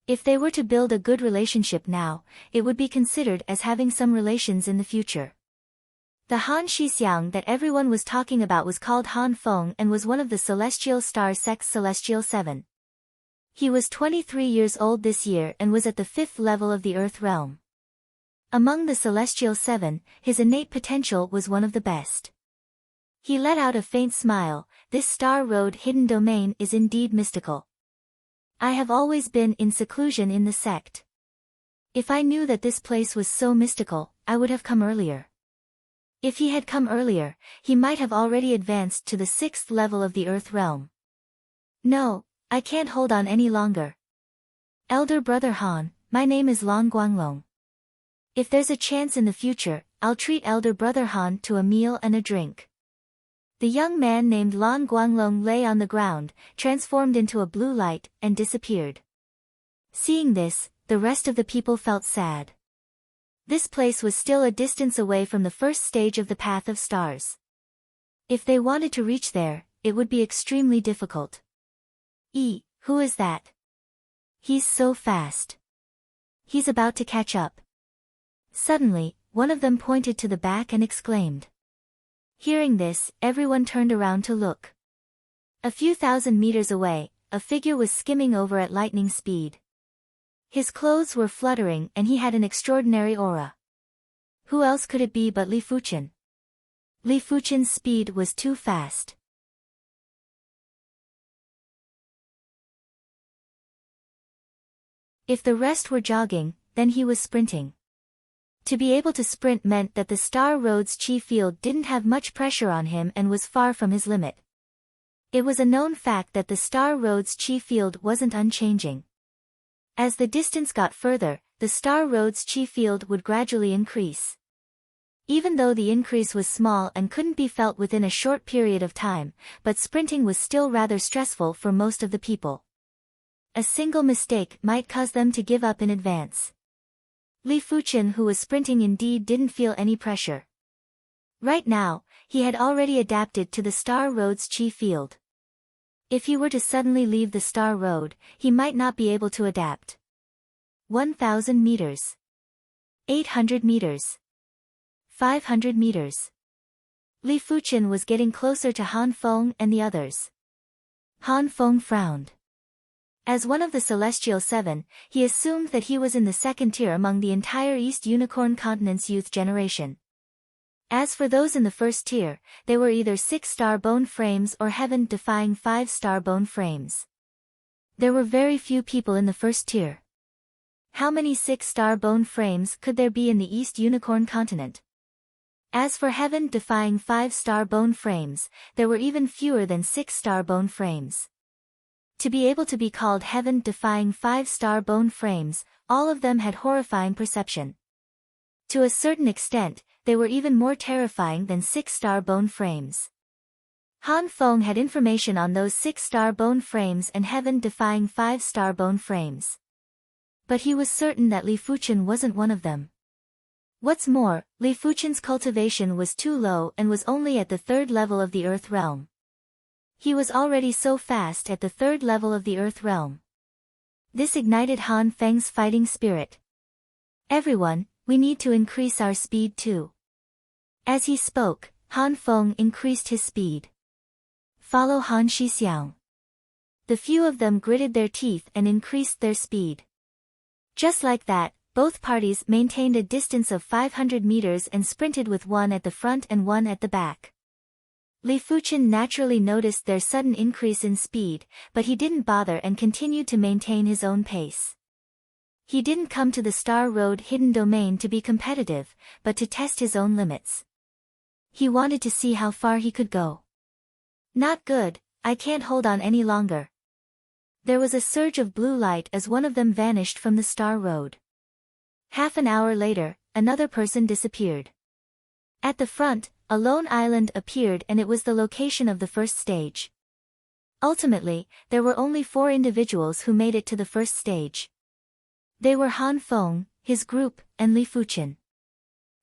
S1: If they were to build a good relationship now, it would be considered as having some relations in the future. The Han Shixiang that everyone was talking about was called Han Feng and was one of the Celestial Star sect's Celestial 7. He was 23 years old this year and was at the 5th level of the Earth realm. Among the Celestial 7, his innate potential was one of the best. He let out a faint smile. This star road hidden domain is indeed mystical. I have always been in seclusion in the sect. If I knew that this place was so mystical, I would have come earlier. If he had come earlier, he might have already advanced to the 6th level of the Earth realm. No, I can't hold on any longer. Elder brother Han, my name is Long Guanglong. If there's a chance in the future, I'll treat elder brother Han to a meal and a drink. The young man named Lan Guanglong lay on the ground, transformed into a blue light, and disappeared. Seeing this, the rest of the people felt sad. This place was still a distance away from the first stage of the Path of Stars. If they wanted to reach there, it would be extremely difficult. Who is that? He's so fast. He's about to catch up. Suddenly, one of them pointed to the back and exclaimed. Hearing this, everyone turned around to look. A few thousand meters away, a figure was skimming over at lightning speed. His clothes were fluttering and he had an extraordinary aura. Who else could it be but Li Fuqian? Li Fuqian's speed was too fast. If the rest were jogging, then he was sprinting. To be able to sprint meant that the Star Road's chi field didn't have much pressure on him and was far from his limit. It was a known fact that the Star Road's chi field wasn't unchanging. As the distance got further, the Star Road's chi field would gradually increase. Even though the increase was small and couldn't be felt within a short period of time, but sprinting was still rather stressful for most of the people. A single mistake might cause them to give up in advance. Li Fuqian, who was sprinting, indeed didn't feel any pressure. Right now, he had already adapted to the Star Road's chi field. If he were to suddenly leave the Star Road, he might not be able to adapt. 1,000 meters. 800 meters. 500 meters. Li Fuchen was getting closer to Han Feng and the others. Han Feng frowned. As one of the Celestial Seven, he assumed that he was in the second tier among the entire East Unicorn Continent's youth generation. As for those in the first tier, they were either 6-star bone frames or heaven-defying 5-star bone frames. There were very few people in the first tier. How many 6-star bone frames could there be in the East Unicorn Continent? As for heaven-defying 5-star bone frames, there were even fewer than 6-star bone frames. To be able to be called heaven-defying 5-star bone frames, all of them had horrifying perception. To a certain extent, they were even more terrifying than 6-star bone frames. Han Feng had information on those 6-star bone frames and heaven-defying 5-star bone frames. But he was certain that Li Fuchen wasn't one of them. What's more, Li Fuchen's cultivation was too low and was only at the 3rd level of the Earth Realm. He was already so fast at the 3rd level of the Earth Realm. This ignited Han Feng's fighting spirit. Everyone, we need to increase our speed too. As he spoke, Han Feng increased his speed. Follow Han Shixiang. The few of them gritted their teeth and increased their speed. Just like that, both parties maintained a distance of 500 meters and sprinted with one at the front and one at the back. Li Fuchen naturally noticed their sudden increase in speed, but he didn't bother and continued to maintain his own pace. He didn't come to the Star Road hidden domain to be competitive, but to test his own limits. He wanted to see how far he could go. Not good, I can't hold on any longer. There was a surge of blue light as one of them vanished from the Star Road. Half an hour later, another person disappeared. At the front, a lone island appeared and it was the location of the first stage. Ultimately, there were only 4 individuals who made it to the first stage. They were Han Feng, his group, and Li Fuchen.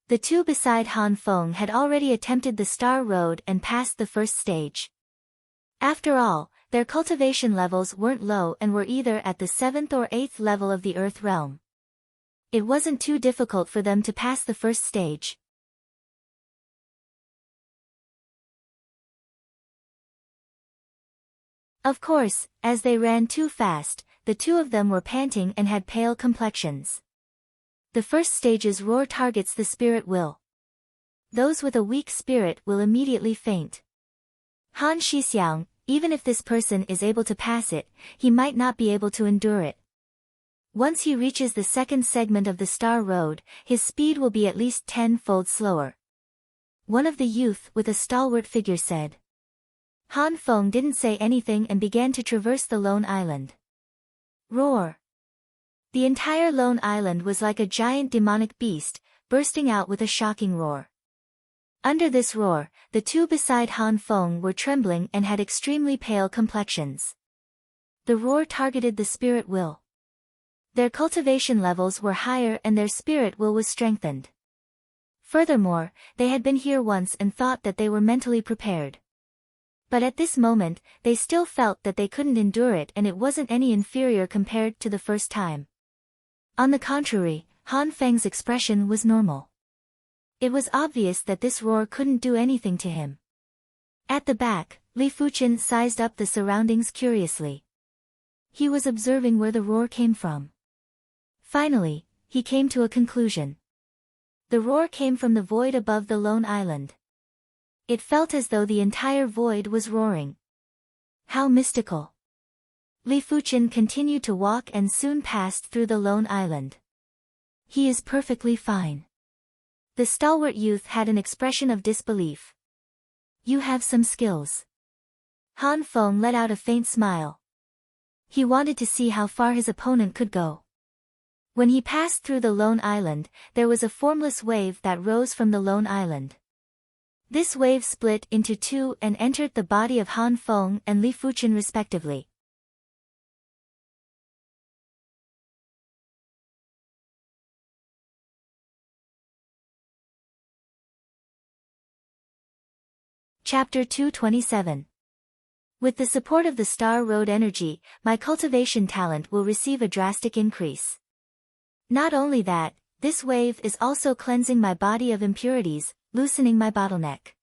S1: The two beside Han Feng had already attempted the Star Road and passed the first stage. After all, their cultivation levels weren't low and were either at the 7th or 8th level of the Earth Realm. It wasn't too difficult for them to pass the first stage. Of course, as they ran too fast, the two of them were panting and had pale complexions. The first stage's roar targets the spirit will. Those with a weak spirit will immediately faint. Han Shixiang, even if this person is able to pass it, he might not be able to endure it. Once he reaches the second segment of the Star Road, his speed will be at least 10-fold slower. One of the youth with a stalwart figure said. Han Feng didn't say anything and began to traverse the lone island. Roar! The entire lone island was like a giant demonic beast, bursting out with a shocking roar. Under this roar, the two beside Han Feng were trembling and had extremely pale complexions. The roar targeted the spirit will. Their cultivation levels were higher and their spirit will was strengthened. Furthermore, they had been here once and thought that they were mentally prepared. But at this moment, they still felt that they couldn't endure it and it wasn't any inferior compared to the first time. On the contrary, Han Feng's expression was normal. It was obvious that this roar couldn't do anything to him. At the back, Li Fuchen sized up the surroundings curiously. He was observing where the roar came from. Finally, he came to a conclusion. The roar came from the void above the lone island. It felt as though the entire void was roaring. How mystical. Li Fuchen continued to walk and soon passed through the lone island. He is perfectly fine. The stalwart youth had an expression of disbelief. You have some skills. Han Feng let out a faint smile. He wanted to see how far his opponent could go. When he passed through the lone island, there was a formless wave that rose from the lone island. This wave split into 2 and entered the body of Han Feng and Li Fuchen respectively. Chapter 227. With the support of the Star Road energy, my cultivation talent will receive a drastic increase. Not only that, this wave is also cleansing my body of impurities, loosening my bottleneck.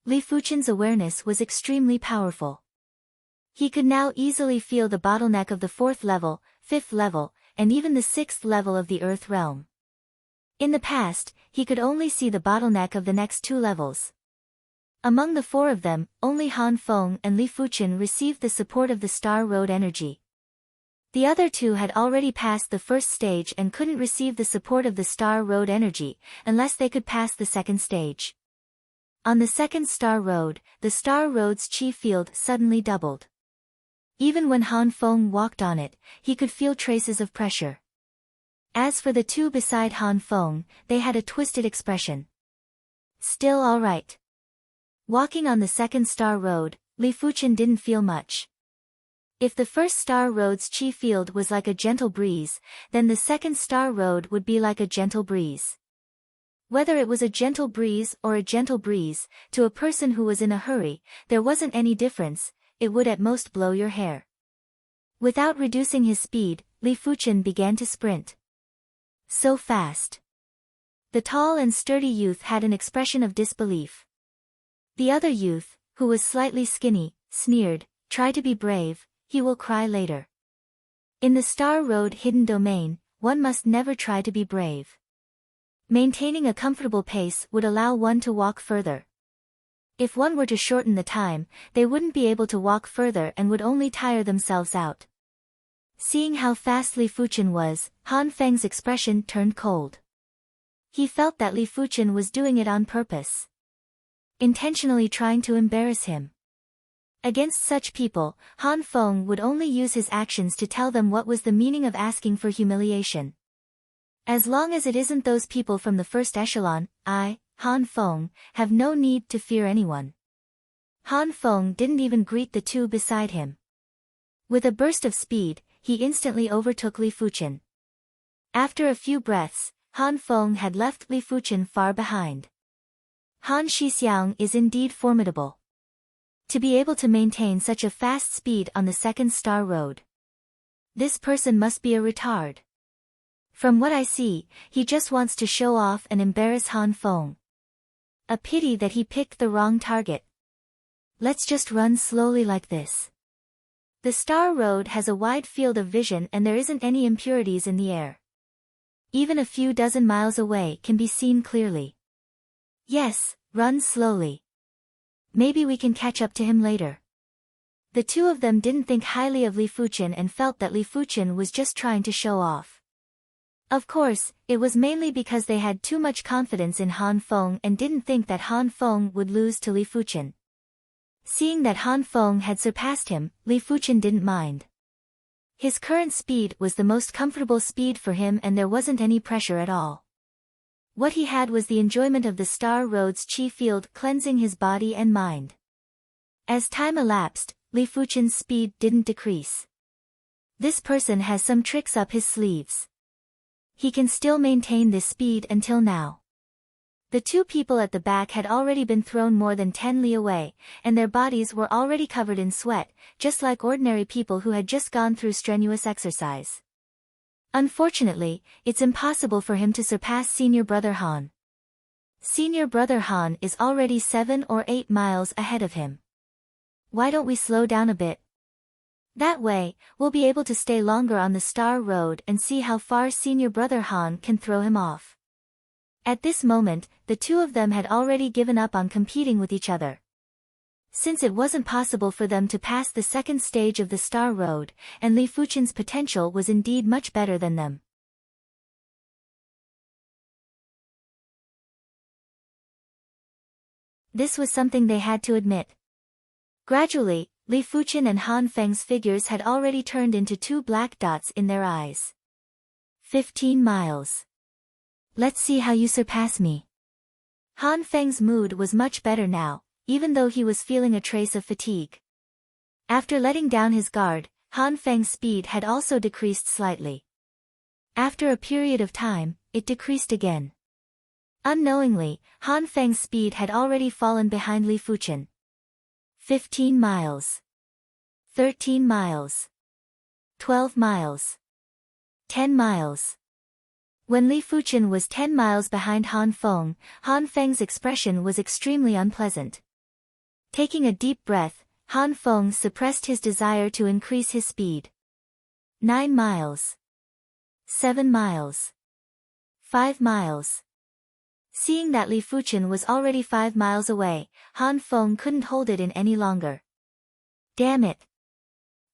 S1: Li Fuchen's awareness was extremely powerful. He could now easily feel the bottleneck of the 4th level, 5th level, and even the 6th level of the Earth realm. In the past, he could only see the bottleneck of the next 2 levels. Among the 4 of them, only Han Feng and Li Fuchen received the support of the Star Road energy. The other 2 had already passed the 1st stage and couldn't receive the support of the Star Road energy, unless they could pass the 2nd stage. On the 2nd Star Road, the Star Road's chi field suddenly doubled. Even when Han Feng walked on it, he could feel traces of pressure. As for the 2 beside Han Feng, they had a twisted expression. Still all right. Walking on the 2nd Star Road, Li Fuchen didn't feel much. If the 1st Star Road's chi field was like a gentle breeze, then the 2nd Star Road would be like a gentle breeze. Whether it was a gentle breeze or a gentle breeze, to a person who was in a hurry, there wasn't any difference, it would at most blow your hair. Without reducing his speed, Li Fuchen began to sprint. So fast. The tall and sturdy youth had an expression of disbelief. The other youth, who was slightly skinny, sneered, "Try to be brave, he will cry later." In the Star Road hidden domain, one must never try to be brave. Maintaining a comfortable pace would allow one to walk further. If one were to shorten the time, they wouldn't be able to walk further and would only tire themselves out. Seeing how fast Li Fuchen was, Han Feng's expression turned cold. He felt that Li Fuchen was doing it on purpose. Intentionally trying to embarrass him. Against such people, Han Feng would only use his actions to tell them what was the meaning of asking for humiliation. As long as it isn't those people from the 1st echelon, I, Han Feng, have no need to fear anyone. Han Feng didn't even greet the 2 beside him. With a burst of speed, he instantly overtook Li Fuchen. After a few breaths, Han Feng had left Li Fuchen far behind. Han Shixiang is indeed formidable. To be able to maintain such a fast speed on the 2nd Star Road. This person must be a retard. From what I see, he just wants to show off and embarrass Han Feng. A pity that he picked the wrong target. Let's just run slowly like this. The Star Road has a wide field of vision and there isn't any impurities in the air. Even a few dozen miles away can be seen clearly. Yes, run slowly. Maybe we can catch up to him later. The 2 of them didn't think highly of Li Fuchen and felt that Li Fuchen was just trying to show off. Of course, it was mainly because they had too much confidence in Han Feng and didn't think that Han Feng would lose to Li Fuchen. Seeing that Han Feng had surpassed him, Li Fuchen didn't mind. His current speed was the most comfortable speed for him and there wasn't any pressure at all. What he had was the enjoyment of the Star Road's chi field cleansing his body and mind. As time elapsed, Li Fuchen's speed didn't decrease. This person has some tricks up his sleeves. He can still maintain this speed until now. The 2 people at the back had already been thrown more than 10 li away, and their bodies were already covered in sweat, just like ordinary people who had just gone through strenuous exercise. Unfortunately, it's impossible for him to surpass Senior Brother Han. Senior Brother Han is already 7 or 8 miles ahead of him. Why don't we slow down a bit? That way, we'll be able to stay longer on the Star Road and see how far Senior Brother Han can throw him off. At this moment, the 2 of them had already given up on competing with each other. Since it wasn't possible for them to pass the 2nd stage of the Star Road, and Li Fuchen's potential was indeed much better than them. This was something they had to admit. Gradually, Li Fuchen and Han Feng's figures had already turned into 2 black dots in their eyes. 15 miles. Let's see how you surpass me. Han Feng's mood was much better now, even though he was feeling a trace of fatigue. After letting down his guard, Han Feng's speed had also decreased slightly. After a period of time, it decreased again. Unknowingly, Han Feng's speed had already fallen behind Li Fuchen. 15 miles. 13 miles. 12 miles. 10 miles. When Li Fuchen was 10 miles behind Han Feng's expression was extremely unpleasant. Taking a deep breath, Han Feng suppressed his desire to increase his speed. 9 miles. 7 miles. 5 miles. Seeing that Li Fuchen was already 5 miles away, Han Feng couldn't hold it in any longer. Damn it.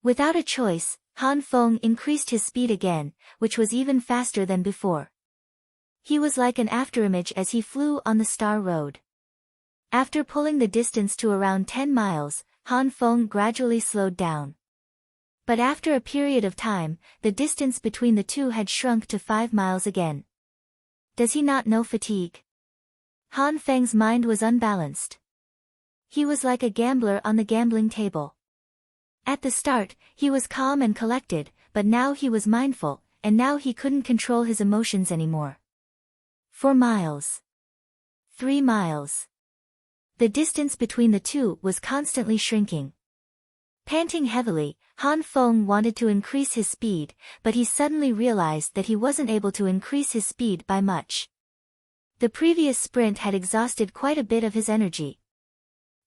S1: Without a choice, Han Feng increased his speed again, which was even faster than before. He was like an afterimage as he flew on the Star Road. After pulling the distance to around 10 miles, Han Feng gradually slowed down. But after a period of time, the distance between the two had shrunk to 5 miles again. Does he not know fatigue? Han Feng's mind was unbalanced. He was like a gambler on the gambling table. At the start, he was calm and collected, but now he was mindful, and now he couldn't control his emotions anymore. 4 miles. 3 miles. The distance between the two was constantly shrinking. Panting heavily, Han Feng wanted to increase his speed, but he suddenly realized that he wasn't able to increase his speed by much. The previous sprint had exhausted quite a bit of his energy.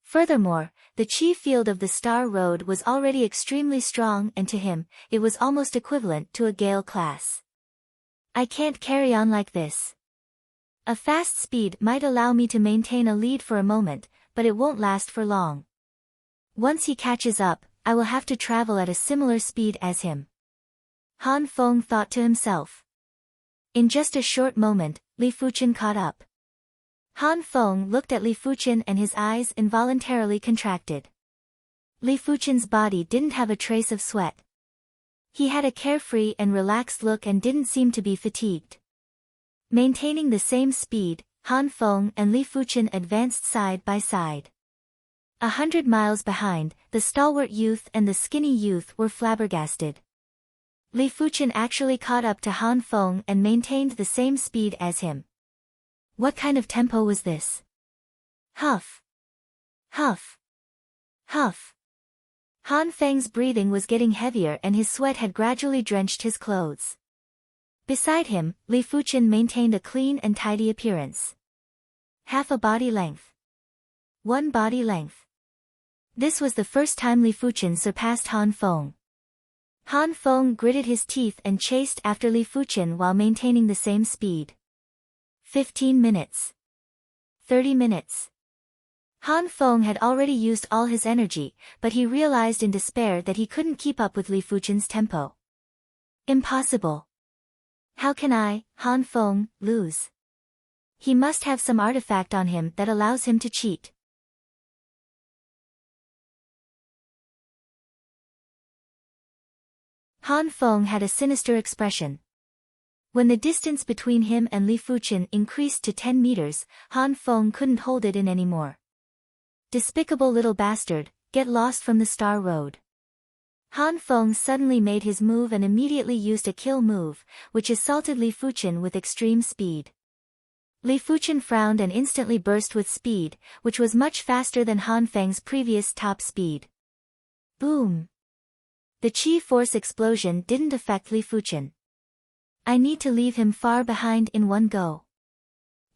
S1: Furthermore, the chi field of the Star Road was already extremely strong and to him, it was almost equivalent to a Gale class. I can't carry on like this. A fast speed might allow me to maintain a lead for a moment, but it won't last for long. Once he catches up, I will have to travel at a similar speed as him. Han Feng thought to himself. In just a short moment, Li Fuchen caught up. Han Feng looked at Li Fuchen and his eyes involuntarily contracted. Li Fuchen's body didn't have a trace of sweat. He had a carefree and relaxed look and didn't seem to be fatigued. Maintaining the same speed, Han Feng and Li Fuchen advanced side by side. 100 miles behind, the stalwart youth and the skinny youth were flabbergasted. Li Fuchen actually caught up to Han Feng and maintained the same speed as him. What kind of tempo was this? Huff. Huff. Huff. Han Feng's breathing was getting heavier and his sweat had gradually drenched his clothes. Beside him, Li Fuchen maintained a clean and tidy appearance. Half a body length. 1 body length. This was the first time Li Fuchen surpassed Han Feng. Han Feng gritted his teeth and chased after Li Fuchen while maintaining the same speed. 15 minutes. 30 minutes. Han Feng had already used all his energy, but he realized in despair that he couldn't keep up with Li Fuchen's tempo. Impossible. How can I, Han Feng, lose? He must have some artifact on him that allows him to cheat. Han Feng had a sinister expression. When the distance between him and Li Fuchen increased to 10 meters, Han Feng couldn't hold it in anymore. Despicable little bastard, get lost from the Star Road. Han Feng suddenly made his move and immediately used a kill move, which assaulted Li Fuchen with extreme speed. Li Fuchen frowned and instantly burst with speed, which was much faster than Han Feng's previous top speed. Boom! The chi force explosion didn't affect Li Fuchen. I need to leave him far behind in one go.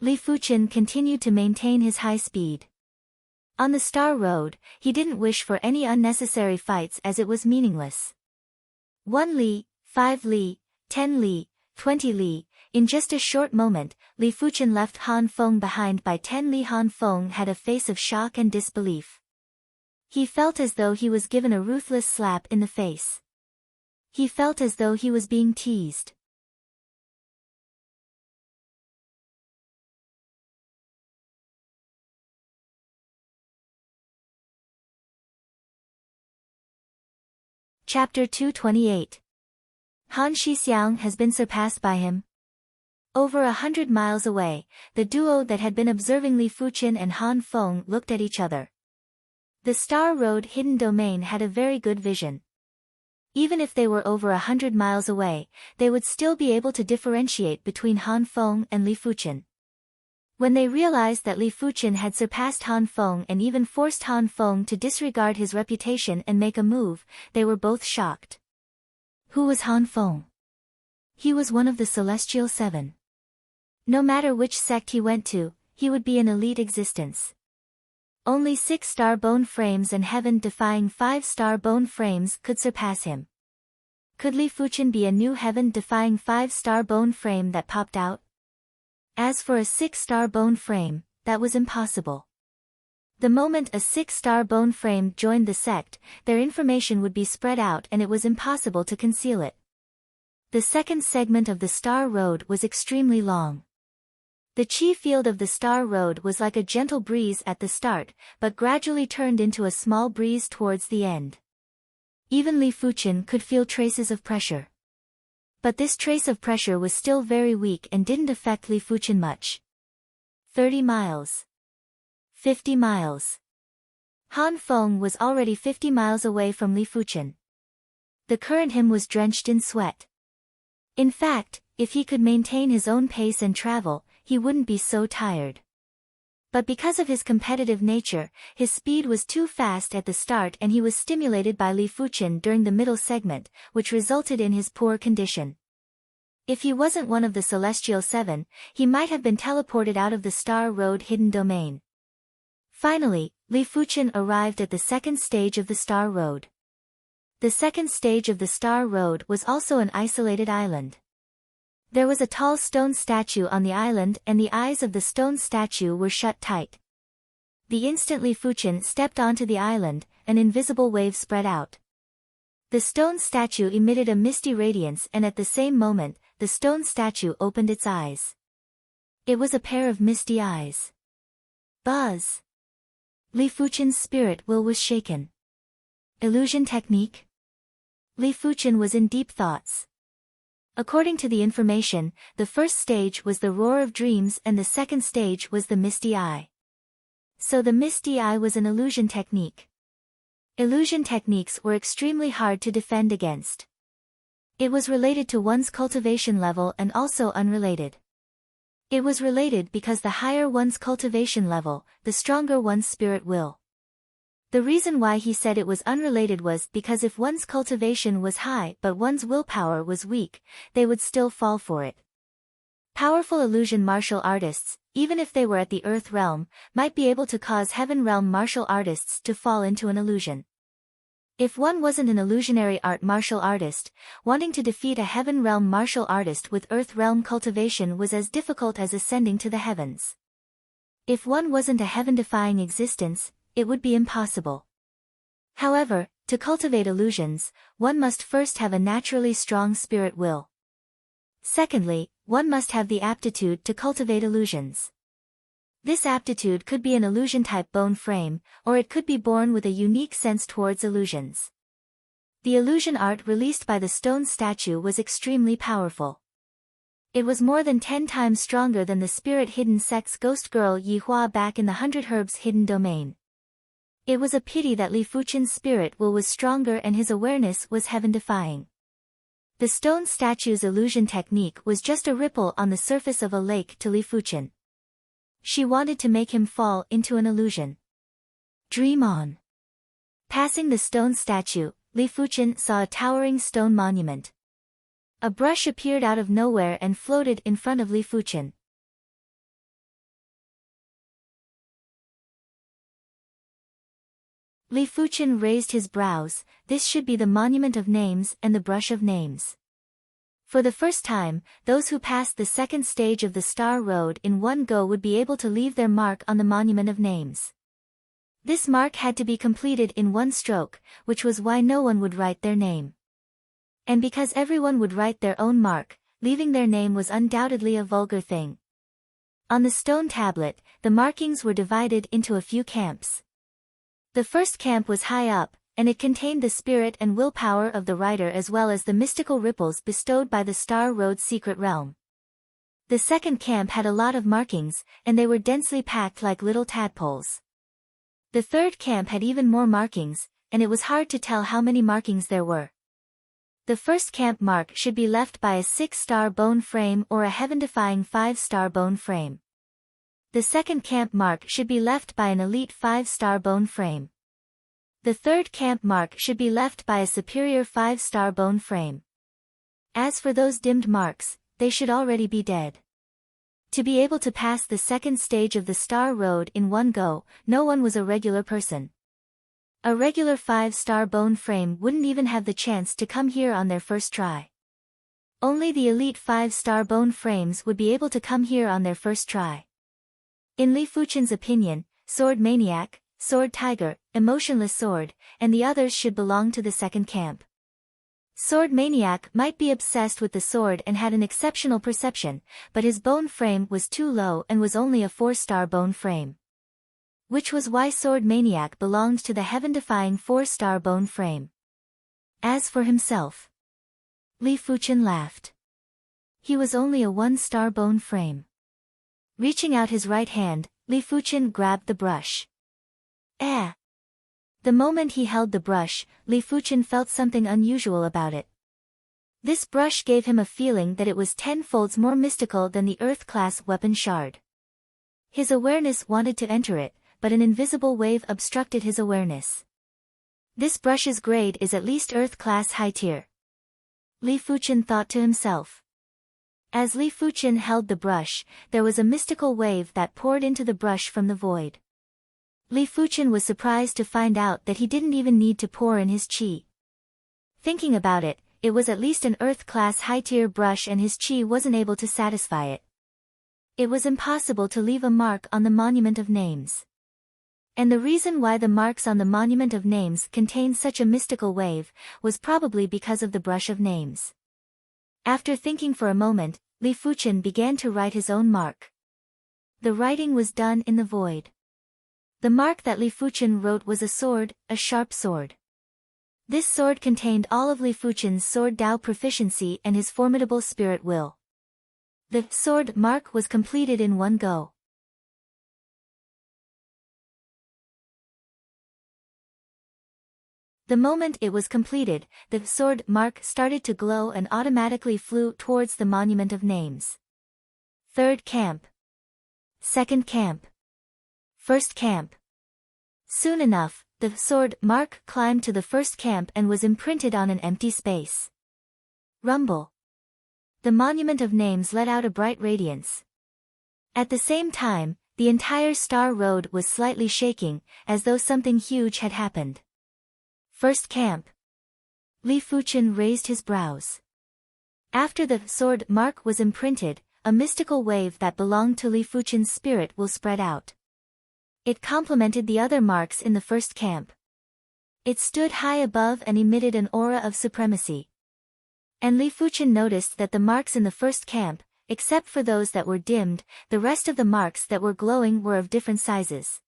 S1: Li Fuchen continued to maintain his high speed. On the Star Road, he didn't wish for any unnecessary fights as it was meaningless. 1 li, 5 li, 10 li, 20 li, in just a short moment, Li Fuchen left Han Feng behind by 10 li. Han Feng had a face of shock and disbelief. He felt as though he was given a ruthless slap in the face. He felt as though he was being teased. Chapter 228. Han Shixiang has been surpassed by him. Over 100 miles away, the duo that had been observing Li Fuchen and Han Feng looked at each other. The Star Road hidden domain had a very good vision. Even if they were over 100 miles away, they would still be able to differentiate between Han Feng and Li Fuchen. When they realized that Li Fuchen had surpassed Han Feng and even forced Han Feng to disregard his reputation and make a move, they were both shocked. Who was Han Feng? He was one of the Celestial Seven. No matter which sect he went to, he would be an elite existence. Only 6-star bone frames and heaven-defying 5-star bone frames could surpass him. Could Li Fuchen be a new heaven-defying 5-star bone frame that popped out? As for a 6-star bone frame, that was impossible. The moment a 6-star bone frame joined the sect, their information would be spread out and it was impossible to conceal it. The second segment of the Star Road was extremely long. The chi field of the Star Road was like a gentle breeze at the start, but gradually turned into a small breeze towards the end. Even Li Fuchen could feel traces of pressure. But this trace of pressure was still very weak and didn't affect Li Fuchen much. 30 miles. 50 miles. Han Feng was already 50 miles away from Li Fuchen. The current him was drenched in sweat. In fact, if he could maintain his own pace and travel, he wouldn't be so tired. But because of his competitive nature, his speed was too fast at the start and he was stimulated by Li Fuchen during the middle segment, which resulted in his poor condition. If he wasn't one of the Celestial Seven, he might have been teleported out of the Star Road hidden domain. Finally, Li Fuchen arrived at the second stage of the Star Road. The second stage of the Star Road was also an isolated island. There was a tall stone statue on the island and the eyes of the stone statue were shut tight. The instant Li Fuchen stepped onto the island, an invisible wave spread out. The stone statue emitted a misty radiance and at the same moment, the stone statue opened its eyes. It was a pair of misty eyes. Buzz! Li Fuchen's spirit will was shaken. Illusion technique? Li Fuchen was in deep thoughts. According to the information, the first stage was the Roar of Dreams and the second stage was the Misty Eye. So the Misty Eye was an illusion technique. Illusion techniques were extremely hard to defend against. It was related to one's cultivation level and also unrelated. It was related because the higher one's cultivation level, the stronger one's spirit will. The reason why he said it was unrelated was because if one's cultivation was high but one's willpower was weak, they would still fall for it. Powerful illusion martial artists, even if they were at the Earth realm, might be able to cause Heaven realm martial artists to fall into an illusion. If one wasn't an illusionary art martial artist, wanting to defeat a Heaven realm martial artist with Earth realm cultivation was as difficult as ascending to the heavens. If one wasn't a heaven-defying existence, it would be impossible. However, to cultivate illusions, one must first have a naturally strong spirit will. Secondly, one must have the aptitude to cultivate illusions. This aptitude could be an illusion-type bone frame, or it could be born with a unique sense towards illusions. The illusion art released by the stone statue was extremely powerful. It was more than 10 times stronger than the spirit hidden sect's ghost girl Yi Hua back in the 100 Herbs hidden domain. It was a pity that Li Fuchen's spirit will was stronger and his awareness was heaven-defying. The stone statue's illusion technique was just a ripple on the surface of a lake to Li Fuchen. She wanted to make him fall into an illusion. Dream on. Passing the stone statue, Li Fuchen saw a towering stone monument. A brush appeared out of nowhere and floated in front of Li Fuchen. Li Fuchen raised his brows. This should be the monument of names and the brush of names. For the first time, those who passed the second stage of the Star Road in one go would be able to leave their mark on the monument of names. This mark had to be completed in one stroke, which was why no one would write their name. And because everyone would write their own mark, leaving their name was undoubtedly a vulgar thing. On the stone tablet, the markings were divided into a few camps. The first camp was high up, and it contained the spirit and willpower of the writer as well as the mystical ripples bestowed by the Star Road's secret realm. The second camp had a lot of markings, and they were densely packed like little tadpoles. The third camp had even more markings, and it was hard to tell how many markings there were. The first camp mark should be left by a 6-star bone frame or a heaven-defying 5-star bone frame. The second camp mark should be left by an elite 5-star bone frame. The third camp mark should be left by a superior 5-star bone frame. As for those dimmed marks, they should already be dead. To be able to pass the second stage of the star road in one go, no one was a regular person. A regular 5-star bone frame wouldn't even have the chance to come here on their first try. Only the elite 5-star bone frames would be able to come here on their first try. In Li Fuchen's opinion, Sword Maniac, Sword Tiger, Emotionless Sword, and the others should belong to the second camp. Sword Maniac might be obsessed with the sword and had an exceptional perception, but his bone frame was too low and was only a 4-star bone frame. Which was why Sword Maniac belonged to the heaven-defying 4-star bone frame. As for himself, Li Fuchen laughed. He was only a 1-star bone frame. Reaching out his right hand, Li Fuchen grabbed the brush. The moment he held the brush, Li Fuchen felt something unusual about it. This brush gave him a feeling that it was 10 folds more mystical than the Earth-class weapon shard. His awareness wanted to enter it, but an invisible wave obstructed his awareness. This brush's grade is at least Earth-class high tier. Li Fuchen thought to himself. As Li Fuchen held the brush, there was a mystical wave that poured into the brush from the void. Li Fuchen was surprised to find out that he didn't even need to pour in his qi. Thinking about it, it was at least an Earth-class high-tier brush and his qi wasn't able to satisfy it. It was impossible to leave a mark on the Monument of Names. And the reason why the marks on the Monument of Names contained such a mystical wave was probably because of the brush of names. After thinking for a moment, Li Fuchen began to write his own mark. The writing was done in the void. The mark that Li Fuchen wrote was a sword, a sharp sword. This sword contained all of Li Fuchen's sword Dao proficiency and his formidable spirit will. The sword mark was completed in one go. The moment it was completed, the sword mark started to glow and automatically flew towards the Monument of Names. Third camp. Second camp. First camp. Soon enough, the sword mark climbed to the first camp and was imprinted on an empty space. Rumble. The Monument of Names let out a bright radiance. At the same time, the entire star road was slightly shaking, as though something huge had happened. First camp. Li Fuchen raised his brows. After the sword mark was imprinted, a mystical wave that belonged to Li Fuchen's spirit will spread out. It complemented the other marks in the first camp. It stood high above and emitted an aura of supremacy. And Li Fuchen noticed that the marks in the first camp, except for those that were dimmed, the rest of the marks that were glowing were of different sizes.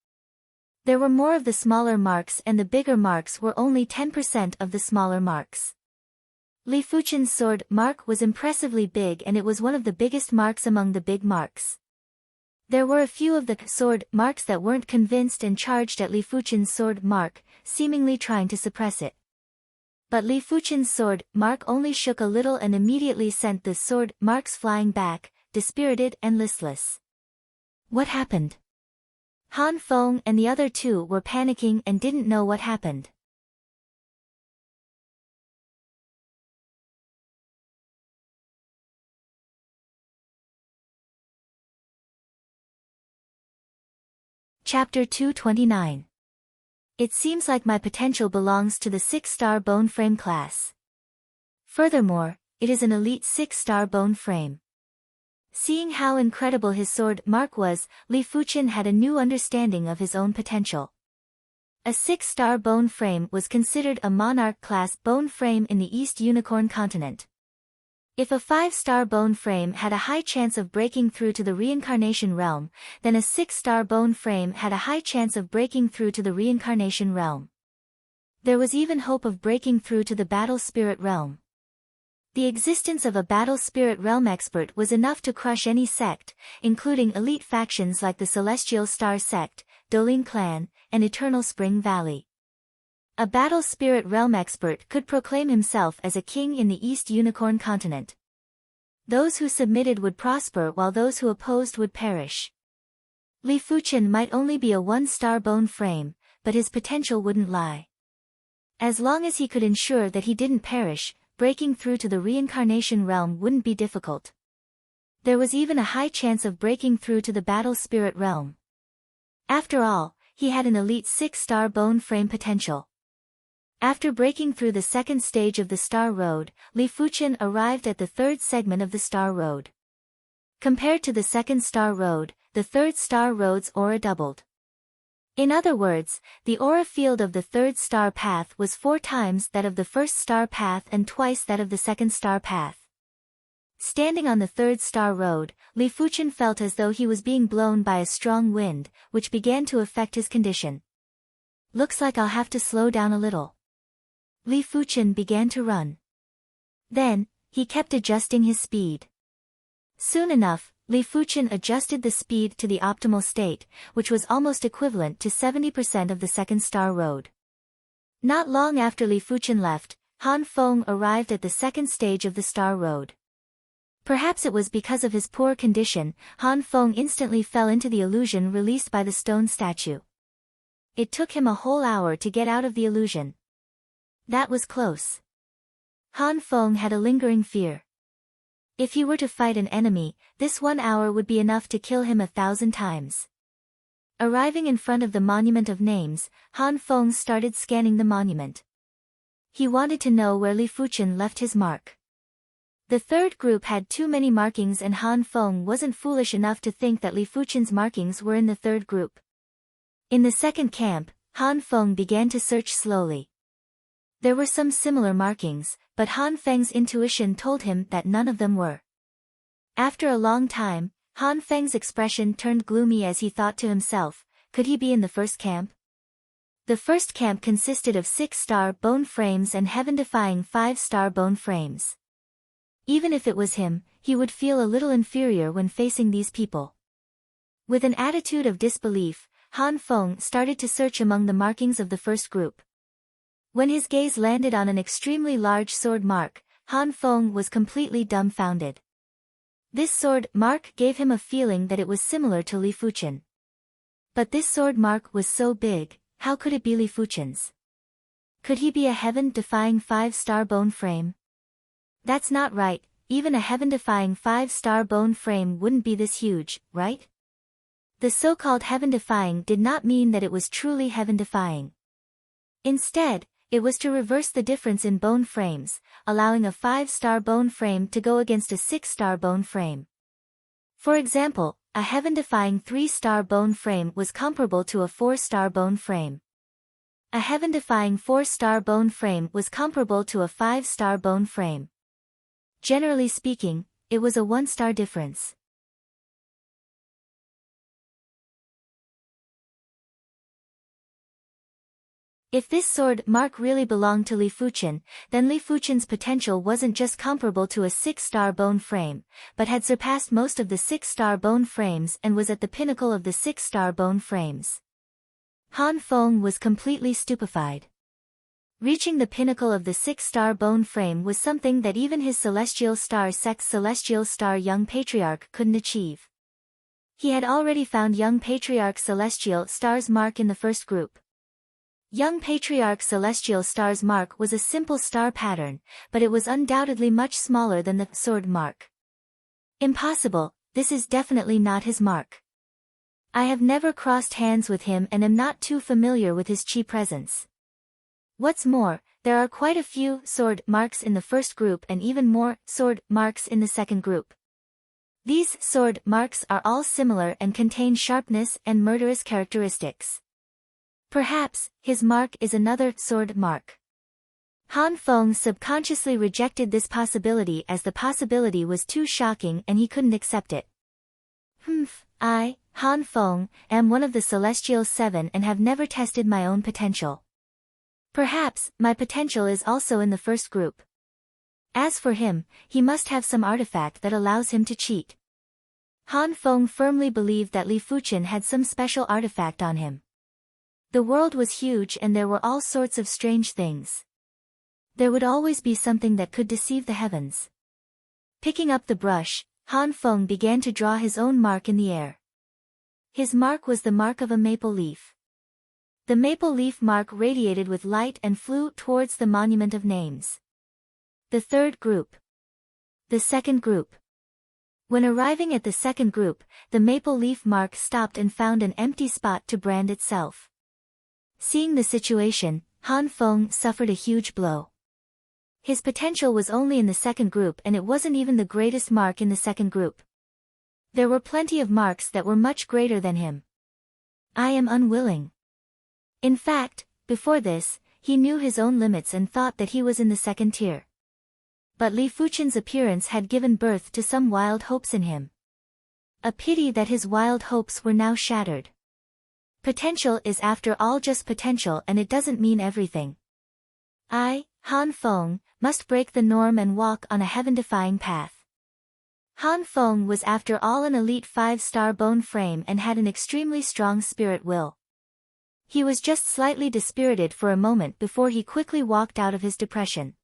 S1: There were more of the smaller marks and the bigger marks were only 10% of the smaller marks. Li Fuchen's sword mark was impressively big and it was one of the biggest marks among the big marks. There were a few of the sword marks that weren't convinced and charged at Li Fuchen's sword mark, seemingly trying to suppress it. But Li Fuchen's sword mark only shook a little and immediately sent the sword marks flying back, dispirited and listless. What happened? Han Feng and the other two were panicking and didn't know what happened. Chapter 229. It seems like my potential belongs to the 6-star bone frame class. Furthermore, it is an elite 6-star bone frame. Seeing how incredible his sword mark was, Li Fuchen had a new understanding of his own potential. A 6-star bone frame was considered a monarch-class bone frame in the East Unicorn continent. If a 5-star bone frame had a high chance of breaking through to the reincarnation realm, then a 6-star bone frame had a high chance of breaking through to the reincarnation realm. There was even hope of breaking through to the battle spirit realm. The existence of a battle spirit realm expert was enough to crush any sect, including elite factions like the Celestial Star Sect, Dolin Clan, and Eternal Spring Valley. A battle spirit realm expert could proclaim himself as a king in the East Unicorn continent. Those who submitted would prosper while those who opposed would perish. Li Fuchen might only be a one-star bone frame, but his potential wouldn't lie. As long as he could ensure that he didn't perish, breaking through to the reincarnation realm wouldn't be difficult. There was even a high chance of breaking through to the battle spirit realm. After all, he had an elite 6-star bone frame potential. After breaking through the second stage of the Star Road, Li Fuchen arrived at the third segment of the Star Road. Compared to the second Star Road, the third Star Road's aura doubled. In other words, the aura field of the third star path was 4 times that of the first star path and twice that of the second star path. Standing on the third Star Road, Li Fuchen felt as though he was being blown by a strong wind, which began to affect his condition. Looks like I'll have to slow down a little. Li Fuchen began to run. Then, he kept adjusting his speed. Soon enough, Li Fuchen adjusted the speed to the optimal state, which was almost equivalent to 70% of the second Star Road. Not long after Li Fuchen left, Han Feng arrived at the second stage of the Star Road. Perhaps it was because of his poor condition, Han Feng instantly fell into the illusion released by the stone statue. It took him a whole hour to get out of the illusion. That was close. Han Feng had a lingering fear. If he were to fight an enemy, this 1 hour would be enough to kill him 1,000 times. Arriving in front of the Monument of Names, Han Feng started scanning the monument. He wanted to know where Li Fuchen left his mark. The third group had too many markings and Han Feng wasn't foolish enough to think that Li Fuchen's markings were in the third group. In the second camp, Han Feng began to search slowly. There were some similar markings, but Han Feng's intuition told him that none of them were. After a long time, Han Feng's expression turned gloomy as he thought to himself, could he be in the first camp? The first camp consisted of 6-star bone frames and heaven-defying 5-star bone frames. Even if it was him, he would feel a little inferior when facing these people. With an attitude of disbelief, Han Feng started to search among the markings of the first group. When his gaze landed on an extremely large sword mark, Han Feng was completely dumbfounded. This sword mark gave him a feeling that it was similar to Li Fuchen. But this sword mark was so big, how could it be Li Fuchen's? Could he be a heaven-defying 5-star bone frame? That's not right, even a heaven-defying 5-star bone frame wouldn't be this huge, right? The so-called heaven-defying did not mean that it was truly heaven-defying. Instead, it was to reverse the difference in bone frames, allowing a 5-star bone frame to go against a 6-star bone frame. For example, a heaven-defying 3-star bone frame was comparable to a 4-star bone frame. A heaven-defying 4-star bone frame was comparable to a 5-star bone frame. Generally speaking, it was a 1-star difference. If this sword mark really belonged to Li Fuchen, then Li Fuchen's potential wasn't just comparable to a 6-star bone frame, but had surpassed most of the 6-star bone frames and was at the pinnacle of the 6-star bone frames. Han Feng was completely stupefied. Reaching the pinnacle of the 6-star bone frame was something that even his celestial star sect's celestial star young patriarch couldn't achieve. He had already found young patriarch celestial star's mark in the first group. Young Patriarch Celestial Star's mark was a simple star pattern, but it was undoubtedly much smaller than the sword mark. Impossible, this is definitely not his mark. I have never crossed hands with him and am not too familiar with his chi presence. What's more, there are quite a few sword marks in the first group and even more sword marks in the second group. These sword marks are all similar and contain sharpness and murderous characteristics. Perhaps, his mark is another sword mark. Han Feng subconsciously rejected this possibility as the possibility was too shocking and he couldn't accept it. I, Han Feng, am one of the Celestial Seven and have never tested my own potential. Perhaps, my potential is also in the first group. As for him, he must have some artifact that allows him to cheat. Han Feng firmly believed that Li Fuchen had some special artifact on him. The world was huge and there were all sorts of strange things. There would always be something that could deceive the heavens. Picking up the brush, Han Feng began to draw his own mark in the air. His mark was the mark of a maple leaf. The maple leaf mark radiated with light and flew towards the monument of names. The third group. The second group. When arriving at the second group, the maple leaf mark stopped and found an empty spot to brand itself. Seeing the situation, Han Feng suffered a huge blow. His potential was only in the second group, and it wasn't even the greatest mark in the second group. There were plenty of marks that were much greater than him. I am unwilling. In fact, before this, he knew his own limits and thought that he was in the second tier. But Li Fuchen's appearance had given birth to some wild hopes in him. A pity that his wild hopes were now shattered. Potential is after all just potential, and it doesn't mean everything. I, Han Feng, must break the norm and walk on a heaven-defying path. Han Feng was after all an elite 5-star bone frame and had an extremely strong spirit will. He was just slightly dispirited for a moment before he quickly walked out of his depression.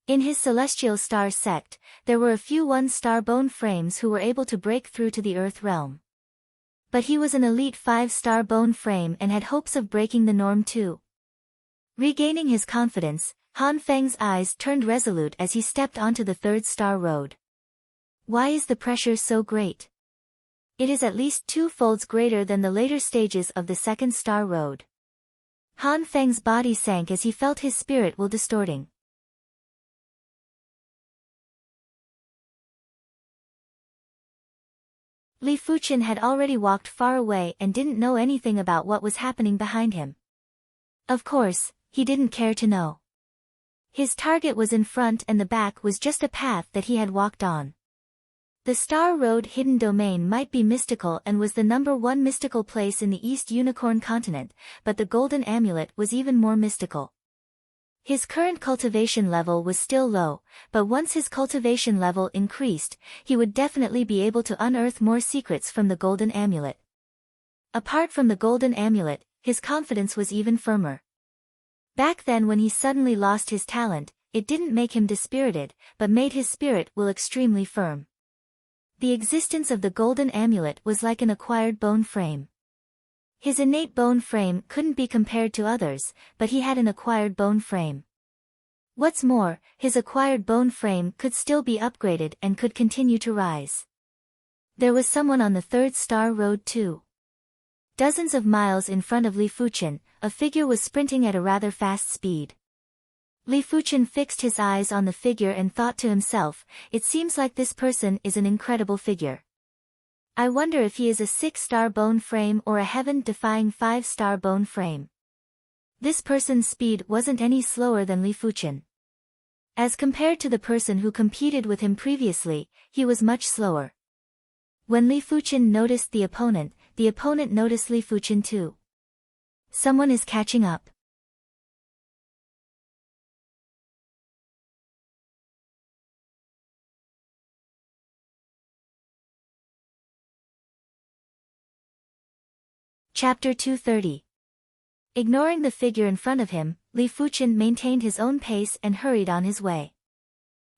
S1: In his celestial star sect, there were a few 1-star bone frames who were able to break through to the Earth realm. But he was an elite 5-star bone frame and had hopes of breaking the norm too. Regaining his confidence, Han Feng's eyes turned resolute as he stepped onto the 3rd-star road. Why is the pressure so great? It is at least 2 folds greater than the later stages of the 2nd-star road. Han Feng's body sank as he felt his spirit will distorting. Li Fuchen had already walked far away and didn't know anything about what was happening behind him. Of course, he didn't care to know. His target was in front and the back was just a path that he had walked on. The Star Road hidden domain might be mystical and was the #1 mystical place in the East Unicorn continent, but the Golden Amulet was even more mystical. His current cultivation level was still low, but once his cultivation level increased, he would definitely be able to unearth more secrets from the Golden Amulet. Apart from the Golden Amulet, his confidence was even firmer. Back then when he suddenly lost his talent, it didn't make him dispirited, but made his spirit will extremely firm. The existence of the Golden Amulet was like an acquired bone frame. His innate bone frame couldn't be compared to others, but he had an acquired bone frame. What's more, his acquired bone frame could still be upgraded and could continue to rise. There was someone on the 3rd-star road too. Dozens of miles in front of Li Fuchen, a figure was sprinting at a rather fast speed. Li Fuchen fixed his eyes on the figure and thought to himself, it seems like this person is an incredible figure. I wonder if he is a 6-star bone frame or a heaven-defying 5-star bone frame. This person's speed wasn't any slower than Li Fuchen. As compared to the person who competed with him previously, he was much slower. When Li Fuchen noticed the opponent noticed Li Fuchen too. Someone is catching up. Chapter 230. Ignoring the figure in front of him, Li Fuchen maintained his own pace and hurried on his way.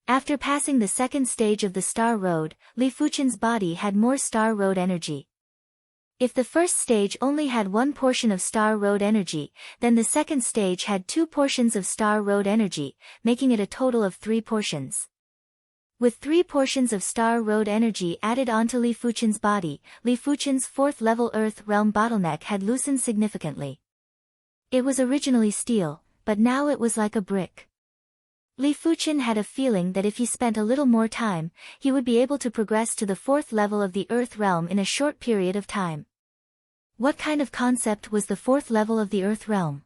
S1: After passing the 2nd stage of the Star Road, Li Fuchen's body had more Star Road energy. If the 1st stage only had 1 portion of Star Road energy, then the 2nd stage had 2 portions of Star Road energy, making it a total of 3 portions. With 3 portions of Star Road energy added onto Li Fuchen's body, Li Fuchen's 4th-level Earth Realm bottleneck had loosened significantly. It was originally steel, but now it was like a brick. Li Fuchen had a feeling that if he spent a little more time, he would be able to progress to the 4th level of the Earth Realm in a short period of time. What kind of concept was the 4th level of the Earth Realm?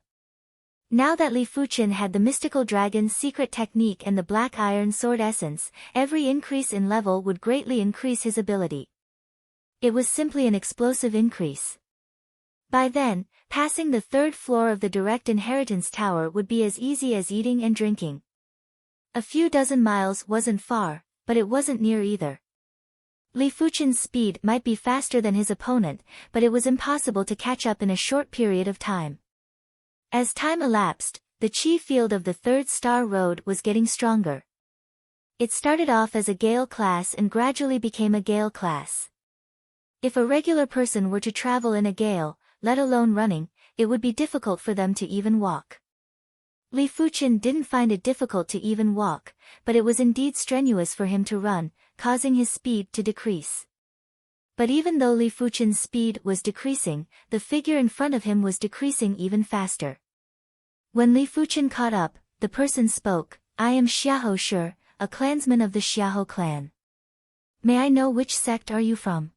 S1: Now that Li Fuchen had the mystical dragon's secret technique and the black iron sword essence, every increase in level would greatly increase his ability. It was simply an explosive increase. By then, passing the 3rd floor of the direct inheritance tower would be as easy as eating and drinking. A few dozen miles wasn't far, but it wasn't near either. Li Fuchen's speed might be faster than his opponent, but it was impossible to catch up in a short period of time. As time elapsed, the chi field of the 3rd-star road was getting stronger. It started off as a Gale class and gradually became a Gale class. If a regular person were to travel in a gale, let alone running, it would be difficult for them to even walk. Li Fuchen didn't find it difficult to even walk, but it was indeed strenuous for him to run, causing his speed to decrease. But even though Li Fuchen's speed was decreasing, the figure in front of him was decreasing even faster. When Li Fuchen caught up, the person spoke, "I am Xiahou Shi, a clansman of the Xiahou clan. May I know which sect are you from?"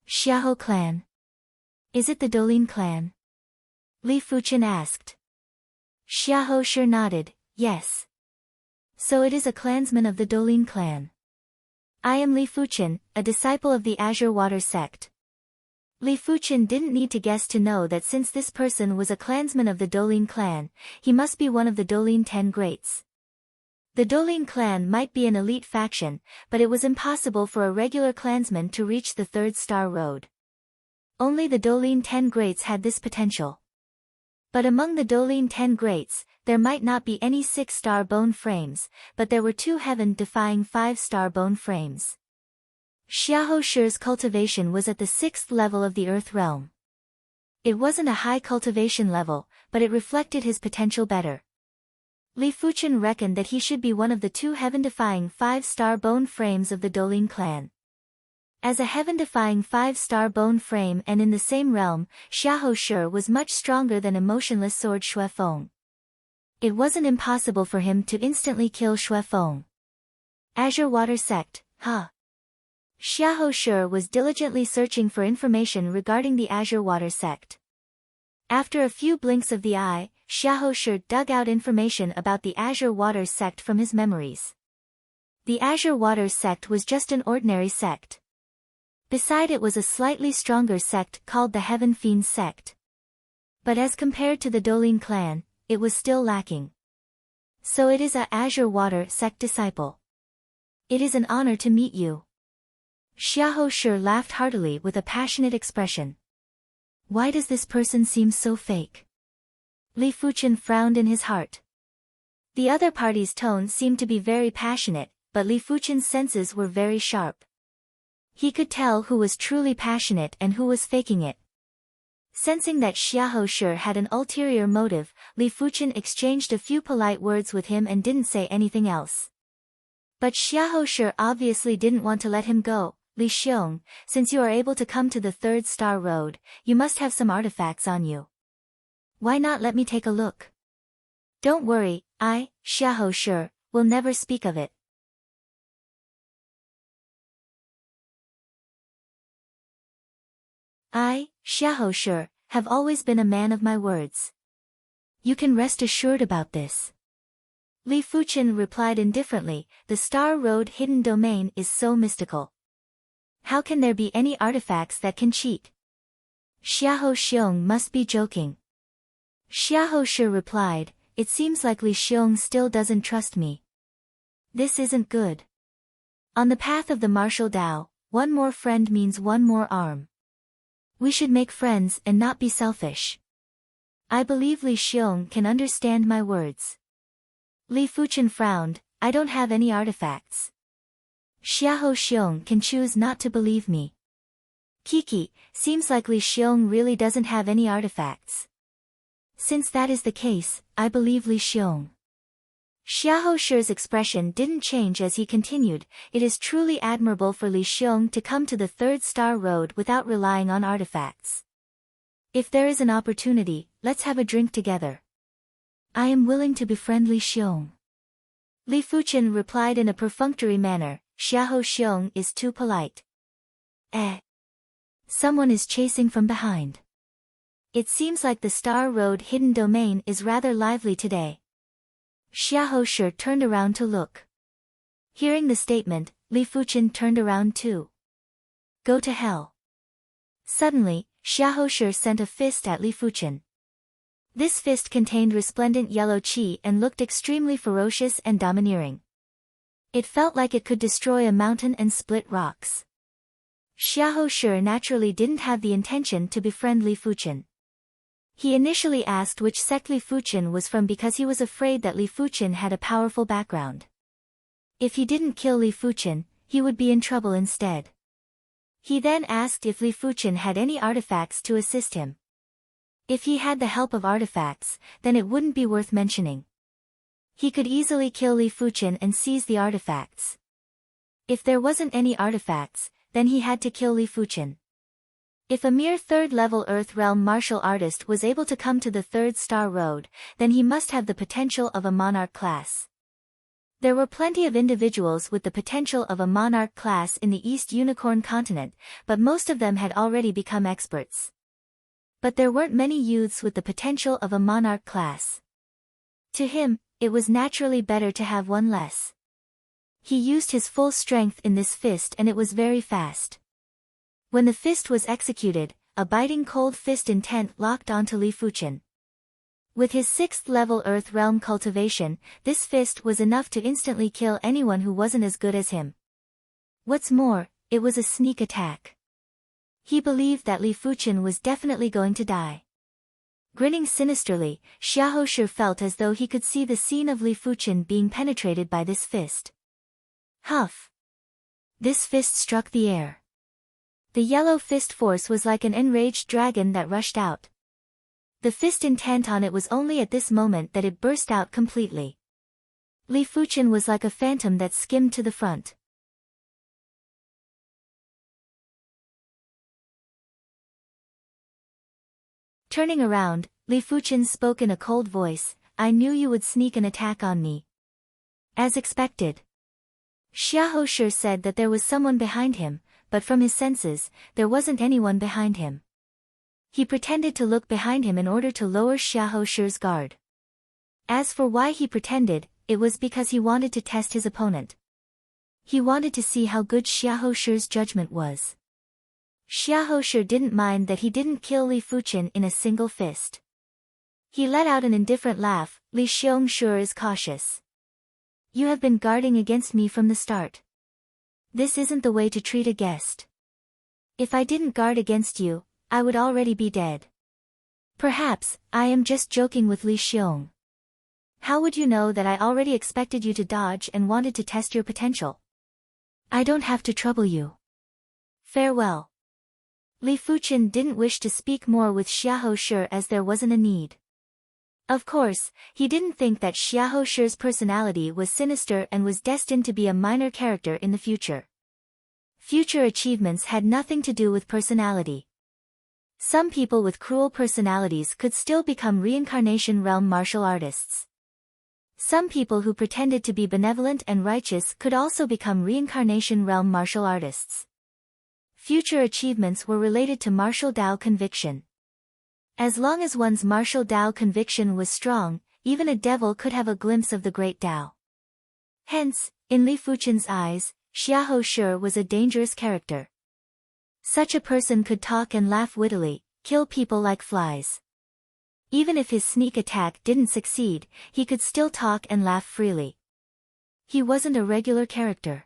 S1: "Xiahou clan. Is it the Dolin clan?" Li Fuchen asked. Xiahou Shi nodded, "Yes. So it is a clansman of the Dolin clan. I am Li Fuchen, a disciple of the Azure Water sect." Li Fuchen didn't need to guess to know that since this person was a clansman of the Dolin clan, he must be one of the Dolin 10 Greats. The Dolin clan might be an elite faction, but it was impossible for a regular clansman to reach the Third Star Road. Only the Dolin 10 Greats had this potential. But among the Dolin 10 Greats, there might not be any 6-star bone frames, but there were 2 heaven-defying 5-star bone frames. Xiahou Shi's cultivation was at the 6th level of the Earth realm. It wasn't a high cultivation level, but it reflected his potential better. Li Fuchen reckoned that he should be one of the 2 heaven-defying 5-star bone frames of the Dolin clan. As a heaven-defying 5-star bone frame and in the same realm, Xiahou Shi was much stronger than emotionless sword Xue Feng. It wasn't impossible for him to instantly kill Xue Feng. Azure Water Sect, huh? Xiahou Shi was diligently searching for information regarding the Azure Water Sect. After a few blinks of the eye, Xiahou Shi dug out information about the Azure Water Sect from his memories. The Azure Water Sect was just an ordinary sect. Beside it was a slightly stronger sect called the Heaven Fiend sect. But as compared to the Dolin clan, it was still lacking. So it is a Azure Water sect disciple. It is an honor to meet you. Xiahou Shi laughed heartily with a passionate expression. Why does this person seem so fake? Li Fuchen frowned in his heart. The other party's tone seemed to be very passionate, but Li Fuchen's senses were very sharp. He could tell who was truly passionate and who was faking it. Sensing that Xiahou Shi had an ulterior motive, Li Fuchen exchanged a few polite words with him and didn't say anything else. But Xiahou Shi obviously didn't want to let him go. Li Xiong, since you are able to come to the Third Star Road, you must have some artifacts on you. Why not let me take a look? Don't worry, I, Xiahou Shi, will never speak of it. I, Xiahou Shi, have always been a man of my words. You can rest assured about this. Li Fuchen replied indifferently, the Star Road hidden domain is so mystical. How can there be any artifacts that can cheat? Xiahou Xiong must be joking. Xiahou Shi replied, it seems like Li Xiong still doesn't trust me. This isn't good. On the path of the martial Tao, one more friend means one more arm. We should make friends and not be selfish. I believe Li Xiong can understand my words. Li Fuchen frowned, I don't have any artifacts. Xiahou Xiong can choose not to believe me. Kiki, seems like Li Xiong really doesn't have any artifacts. Since that is the case, I believe Li Xiong. Xiahou Shi's expression didn't change as he continued, it is truly admirable for Li Xiong to come to the Third Star Road without relying on artifacts. If there is an opportunity, let's have a drink together. I am willing to befriend Li Xiong. Li Fuchen replied in a perfunctory manner, Xiahou Xiong is too polite. Someone is chasing from behind. It seems like the Star Road hidden domain is rather lively today. Xiahou Shi turned around to look. Hearing the statement, Li Fuchen turned around too. Go to hell. Suddenly, Xiahou Shi sent a fist at Li Fuchen. This fist contained resplendent yellow qi and looked extremely ferocious and domineering. It felt like it could destroy a mountain and split rocks. Xiahou Shi naturally didn't have the intention to befriend Li Fuchen. He initially asked which sect Li Fuchen was from because he was afraid that Li Fuchen had a powerful background. If he didn't kill Li Fuchen, he would be in trouble instead. He then asked if Li Fuchen had any artifacts to assist him. If he had the help of artifacts, then it wouldn't be worth mentioning. He could easily kill Li Fuchen and seize the artifacts. If there wasn't any artifacts, then he had to kill Li Fuchen. If a mere third-level Earth Realm martial artist was able to come to the third star road, then he must have the potential of a monarch class. There were plenty of individuals with the potential of a monarch class in the East Unicorn continent, but most of them had already become experts. But there weren't many youths with the potential of a monarch class. To him, it was naturally better to have one less. He used his full strength in this fist and it was very fast. When the fist was executed, a biting cold fist intent locked onto Li Fuchen. With his 6th level Earth Realm cultivation, this fist was enough to instantly kill anyone who wasn't as good as him. What's more, it was a sneak attack. He believed that Li Fuchen was definitely going to die. Grinning sinisterly, Xiaohou felt as though he could see the scene of Li Fuchen being penetrated by this fist. Huff! This fist struck the air. The yellow fist force was like an enraged dragon that rushed out. The fist intent on it was only at this moment that it burst out completely. Li Fuchen was like a phantom that skimmed to the front. Turning around, Li Fuchen spoke in a cold voice, "I knew you would sneak an attack on me." As expected. Xiaohou said that there was someone behind him, but from his senses, there wasn't anyone behind him. He pretended to look behind him in order to lower Xiaohou's guard. As for why he pretended, it was because he wanted to test his opponent. He wanted to see how good Xiaohou's judgment was. Xiaohou didn't mind that he didn't kill Li Fuchen in a single fist. He let out an indifferent laugh. Li Xiong is cautious. You have been guarding against me from the start. This isn't the way to treat a guest. If I didn't guard against you, I would already be dead. Perhaps, I am just joking with Li Xiong. How would you know that I already expected you to dodge and wanted to test your potential? I don't have to trouble you. Farewell. Li Fuchen didn't wish to speak more with Xiaohou as there wasn't a need. Of course, he didn't think that Xiaohou's personality was sinister and was destined to be a minor character in the future. Future achievements had nothing to do with personality. Some people with cruel personalities could still become reincarnation realm martial artists. Some people who pretended to be benevolent and righteous could also become reincarnation realm martial artists. Future achievements were related to martial Dao conviction. As long as one's martial Dao conviction was strong, even a devil could have a glimpse of the great Dao. Hence, in Li Fuchen's eyes, Xiaohou was a dangerous character. Such a person could talk and laugh wittily, kill people like flies. Even if his sneak attack didn't succeed, he could still talk and laugh freely. He wasn't a regular character.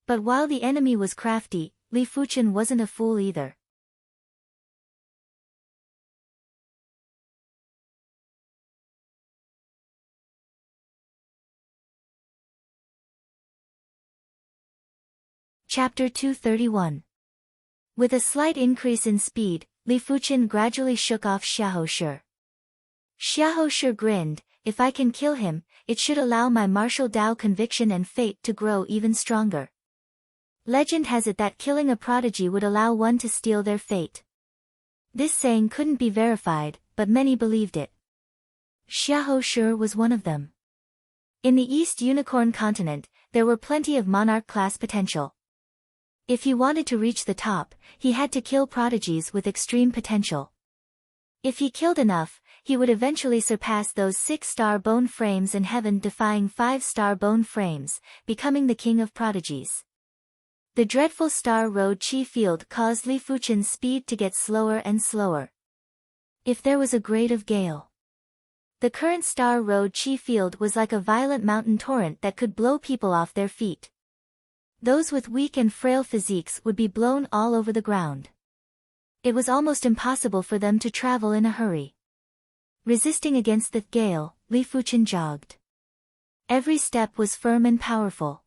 S1: But while the enemy was crafty, Li Fuchen wasn't a fool either. Chapter 231. With a slight increase in speed, Li Fuchen gradually shook off Xiaohou. Xiaohou grinned, if I can kill him, it should allow my martial Dao conviction and fate to grow even stronger. Legend has it that killing a prodigy would allow one to steal their fate. This saying couldn't be verified, but many believed it. Xiaohou was one of them. In the East Unicorn continent, there were plenty of monarch-class potential. If he wanted to reach the top, he had to kill prodigies with extreme potential. If he killed enough, he would eventually surpass those 6-star bone frames in heaven, defying 5-star bone frames, becoming the king of prodigies. The dreadful Star Road Chi field caused Li Fuchen's speed to get slower and slower. If there was a grade of gale. The current Star Road Chi field was like a violent mountain torrent that could blow people off their feet. Those with weak and frail physiques would be blown all over the ground. It was almost impossible for them to travel in a hurry. Resisting against the gale, Li Fuchen jogged. Every step was firm and powerful.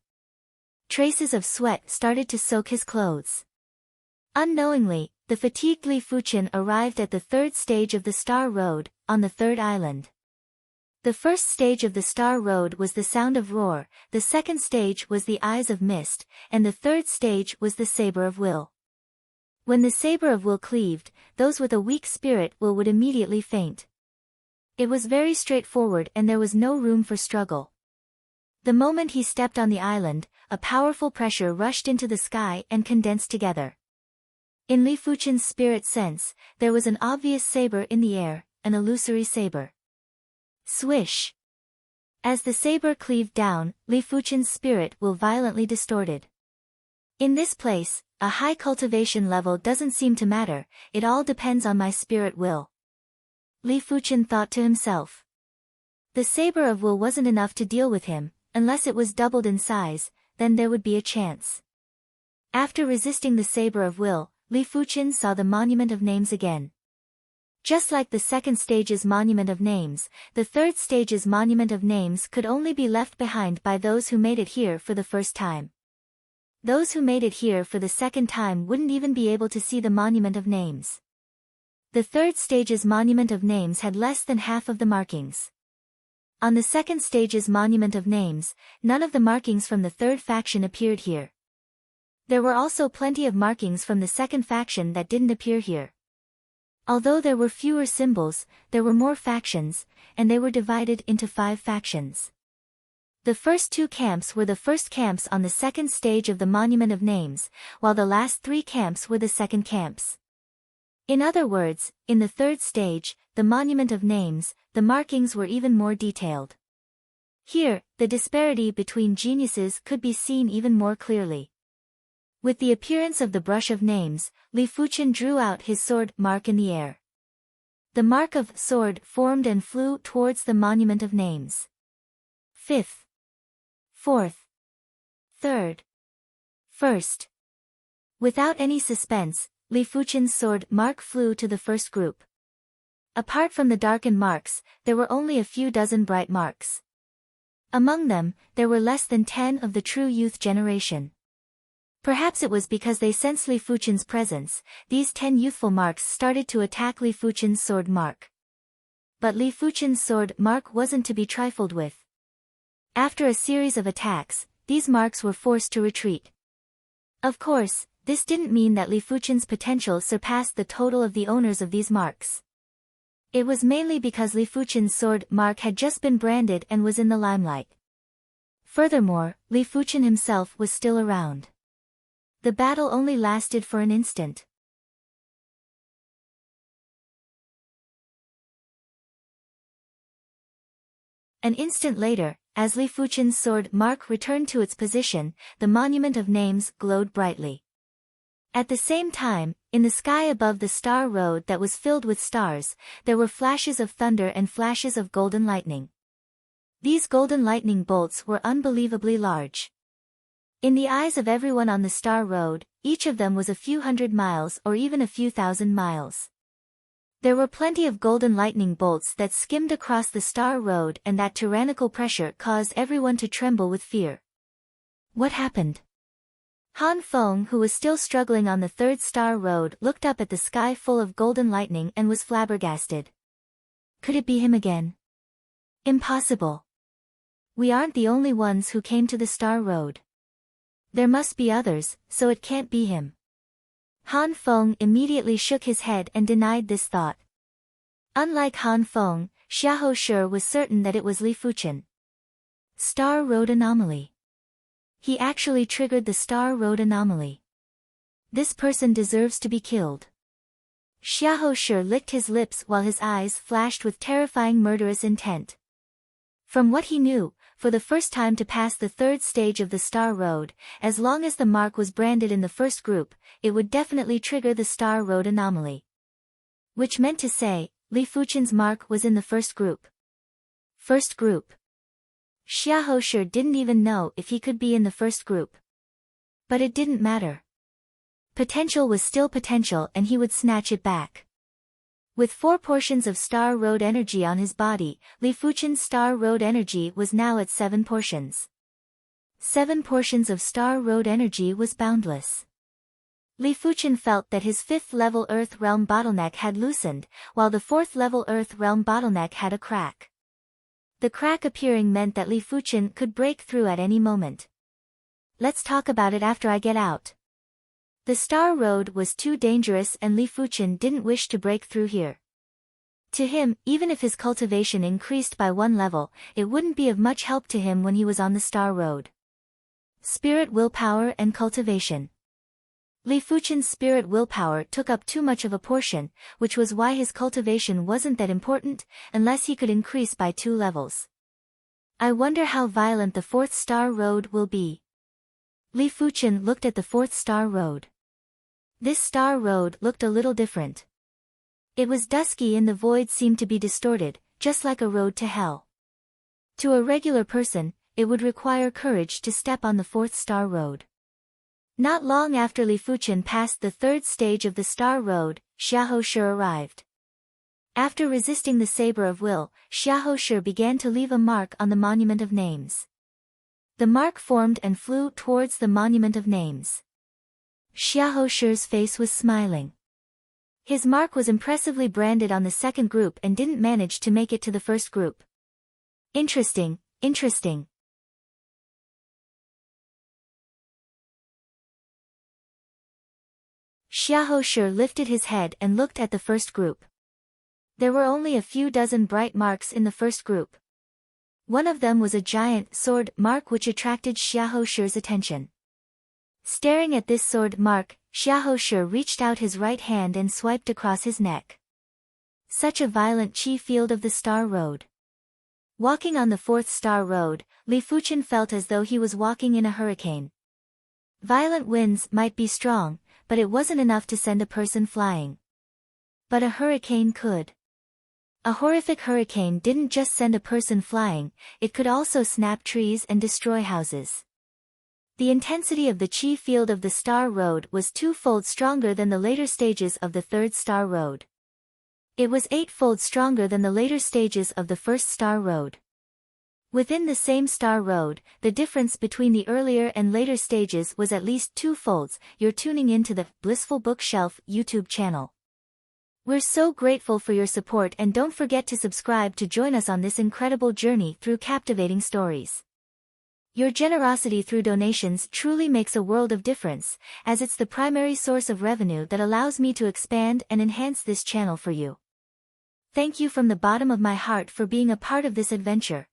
S1: Traces of sweat started to soak his clothes. Unknowingly, the fatigued Li Fuchen arrived at the third stage of the Star Road, on the third island. The first stage of the Star Road was the Sound of Roar, the second stage was the Eyes of Mist, and the third stage was the Saber of Will. When the Saber of Will cleaved, those with a weak spirit would immediately faint. It was very straightforward and there was no room for struggle. The moment he stepped on the island, a powerful pressure rushed into the sky and condensed together. In Li Fuchen's spirit sense, there was an obvious saber in the air, an illusory saber. Swish! As the saber cleaved down, Li Fuchen's spirit will violently distorted. In this place, a high cultivation level doesn't seem to matter, it all depends on my spirit will. Li Fuchen thought to himself. The saber of will wasn't enough to deal with him, unless it was doubled in size, then there would be a chance. After resisting the saber of will, Li Fuchen saw the Monument of Names again. Just like the second stage's Monument of Names, the third stage's Monument of Names could only be left behind by those who made it here for the first time. Those who made it here for the second time wouldn't even be able to see the Monument of Names. The third stage's Monument of Names had less than half of the markings. On the second stage's Monument of Names, none of the markings from the third faction appeared here. There were also plenty of markings from the second faction that didn't appear here. Although there were fewer symbols, there were more factions, and they were divided into 5 factions. The first 2 camps were the first camps on the second stage of the Monument of Names, while the last 3 camps were the second camps. In other words, in the third stage, the Monument of Names, the markings were even more detailed. Here, the disparity between geniuses could be seen even more clearly. With the appearance of the Brush of Names, Li Fuchen drew out his sword mark in the air. The mark of sword formed and flew towards the Monument of Names. 5th, 4th, 3rd, 1st. Without any suspense, Li Fuchen's sword mark flew to the first group. Apart from the darkened marks, there were only a few dozen bright marks. Among them, there were less than 10 of the true youth generation. Perhaps it was because they sensed Li Fuchen's presence, these 10 youthful marks started to attack Li Fuchen's sword mark. But Li Fuchen's sword mark wasn't to be trifled with. After a series of attacks, these marks were forced to retreat. Of course, this didn't mean that Li Fuchen's potential surpassed the total of the owners of these marks. It was mainly because Li Fuchen's sword mark had just been branded and was in the limelight. Furthermore, Li Fuchen himself was still around. The battle only lasted for an instant. An instant later, as Li Fuchen's sword mark returned to its position, the Monument of Names glowed brightly. At the same time, in the sky above the Star Road that was filled with stars, there were flashes of thunder and flashes of golden lightning. These golden lightning bolts were unbelievably large. In the eyes of everyone on the Star Road, each of them was a few hundred miles or even a few thousand miles. There were plenty of golden lightning bolts that skimmed across the Star Road, and that tyrannical pressure caused everyone to tremble with fear. What happened? Han Feng, who was still struggling on the third Star Road, looked up at the sky full of golden lightning and was flabbergasted. Could it be him again? Impossible. We aren't the only ones who came to the Star Road. There must be others, so it can't be him. Han Feng immediately shook his head and denied this thought. Unlike Han Feng, Xiahou Shi was certain that it was Li Fuchen. Star Road Anomaly. He actually triggered the Star Road Anomaly. This person deserves to be killed. Xiahou Shi licked his lips while his eyes flashed with terrifying murderous intent. From what he knew, for the first time to pass the third stage of the Star Road, as long as the mark was branded in the first group, it would definitely trigger the Star Road Anomaly. Which meant to say, Li Fuchen's mark was in the first group. First group. Xiahou Shi didn't even know if he could be in the first group. But it didn't matter. Potential was still potential and he would snatch it back. With 4 portions of Star Road energy on his body, Li Fuchen's Star Road energy was now at 7 portions. 7 portions of Star Road energy was boundless. Li Fuchen felt that his 5th level Earth Realm bottleneck had loosened, while the 4th level Earth Realm bottleneck had a crack. The crack appearing meant that Li Fuchen could break through at any moment. Let's talk about it after I get out. The Star Road was too dangerous and Li Fuchen didn't wish to break through here. To him, even if his cultivation increased by 1 level, it wouldn't be of much help to him when he was on the Star Road. Spirit willpower and cultivation. Li Fuchen's spirit willpower took up too much of a portion, which was why his cultivation wasn't that important, unless he could increase by 2 levels. I wonder how violent the 4th Star Road will be. Li Fuchen looked at the 4th Star Road. This Star Road looked a little different. It was dusky and the void seemed to be distorted, just like a road to hell. To a regular person, it would require courage to step on the 4th Star Road. Not long after Li Fuchen passed the 3rd stage of the Star Road, Xiahou Shi arrived. After resisting the Saber of Will, Xiahou Shi began to leave a mark on the Monument of Names. The mark formed and flew towards the Monument of Names. Xiahou Shi's face was smiling. His mark was impressively branded on the 2nd group and didn't manage to make it to the 1st group. Interesting, interesting. Xiahou Shi lifted his head and looked at the 1st group. There were only a few dozen bright marks in the 1st group. One of them was a giant sword mark which attracted Xiahou Shi's attention. Staring at this sword mark, Xiahou Shi reached out his right hand and swiped across his neck. Such a violent chi field of the Star Road. Walking on the 4th Star Road, Li Fuchen felt as though he was walking in a hurricane. Violent winds might be strong, but it wasn't enough to send a person flying. But a hurricane could. A horrific hurricane didn't just send a person flying, it could also snap trees and destroy houses. The intensity of the chi field of the Star Road was 2-fold stronger than the later stages of the 3rd Star Road. It was 8-fold stronger than the later stages of the 1st Star Road. Within the same Star Road, the difference between the earlier and later stages was at least 2-folds. You're tuning into the Blissful Bookshelf YouTube channel. We're so grateful for your support and don't forget to subscribe to join us on this incredible journey through captivating stories. Your generosity through donations truly makes a world of difference, as it's the primary source of revenue that allows me to expand and enhance this channel for you. Thank you from the bottom of my heart for being a part of this adventure.